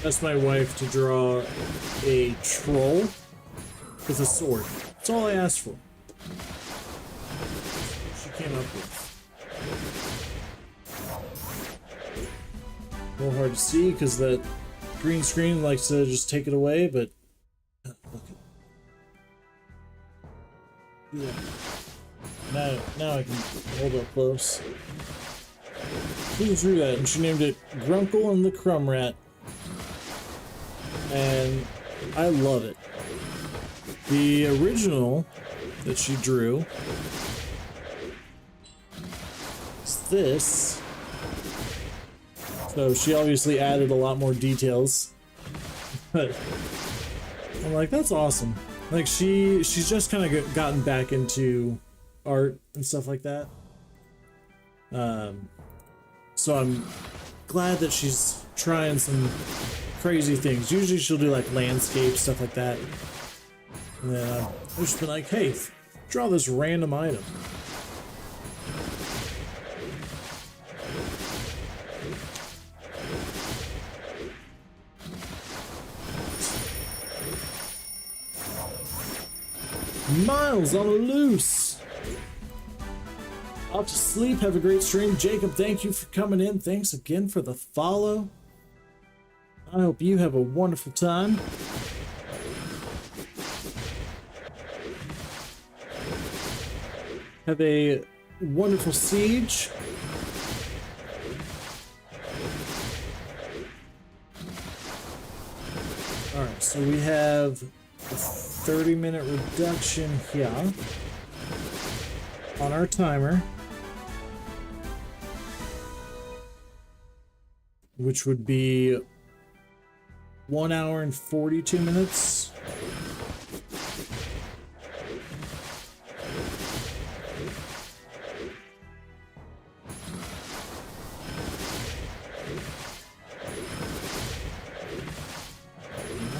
asked my wife to draw a troll with a sword. That's all I asked for. She came up with. A little hard to see because that green screen likes to just take it away, but look at yeah. Now I can hold up close. Who drew that? And she named it Grunkle and the Crumb Rat. And I love it. The original that she drew is this. So she obviously added a lot more details. But I'm like, that's awesome. Like she's just kind of gotten back into art and stuff like that. So I'm glad that she's trying some crazy things. Usually she'll do like landscape, stuff like that. And then I've just been like, hey, draw this random item. Miles on a loose. Off to sleep. Have a great stream. Jacob, thank you for coming in. Thanks again for the follow. I hope you have a wonderful time. Have a wonderful siege. Alright, so we have a 30-minute reduction here on our timer, which would be 1 hour and 42 minutes.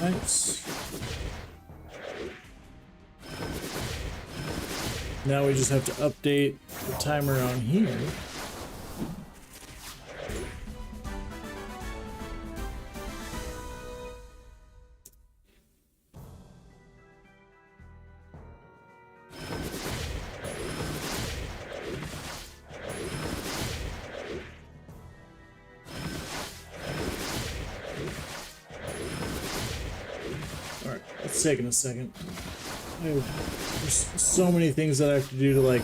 Nice. Now we just have to update the timer on here. Alright, it's taking a second. There's so many things that I have to do to like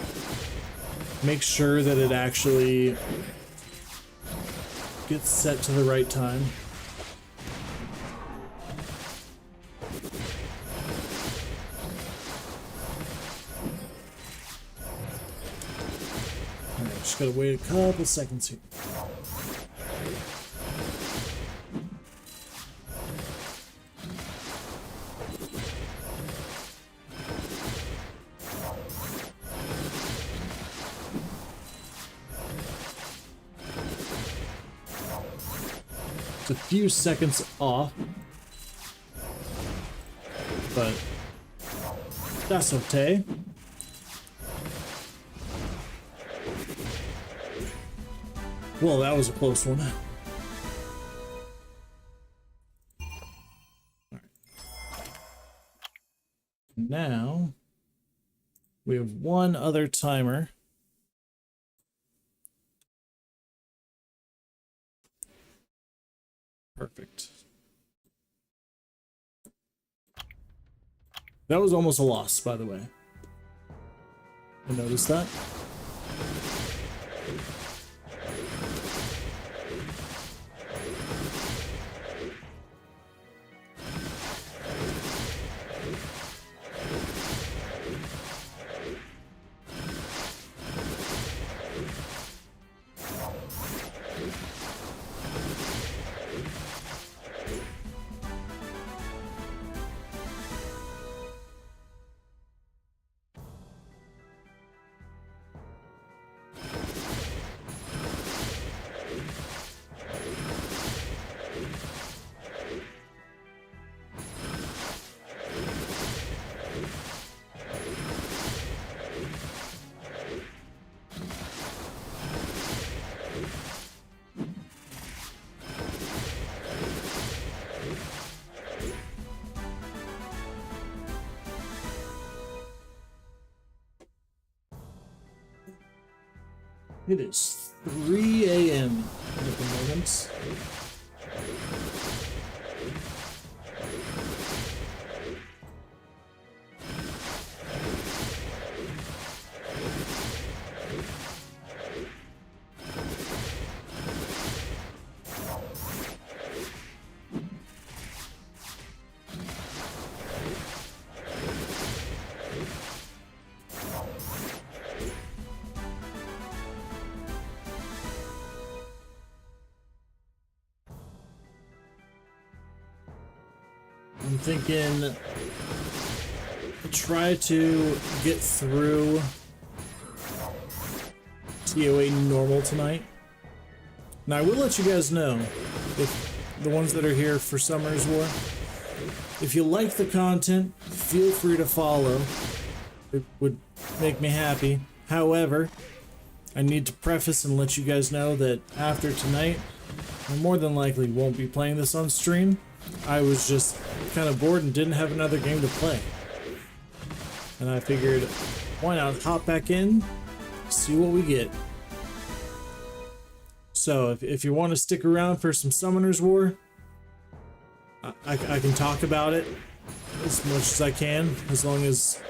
make sure that it actually gets set to the right time. Alright, just gotta wait a couple seconds here. A few seconds off, but that's okay. Well, that was a close one. All right. Now we have one other timer. Perfect. That was almost a loss, by the way. I noticed that. It is 3 a.m. at the moment. I'm thinking try to get through TOA normal tonight. Now I will let you guys know, if the ones that are here for Summer's War, if you like the content, feel free to follow. It would make me happy. However, I need to preface and let you guys know that after tonight, I more than likely won't be playing this on stream. I was just kind of bored and didn't have another game to play. And I figured, why not hop back in, see what we get. So if you want to stick around for some Summoner's War, I can talk about it as much as I can, as long as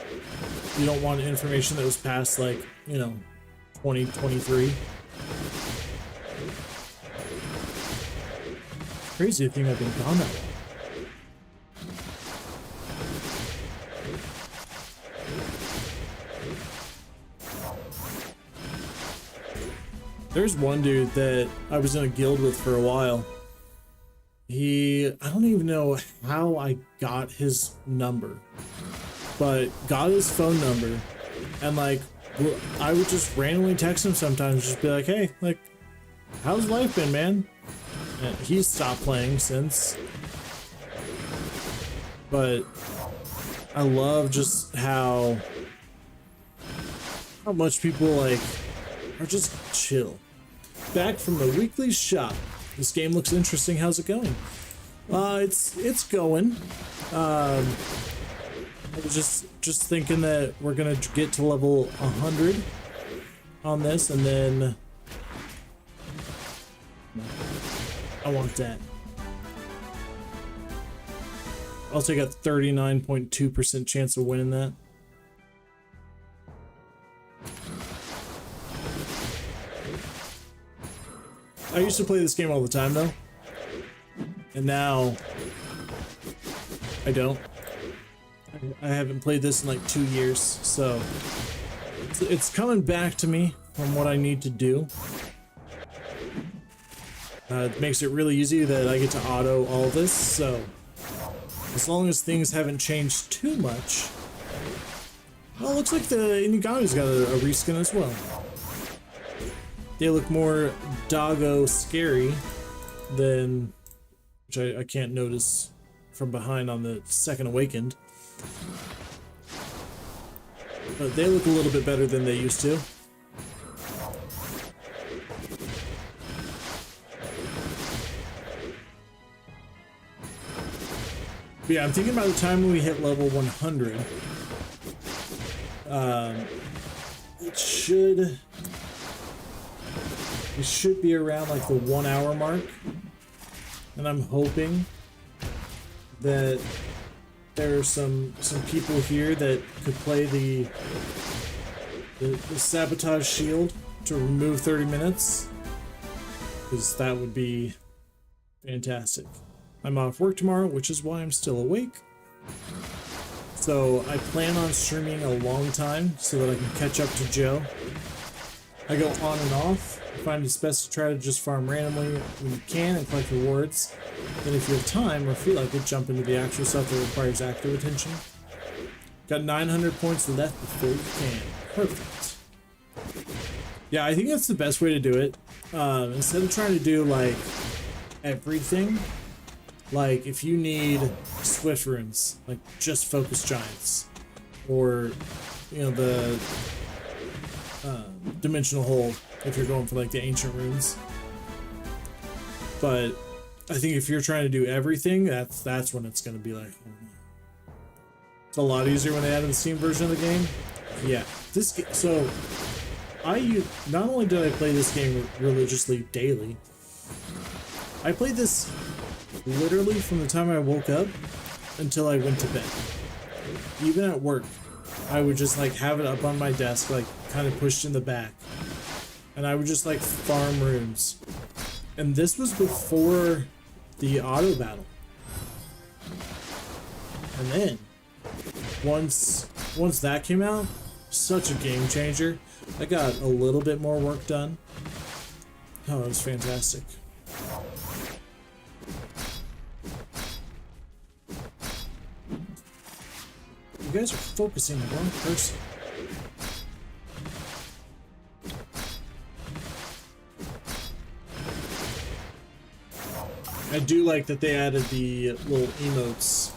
you don't want information that was past, like, you know, 2023. Crazy to think I've been gone that long. There's one dude that I was in a guild with for a while. I don't even know how I got his number, but got his phone number, and like, I would just randomly text him sometimes, just be like, hey, like, how's life been, man? And he's stopped playing since. But I love just how much people like are just chill. Back from the weekly shop. This game looks interesting. How's it going? It's going. I was just thinking that we're gonna get to level 100 on this, and then I want that. I'll take a 39.2% chance of winning that. I used to play this game all the time though, and now I don't. I haven't played this in like 2 years, so it's coming back to me from what I need to do. It makes it really easy that I get to auto all this, so as long as things haven't changed too much. Well, it looks like the Inugami's got a reskin as well. They look more doggo scary than, which I can't notice from behind on the second awakened. But they look a little bit better than they used to. But yeah, I'm thinking by the time we hit level 100, it should be around like the 1 hour mark, and I'm hoping that there are some people here that could play the sabotage shield to remove 30 minutes, because that would be fantastic. I'm off work tomorrow, which is why I'm still awake. So I plan on streaming a long time so that I can catch up to Joe. I go on and off. I find it's best to try to just farm randomly when you can and collect rewards. Then if you have time or feel like it, jump into the actual stuff that requires active attention. Got 900 points left before you can. Perfect. Yeah, I think that's the best way to do it. Instead of trying to do like everything, like if you need Swift runes, like just focus giants, or you know, the dimensional hole if you're going for like the ancient runes. But I think if you're trying to do everything, that's when it's going to be like, it's a lot easier when they added the Steam version of the game. Yeah, so not only did I play this game religiously daily, I played this literally from the time I woke up until I went to bed. Even at work, I would just like have it up on my desk, like kind of pushed in the back, and I would just like farm rooms. And this was before the auto battle. And then once that came out, such a game changer. I got a little bit more work done. Oh, it was fantastic. You guys are focusing on the wrong person. I do like that they added the little emotes.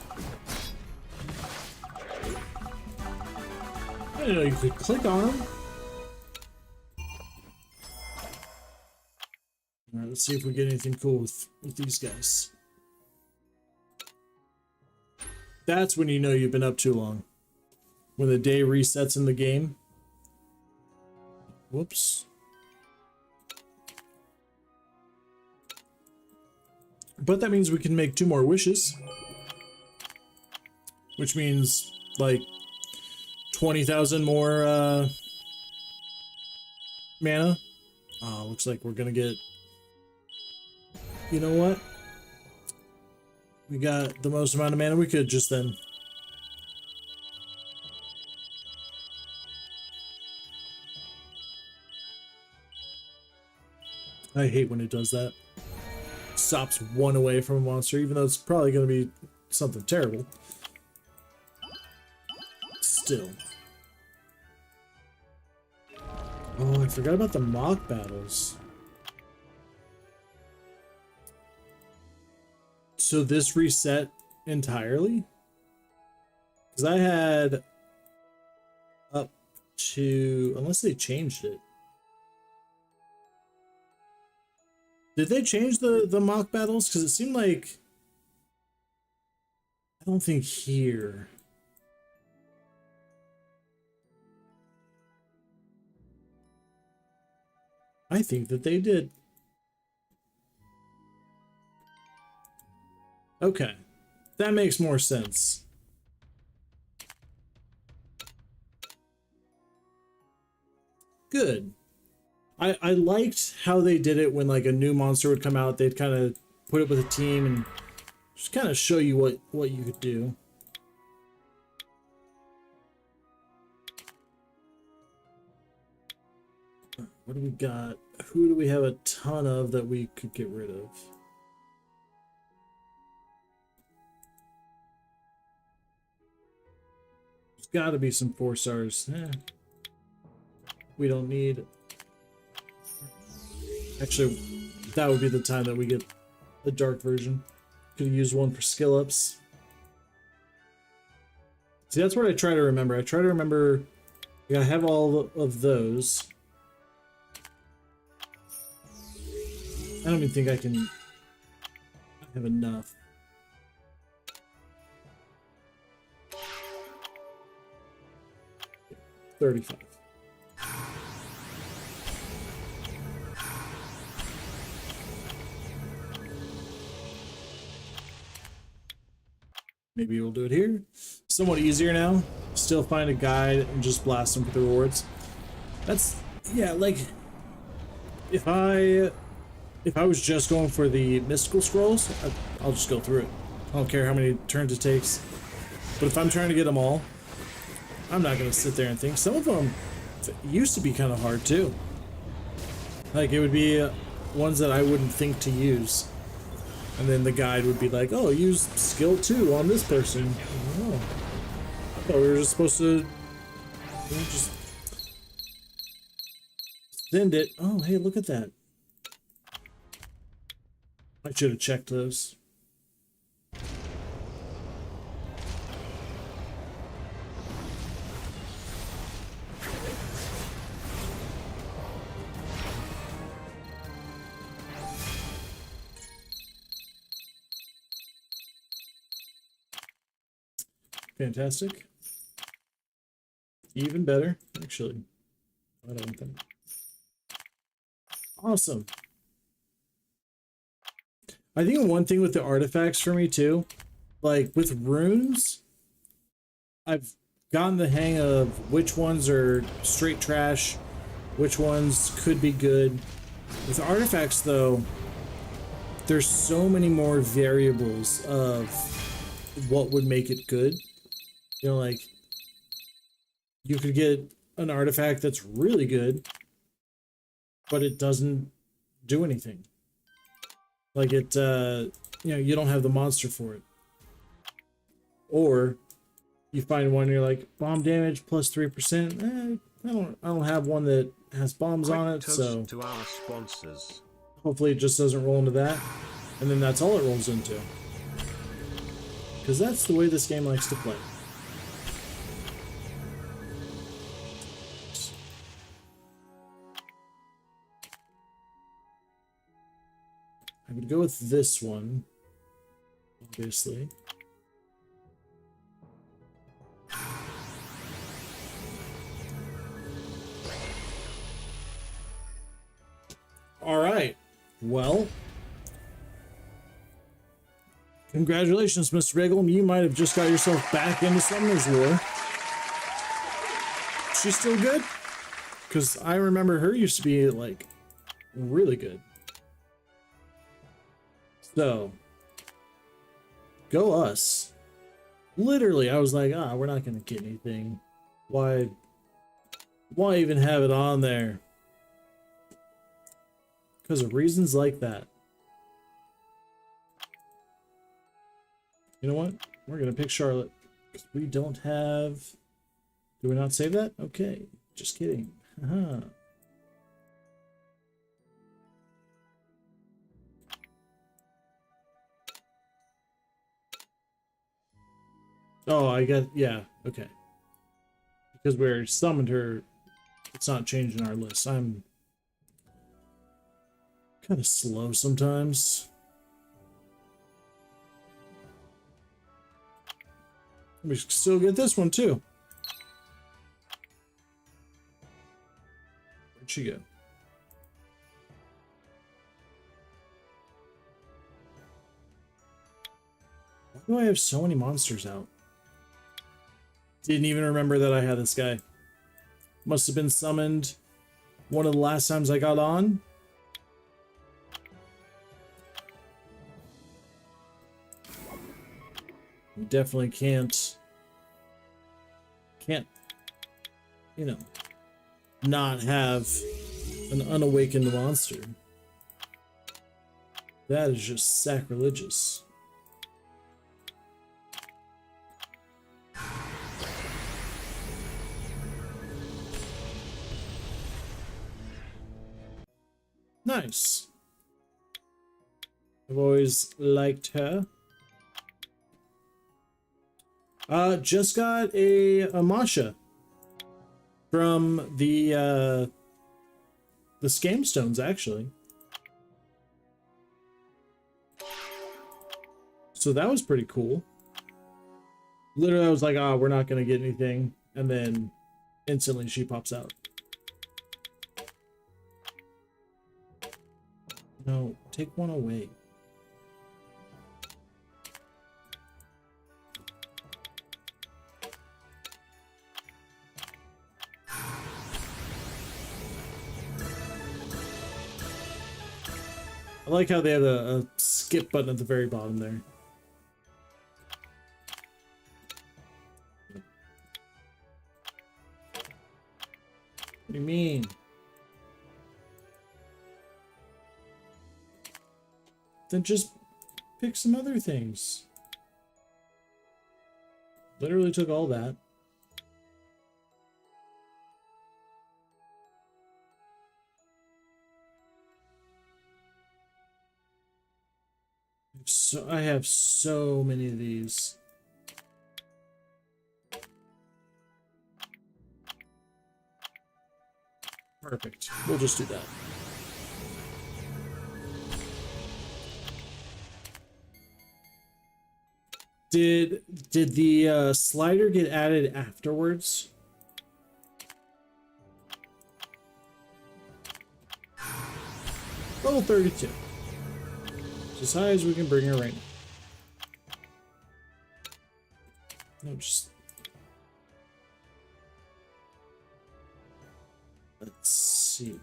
I didn't know you could click on them. Alright, let's see if we get anything cool with these guys. That's when you know you've been up too long. When the day resets in the game. Whoops. But that means we can make 2 more wishes. Which means, like, 20,000 more, mana. Oh, looks like we're gonna get... You know what? We got the most amount of mana we could just then. I hate when it does that. Stops 1 away from a monster, even though it's probably going to be something terrible. Still. Oh, I forgot about the mock battles. So this reset entirely? Because I had up to... Unless they changed it. Did they change the mock battles? Because it seemed like... I don't think here. I think that they did. Okay. That makes more sense. Good. I liked how they did it when like a new monster would come out. They'd kind of put it with a team and just kind of show you what you could do. What do we got? Who do we have a ton of that we could get rid of? There's got to be some 4 stars. We don't need... Actually, that would be the time that we get the dark version. Could use one for skill ups. See, that's what I try to remember. I try to remember... I have all of those. I don't even think I can have enough. Yeah, 35. Maybe we'll do it here. Somewhat easier now. Still find a guide and just blast them with the rewards. That's, yeah, like, if I was just going for the mystical scrolls, I'll just go through it. I don't care how many turns it takes. But if I'm trying to get them all, I'm not going to sit there and think. Some of them used to be kind of hard too. Like, it would be ones that I wouldn't think to use. And then the guide would be like, oh, use skill 2 on this person. Oh, I thought we were just supposed to just send it. Oh, hey, look at that. I should have checked those. Fantastic. Even better, actually. I don't think. Awesome. I think one thing with the artifacts for me too, like with runes, I've gotten the hang of which ones are straight trash, which ones could be good. With artifacts though, there's so many more variables of what would make it good. You know, like you could get an artifact that's really good, but it doesn't do anything. Like it, you know, you don't have the monster for it. Or you find one and you're like, bomb damage plus 3%. I don't have one that has bombs on it, so to our sponsors. hopefully it just doesn't roll into that. And then that's all it rolls into. Because that's the way this game likes to play. I would go with this one, obviously. All right. Well, congratulations, Mr. Bagel. You might have just got yourself back into Summoner's War. She's still good? Because I remember her used to be, like, really good. So, go us. Literally, I was like, we're not going to get anything. Why even have it on there? Because of reasons like that. You know what? We're going to pick Charlotte. Because we don't have... Do we not save that? Okay. Just kidding. Haha. Oh, I got... Yeah. Okay. Because we're summoned her, it's not changing our list. I'm kind of slow sometimes. We still get this one too. Where'd she go? Why do I have so many monsters out? Didn't even remember that I had this guy. Must have been summoned one of the last times I got on. You definitely can't, you know, not have an unawakened monster. That is just sacrilegious. Nice. I've always liked her. Just got a Masha from the Scam Stones, actually. So that was pretty cool. Literally, I was like, we're not gonna get anything, and then instantly she pops out. No, take one away. I like how they have a skip button at the very bottom there. What do you mean? Then just pick some other things. Literally took all that. So I have so many of these. Perfect. We'll just do that. Did the slider get added afterwards? Level 32. It's as high as we can bring her right now. No, just... Let's see.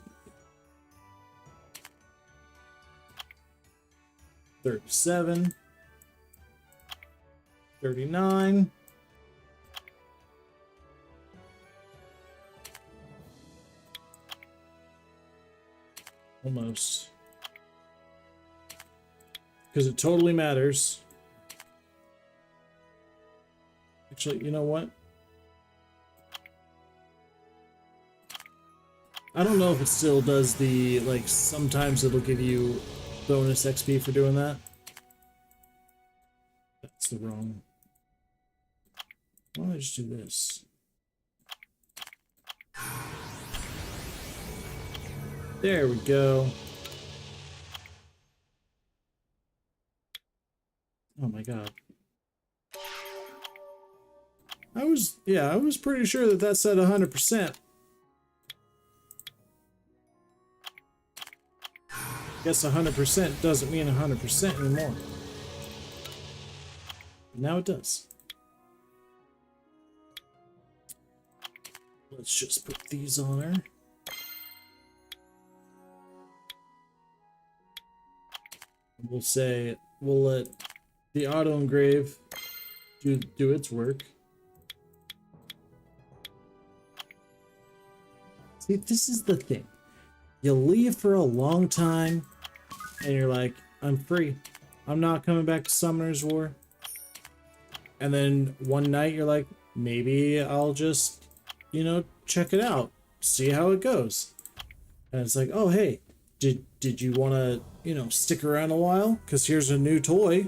37. 39. Almost. Because it totally matters. Actually, you know what? I don't know if it still does the, like, sometimes it'll give you bonus XP for doing that. That's the wrong. Why don't I just do this? There we go. Oh my god. I was pretty sure that that said 100%. Guess 100% doesn't mean 100% anymore. But now it does. Let's just put these on her. We'll say, we'll let the auto engrave do its work. See, this is the thing. You leave for a long time, and you're like, I'm free. I'm not coming back to Summoner's War. And then one night you're like, maybe I'll just, you know, check it out. See how it goes. And it's like, oh, hey, did you want to, you know, stick around a while? Because here's a new toy.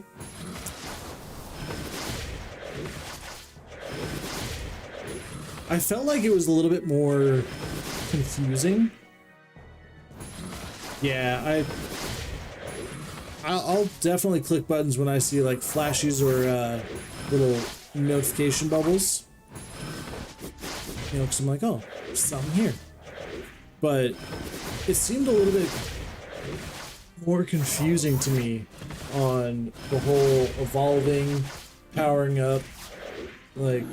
I felt like it was a little bit more confusing. Yeah, I'll definitely click buttons when I see like flashes or little notification bubbles. You know, because I'm like, oh, there's something here. But it seemed a little bit more confusing to me on the whole evolving, powering up, like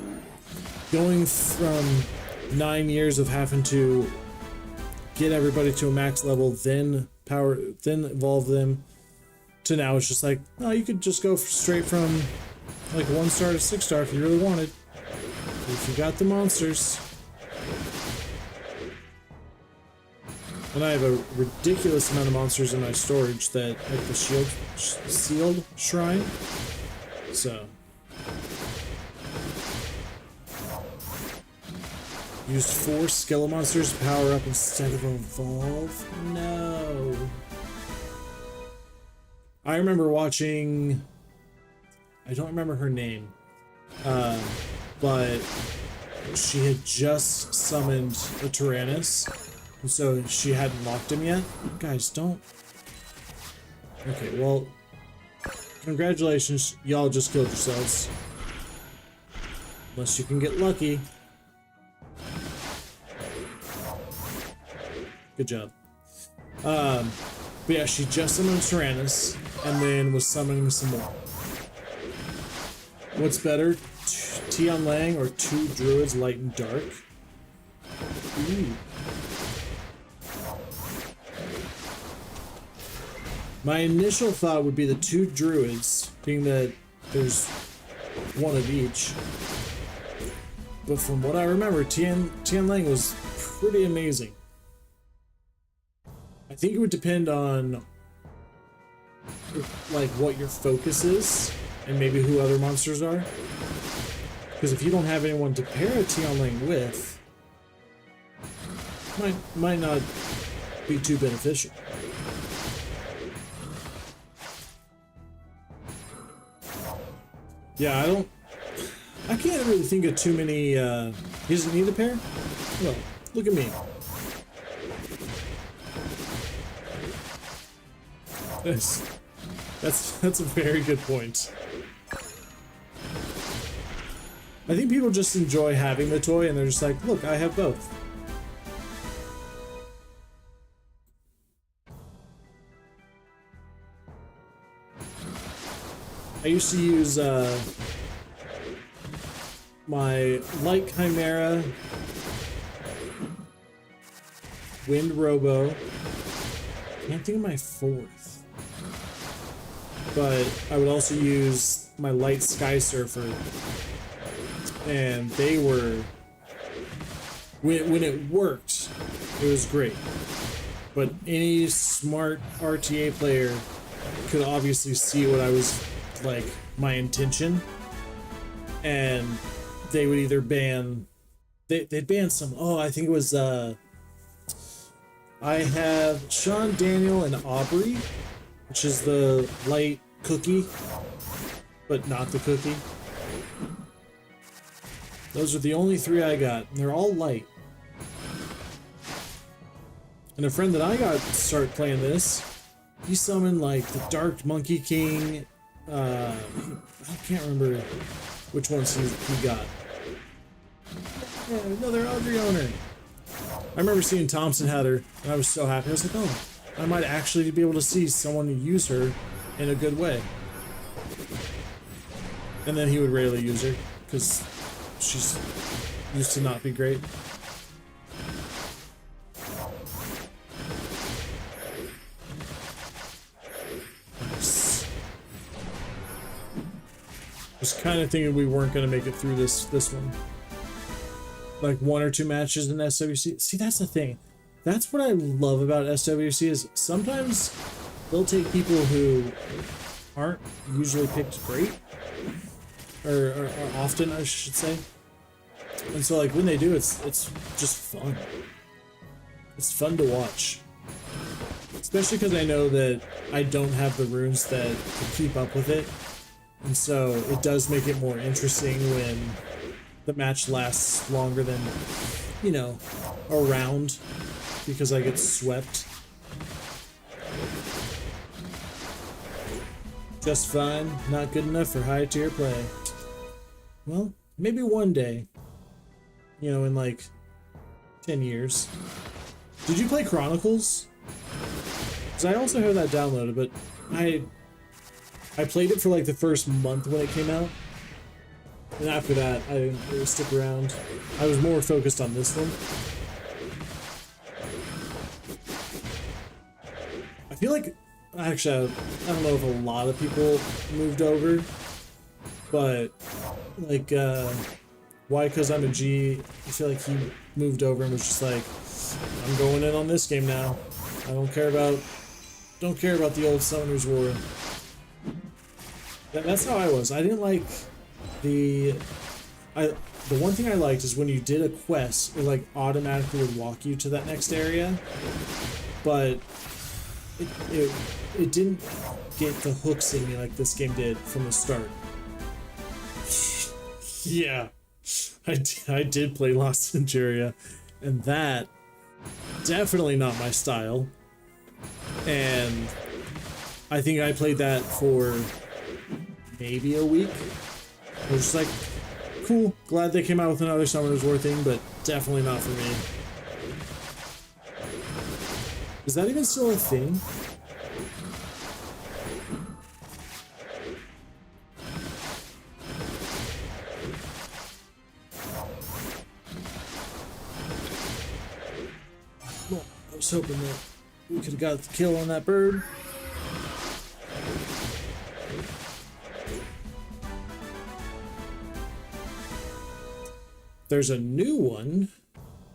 going from 9 years of having to get everybody to a max level, then evolve them, to now it's just like, oh, you could just go straight from like 1 star to 6 star if you really wanted. If you got the monsters. And I have a ridiculous amount of monsters in my storage that, like the sealed shrine. So. Used 4 skill monsters to power up instead of evolve? No. I remember watching, I don't remember her name, but she had just summoned a Tyrannus, and so she hadn't locked him yet. Guys, don't. Okay, well, congratulations, y'all just killed yourselves. Unless you can get lucky. Good job. But yeah, she just summoned Tyrannus, and then was summoning some more. What's better, Tian Lang or 2 druids, light and dark? Ooh. My initial thought would be the 2 druids, being that there's 1 of each. But from what I remember, Tian Lang was pretty amazing. I think it would depend on like what your focus is and maybe who other monsters are. Because if you don't have anyone to pair a Tian Lang with, might not be too beneficial. Yeah, I can't really think of too many, he doesn't need a pair? Well, look at me. That's a very good point. I think people just enjoy having the toy and they're just like, look, I have both. I used to use my light chimera, wind robo. Can't think of my fourth, but I would also use my light sky surfer, and they were when it worked, it was great. But any smart RTA player could obviously see what I was like, my intention, and they would either ban, they'd ban some, I think it was I have Sean, Daniel, and Aubrey, which is the light cookie, but not the cookie. Those are the only three I got, and they're all light. And a friend that I got to start playing this, he summoned like the Dark Monkey King. I can't remember which ones he got. Yeah, another Audrey owner. I remember seeing Thompson had her, and I was so happy. I was like, oh, I might actually be able to see someone use her in a good way. And then he would rarely use her, because she's used to not be great. Was kind of thinking we weren't going to make it through this one. Like 1 or 2 matches in SWC. See, that's the thing. That's what I love about SWC is sometimes they'll take people who aren't usually picked great, or often, I should say. And so like when they do, it's just fun. It's fun to watch. Especially because I know that I don't have the runes that can keep up with it. And so it does make it more interesting when the match lasts longer than, you know, a round, because I get swept. Just fine, not good enough for high tier play. Well, maybe one day, you know, in like 10 years. Did you play Chronicles? Because I also have that downloaded, but I played it for like the first month when it came out, and after that I didn't really stick around. I was more focused on this one. I feel like, actually, I don't know if a lot of people moved over, but like why, because I'm a G, I feel like he moved over and was just like, I'm going in on this game now. I don't care about the old Summoner's War. That's how I was. I didn't like the one thing I liked is when you did a quest, it like automatically would walk you to that next area, but it didn't get the hooks in me like this game did from the start. Yeah, I did play Lost in Jeria, and that definitely not my style. And I think I played that for maybe a week. I was just like, cool, glad they came out with another Summoner's War thing, but definitely not for me. Is that even still a thing? Well, I was hoping that we could have got the kill on that bird. There's a new one,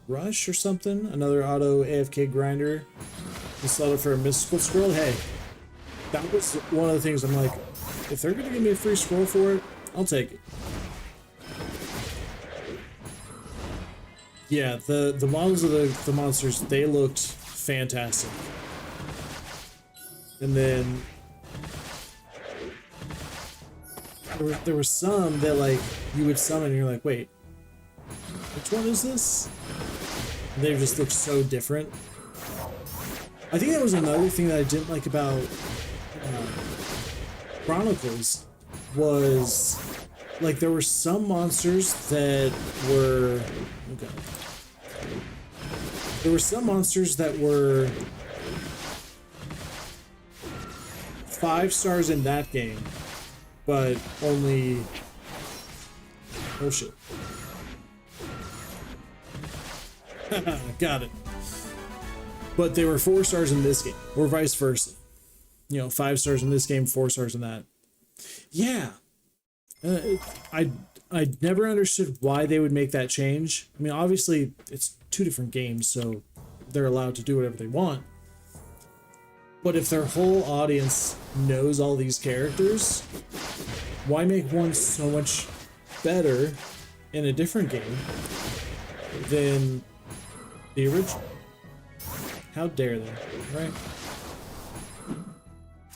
Rush or something, another auto AFK grinder. Installed it for a mystical scroll. Hey, that was one of the things I'm like, if they're gonna give me a free scroll for it, I'll take it. Yeah, the models of the monsters, they looked fantastic. And then there were some that like you would summon and you're like, wait, which one is this? They just look so different. I think that was another thing that I didn't like about Chronicles, was like there were some monsters that were, okay, there were some monsters that were 5 stars in that game, but only... Oh shit. Got it. But they were 4 stars in this game, or vice versa. You know, 5 stars in this game, 4 stars in that. Yeah. I never understood why they would make that change. I mean, obviously, it's 2 different games, so they're allowed to do whatever they want. But if their whole audience knows all these characters, why make one so much better in a different game than the original? How dare they, right?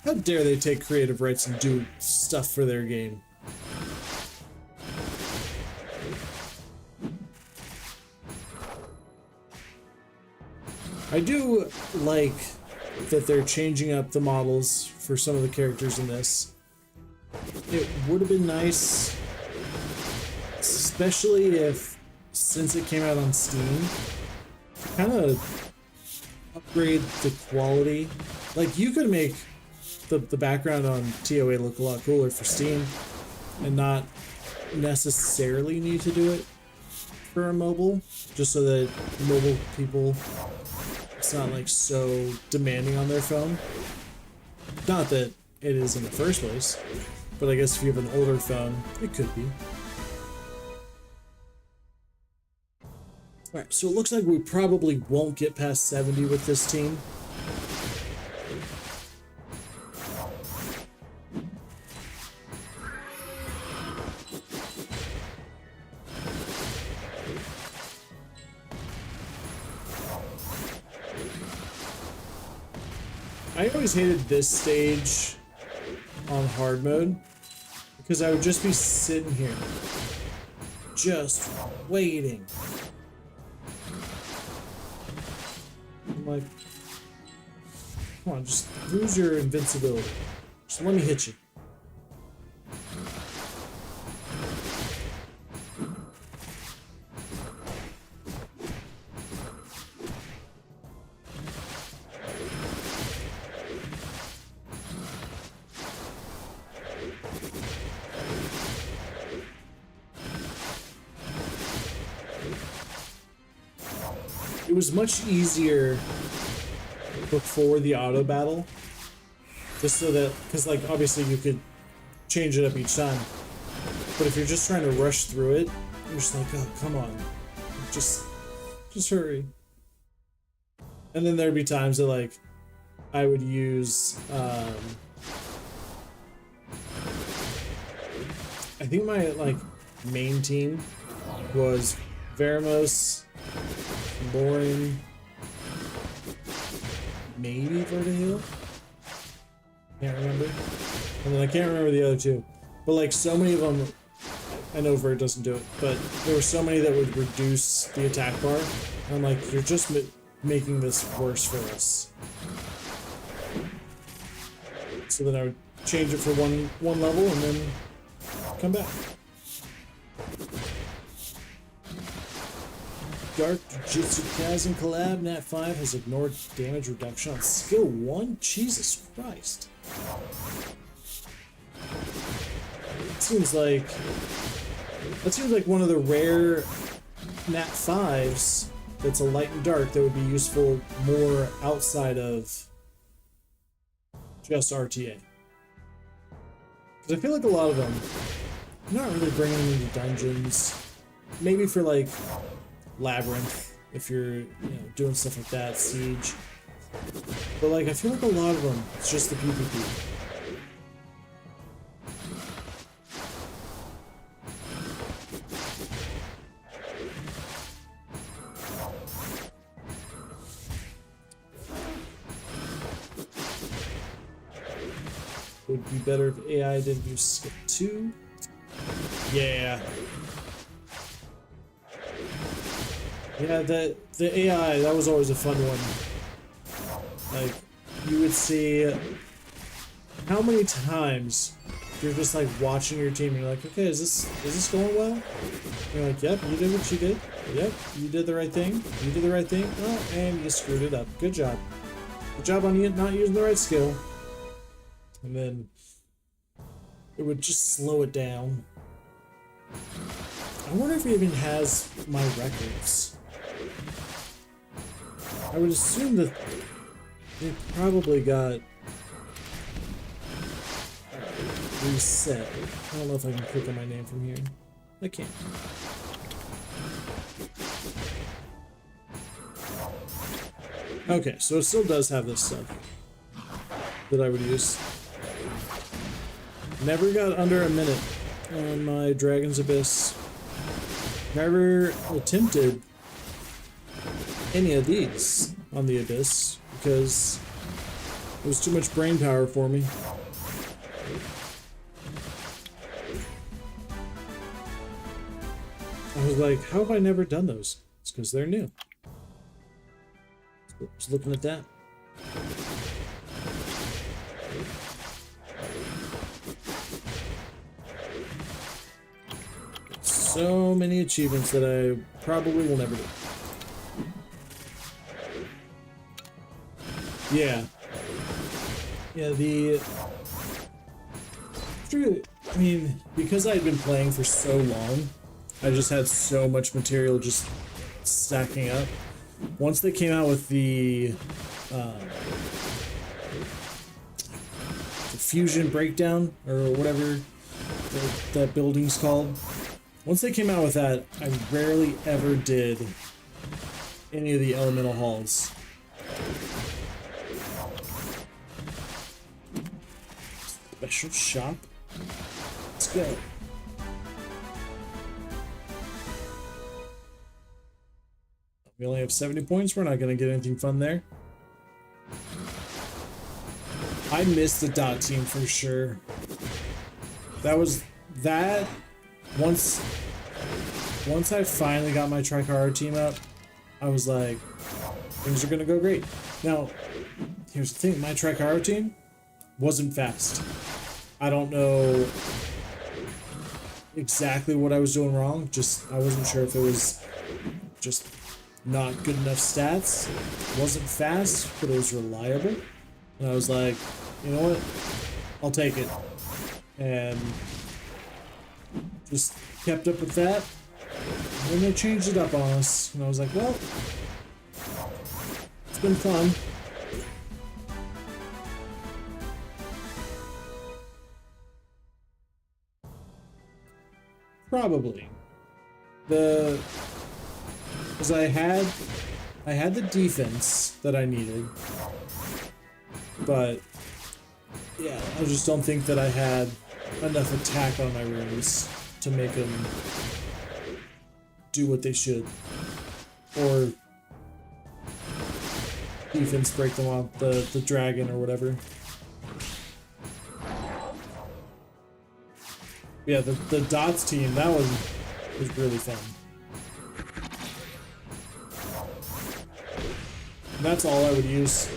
How dare they take creative rights and do stuff for their game? I do like that they're changing up the models for some of the characters in this. It would have been nice, especially if, since it came out on Steam, kind of upgrade the quality. Like, you could make the background on TOA look a lot cooler for Steam and not necessarily need to do it for a mobile, just so that mobile people, it's not like so demanding on their phone. Not that it is in the first place, but I guess if you have an older phone, it could be. Alright, so it looks like we probably won't get past 70 with this team. I always hated this stage on hard mode because I would just be sitting here just waiting. I'm like, come on, just lose your invincibility. Just let me hit you. It was much easier before the auto battle, just so that, because like obviously you could change it up each time, but if you're just trying to rush through it, you're just like, oh, come on, just hurry. And then there'd be times that like I would use I think my like main team was Veramos, Lauren, maybe Vertihill? Can't remember. And then I can't remember the other 2. But like so many of them, I know Vert doesn't do it, but there were so many that would reduce the attack bar. And I'm like, you're just making this worse for us. So then I would change it for one level and then come back. Dark Jujutsu Kaisen collab, Nat 5 has ignored damage reduction on skill 1? Jesus Christ. That seems like one of the rare Nat 5s that's a light and dark that would be useful more outside of just RTA. Because I feel like a lot of them, they're not really bringing them into dungeons. Maybe for like Labyrinth, if you're doing stuff like that, Siege. But like I feel like a lot of them, it's just the PvP. It would be better if AI didn't use skip 2. Yeah. Yeah, the AI, that was always a fun one. Like, you would see how many times you're just like watching your team and you're like, okay, is this going well? And you're like, yep, you did what you did. Yep, you did the right thing. You did the right thing. Oh, and you screwed it up. Good job. Good job on you not using the right skill. And then it would just slow it down. I wonder if it even has my records. I would assume that it probably got reset. I don't know if I can click on my name from here. I can't. Okay, so it still does have this stuff that I would use. Never got under a minute on my Dragon's Abyss. Never attempted any of these on the Abyss because it was too much brain power for me. I was like, how have I never done those? It's because they're new. Just looking at that. So many achievements that I probably will never do. Yeah. Yeah, I mean, because I had been playing for so long, I just had so much material just stacking up. Once they came out with the fusion breakdown, or whatever that building's called, once they came out with that, I rarely ever did any of the elemental halls. Special shop? Let's go. We only have 70 points. We're not going to get anything fun there. I missed the dot team for sure. Once I finally got my Tricara team up, I was like, things are going to go great. Now, here's the thing. My Tricara team wasn't fast. I don't know exactly what I was doing wrong. I wasn't sure if it was just not good enough stats. It wasn't fast, but it was reliable. And I was like, you know what? I'll take it. And just kept up with that. And then they changed it up on us. And I was like, well, it's been fun. Probably. Because I had the defense that I needed, but yeah, I just don't think that I had enough attack on my runes to make them do what they should, or defense break them off the dragon or whatever. Yeah, the dots team, that one was really fun. And that's all I would use.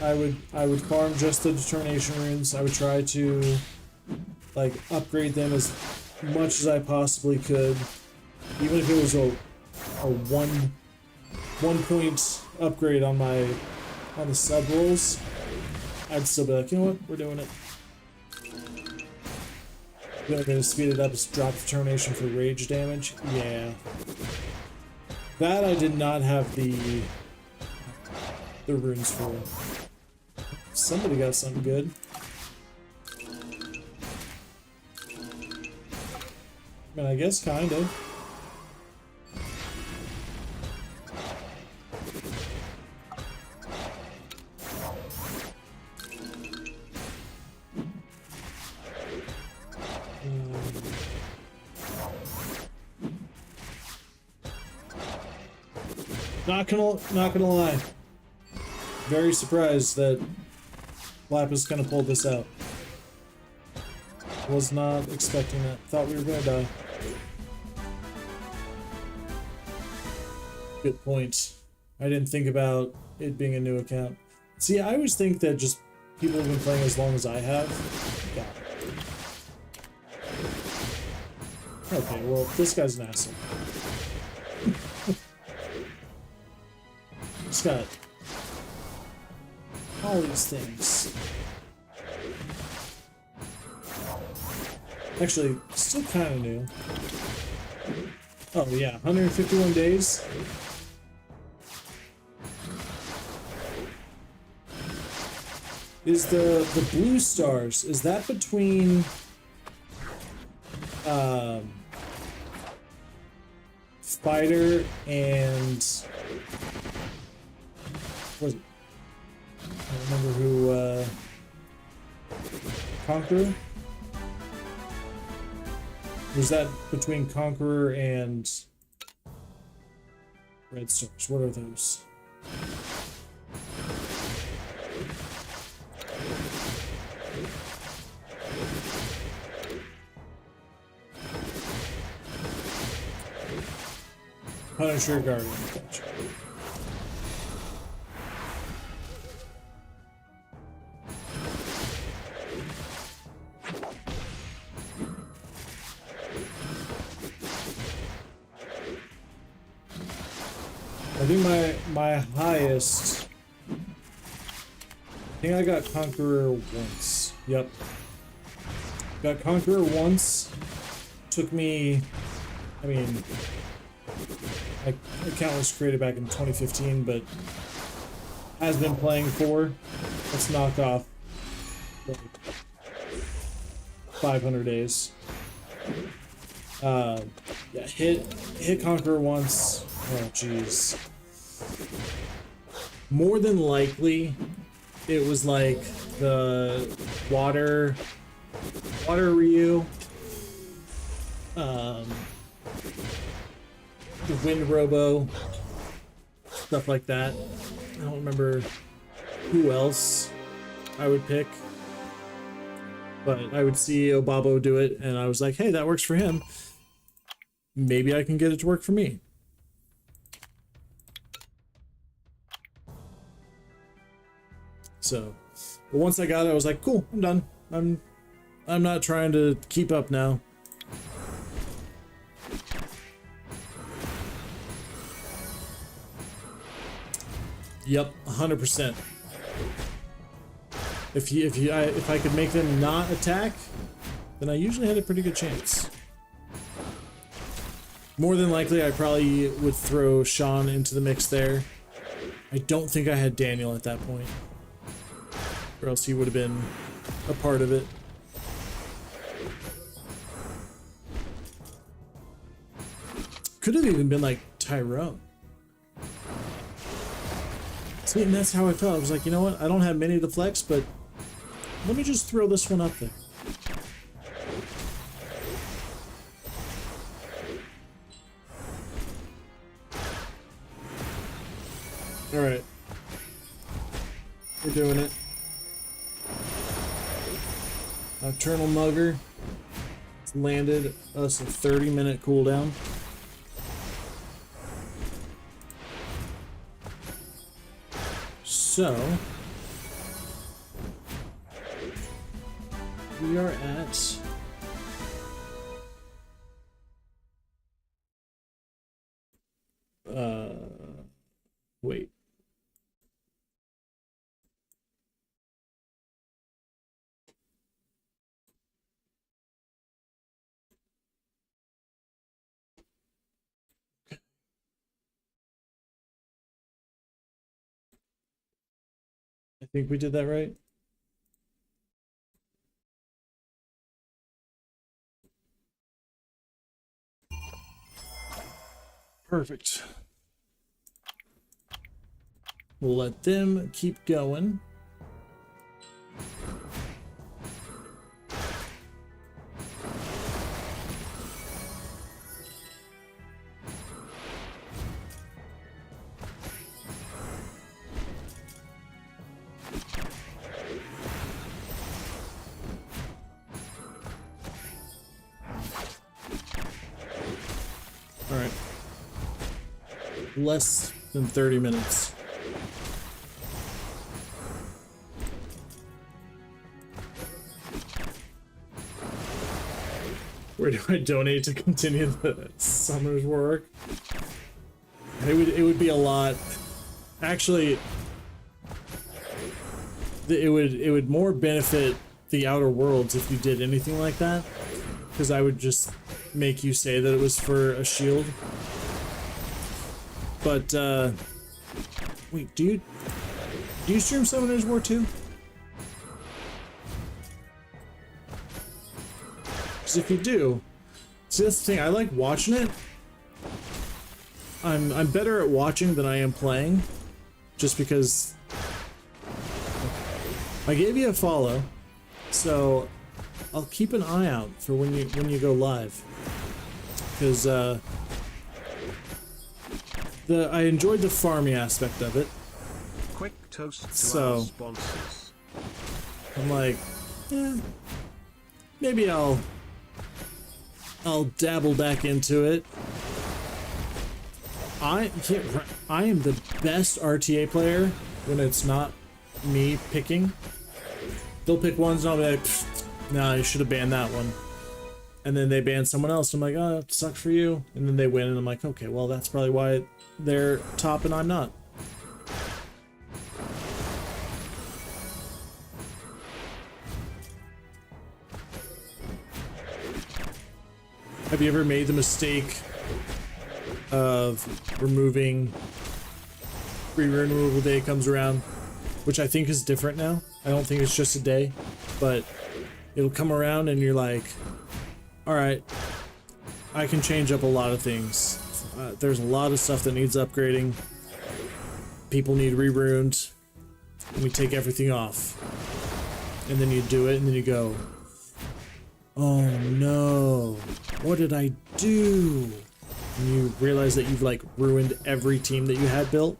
I would farm just the determination runes. I would try to like upgrade them as much as I possibly could, even if it was a one point upgrade on the sub rolls. I'd still be like, you know what, we're doing it. The only way to speed it up is drop determination for rage damage. Yeah. That I did not have the runes for. Somebody got something good. I mean, I guess kind of. Not gonna lie. Very surprised that Lapis gonna pull this out. Was not expecting that. Thought we were gonna die. Good point. I didn't think about it being a new account. See, I always think that just people have been playing as long as I have. Got it. Okay, well, this guy's an asshole. He's got all these things. Actually, still kind of new. Oh yeah, 151 days. Is the blue stars, is that between Spider and what was it? I don't remember who Conqueror? Was that between Conqueror and Red Stars? What are those? Punisher Guardian. Gotcha. I think my highest. I think I got Conqueror once. Yep. Got Conqueror once. Took me. I mean, account was created back in 2015, but has been playing for. Let's knock off like 500 days. Yeah, hit Conqueror once. Oh jeez. More than likely, it was like the water Ryu, the wind robo, stuff like that. I don't remember who else I would pick, but I would see Obabo do it, and I was like, hey, that works for him. Maybe I can get it to work for me. So, but once I got it, I was like, cool, I'm done. I'm not trying to keep up now. Yep, 100%. If I could make them not attack, then I usually had a pretty good chance. More than likely, I probably would throw Sean into the mix there. I don't think I had Daniel at that point, or else he would have been a part of it. Could have even been like Tyrone. See, and that's how I felt. I was like, you know what? I don't have many to flex, but let me just throw this one up there. Alright. We're doing it. Nocturnal Mugger. It's landed us a 30-minute cooldown. So we are at wait. I think we did that right. Perfect. We'll let them keep going. Less than 30 minutes. Where do I donate to continue the summer's work? It would be a lot. Actually, it would more benefit the Outer Worlds if you did anything like that. because I would just make you say that it was for a shield. But wait, do you stream Summoners War 2? Because if you do, see, that's the thing. I like watching it. I'm better at watching than I am playing, just because I gave you a follow, so I'll keep an eye out for when you go live, because I enjoyed the farming aspect of it. Quick toast to So, our sponsors. I'm like, maybe I'll dabble back into it. I am the best RTA player when it's not me picking. They'll pick ones and I'll be like, nah, you should have banned that one. And then they ban someone else. I'm like, oh, it sucks for you. And then they win and I'm like, okay, well, that's probably why they're top and I'm not. Have you ever made the mistake of removing free rune removal day comes around, which I think is different now? I don't think it's just a day, but it'll come around and you're like, all right, I can change up a lot of things. There's a lot of stuff that needs upgrading. People need re-runed. And we take everything off. And then you do it and then you go, oh no, what did I do? And you realize that you've like ruined every team that you had built.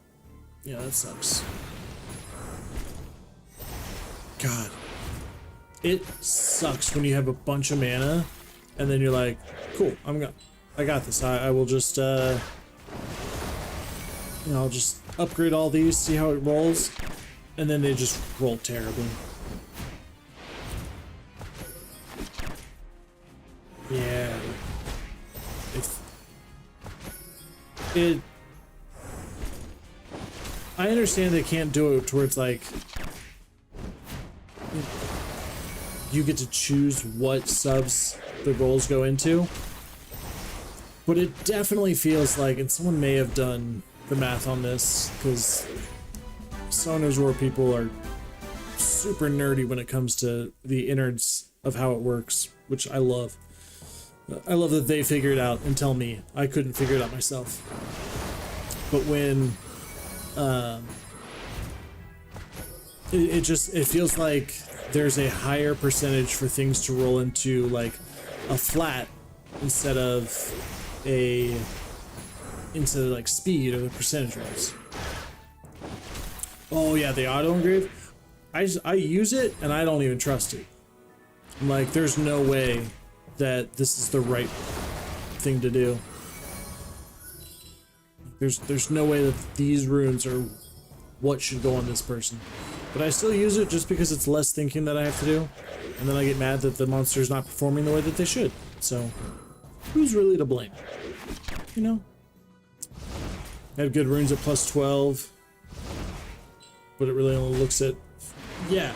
Yeah, that sucks. God. It sucks when you have a bunch of mana and then you're like, cool, I got this. I will just I'll just upgrade all these, see how it rolls, and then they just roll terribly. Yeah. I understand they can't do it towards like you get to choose what subs the rolls go into, but it definitely feels like, and someone may have done the math on this, because Summoners War people are super nerdy when it comes to the innards of how it works, which I love. I love that they figure it out and tell me. I couldn't figure it out myself. But when it feels like there's a higher percentage for things to roll into like a flat instead of like speed or the percentage rolls. Oh yeah, the auto engrave. I use it and I don't even trust it. I'm like, there's no way that this is the right thing to do. There's no way that these runes are what should go on this person. But I still use it just because it's less thinking that I have to do. And then I get mad that the monster's not performing the way that they should. So, who's really to blame? You know? I have good runes at plus 12. But it really only looks at, yeah,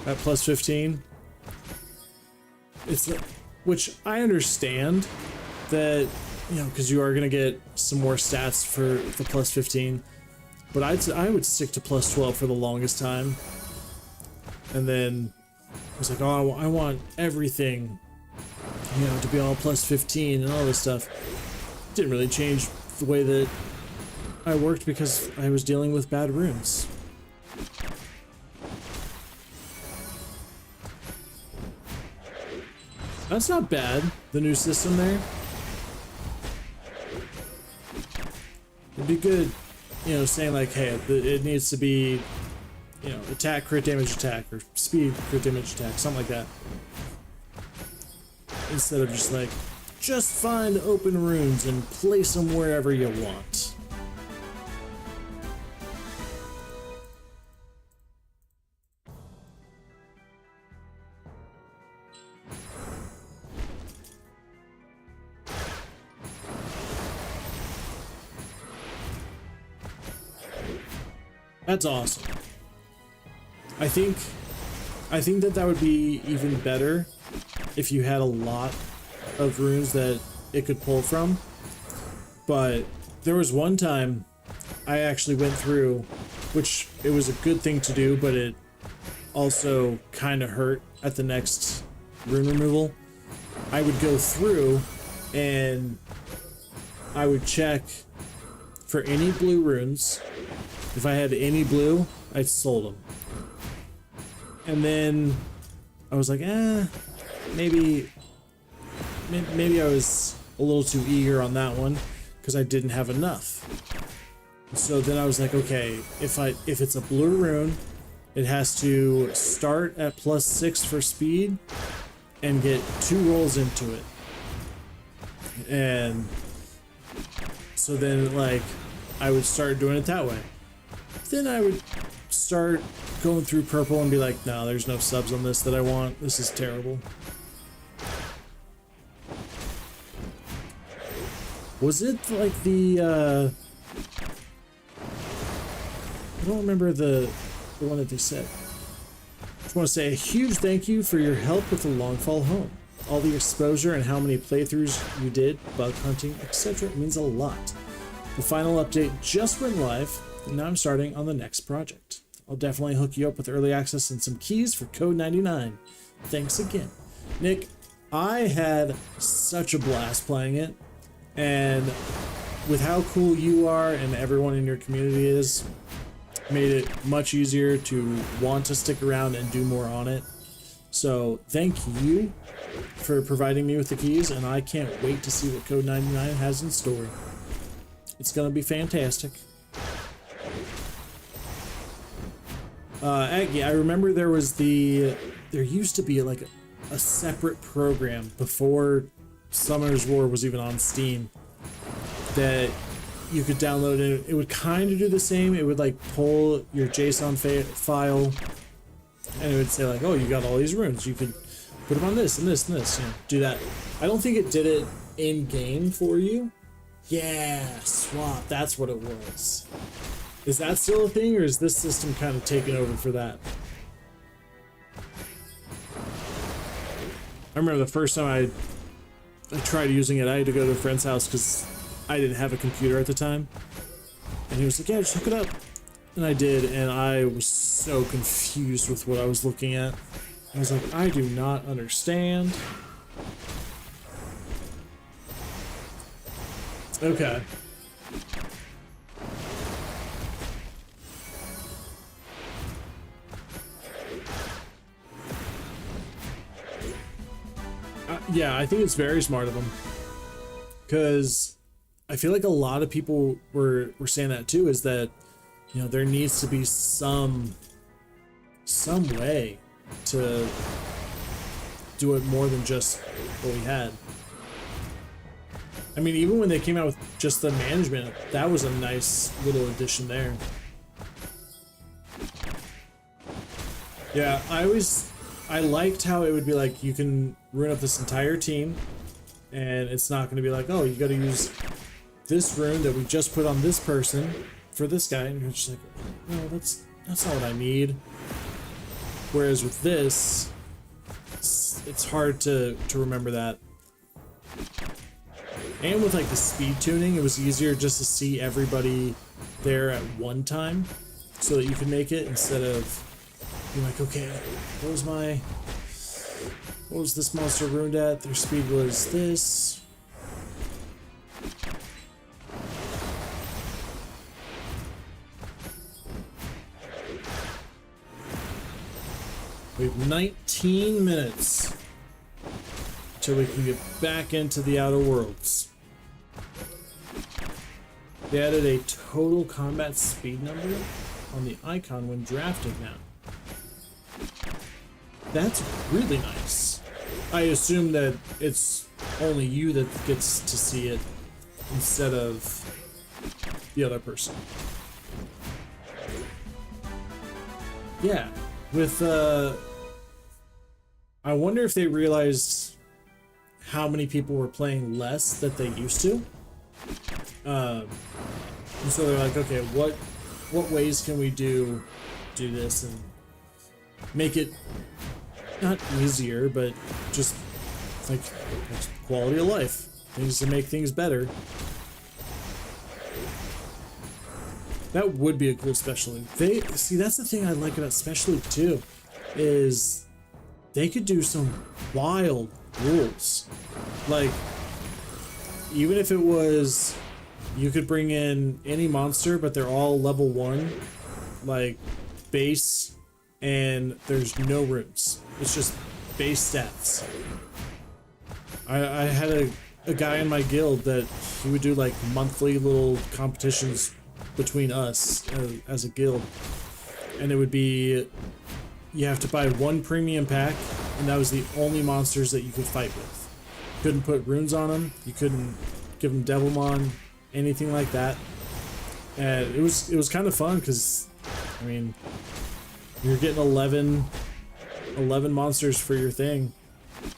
at plus 15. It's, which I understand that, you know, because you are going to get some more stats for the plus 15. But I would stick to plus 12 for the longest time. And then I was like, oh, I want everything, you know, to be all plus 15 and all this stuff. It didn't really change the way that I worked because I was dealing with bad runes. That's not bad, the new system there. It'd be good, you know, saying like, hey, it needs to be, you know, attack, crit damage, attack, or speed, crit damage, attack, something like that. Instead of just like, just find open runes and place them wherever you want. That's awesome. I think that would be even better if you had a lot of runes that it could pull from. But there was one time I actually went through, which it was a good thing to do, but it also kind of hurt at the next rune removal. I would go through and I would check for any blue runes. If I had any blue, I sold them. And then I was like, maybe I was a little too eager on that one because I didn't have enough. So then I was like, okay, if it's a blue rune, it has to start at +6 for speed and get 2 rolls into it. And so then, like, I would start doing it that way. Then I would start going through purple and be like, no, there's no subs on this that I want. This is terrible. Was it like the, I don't remember the one that they said. Just want to say a huge thank you for your help with the long fall home. All the exposure and how many playthroughs you did, bug hunting, etc. It means a lot. The final update just went live, and now I'm starting on the next project. I'll definitely hook you up with early access and some keys for code 99. Thanks again. Nick, I had such a blast playing it, and with how cool you are and everyone in your community is, made it much easier to want to stick around and do more on it. So thank you for providing me with the keys, and I can't wait to see what code 99 has in store. It's gonna be fantastic. Aggie, I remember there used to be like a separate program before Summoner's War was even on Steam that you could download, and it would kind of do the same. It would like pull your JSON file, and it would say like, oh, you got all these runes, you could put them on this and this and this, you know, do that. I don't think it did it in game for you. Yeah, swap, that's what it was. Is that still a thing, or is this system kind of taken over for that? I remember the first time I tried using it, I had to go to a friend's house because I didn't have a computer at the time. And he was like, yeah, just hook it up. And I did, and I was so confused with what I was looking at. I was like, I do not understand. Okay. Yeah, I think it's very smart of them. Because I feel like a lot of people were saying that too, is that, you know, there needs to be some way to do it more than just what we had. I mean, even when they came out with just the management, that was a nice little addition there. Yeah, I liked how it would be like, you can rune up this entire team, and it's not going to be like, oh, you got to use this rune that we just put on this person for this guy, and you're just like, no, that's not what I need. Whereas with this, it's hard to remember that. And with like the speed tuning, it was easier just to see everybody there at one time so that you could make it, instead of being like, okay, what was this monster ruined at? Their speed was this. We have 19 minutes till we can get back into the Outer Worlds. They added a total combat speed number on the icon when drafting now. That's really nice. I assume that it's only you that gets to see it instead of the other person. Yeah, with I wonder if they realized how many people were playing less that they used to. And so they're like, okay, what ways can we do this and make it not easier, but just It's like it's quality of life, things to make things better. That would be a cool special league. They see, that's the thing I like about special league too, is they could do some wild rules. Like, even if it was, you could bring in any monster, but they're all level 1, like base, and there's no runes. It's just base stats. I had a guy in my guild that he would do like monthly little competitions between us as a guild, and it would be, you have to buy 1 premium pack, and that was the only monsters that you could fight with. Couldn't put runes on them, you couldn't give them Devilmon, anything like that. And it was kind of fun because, I mean, you're getting 11 monsters for your thing.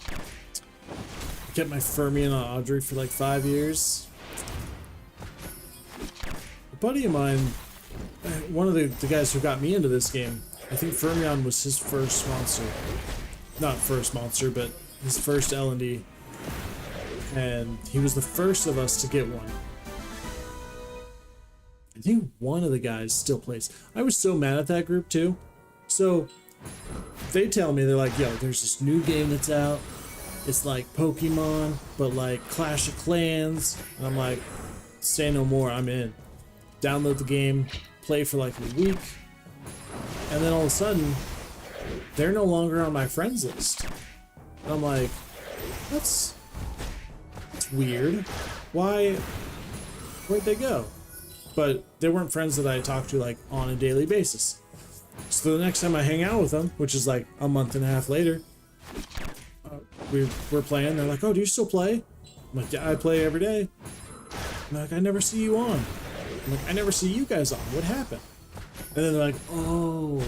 I kept my Fermion on Audrey for like 5 years. A buddy of mine, one of the guys who got me into this game, I think Fermion was his first monster. Not first monster, but his first L&D. And he was the first of us to get one. I think one of the guys still plays. I was so mad at that group too. So they tell me, they're like, yo, there's this new game that's out. It's like Pokemon, but like Clash of Clans. And I'm like, say no more, I'm in. Download the game, play for like a week. And then all of a sudden, they're no longer on my friends list. And I'm like, that's weird. Where'd they go? But they weren't friends that I talked to like on a daily basis. So the next time I hang out with them, which is like a month and a half later, we're playing. They're like, oh, do you still play? I'm like, yeah, I play every day. I'm like, I never see you on. I'm like, I never see you guys on. What happened? And then they're like, oh,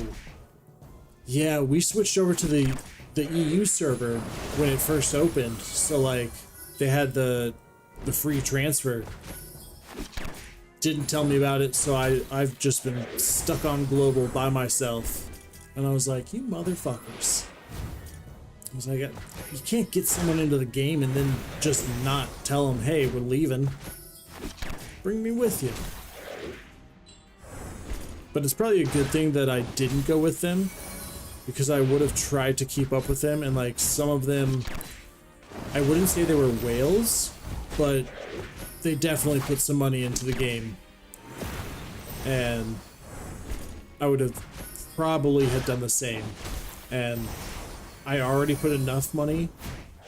yeah, we switched over to the EU server when it first opened. So like, they had the free transfer. Didn't tell me about it, so I've just been stuck on global by myself. And I was like, you motherfuckers. I was like, you can't get someone into the game and then just not tell them, hey, we're leaving. Bring me with you. But it's probably a good thing that I didn't go with them, because I would have tried to keep up with them, and like some of them, I wouldn't say they were whales, but they definitely put some money into the game. And I would have probably had done the same. And I already put enough money,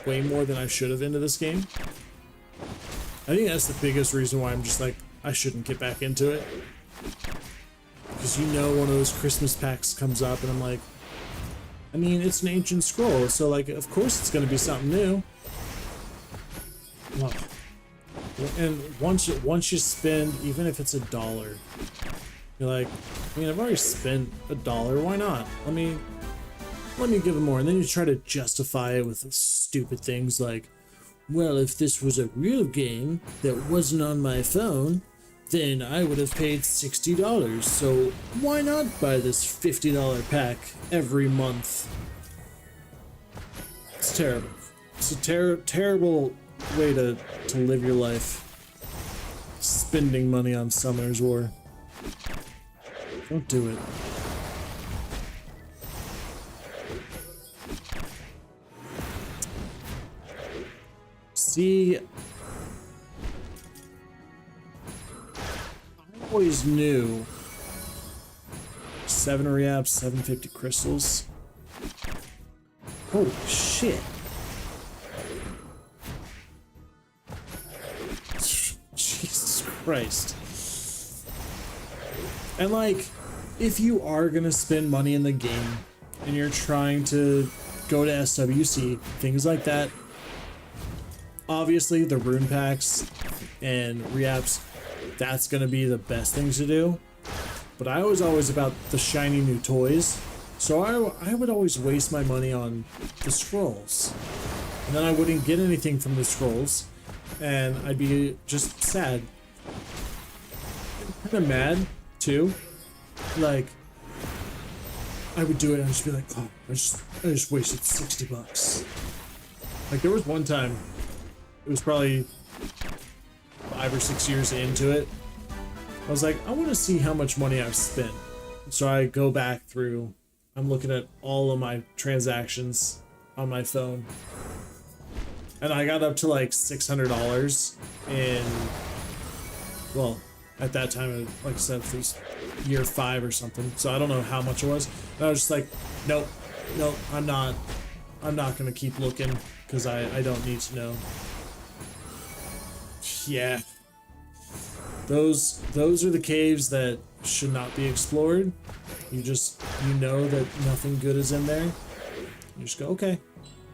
way more than I should have, into this game. I think that's the biggest reason why I'm just like, I shouldn't get back into it. Because you know one of those Christmas packs comes up and I'm like, I mean, it's an ancient scroll, so like, of course it's going to be something new. Well, and once you spend, even if it's $1, you're like, I mean, I've already spent $1, why not? Let me give them more. And then you try to justify it with stupid things like, well, if this was a real game that wasn't on my phone, then I would have paid $60. So why not buy this $50 pack every month? It's terrible. It's a terrible way to live your life. Spending money on Summoner's War. Don't do it. See, I always knew 7 reaps, 750 crystals. Holy shit. Jesus Christ. And like, if you are gonna spend money in the game and you're trying to go to SWC, things like that, obviously the rune packs and reaps, that's gonna be the best things to do. But I was always about the shiny new toys, so I would always waste my money on the scrolls, and then I wouldn't get anything from the scrolls, and I'd be just sad, kind of mad too. Like, I would do it and I'd just be like, oh, I just wasted $60. Like there was one time, it was probably 5 or 6 years into it, I was like, I want to see how much money I've spent. So I go back through, I'm looking at all of my transactions on my phone. And I got up to like $600 in, well, at that time, like I said, it was year 5 or something. So I don't know how much it was. And I was just like, nope, I'm not gonna keep looking because I don't need to know. Yeah. Those are the caves that should not be explored. You know that nothing good is in there. You just go, okay,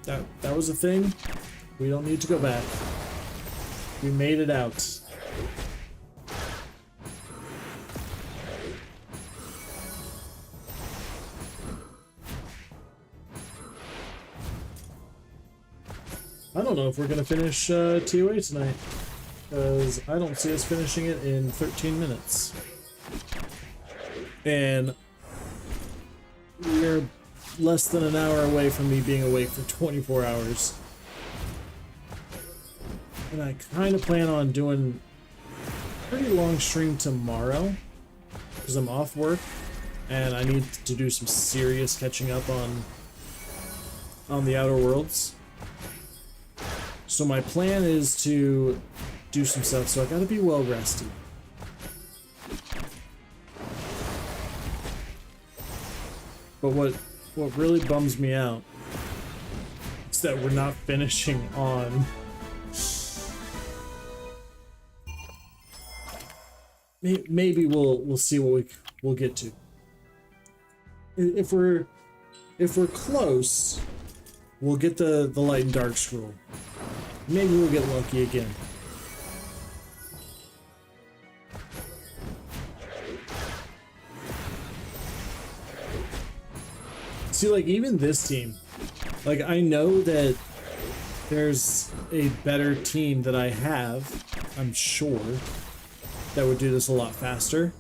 that was a thing. We don't need to go back. We made it out. I don't know if we're gonna finish TOA tonight, because I don't see us finishing it in 13 minutes. And we're less than an hour away from me being awake for 24 hours. And I kind of plan on doing a pretty long stream tomorrow, because I'm off work, and I need to do some serious catching up on the Outer Worlds. So my plan is to do some stuff, so I gotta be well rested. But what really bums me out is that we're not finishing on maybe we'll see what we'll get to. If we're close, we'll get the light and dark scroll. Maybe we'll get lucky again. See, like, even this team, like, I know that there's a better team that I have, I'm sure, that would do this a lot faster.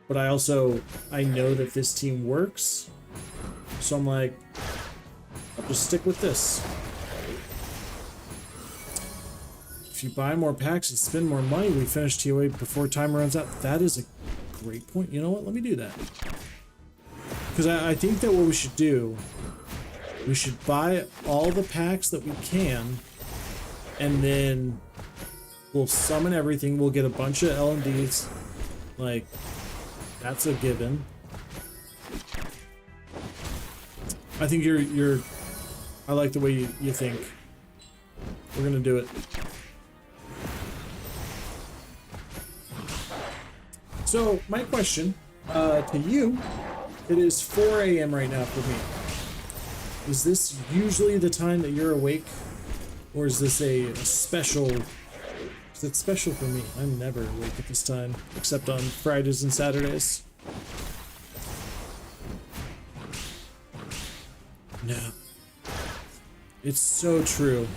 But I know that this team works, so I'm like, I'll just stick with this. If you buy more packs and spend more money, we finish TOA before time runs out. That is a great point. You know what? Let me do that. Because I think that what we should do, we should buy all the packs that we can, and then we'll summon everything. We'll get a bunch of LMDs. Like, that's a given. I think I like the way you think. We're gonna do it. So, my question to you, it is 4 a.m. right now for me. Is this usually the time that you're awake? Or is this a special... Is it special for me? I'm never awake at this time, except on Fridays and Saturdays. No. It's so true.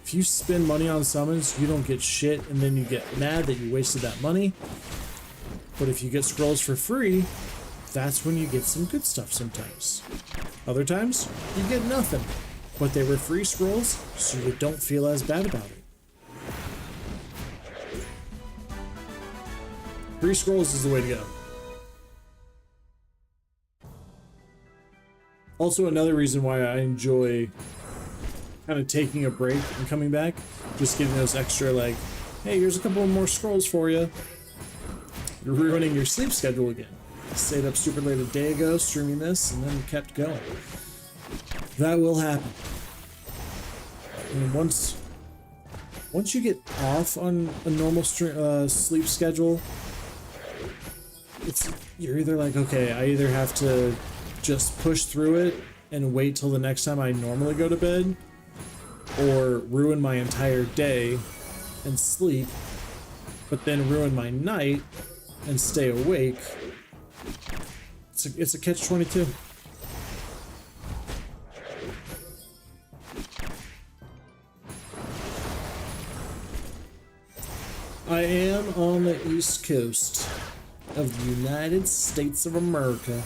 If you spend money on summons, you don't get shit, and then you get mad that you wasted that money. But if you get scrolls for free, that's when you get some good stuff sometimes. Other times, you get nothing. But they were free scrolls, so you don't feel as bad about it. Free scrolls is the way to go. Also, another reason why I enjoy kind of taking a break and coming back, just getting those extra, like, hey, here's a couple more scrolls for you. You're ruining your sleep schedule again. Stayed up super late a day ago streaming this and then kept going. That will happen. And once you get off on a normal sleep schedule, you're either like, okay, I either have to just push through it and wait till the next time I normally go to bed, or ruin my entire day and sleep, but then ruin my night and stay awake. It's a catch-22. I am on the East Coast of the United States of America.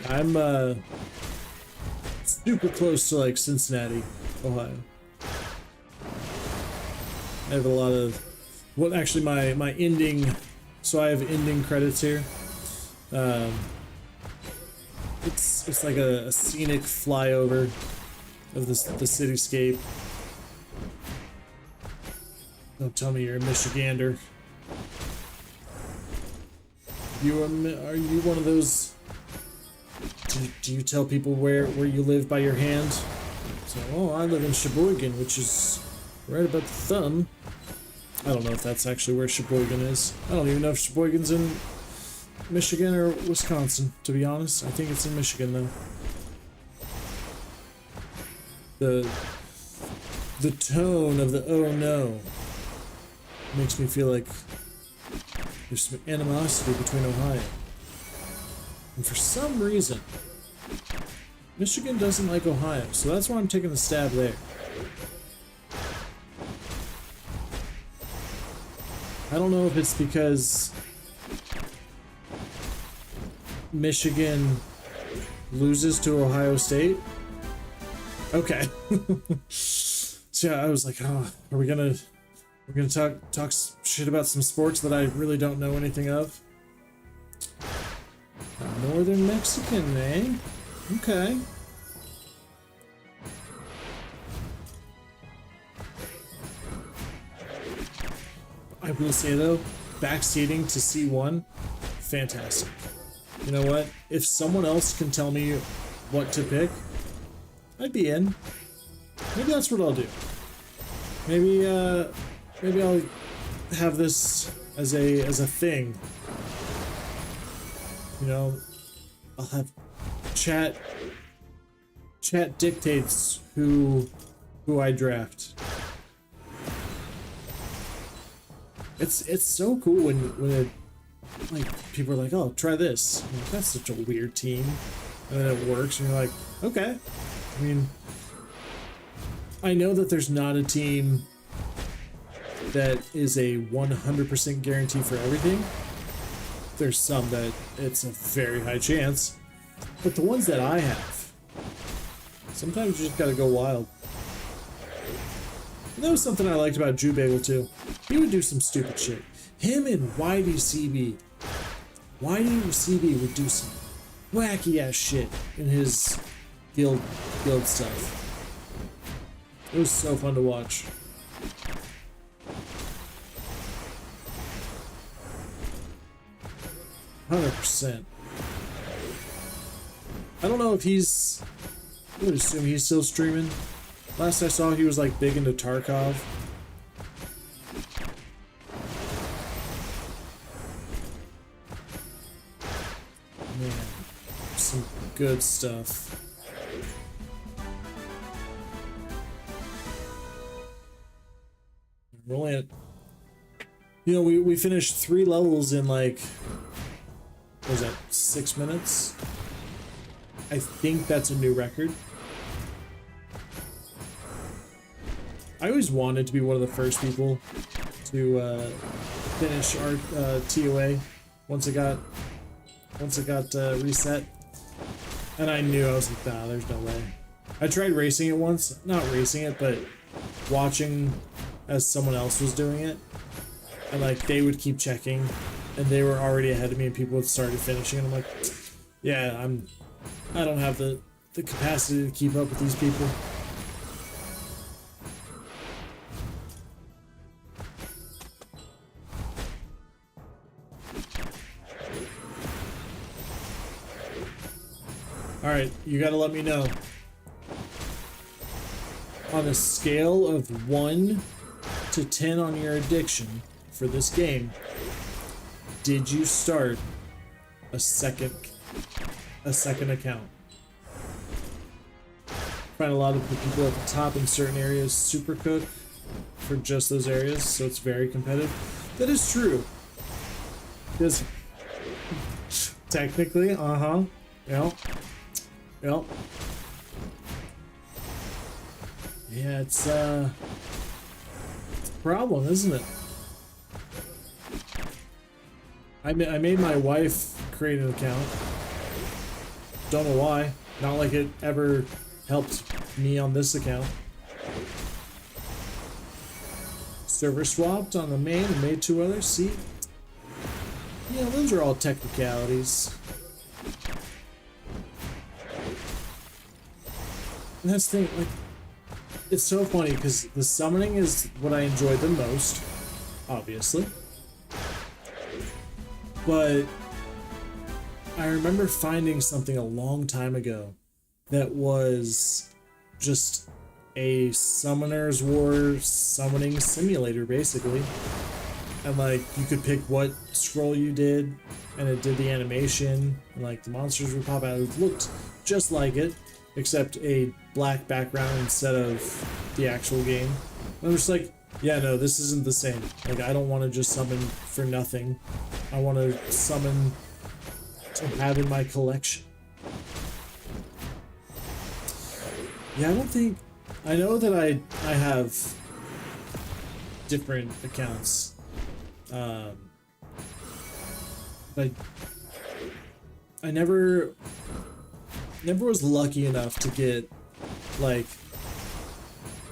I'm super close to like Cincinnati, Ohio. I have a lot of actually my ending, so I have ending credits here. It's like a scenic flyover of the cityscape. Don't tell me you're a Michigander. Are you one of those? Do you tell people where you live by your hand? So, oh, I live in Sheboygan, which is right about the thumb. I don't know if that's actually where Sheboygan is. I don't even know if Sheboygan's in Michigan or Wisconsin, to be honest. I think it's in Michigan, though. The tone of the oh no makes me feel like there's some animosity between Ohio. And for some reason, Michigan doesn't like Ohio, so that's why I'm taking a stab there. I don't know if it's because Michigan loses to Ohio State. Okay. So yeah, I was like, oh, we're gonna talk shit about some sports that I really don't know anything of. Northern Mexican, eh? Okay. I will say though, backseating to C1, fantastic. You know what? If someone else can tell me what to pick, I'd be in. Maybe that's what I'll do. Maybe I'll have this as a thing. You know, I'll have chat dictates who I draft. It's so cool when it, like, people are like, oh, try this. I'm like, that's such a weird team. And then it works and you're like, okay. I mean, I know that there's not a team that is a 100% guarantee for everything. There's some that it's a very high chance. But the ones that I have, sometimes you just gotta go wild. And that was something I liked about Jew Bagel too. He would do some stupid shit. Him and YDCB. YDCB would do some wacky ass shit in his guild stuff. It was so fun to watch. %. I don't know if he's... I would assume he's still streaming. Last I saw, he was like big into Tarkov. Man, some good stuff. We're only at... You know, we finished 3 levels in like... What was that, 6 minutes? I think that's a new record. I always wanted to be one of the first people to finish our TOA once it got reset, and I knew, I was like, nah, there's no way. I tried racing it once, not racing it, but watching as someone else was doing it, and like they would keep checking, and they were already ahead of me, and people had started finishing, and I'm like, yeah, I don't have the capacity to keep up with these people. Alright, you gotta let me know. On a scale of 1 to 10 on your addiction for this game, did you start a second account? Find a lot of the people at the top in certain areas super cook for just those areas, so it's very competitive. That is true. Because technically, yep. Yeah, it's a problem, isn't it? I made my wife create an account. Don't know why. Not like it ever helped me on this account. Server swapped on the main and made 2 others. See? Yeah, those are all technicalities. And that's the thing, like, it's so funny because the summoning is what I enjoy the most, obviously. But I remember finding something a long time ago that was just a Summoner's War summoning simulator, basically. And like, you could pick what scroll you did, and it did the animation, and like the monsters would pop out. It looked just like it, except a black background instead of the actual game. And I'm just like, yeah, no, this isn't the same. Like, I don't want to just summon for nothing. I want to summon to have in my collection. Yeah, I don't think... I know that I have different accounts. But I never was lucky enough to get, like,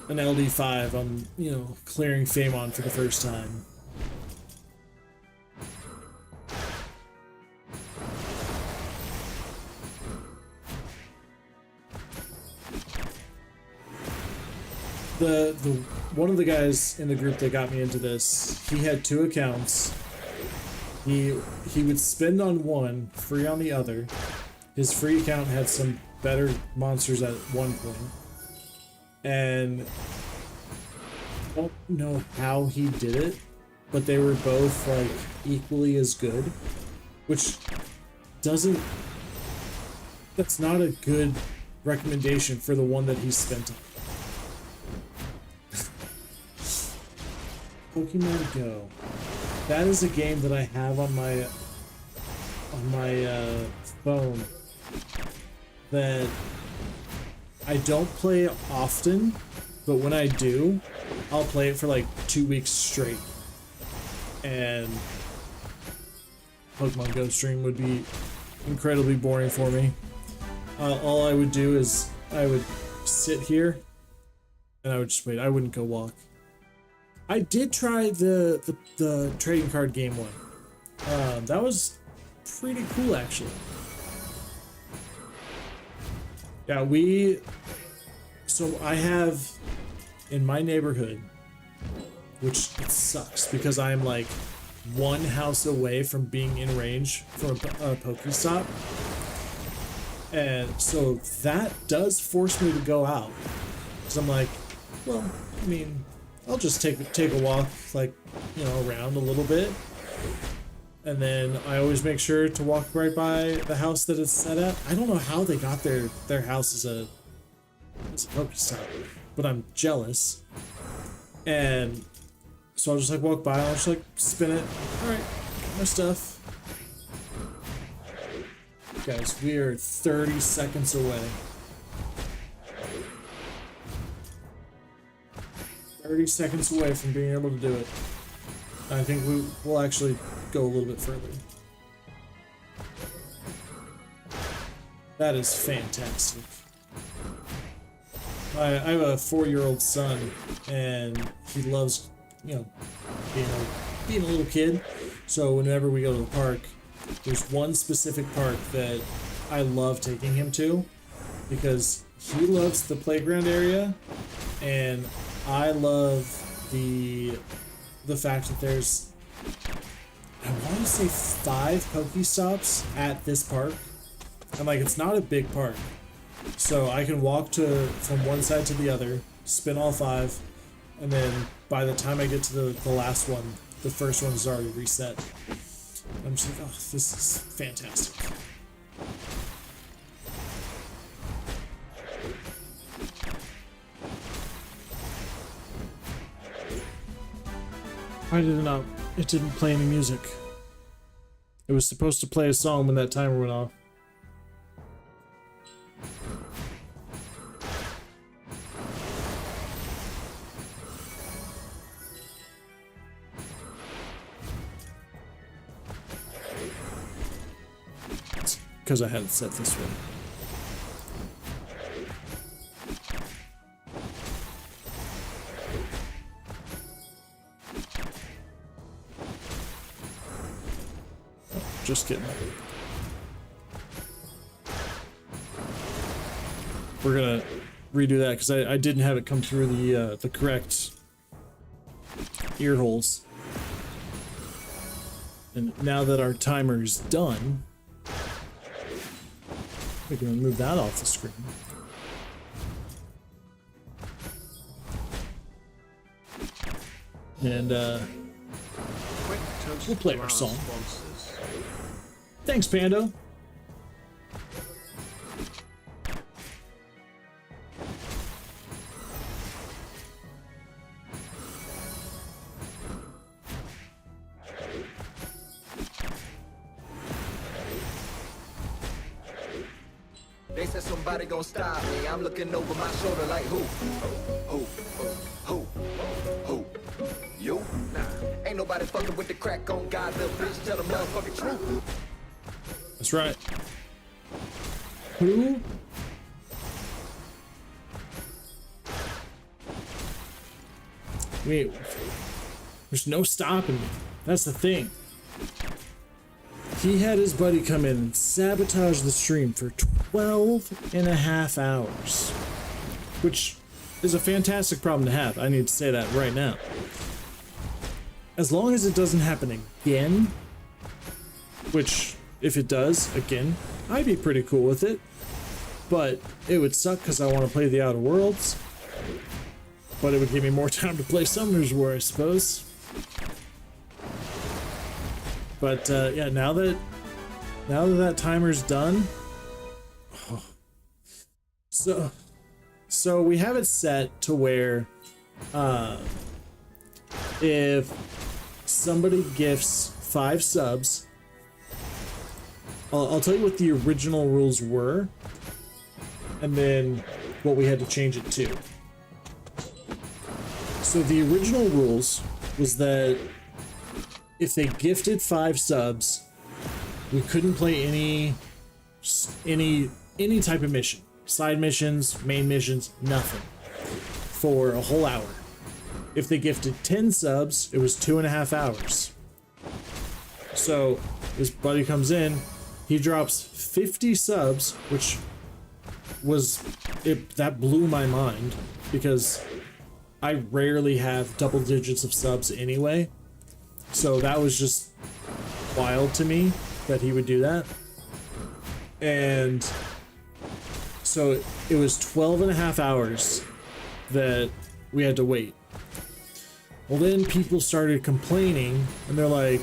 an LD5 on, you know, clearing Famon for the first time. The one of the guys in the group that got me into this, he had 2 accounts. He would spend on one, free on the other. His free account had some better monsters at one point. And I don't know how he did it, but they were both like equally as good, which doesn't... That's not a good recommendation for the one that he spent on. Pokemon Go. That is a game that I have on my phone that I don't play often, but when I do, I'll play it for like 2 weeks straight. And Pokemon Go stream would be incredibly boring for me. All I would do is I would sit here and I would just wait. I wouldn't go walk. I did try the trading card game one. That was pretty cool, actually. Yeah, so I have in my neighborhood, which it sucks because I'm like 1 house away from being in range from a Pokestop. And so that does force me to go out. Because I'm like, well, I mean, I'll just take a walk, like, you know, around a little bit. And then I always make sure to walk right by the house that it's set at. I don't know how they got their house as a Pokestop, but I'm jealous. And so I'll just like walk by, I'll just like spin it. Alright, my stuff. Guys, we are 30 seconds away. 30 seconds away from being able to do it. I think we'll actually go a little bit further. That is fantastic. I have a 4-year-old son, and he loves, you know, being a little kid. So whenever we go to the park, there's one specific park that I love taking him to because he loves the playground area, and I love the fact that there's, I want to say 5 Pokestops at this park. And like, it's not a big park. So I can walk from one side to the other, spin all 5, and then by the time I get to the last one, the first one is already reset. I'm just like, oh, this is fantastic. Why did it didn't play any music? It was supposed to play a song when that timer went off. Because I had it set this way. just kidding. We're gonna redo that because I didn't have it come through the correct ear holes. And now that our timer is done, we can remove that off the screen. And we'll play our song. Thanks, Pando. They said somebody gon' stop me. I'm looking over my shoulder like who? You? Nah, ain't nobody fucking with the crack on God, little bitch. Tell the motherfucking truth. That's right. Who? Wait, there's no stopping me. That's the thing. He had his buddy come in and sabotage the stream for 12 and a half hours, which is a fantastic problem to have. I need to say that right now. As long as it doesn't happen again, which if it does again, I'd be pretty cool with it, but it would suck because I want to play the Outer Worlds, but it would give me more time to play Summoner's War, I suppose. But yeah, now that that timer's done, so we have it set to where if somebody gifts 5 subs, I'll tell you what the original rules were, and then what we had to change it to. So the original rules was that if they gifted 5 subs, we couldn't play any type of mission. Side missions, main missions, nothing. For a whole hour. If they gifted 10 subs, it was 2.5 hours. So this buddy comes in, he drops 50 subs, which was that blew my mind because I rarely have double digits of subs anyway. So that was just wild to me that he would do that. And so it was 12.5 hours that we had to wait. Well, then people started complaining and they're like,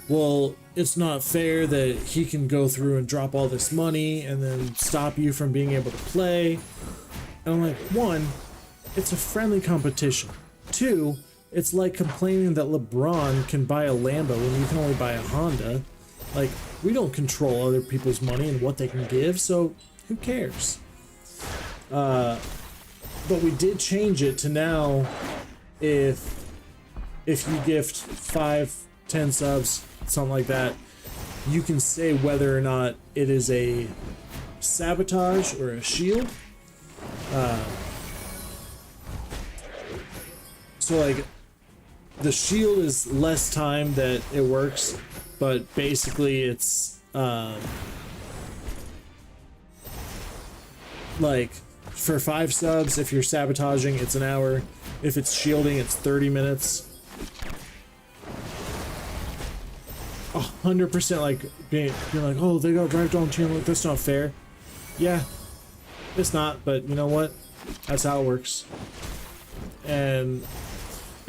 well, it's not fair that he can go through and drop all this money and then stop you from being able to play. And I'm like, 1, it's a friendly competition. 2, it's like complaining that LeBron can buy a Lambo when you can only buy a Honda. Like, we don't control other people's money and what they can give, so who cares? But we did change it to now, if you gift 5, 10 subs, something like that, you can say whether or not it is a sabotage or a shield. So like, the shield is less time that it works, but basically it's like for 5 subs, if you're sabotaging, it's an hour. If it's shielding, it's 30 minutes. 100% like being like, oh, they got dragged on team, like that's not fair. Yeah, it's not, but you know what? That's how it works. And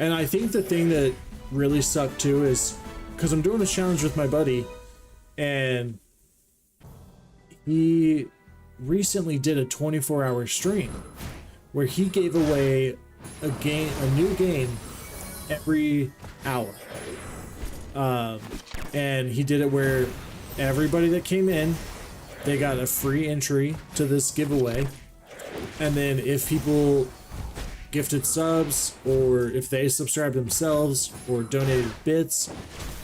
I think the thing that really sucked too is because I'm doing this challenge with my buddy, and he recently did a 24-hour stream where he gave away a new game every hour. And he did it where everybody that came in, they got a free entry to this giveaway. And then if people gifted subs, or if they subscribed themselves or donated bits,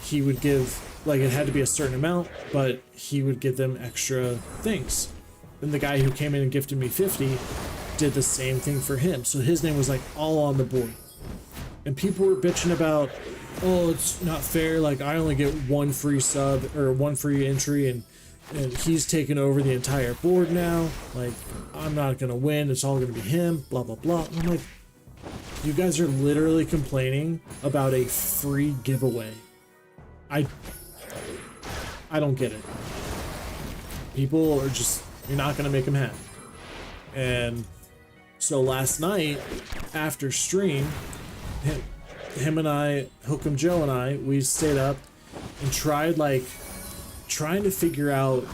he would give, like, it had to be a certain amount, but he would give them extra things. And the guy who came in and gifted me 50 did the same thing for him. So his name was like all on the board. And people were bitching about, oh, it's not fair. Like, I only get one free sub or one free entry, and he's taken over the entire board now. Like, I'm not gonna win. It's all gonna be him. Blah blah blah. And I'm like, you guys are literally complaining about a free giveaway. I don't get it. People are just, you're not gonna make them happy. And so last night after stream, him and I, HookEmJoe and I, we stayed up and trying to figure out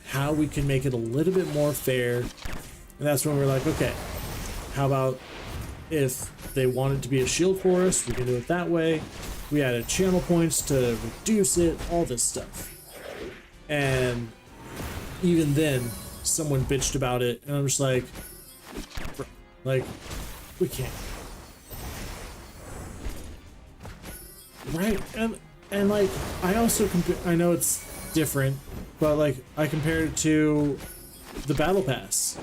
how we can make it a little bit more fair. And that's when we're like, okay, how about if they want it to be a shield for us, we can do it that way. We added channel points to reduce it, all this stuff. And even then, someone bitched about it, and I'm just like, bro, like, we can't. Right? And like, I also I know it's different, but like, I compared it to the battle pass.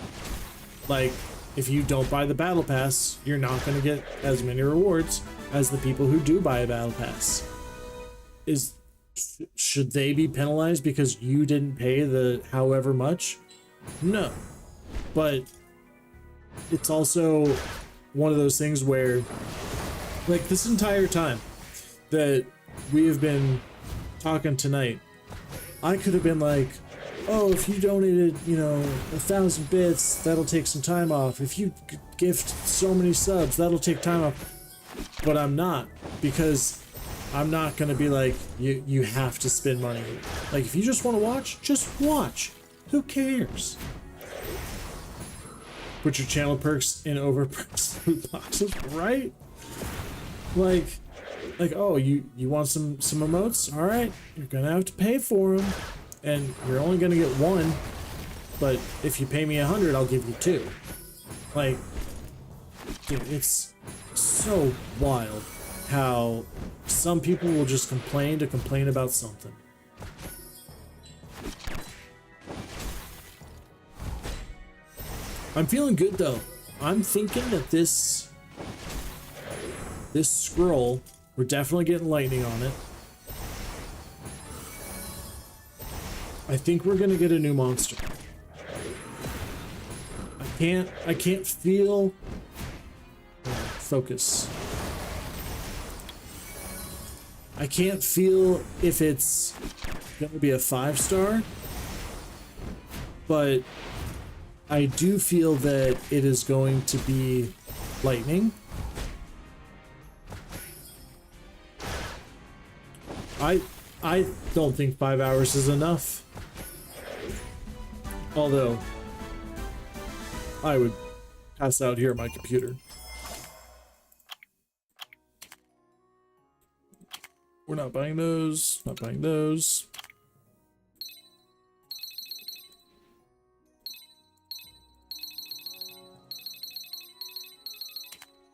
Like, if you don't buy the battle pass, you're not going to get as many rewards as the people who do buy a battle pass. Should they be penalized because you didn't pay the however much? No. But it's also one of those things where, like, this entire time that we have been talking tonight, I could have been like, oh, if you donated, you know, 1,000 bits, that'll take some time off. If you gift so many subs, that'll take time off. But I'm not, because I'm not going to be like, you have to spend money. Like, if you just want to watch, just watch. Who cares? Put your channel perks in overpriced loot boxes, right? Like, oh, you want some emotes? All right, you're gonna have to pay for them, and you're only gonna get one. But if you pay me 100, I'll give you 2. Like, dude, it's so wild how some people will just complain to complain about something. I'm feeling good though. I'm thinking that this scroll, we're definitely getting lightning on it. I think we're gonna get a new monster. I can't feel focus. I can't feel if it's gonna be a 5-star, but I do feel that it is going to be lightning. I don't think 5 hours is enough. Although I would pass out here at my computer. We're not buying those, not buying those.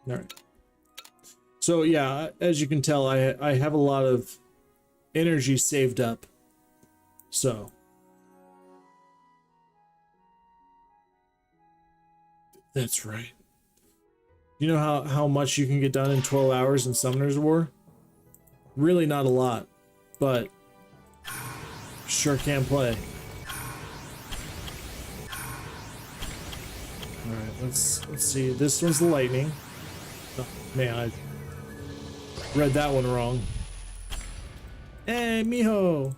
All right. So yeah, as you can tell, I have a lot of energy saved up. So that's right. You know how much you can get done in 12 hours in Summoner's War? Really not a lot, but sure can play. All right, let's see. This one's the lightning. Oh, man, I read that one wrong. Hey, mijo.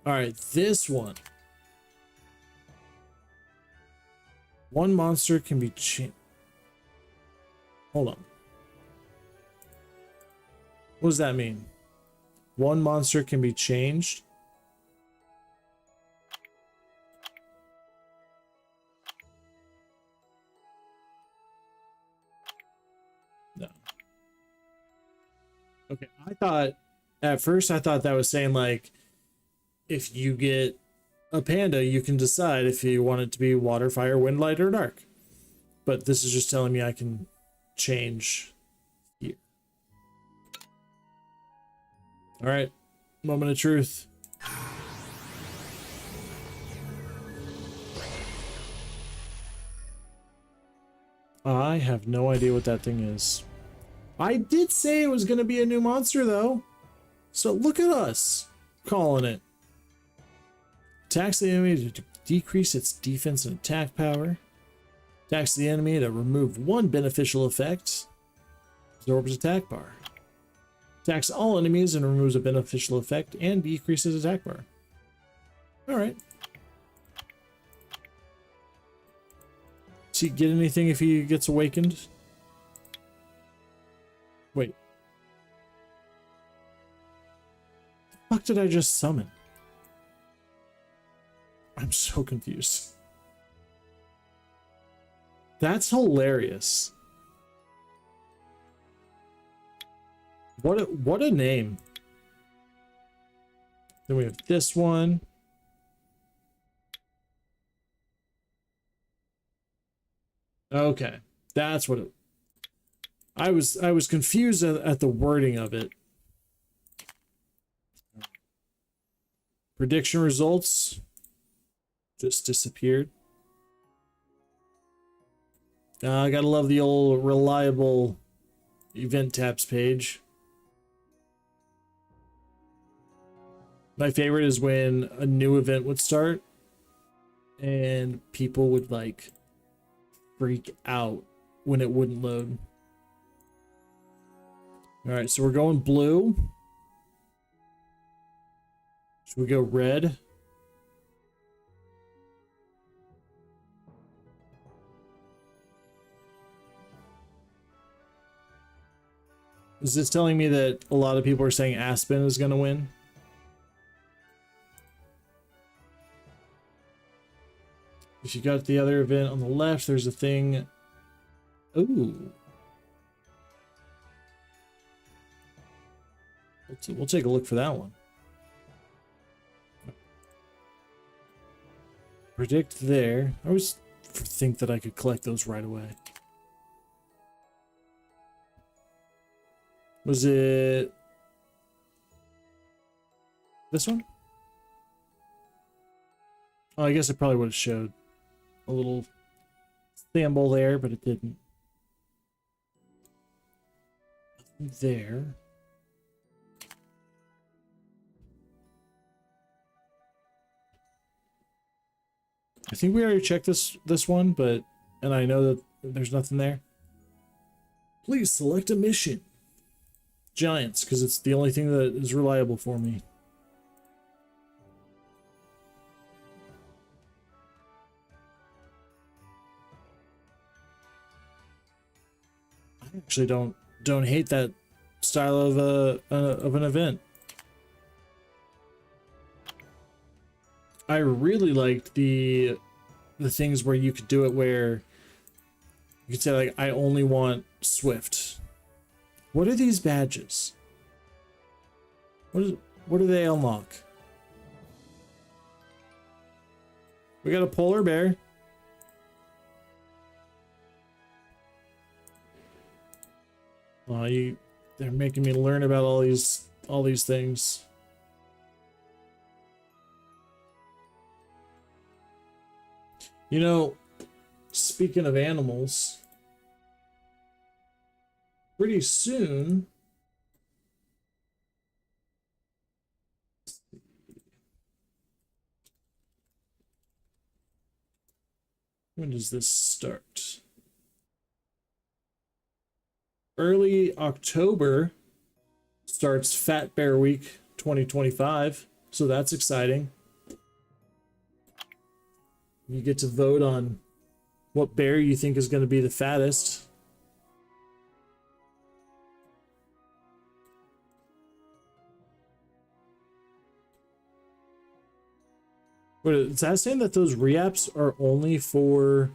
All right, this one. One monster can be changed. Hold on. What does that mean? One monster can be changed. No. Okay, at first I thought that was saying, like, if you get a panda, you can decide if you want it to be water, fire, wind, light, or dark. But this is just telling me I can change here. All right, moment of truth. I have no idea what that thing is. I did say it was going to be a new monster, though. So look at us calling it. Attacks the enemy to decrease its defense and attack power. Attacks the enemy to remove one beneficial effect. Absorbs attack bar. Attacks all enemies and removes a beneficial effect and decreases attack bar. Alright. Does he get anything if he gets awakened? Wait. The fuck did I just summon? I'm so confused. That's hilarious. What a name. Then we have this one. Okay, that's what it. I was confused at the wording of it. Prediction results just disappeared. I gotta love the old reliable event tabs page. My favorite is when a new event would start and people would like freak out when it wouldn't load. All right, so we're going blue. Should we go red? Is this telling me that a lot of people are saying Aspen is going to win? If you got the other event on the left, there's a thing. Ooh. We'll take a look for that one. Predict there. I always think that I could collect those right away. Was it this one? Oh, I guess it probably would have showed a little sample there, but it didn't. There. I think we already checked this one, but and I know that there's nothing there. Please select a mission. Giants, because it's the only thing that is reliable for me. I actually don't hate that style of an event. I really liked the things where you could do it where you could say like I only want Swift. What are these badges? What do they unlock? We got a polar bear. They're making me learn about all these things. You know, speaking of animals, pretty soon, when does this start? Early October starts Fat Bear Week 2025, so that's exciting. You get to vote on what bear you think is going to be the fattest. But is that saying that those re-apps are only for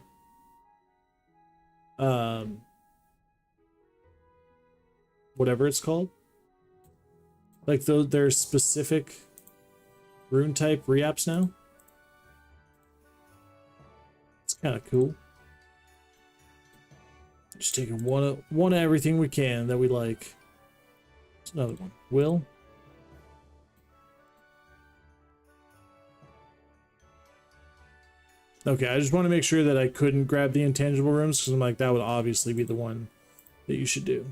whatever it's called? Like there's specific rune type re-apps now? It's kind of cool. Just taking one of everything we can that we like. There's another one. Will. Okay, I just want to make sure that I couldn't grab the intangible rooms because I'm like, that would obviously be the one that you should do.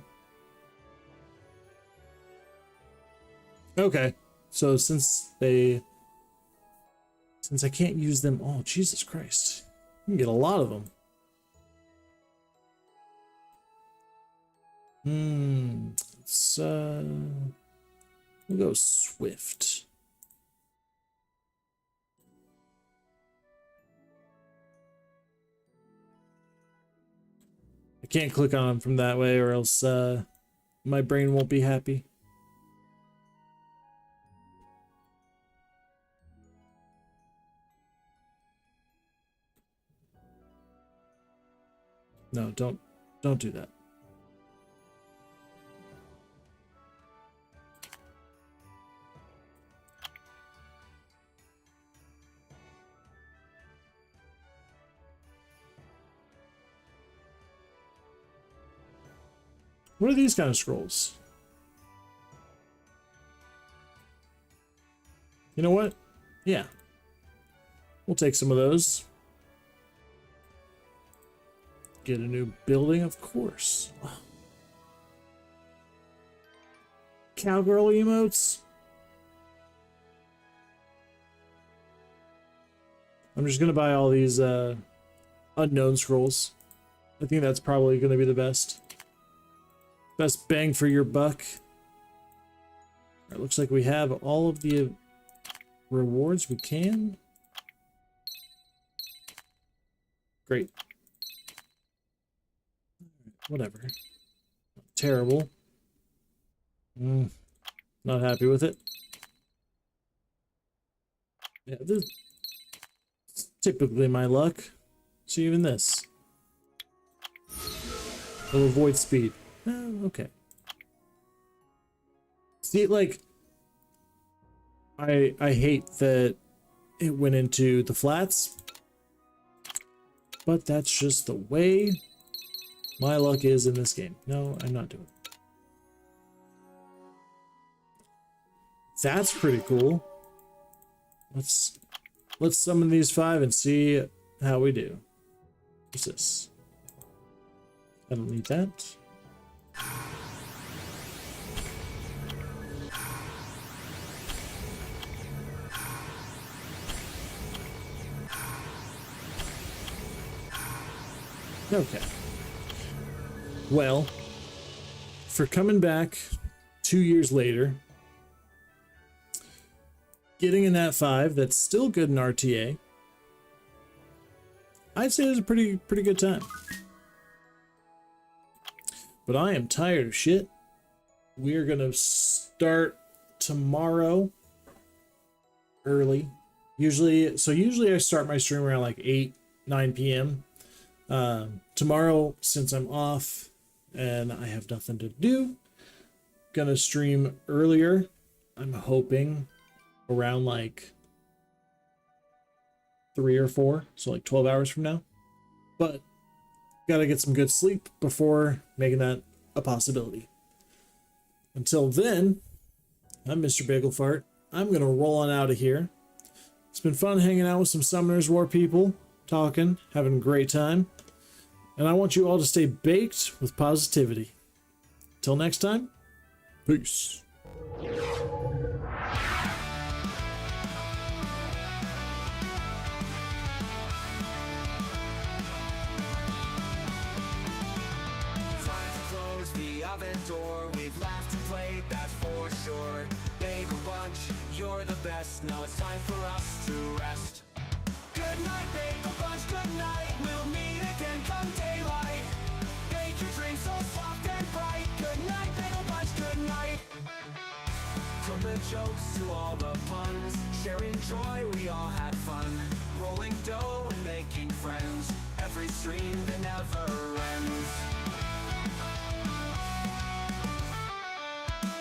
Okay, so since I can't use them all, Jesus Christ, you can get a lot of them. Let's we'll go Swift. I can't click on them from that way, or else my brain won't be happy. No, don't do that. What are these kind of scrolls? You know what? Yeah. We'll take some of those. Get a new building, of course. Wow. Cowgirl emotes. I'm just gonna buy all these unknown scrolls. I think that's probably gonna be the best. Best bang for your buck. It looks like we have all of the rewards we can. Great. Whatever. Terrible. Not happy with it. Yeah, this is typically my luck. So even this. It'll avoid speed. Okay. See, like, I hate that it went into the flats, but that's just the way my luck is in this game. No, I'm not doing it. That's pretty cool. Let's summon these 5 and see how we do. What's this? I don't need that. Okay. Well, for coming back 2 years later, getting in that 5 that's still good in RTA, I'd say it was a pretty good time. But I am tired of shit. We are gonna start tomorrow early. Usually I start my stream around like 8-9 p.m. Tomorrow, since I'm off and I have nothing to do, gonna stream earlier. I'm hoping around like 3 or 4, so like 12 hours from now. But gotta get some good sleep before making that a possibility. Until then, I'm MrBagelFart. I'm gonna roll on out of here. It's been fun hanging out with some Summoners War people, talking, having a great time. And I want you all to stay baked with positivity. Till next time, peace. Door. We've laughed and played, that's for sure. Bagel Bunch, you're the best. Now it's time for us to rest. Good night, Bagel Bunch, good night. We'll meet again come daylight. Make your dreams so soft and bright. Good night, Bagel Bunch, good night. From the jokes to all the puns, sharing joy, we all had fun. Rolling dough and making friends. Every stream that never ends.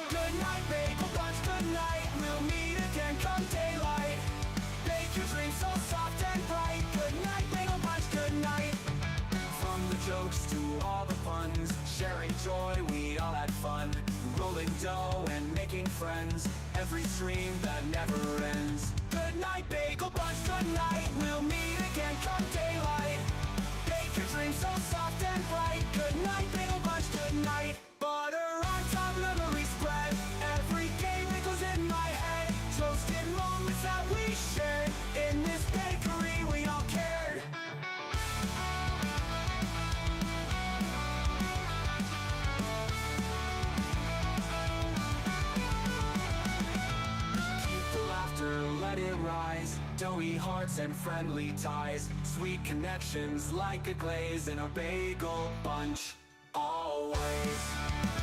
Good night, Bagel Bunch, good night. We'll meet again come daylight. Make your dreams so soft and bright. Good night, Bagel Bunch, good night. From the jokes to all the puns, sharing joy, we all had fun. Rolling dough and making friends. Every stream that never ends. Good night, Bagel Bunch, good night. We'll meet again come daylight. Make your dreams so soft and bright. Good night, Bagel Bunch, good night. Butter on top, memories spread. Every game it goes in Happy hearts and friendly ties, sweet connections like a glaze in a bagel bunch, always.